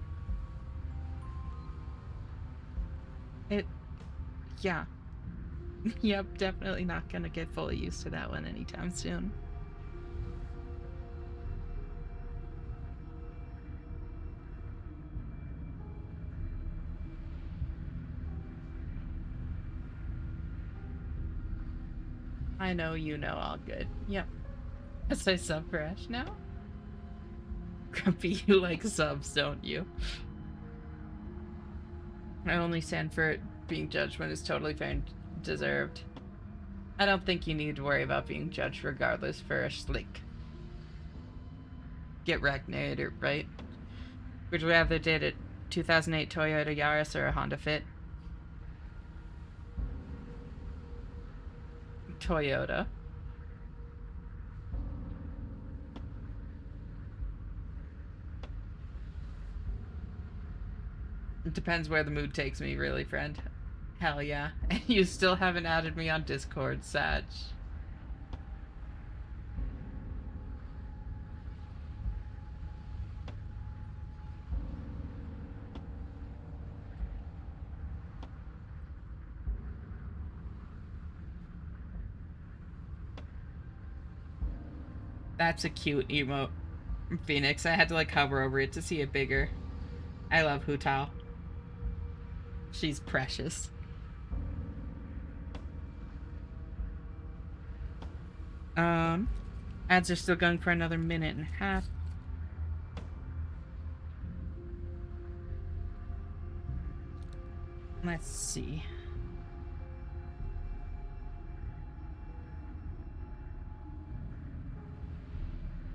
[SPEAKER 1] Yeah. Yep, definitely not gonna get fully used to that one anytime soon. I know you know all good. Yep. As I sub for Ash now? Grumpy, you like subs, don't you? I only stand for it being judged when it's totally fair and deserved. I don't think you need to worry about being judged regardless for a slick. Get wrecked narrator, right? Would you rather did a 2008 Toyota Yaris or a Honda Fit? Toyota. It depends where the mood takes me, really, friend. Hell yeah. And you still haven't added me on Discord, Sag. That's a cute emote, Phoenix. I had to like hover over it to see it bigger. I love Hu Tao. She's precious. Ads are still going for another minute and a half. Let's see.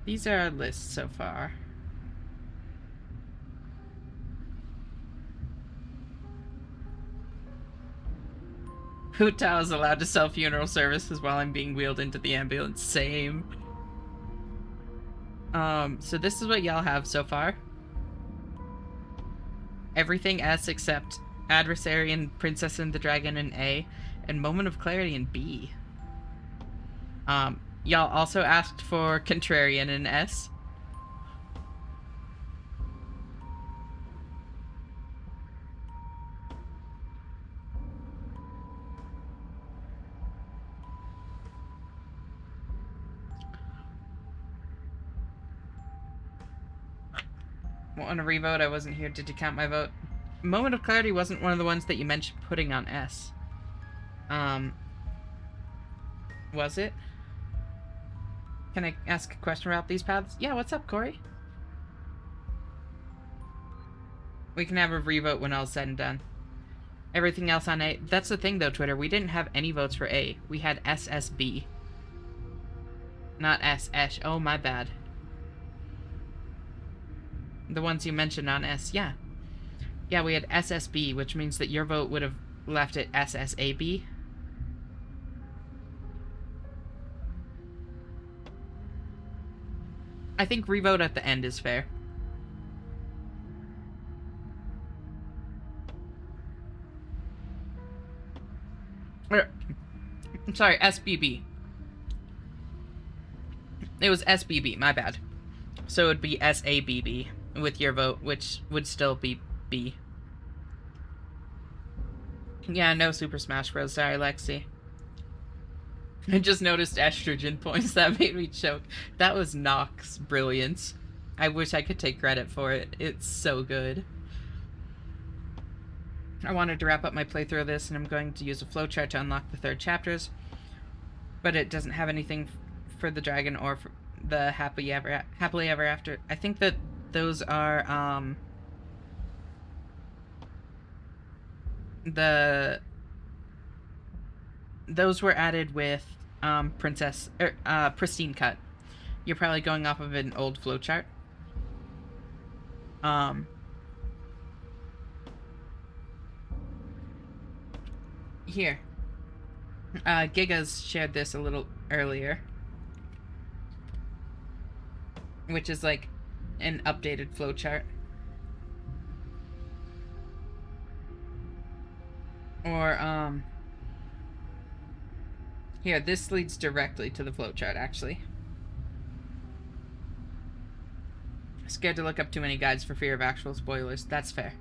[SPEAKER 1] These are our lists so far. Hu Tao is allowed to sell funeral services while I'm being wheeled into the ambulance. Same. So this is what y'all have so far. Everything S except Adversary and Princess and the Dragon in A, and Moment of Clarity in B. Y'all also asked for Contrarian in S. Want a revote? I wasn't here. Did you count my vote? Moment of Clarity wasn't one of the ones that you mentioned putting on S. Was it? Can I ask a question about these paths? Yeah, what's up, Corey? We can have a revote when all's said and done. Everything else on A. That's the thing, though, Twitter. We didn't have any votes for A. We had SSB. Not SS. Oh, my bad. The ones you mentioned on S. Yeah. Yeah, we had SSB, which means that your vote would have left it SSAB. I think revote at the end is fair. I'm sorry, SBB. It was SBB, my bad. So it would be SABB with your vote, which would still be B. Yeah, no Super Smash Bros. Sorry, Lexi. I just noticed estrogen points. That made me choke. That was Nox brilliance. I wish I could take credit for it. It's so good. I wanted to wrap up my playthrough of this, and I'm going to use a flowchart to unlock the 3rd chapters. But it doesn't have anything for the dragon or for the happily ever after. I think that those are those were added with Pristine Cut. You're probably going off of an old flowchart. Here. Giga's shared this a little earlier. Which is like an updated flowchart. Or, here, this leads directly to the flowchart, actually. Scared to look up too many guides for fear of actual spoilers. That's fair.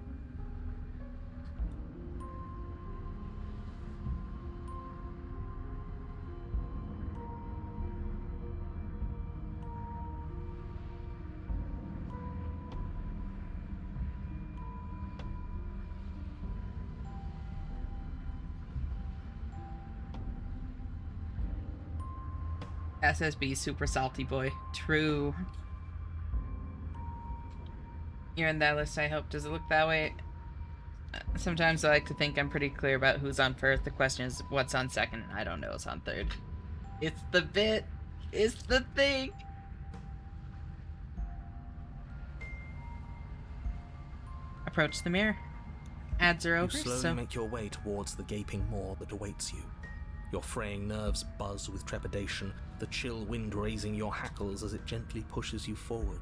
[SPEAKER 1] SSB super salty boy. True. You're in that list, I hope. Does it look that way? Sometimes I like to think I'm pretty clear about who's on first. The question is what's on second, and I don't know what's on third. It's the bit. It's the thing. Approach the mirror. Ads are over,
[SPEAKER 2] You slowly
[SPEAKER 1] so...
[SPEAKER 2] make your way towards the gaping maw that awaits you. Your fraying nerves buzz with trepidation, the chill wind raising your hackles as it gently pushes you forward,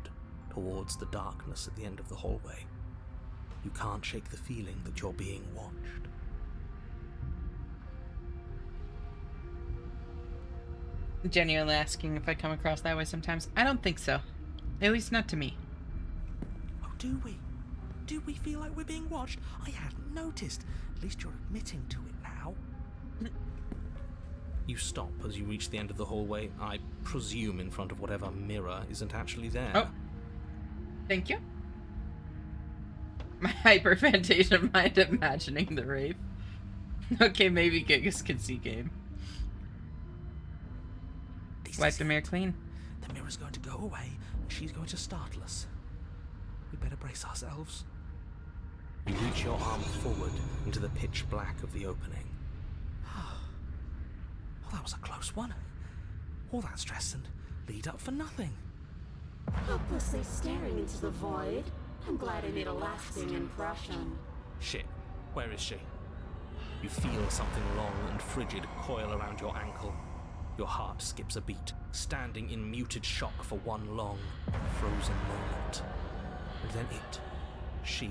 [SPEAKER 2] towards the darkness at the end of the hallway. You can't shake the feeling that you're being watched.
[SPEAKER 1] Genuinely asking if I come across that way sometimes. I don't think so. At least not to me.
[SPEAKER 2] Oh, do we? Do we feel like we're being watched? I hadn't noticed. At least you're admitting to it now. You stop as you reach the end of the hallway, I presume in front of whatever mirror isn't actually there.
[SPEAKER 1] Oh. Thank you. My hyperphantasia mind imagining the rape. Okay, maybe Gigas can see game. Wipe the mirror clean.
[SPEAKER 2] The mirror's going to go away, and she's going to startle us. We better brace ourselves. You reach your arm forward into the pitch black of the opening. Oh, that was a close one. All that stress and lead up for nothing.
[SPEAKER 10] Helplessly staring into the void. I'm glad I made a lasting impression.
[SPEAKER 2] Shit, where is she? You feel something long and frigid coil around your ankle. Your heart skips a beat, standing in muted shock for one long, frozen moment. And then she,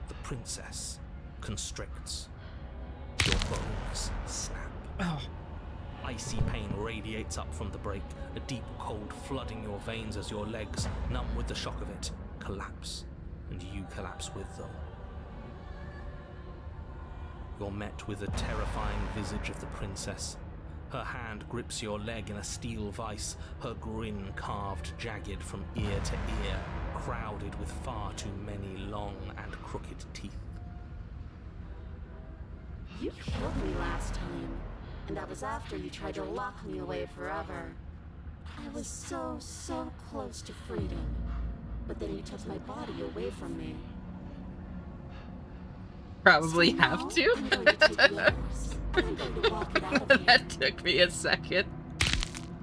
[SPEAKER 2] the princess, constricts. Your bones snap.
[SPEAKER 1] Oh.
[SPEAKER 2] Icy pain radiates up from the break, a deep cold flooding your veins as your legs, numb with the shock of it, collapse, and you collapse with them. You're met with the terrifying visage of the princess. Her hand grips your leg in a steel vice, her grin carved jagged from ear to ear, crowded with far too many long and crooked teeth.
[SPEAKER 10] You killed me last time, and that was after you tried to lock me away forever. I was so close to freedom, but then you took my body away from me.
[SPEAKER 1] Probably
[SPEAKER 10] So
[SPEAKER 1] have
[SPEAKER 10] now
[SPEAKER 1] to.
[SPEAKER 10] I'm going to take yours. I'm going to walk it out of you.
[SPEAKER 1] That took me a second.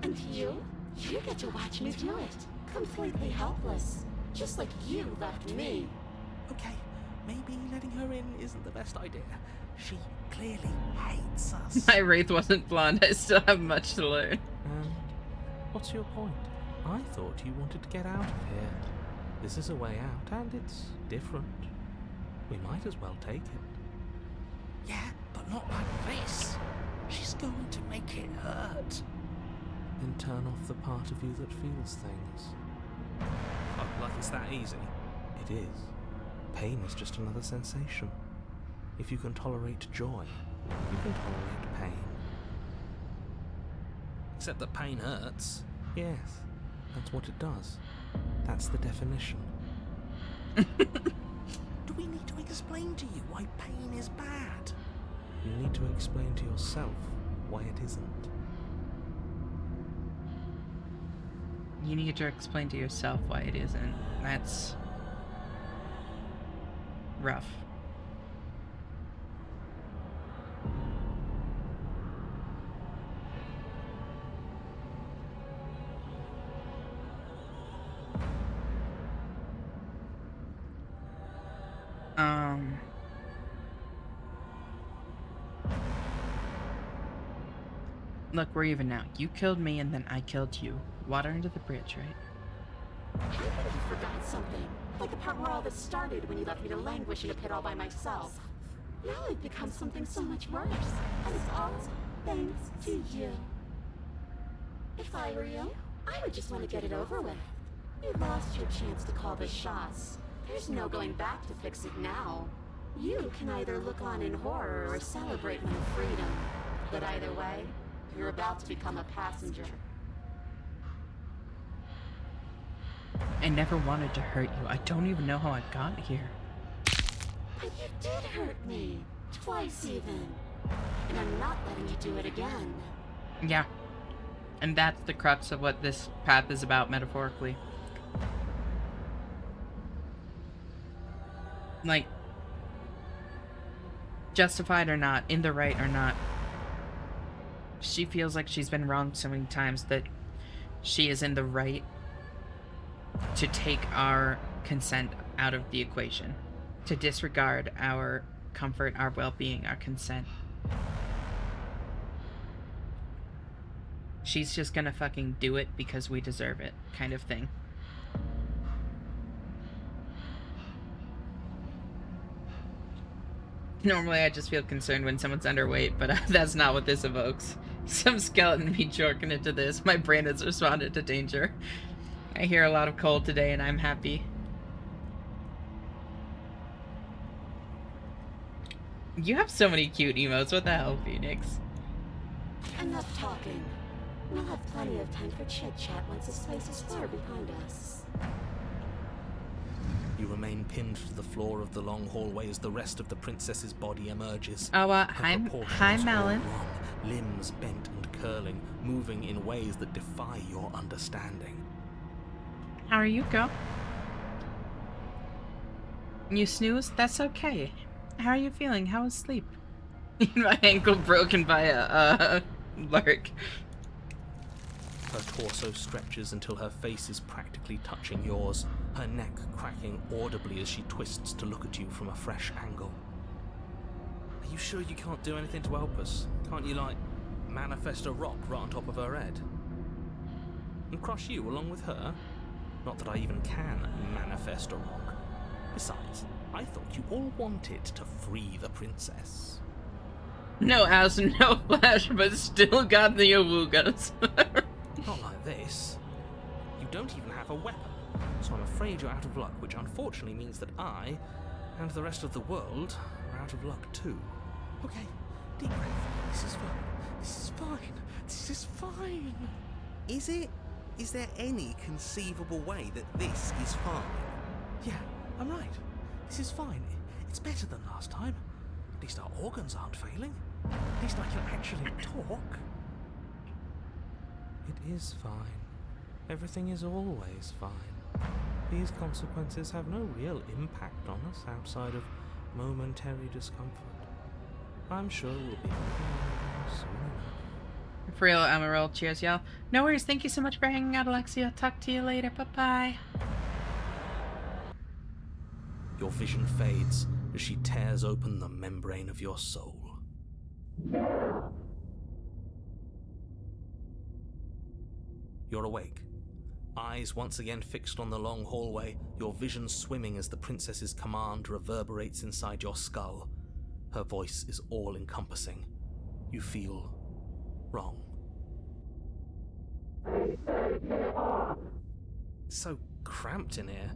[SPEAKER 10] And you get to watch me do it. Completely helpless. Just like you left me.
[SPEAKER 2] Okay, maybe letting her in isn't the best idea. She clearly hates us.
[SPEAKER 1] My wraith wasn't blonde. I still have much to learn.
[SPEAKER 2] What's your point? I thought you wanted to get out of here. This is a way out, and it's different. We might as well take it.
[SPEAKER 11] Yeah, but not like this. She's going to make it hurt.
[SPEAKER 2] Then turn off the part of you that feels things. Oh, like it's that easy? It is. Pain is just another sensation. If you can tolerate joy, you can tolerate pain. Except that pain hurts. Yes, that's what it does. That's the definition.
[SPEAKER 11] Do we need to explain to you why pain is bad?
[SPEAKER 2] You need to explain to yourself why it isn't.
[SPEAKER 1] You need to explain to yourself why it isn't. That's rough. Look, we're even now. You killed me and then I killed you. Water under the bridge, right?
[SPEAKER 10] I think you forgot something. Like the part where all this started when you left me to languish in a pit all by myself. Now I've become something so much worse. And it's all thanks to you. If I were you, I would just want to get it over with. You lost your chance to call the shots. There's no going back to fix it now. You can either look on in horror or celebrate my freedom. But either way, you're about to become a passenger.
[SPEAKER 1] I never wanted to hurt you. I don't even know how I got here.
[SPEAKER 10] But you did hurt me. Twice even. And I'm not letting you do it again.
[SPEAKER 1] Yeah. And that's the crux of what this path is about, metaphorically. Like, justified or not, in the right or not, she feels like she's been wronged so many times that she is in the right to take our consent out of the equation, to disregard our comfort, our well-being, our consent. She's just gonna fucking do it because we deserve it, kind of thing. Normally I just feel concerned when someone's underweight, but that's not what this evokes. Some skeleton me jorking into this. My brain has responded to danger. I hear a lot of cold today and I'm happy. You have so many cute emotes. What the hell, Phoenix?
[SPEAKER 10] Enough talking. We'll have plenty of time for chit-chat once this place is far behind us.
[SPEAKER 2] You remain pinned to the floor of the long hallway as the rest of the princess's body emerges.
[SPEAKER 1] Oh,
[SPEAKER 2] Her
[SPEAKER 1] hi
[SPEAKER 2] proportions
[SPEAKER 1] Melon.
[SPEAKER 2] all wrong, limbs bent and curling, moving in ways that defy your understanding.
[SPEAKER 1] How are you, girl? You snoozed? That's okay. How are you feeling? How was sleep? My ankle broken by a lark.
[SPEAKER 2] Her torso stretches until her face is practically touching yours, her neck cracking audibly as she twists to look at you from a fresh angle. Are you sure you can't do anything to help us? Can't you, like, manifest a rock right on top of her head? And crush you along with her? Not that I even can manifest a rock. Besides, I thought you all wanted to free the princess.
[SPEAKER 1] No house, no flash, but still got the awoogas.
[SPEAKER 2] Not like this. You don't even have a weapon, so I'm afraid you're out of luck, which unfortunately means that I, and the rest of the world, are out of luck too.
[SPEAKER 11] Okay, deep breath. This is fine. This is fine. This is fine.
[SPEAKER 5] Is it? Is there any conceivable way that this is fine?
[SPEAKER 11] Yeah, I'm right. This is fine. It's better than last time. At least our organs aren't failing. At least I can actually talk.
[SPEAKER 2] It is fine. Everything is always fine. These consequences have no real impact on us outside of momentary discomfort. I'm sure we'll be soon enough.
[SPEAKER 1] For real, Emerald. Cheers, y'all. No worries. Thank you so much for hanging out, Alexia. Talk to you later. Bye-bye.
[SPEAKER 2] Your vision fades as she tears open the membrane of your soul. You're awake. Eyes once again fixed on the long hallway, your vision swimming as the princess's command reverberates inside your skull. Her voice is all-encompassing. You feel wrong. It's so cramped in here.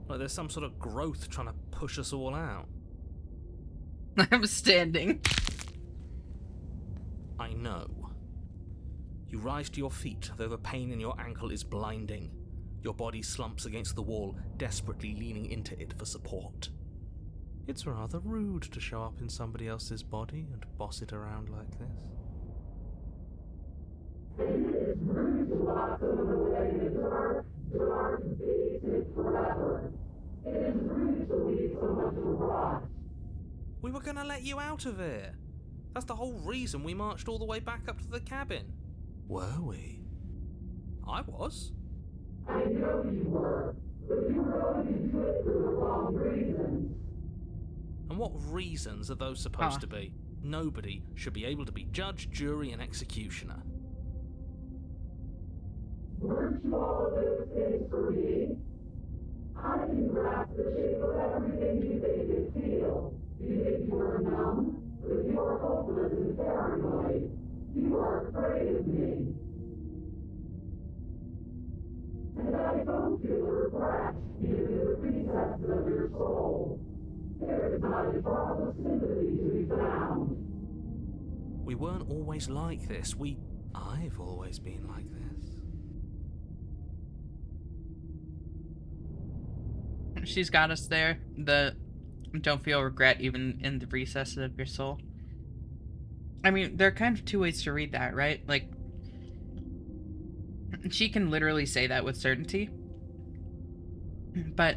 [SPEAKER 2] Like there's some sort of growth trying to push us all out.
[SPEAKER 1] I'm standing.
[SPEAKER 2] I know. You rise to your feet, though the pain in your ankle is blinding. Your body slumps against the wall, desperately leaning into it for support. It's rather rude to show up in somebody else's body and boss it around like this. We were gonna let you out of here. That's the whole reason we marched all the way back up to the cabin.
[SPEAKER 5] Were we?
[SPEAKER 2] I was.
[SPEAKER 7] I know you were, but you were only doing it for the wrong reasons.
[SPEAKER 2] And what reasons are those supposed to be? Nobody should be able to be judge, jury, and executioner.
[SPEAKER 7] Weren't you all of those things for me? I can grasp the shape of everything you think and feel. You think you are numb, but you are hopeless and paranoid. You are afraid of me. And I don't feel regret, even in the recesses of your soul. There is not a drop of sympathy to be found.
[SPEAKER 5] We weren't always like this. I've always been like this.
[SPEAKER 1] She's got us there. The don't feel regret even in the recesses of your soul. I mean, there are kind of two ways to read that, right? Like, she can literally say that with certainty. But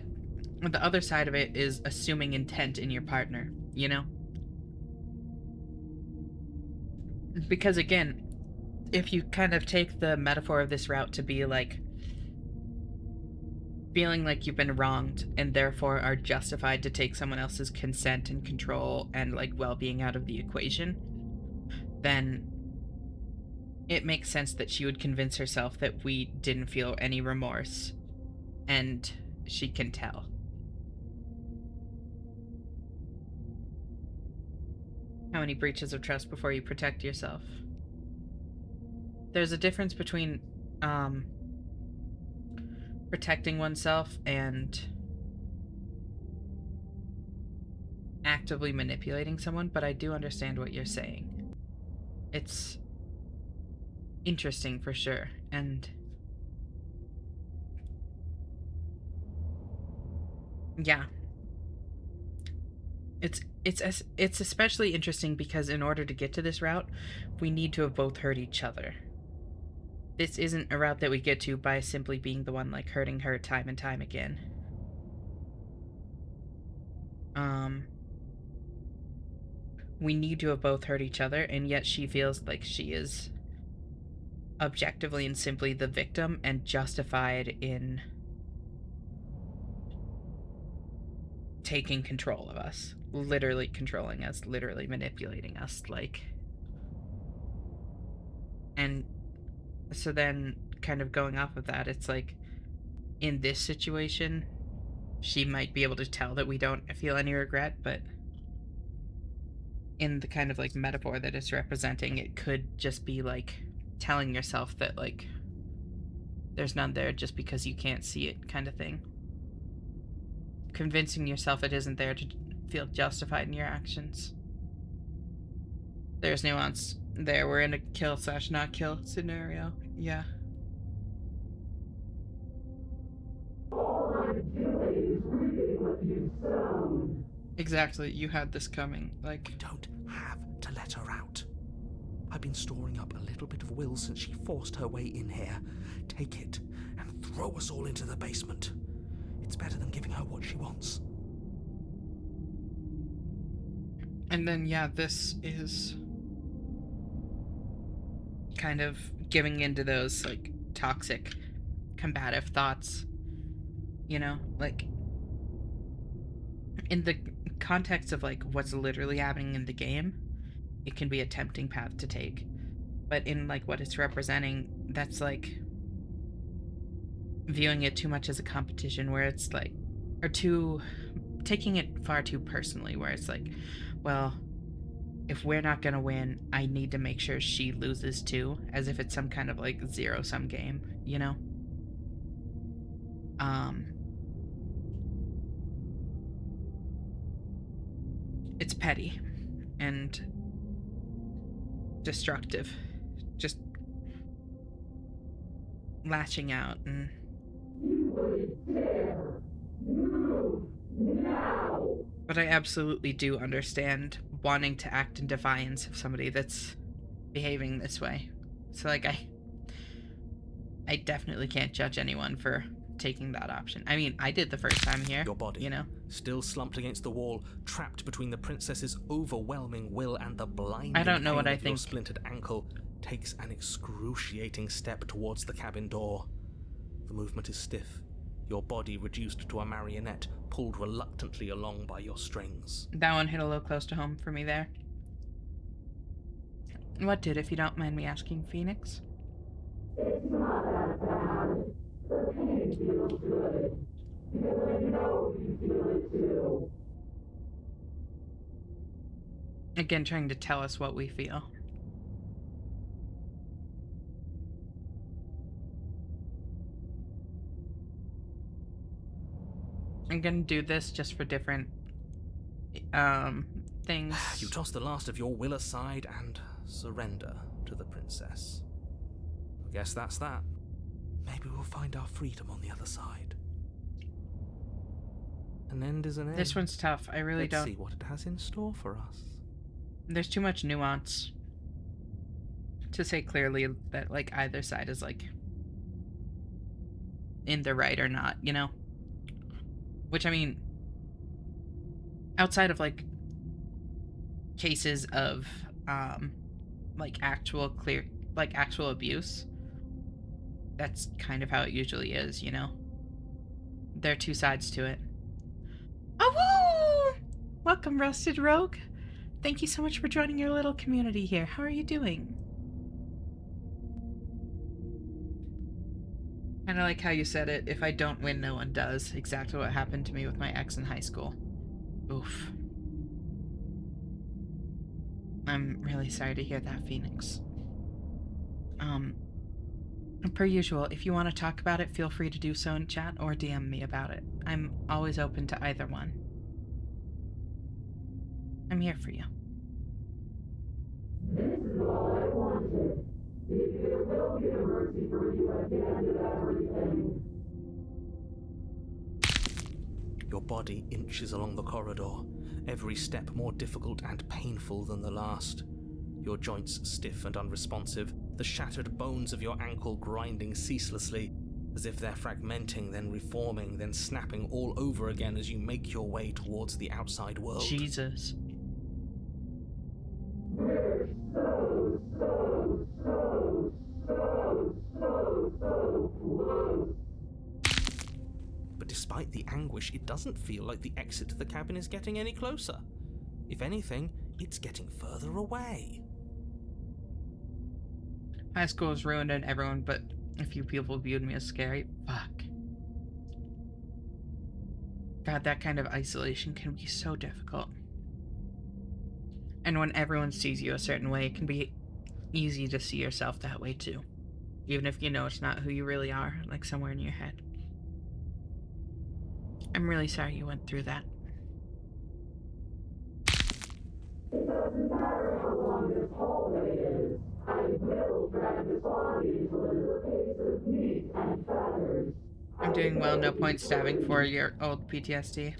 [SPEAKER 1] the other side of it is assuming intent in your partner, you know? Because again, if you kind of take the metaphor of this route to be like feeling like you've been wronged and therefore are justified to take someone else's consent and control and like well-being out of the equation, then it makes sense that she would convince herself that we didn't feel any remorse, and she can tell. How many breaches of trust before you protect yourself? There's a difference between protecting oneself and actively manipulating someone, but I do understand what you're saying. It's interesting for sure, and yeah, it's especially interesting because in order to get to this route, we need to have both hurt each other. This isn't a route that we get to by simply being the one like hurting her time and time again. We need to have both hurt each other, and yet she feels like she is objectively and simply the victim and justified in taking control of us, literally controlling us, literally manipulating us, like. And so then kind of going off of that, it's like in this situation she might be able to tell that we don't feel any regret, but in the kind of like metaphor that it's representing, it could just be like telling yourself that like there's none there just because you can't see it, kind of thing. Convincing yourself it isn't there to feel justified in your actions. There's nuance there. We're in a kill/not kill scenario. Yeah.
[SPEAKER 7] All I'm doing is reading what you've sown.
[SPEAKER 1] Exactly. You had this coming. Like,
[SPEAKER 2] We don't have to let her out. I've been storing up a little bit of will since she forced her way in here. Take it and throw us all into the basement. It's better than giving her what she wants.
[SPEAKER 1] and then yeah, this is kind of giving into those like toxic combative thoughts, you know, like in the context of like what's literally happening in the game, it can be a tempting path to take, but in like what it's representing, that's like viewing it too much as a competition, where it's like, or too taking it far too personally, where it's like, well, if we're not gonna win, I need to make sure she loses too, as if it's some kind of like zero-sum game, you know? It's petty and destructive, just lashing out. And
[SPEAKER 7] You wouldn't dare. Move now.
[SPEAKER 1] but I absolutely do understand wanting to act in defiance of somebody that's behaving this way. So like I definitely can't judge anyone for taking that option. I mean, I did the first time here.
[SPEAKER 2] Your body,
[SPEAKER 1] you know,
[SPEAKER 2] still slumped against the wall, trapped between the princess's overwhelming will and the blinding
[SPEAKER 1] I don't know what
[SPEAKER 2] pain
[SPEAKER 1] I
[SPEAKER 2] of your
[SPEAKER 1] think.
[SPEAKER 2] splintered ankle, takes an excruciating step towards the cabin door. The movement is stiff, your body reduced to a marionette, pulled reluctantly along by your strings.
[SPEAKER 1] That one hit a little close to home for me there. What did, if you don't mind me asking, Phoenix?
[SPEAKER 7] It's not that bad. Your pain feels good. Because I know you feel it too.
[SPEAKER 1] Again, trying to tell us what we feel. I'm gonna do this just for different things.
[SPEAKER 2] You toss the last of your will aside and surrender to the princess. I guess that's that. Maybe we'll find our freedom on the other side. An end is an end.
[SPEAKER 1] This one's tough. I really
[SPEAKER 2] Let's
[SPEAKER 1] don't.
[SPEAKER 2] see what it has in store for us.
[SPEAKER 1] There's too much nuance to say clearly that like either side is like in the right or not, you know? Which, I mean, outside of like cases of like actual abuse, that's kind of how it usually is, you know? There are two sides to it. Oh, woo! Welcome, Roasted Rogue. Thank you so much for joining your little community here. How are you doing? Kind of like how you said it, if I don't win, no one does. Exactly what happened to me with my ex in high school. Oof. I'm really sorry to hear that, Phoenix. Per usual, if you want to talk about it, feel free to do so in chat or DM me about it. I'm always open to either one. I'm here for you.
[SPEAKER 7] This is all I wanted. If it will be a mercy for you at the end of everything.
[SPEAKER 2] Your body inches along the corridor, every step more difficult and painful than the last. Your joints stiff and unresponsive, the shattered bones of your ankle grinding ceaselessly, as if they're fragmenting, then reforming, then snapping all over again as you make your way towards the outside world.
[SPEAKER 1] Jesus.
[SPEAKER 7] We're so close.
[SPEAKER 2] But despite the anguish, it doesn't feel like the exit to the cabin is getting any closer. If anything, it's getting further away.
[SPEAKER 1] High school was ruined and everyone but a few people viewed me as scary. Fuck. God, that kind of isolation can be so difficult. And when everyone sees you a certain way, it can be easy to see yourself that way too. Even if you know it's not who you really are, like somewhere in your head. I'm really sorry you went through that.
[SPEAKER 7] It doesn't matter how long this hallway is. I will drag this body until it is a piece of meat and feathers.
[SPEAKER 1] I'm doing well, no point stabbing for your old PTSD.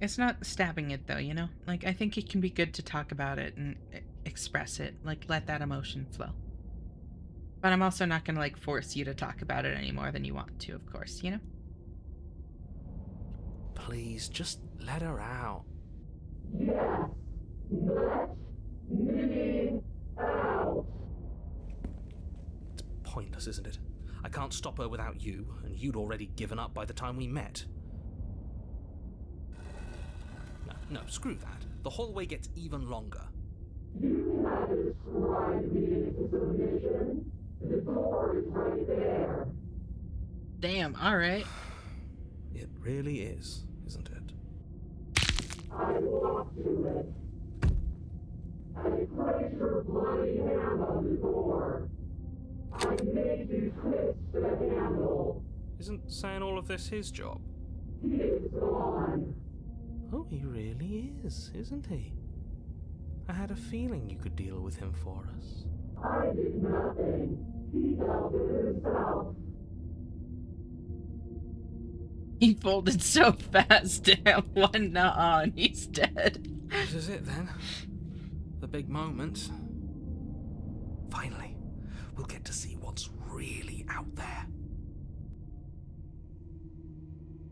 [SPEAKER 1] It's not stabbing it though, you know? Like, I think it can be good to talk about it and express it. Like, let that emotion flow. But I'm also not gonna, like, force you to talk about it any more than you want to, of course, you know?
[SPEAKER 2] Please, just let her out.
[SPEAKER 7] Yes, let me out.
[SPEAKER 2] It's pointless, isn't it? I can't stop her without you, and you'd already given up by the time we met. No, screw that. The hallway gets even longer.
[SPEAKER 7] You cannot describe me into submission. The door is right there.
[SPEAKER 1] Damn, alright.
[SPEAKER 2] It really is, isn't it?
[SPEAKER 7] I walked to it. I placed your bloody hand on the door. I made you twist the handle.
[SPEAKER 2] Isn't saying all of this his job?
[SPEAKER 7] He's gone.
[SPEAKER 2] Oh, he really is, isn't he? I had a feeling you could deal with him for us.
[SPEAKER 7] I did nothing. He dealt with himself.
[SPEAKER 1] He folded so fast, damn. One nuh-uh, and he's dead.
[SPEAKER 2] This is it then. The big moment. Finally, we'll get to see what's really out there.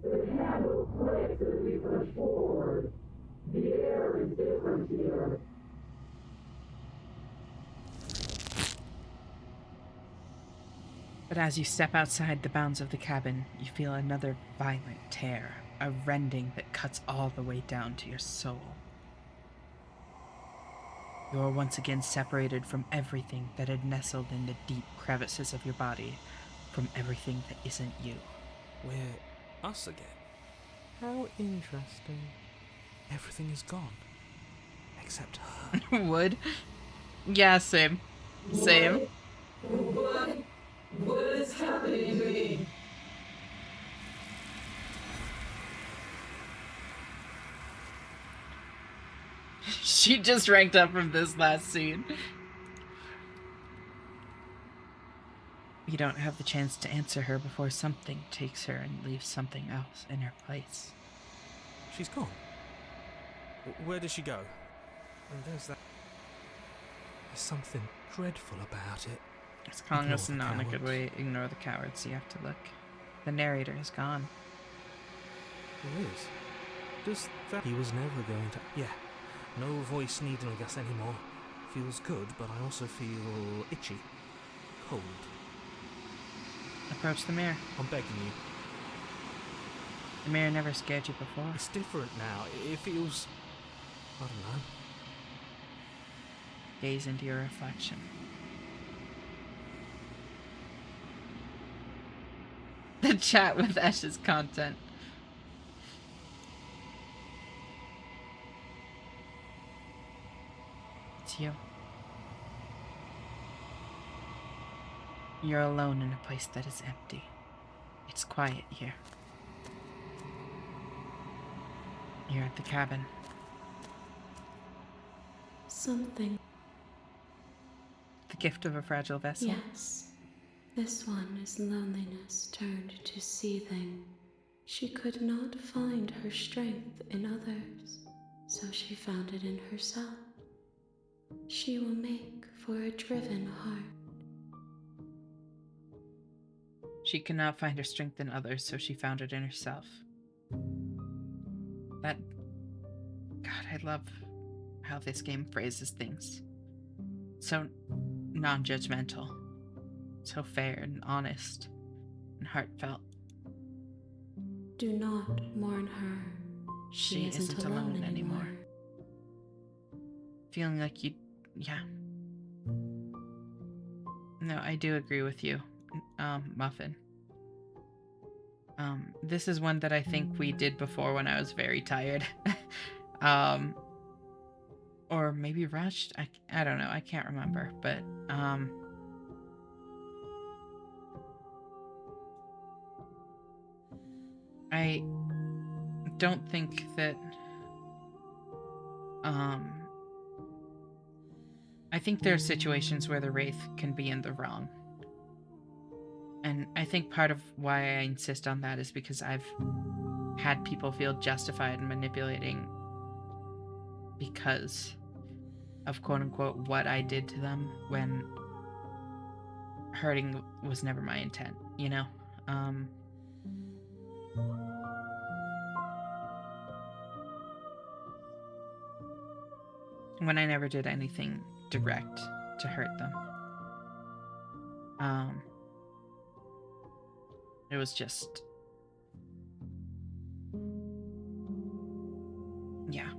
[SPEAKER 7] The handle clicks as we push forward. The air is different here.
[SPEAKER 1] But as you step outside the bounds of the cabin, you feel another violent tear, a rending that cuts all the way down to your soul. You are once again separated from everything that had nestled in the deep crevices of your body, from everything that isn't you.
[SPEAKER 5] We're us again. How interesting. Everything is gone. Except her.
[SPEAKER 1] Would? Yeah, same. Same.
[SPEAKER 7] What is happening to me?
[SPEAKER 1] She just ranked up from this last scene. You don't have the chance to answer her before something takes her and leaves something else in her place.
[SPEAKER 5] She's gone. Where did she go? And there's something dreadful about it.
[SPEAKER 1] It's calling
[SPEAKER 5] Ignore
[SPEAKER 1] us
[SPEAKER 5] the
[SPEAKER 1] not in a good
[SPEAKER 5] cowards.
[SPEAKER 1] way. Ignore the cowards. You have to look. The narrator is gone.
[SPEAKER 5] Who is? Does that... He was never going to... Yeah. No voice needling us anymore. Feels good, but I also feel itchy. Cold.
[SPEAKER 1] Approach the mirror.
[SPEAKER 5] I'm begging you.
[SPEAKER 1] The mirror never scared you before.
[SPEAKER 5] It's different now. It feels... I don't know.
[SPEAKER 1] Gaze into your reflection. The chat with Esh's content. It's you. You're alone in a place that is empty. It's quiet here. You're at the cabin.
[SPEAKER 6] Something.
[SPEAKER 1] The gift of a fragile vessel.
[SPEAKER 6] Yes. This one is loneliness turned to seething. She could not find her strength in others, so she found it in herself. She will make for a driven heart.
[SPEAKER 1] She could not find her strength in others, so she found it in herself. God, I love how this game phrases things. So non-judgmental. So fair and honest and heartfelt.
[SPEAKER 6] Do not mourn her. She isn't alone anymore.
[SPEAKER 1] Feeling like you... Yeah. No, I do agree with you, Muffin. This is one that I think we did before when I was very tired. Or maybe rushed. I don't know. I can't remember. But, I don't think that, I think there are situations where the Wraith can be in the wrong. And I think part of why I insist on that is because I've had people feel justified in manipulating because of quote-unquote what I did to them when hurting was never my intent, you know? When I never did anything direct to hurt them. It was just... Yeah.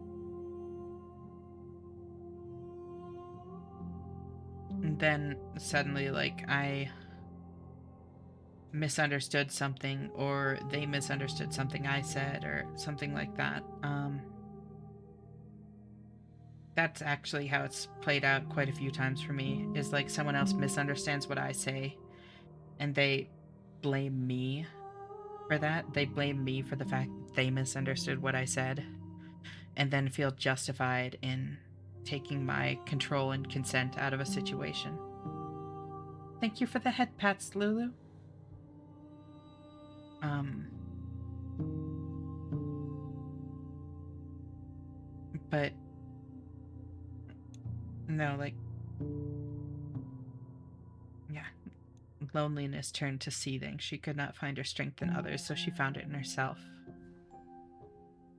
[SPEAKER 1] And then suddenly, like, I misunderstood something, or they misunderstood something I said, or something like that. That's actually how it's played out quite a few times for me, is like someone else misunderstands what I say, and they blame me for that. They blame me for the fact that they misunderstood what I said, and then feel justified in taking my control and consent out of a situation. Thank you for the head pats, Lulu. But no, like, yeah, loneliness turned to seething. She could not find her strength in others, so she found it in herself.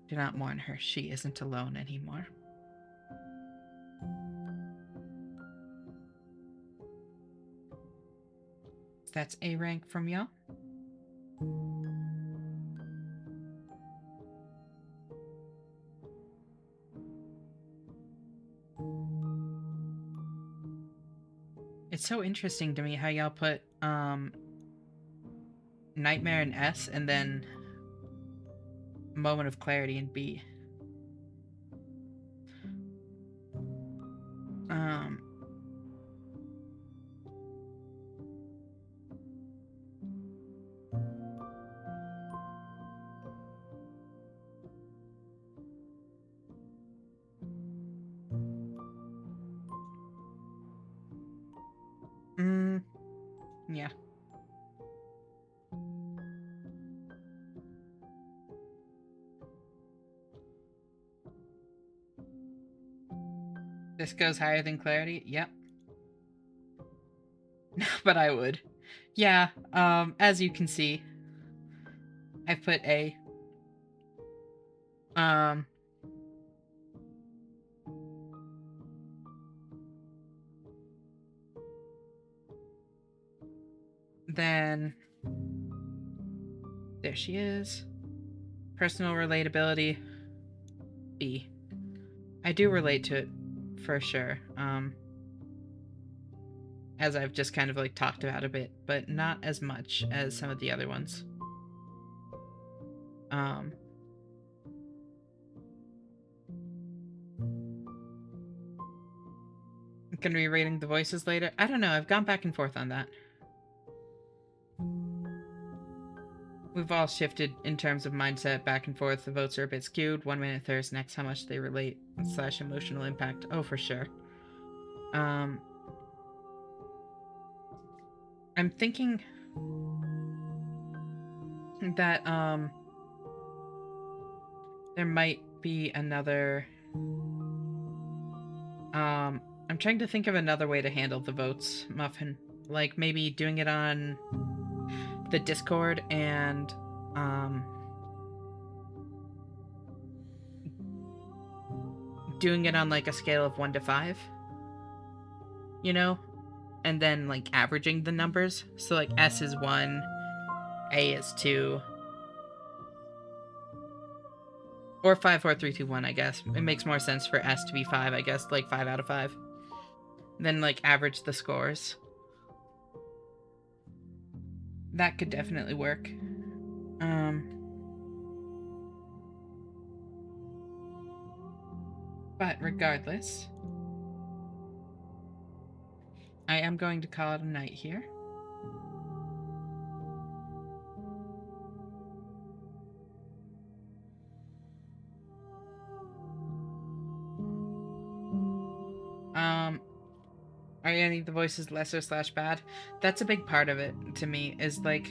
[SPEAKER 1] Do not mourn her. She isn't alone anymore. That's A rank from y'all. It's so interesting to me how y'all put Nightmare in S, and then Moment of Clarity in B. Yeah. This goes higher than Clarity? Yep. But I would. Yeah, as you can see, I put A. Then there she is. Personal relatability, B. I do relate to it for sure. As I've just kind of like talked about a bit, but not as much as some of the other ones. Gonna be rating the voices later. I don't know. I've gone back and forth on that. We've all shifted in terms of mindset back and forth. The votes are a bit skewed. 1 minute thirst, next how much they relate / emotional impact. Oh, for sure. I'm thinking that there might be another I'm trying to think of another way to handle the votes, Muffin. Like maybe doing it on the Discord and doing it on like a scale of 1 to 5, you know, and then like averaging the numbers. So like S is 1, A is 2, or 5, 4, 3, 2, 1. I guess it makes more sense for S to be 5. I guess like 5 out of 5. Then like average the scores. That could definitely work. But regardless, I am going to call it a night here. Are any of the voices lesser / bad? That's a big part of it to me, is like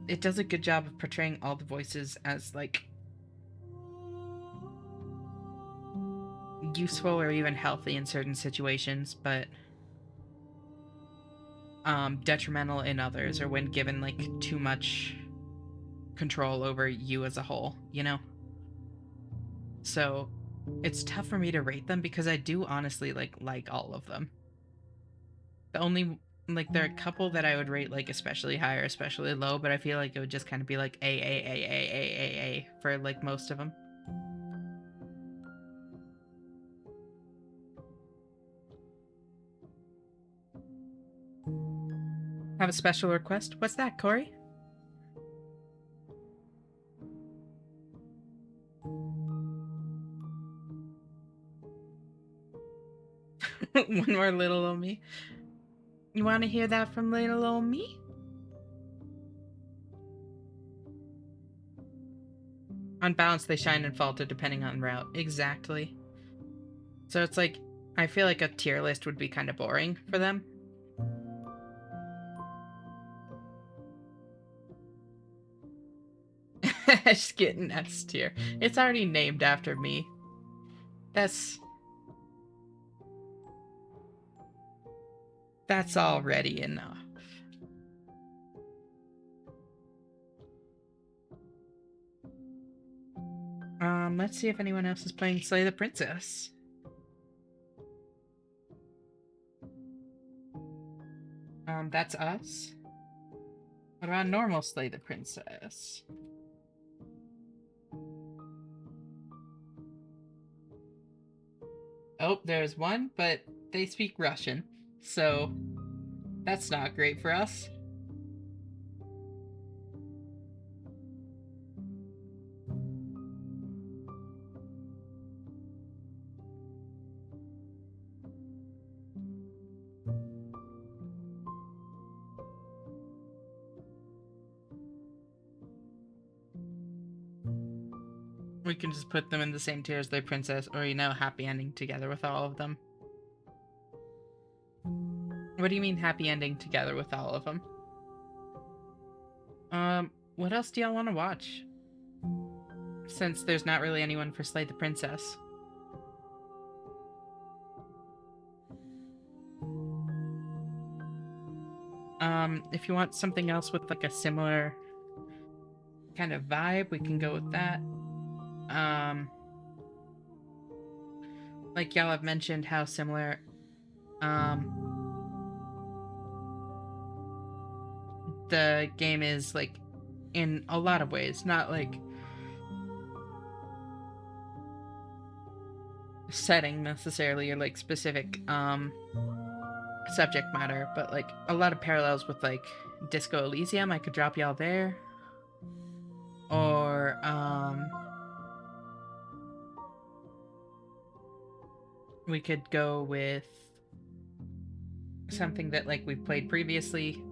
[SPEAKER 1] it does a good job of portraying all the voices as like useful or even healthy in certain situations, but detrimental in others, or when given like too much control over you as a whole, you know? So it's tough for me to rate them because I do honestly like all of them. The only like there are a couple that I would rate like especially high or especially low, but I feel like it would just kind of be like A for like most of them. Have a special request? What's that, Corey? One more little old me. You want to hear that from little old me? On balance, they shine and falter depending on route. Exactly. So it's like, I feel like a tier list would be kind of boring for them. Just getting S tier. It's already named after me. That's already enough. Let's see if anyone else is playing Slay the Princess. That's us. What about normal Slay the Princess? Oh, there's one, but they speak Russian, so that's not great for us. We can just put them in the same tier as their princess, or, you know, happy ending together with all of them. What do you mean happy ending together with all of them? What else do y'all want to watch? Since there's not really anyone for Slay the Princess. If you want something else with like a similar kind of vibe, we can go with that. Like y'all have mentioned how similar, the game is, like, in a lot of ways, not like setting necessarily or like specific subject matter, but like a lot of parallels with like Disco Elysium. I could drop y'all there. Or we could go with something that like we've played previously,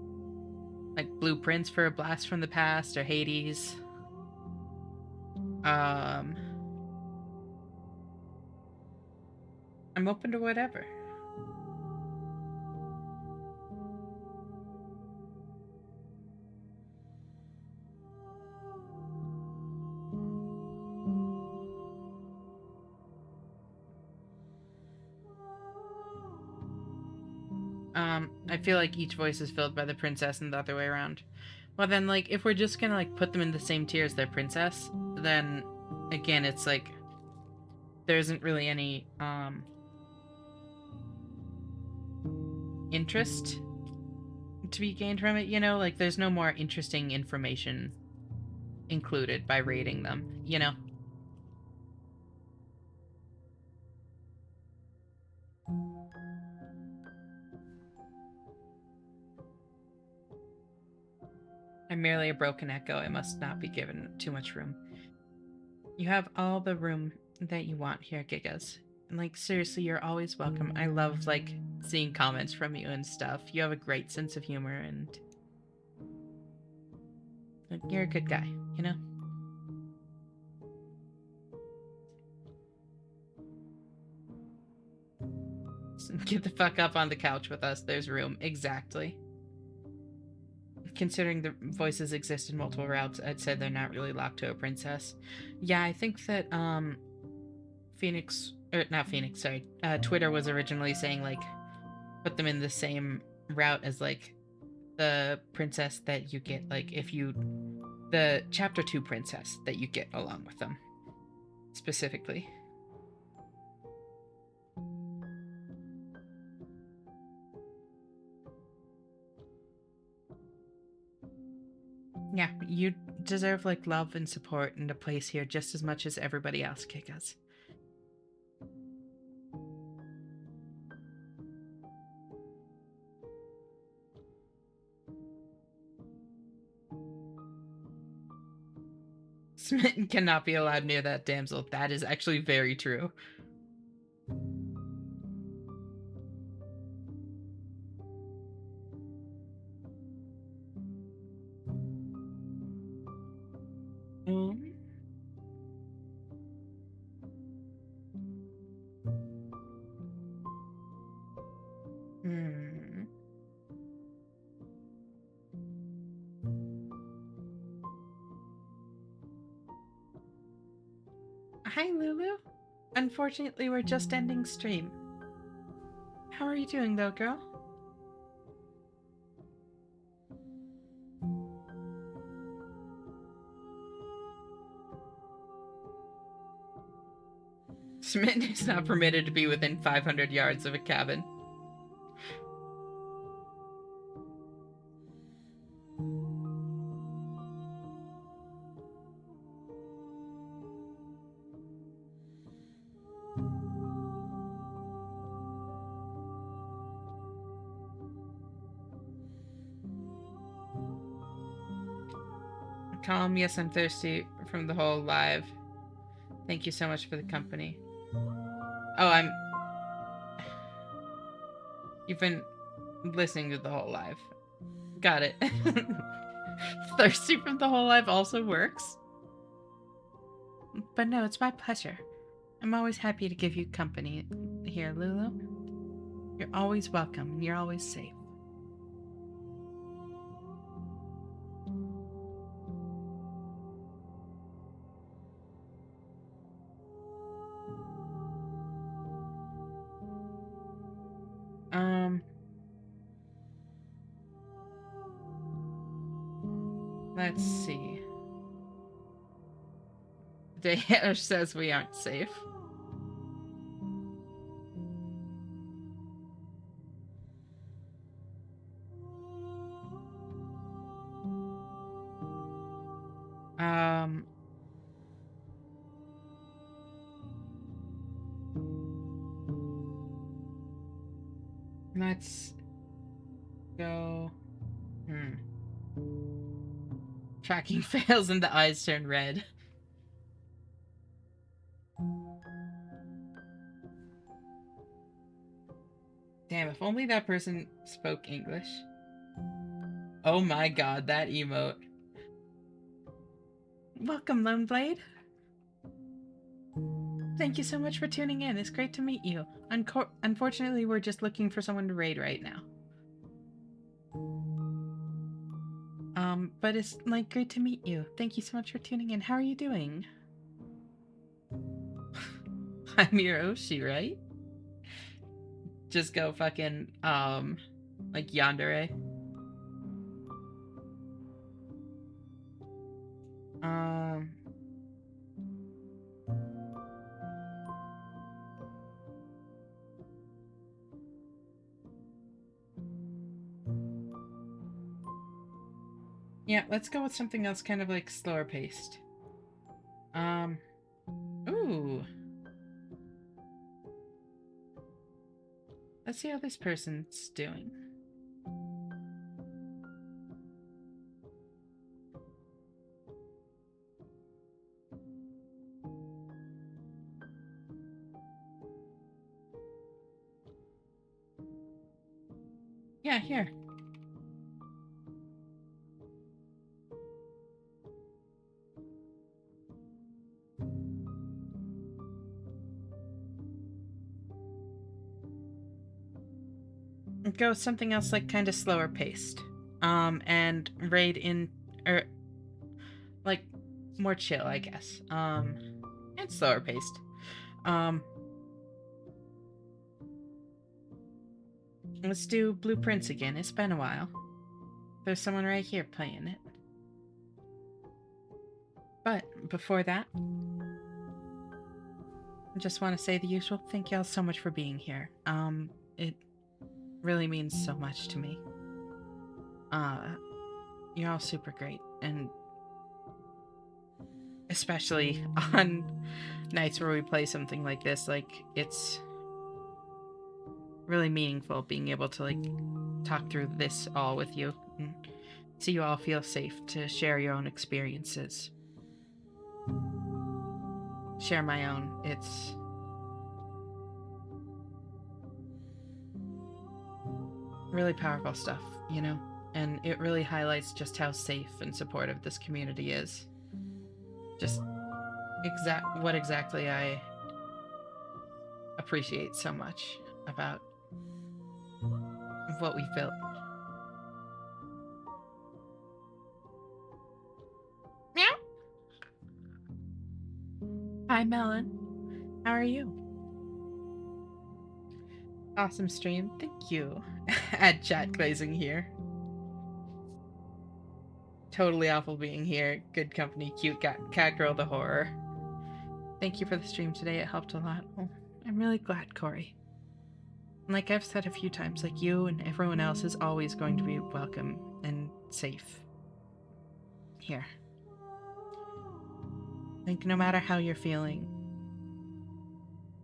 [SPEAKER 1] like Blueprints for a Blast from the Past or Hades. I'm open to whatever. I feel like each voice is filled by the princess and the other way around. Well then, like, if we're just gonna, like, put them in the same tier as their princess, then, again, it's like, there isn't really any, interest to be gained from it, you know? Like, there's no more interesting information included by rating them, you know? I'm merely a broken echo. I must not be given too much room. You have all the room that you want here, Gigas. And, like, seriously, you're always welcome. I love, like, seeing comments from you and stuff. You have a great sense of humor, and like, you're a good guy, you know? So get the fuck up on the couch with us. There's room. Exactly. Considering the voices exist in multiple routes, I'd say they're not really locked to a princess. Yeah, I think that, Twitter was originally saying, like, put them in the same route as, like, the princess that you get, like, if you... the Chapter 2 princess that you get along with them. Specifically. Yeah, you deserve, like, love and support and a place here just as much as everybody else, Kikas. Smitten cannot be allowed near that damsel. That is actually very true. Hi, Lulu. Unfortunately, we're just ending stream. How are you doing, though, girl? Smitten is not permitted to be within 500 yards of a cabin. Calm, yes, I'm thirsty from the whole live. Thank you so much for the company. Oh, you've been listening to the whole live. Got it. Thirsty from the whole live also works. But no, it's my pleasure. I'm always happy to give you company here, Lulu. You're always welcome, and you're always safe. Let's see. Dale says we aren't safe. Let's go. Tracking fails and the eyes turn red. Damn, if only that person spoke English. Oh my god, that emote. Welcome, Lone Blade. Thank you so much for tuning in. It's great to meet you. Unfortunately, we're just looking for someone to raid right now. But it's, like, great to meet you. Thank you so much for tuning in. How are you doing? I'm your Oshi, right? Just go fucking, like, yandere. Yeah, let's go with something else kind of like slower paced. Ooh. Let's see how this person's doing. Yeah, here. Go with something else like kind of slower paced. And raid in, or like more chill, I guess. And slower paced. Let's do Blueprints again. It's been a while. There's someone right here playing it. But before that, I just want to say the usual. Thank y'all so much for being here. It really means so much to me. You're all super great, and especially on nights where we play something like this, like, it's really meaningful being able to, like, talk through this all with you and so you all feel safe to share your own experiences. Share my own. It's really powerful stuff, you know? And it really highlights just how safe and supportive this community is. Just what exactly I appreciate so much about what we've built. Meow. Hi, Melon. How are you? Awesome stream. Thank you. Add chat glazing here. Totally awful being here. Good company. Cute cat girl the horror. Thank you for the stream today. It helped a lot. Oh, I'm really glad, Corey. Like I've said a few times, like, you and everyone else is always going to be welcome and safe here. Like, no matter how you're feeling,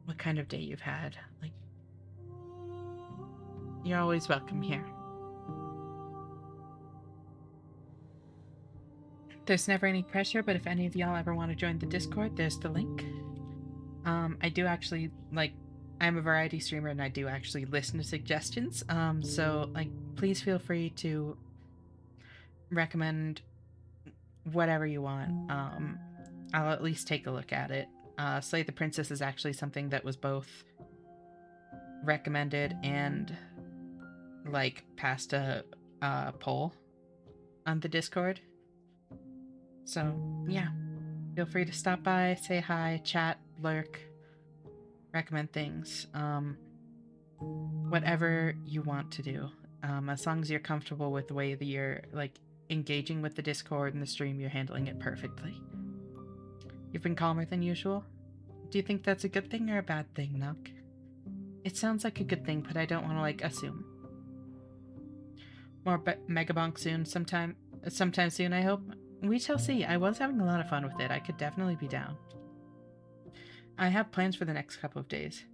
[SPEAKER 1] what kind of day you've had, like, you're always welcome here. There's never any pressure, but if any of y'all ever want to join the Discord, there's the link. I do actually, like, I'm a variety streamer and I do actually listen to suggestions. So, like, please feel free to recommend whatever you want. I'll at least take a look at it. Slay the Princess is actually something that was both recommended and like passed a poll on the Discord. So yeah, feel free to stop by, say hi, chat, lurk, recommend things, whatever you want to do, as long as you're comfortable with the way that you're like engaging with the Discord and the stream. You're handling it perfectly. You've been calmer than usual. Do you think that's a good thing or a bad thing, Nook? It sounds like a good thing, but I don't want to like assume. More Megabonk soon, sometime soon, I hope. We shall see. I was having a lot of fun with it. I could definitely be down. I have plans for the next couple of days.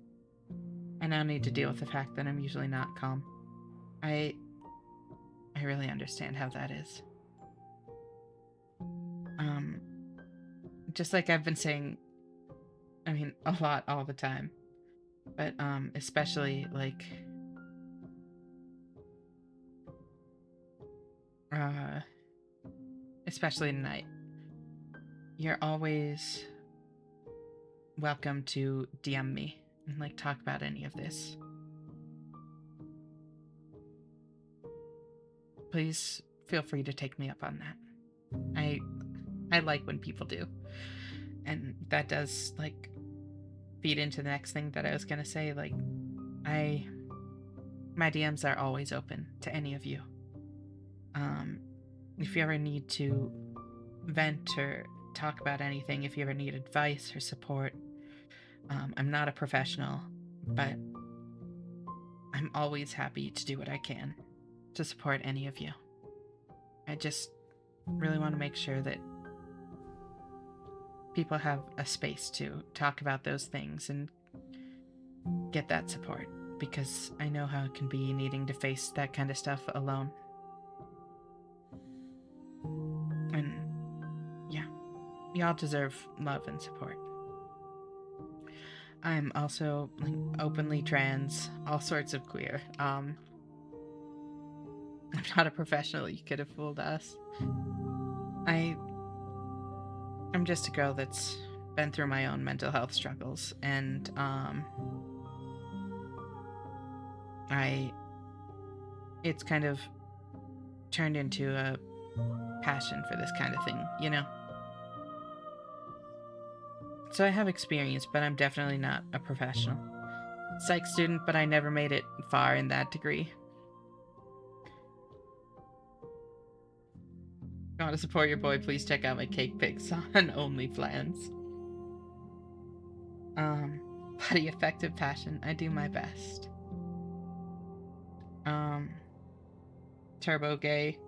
[SPEAKER 1] I now need to deal with the fact that I'm usually not calm. I really understand how that is. Just like I've been saying, I mean, a lot all the time. But, especially, like, especially tonight. You're always welcome to DM me and, like, talk about any of this. Please feel free to take me up on that. I like when people do. And that does, like, feed into the next thing that I was gonna say. Like, my DMs are always open to any of you. If you ever need to vent or talk about anything, if you ever need advice or support, I'm not a professional, but I'm always happy to do what I can to support any of you. I just really want to make sure that people have a space to talk about those things and get that support, because I know how it can be needing to face that kind of stuff alone. And yeah, y'all deserve love and support. I'm also like openly trans, all sorts of queer. I'm not a professional. You could have fooled us. I'm just a girl that's been through my own mental health struggles, and it's kind of turned into a passion for this kind of thing, you know? So I have experience, but I'm definitely not a professional. Psych student, but I never made it far in that degree. If you want to support your boy, please check out my cake pics on OnlyFans. Body effective passion. I do my best. Turbo gay.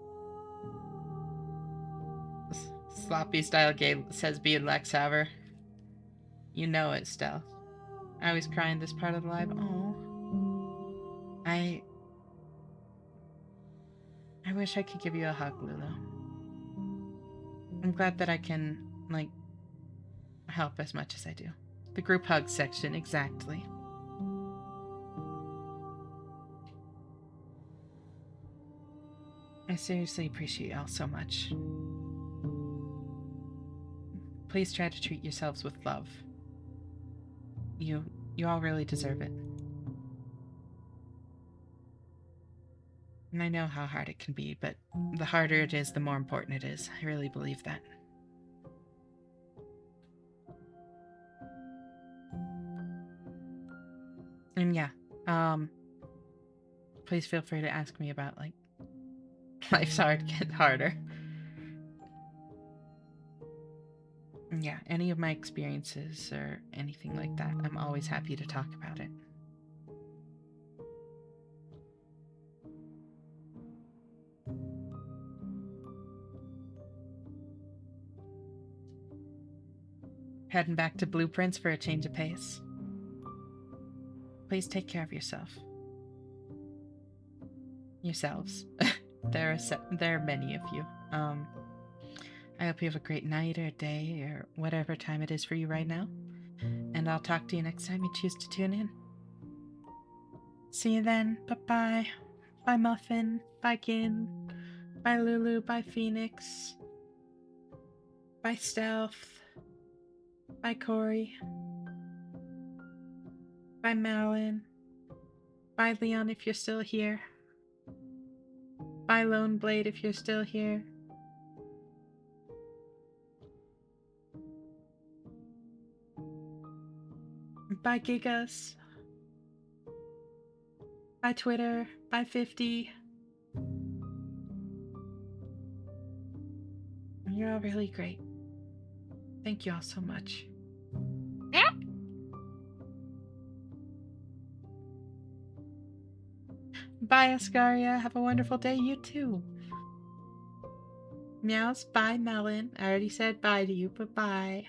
[SPEAKER 1] Sloppy style gay says being Lex Haver. You know it, Stealth. I always cry in this part of the live. Oh. I wish I could give you a hug, Lulu. I'm glad that I can, like, help as much as I do. The group hug section, exactly. I seriously appreciate y'all so much. Please try to treat yourselves with love. You all really deserve it. And I know how hard it can be, but the harder it is, the more important it is. I really believe that. And yeah, please feel free to ask me about, like, life's hard, get harder. And yeah, any of my experiences or anything like that, I'm always happy to talk about it. Heading back to Blueprints for a change of pace. Please take care of yourselves. There are many of you. I hope you have a great night or day or whatever time it is for you right now. And I'll talk to you next time you choose to tune in. See you then. Bye-bye. Bye, Muffin. Bye, Gin. Bye, Lulu. Bye, Phoenix. Bye, Stealth. Bye, Corey. Bye, Malin. Bye, Leon, if you're still here. Bye, Lone Blade, if you're still here. Bye, Gigas. Bye, Twitter. Bye, 50. You're all really great. Thank you all so much. Bye, Ascaria. Have a wonderful day. You too. Meows. Bye, Melon. I already said bye to you, but bye.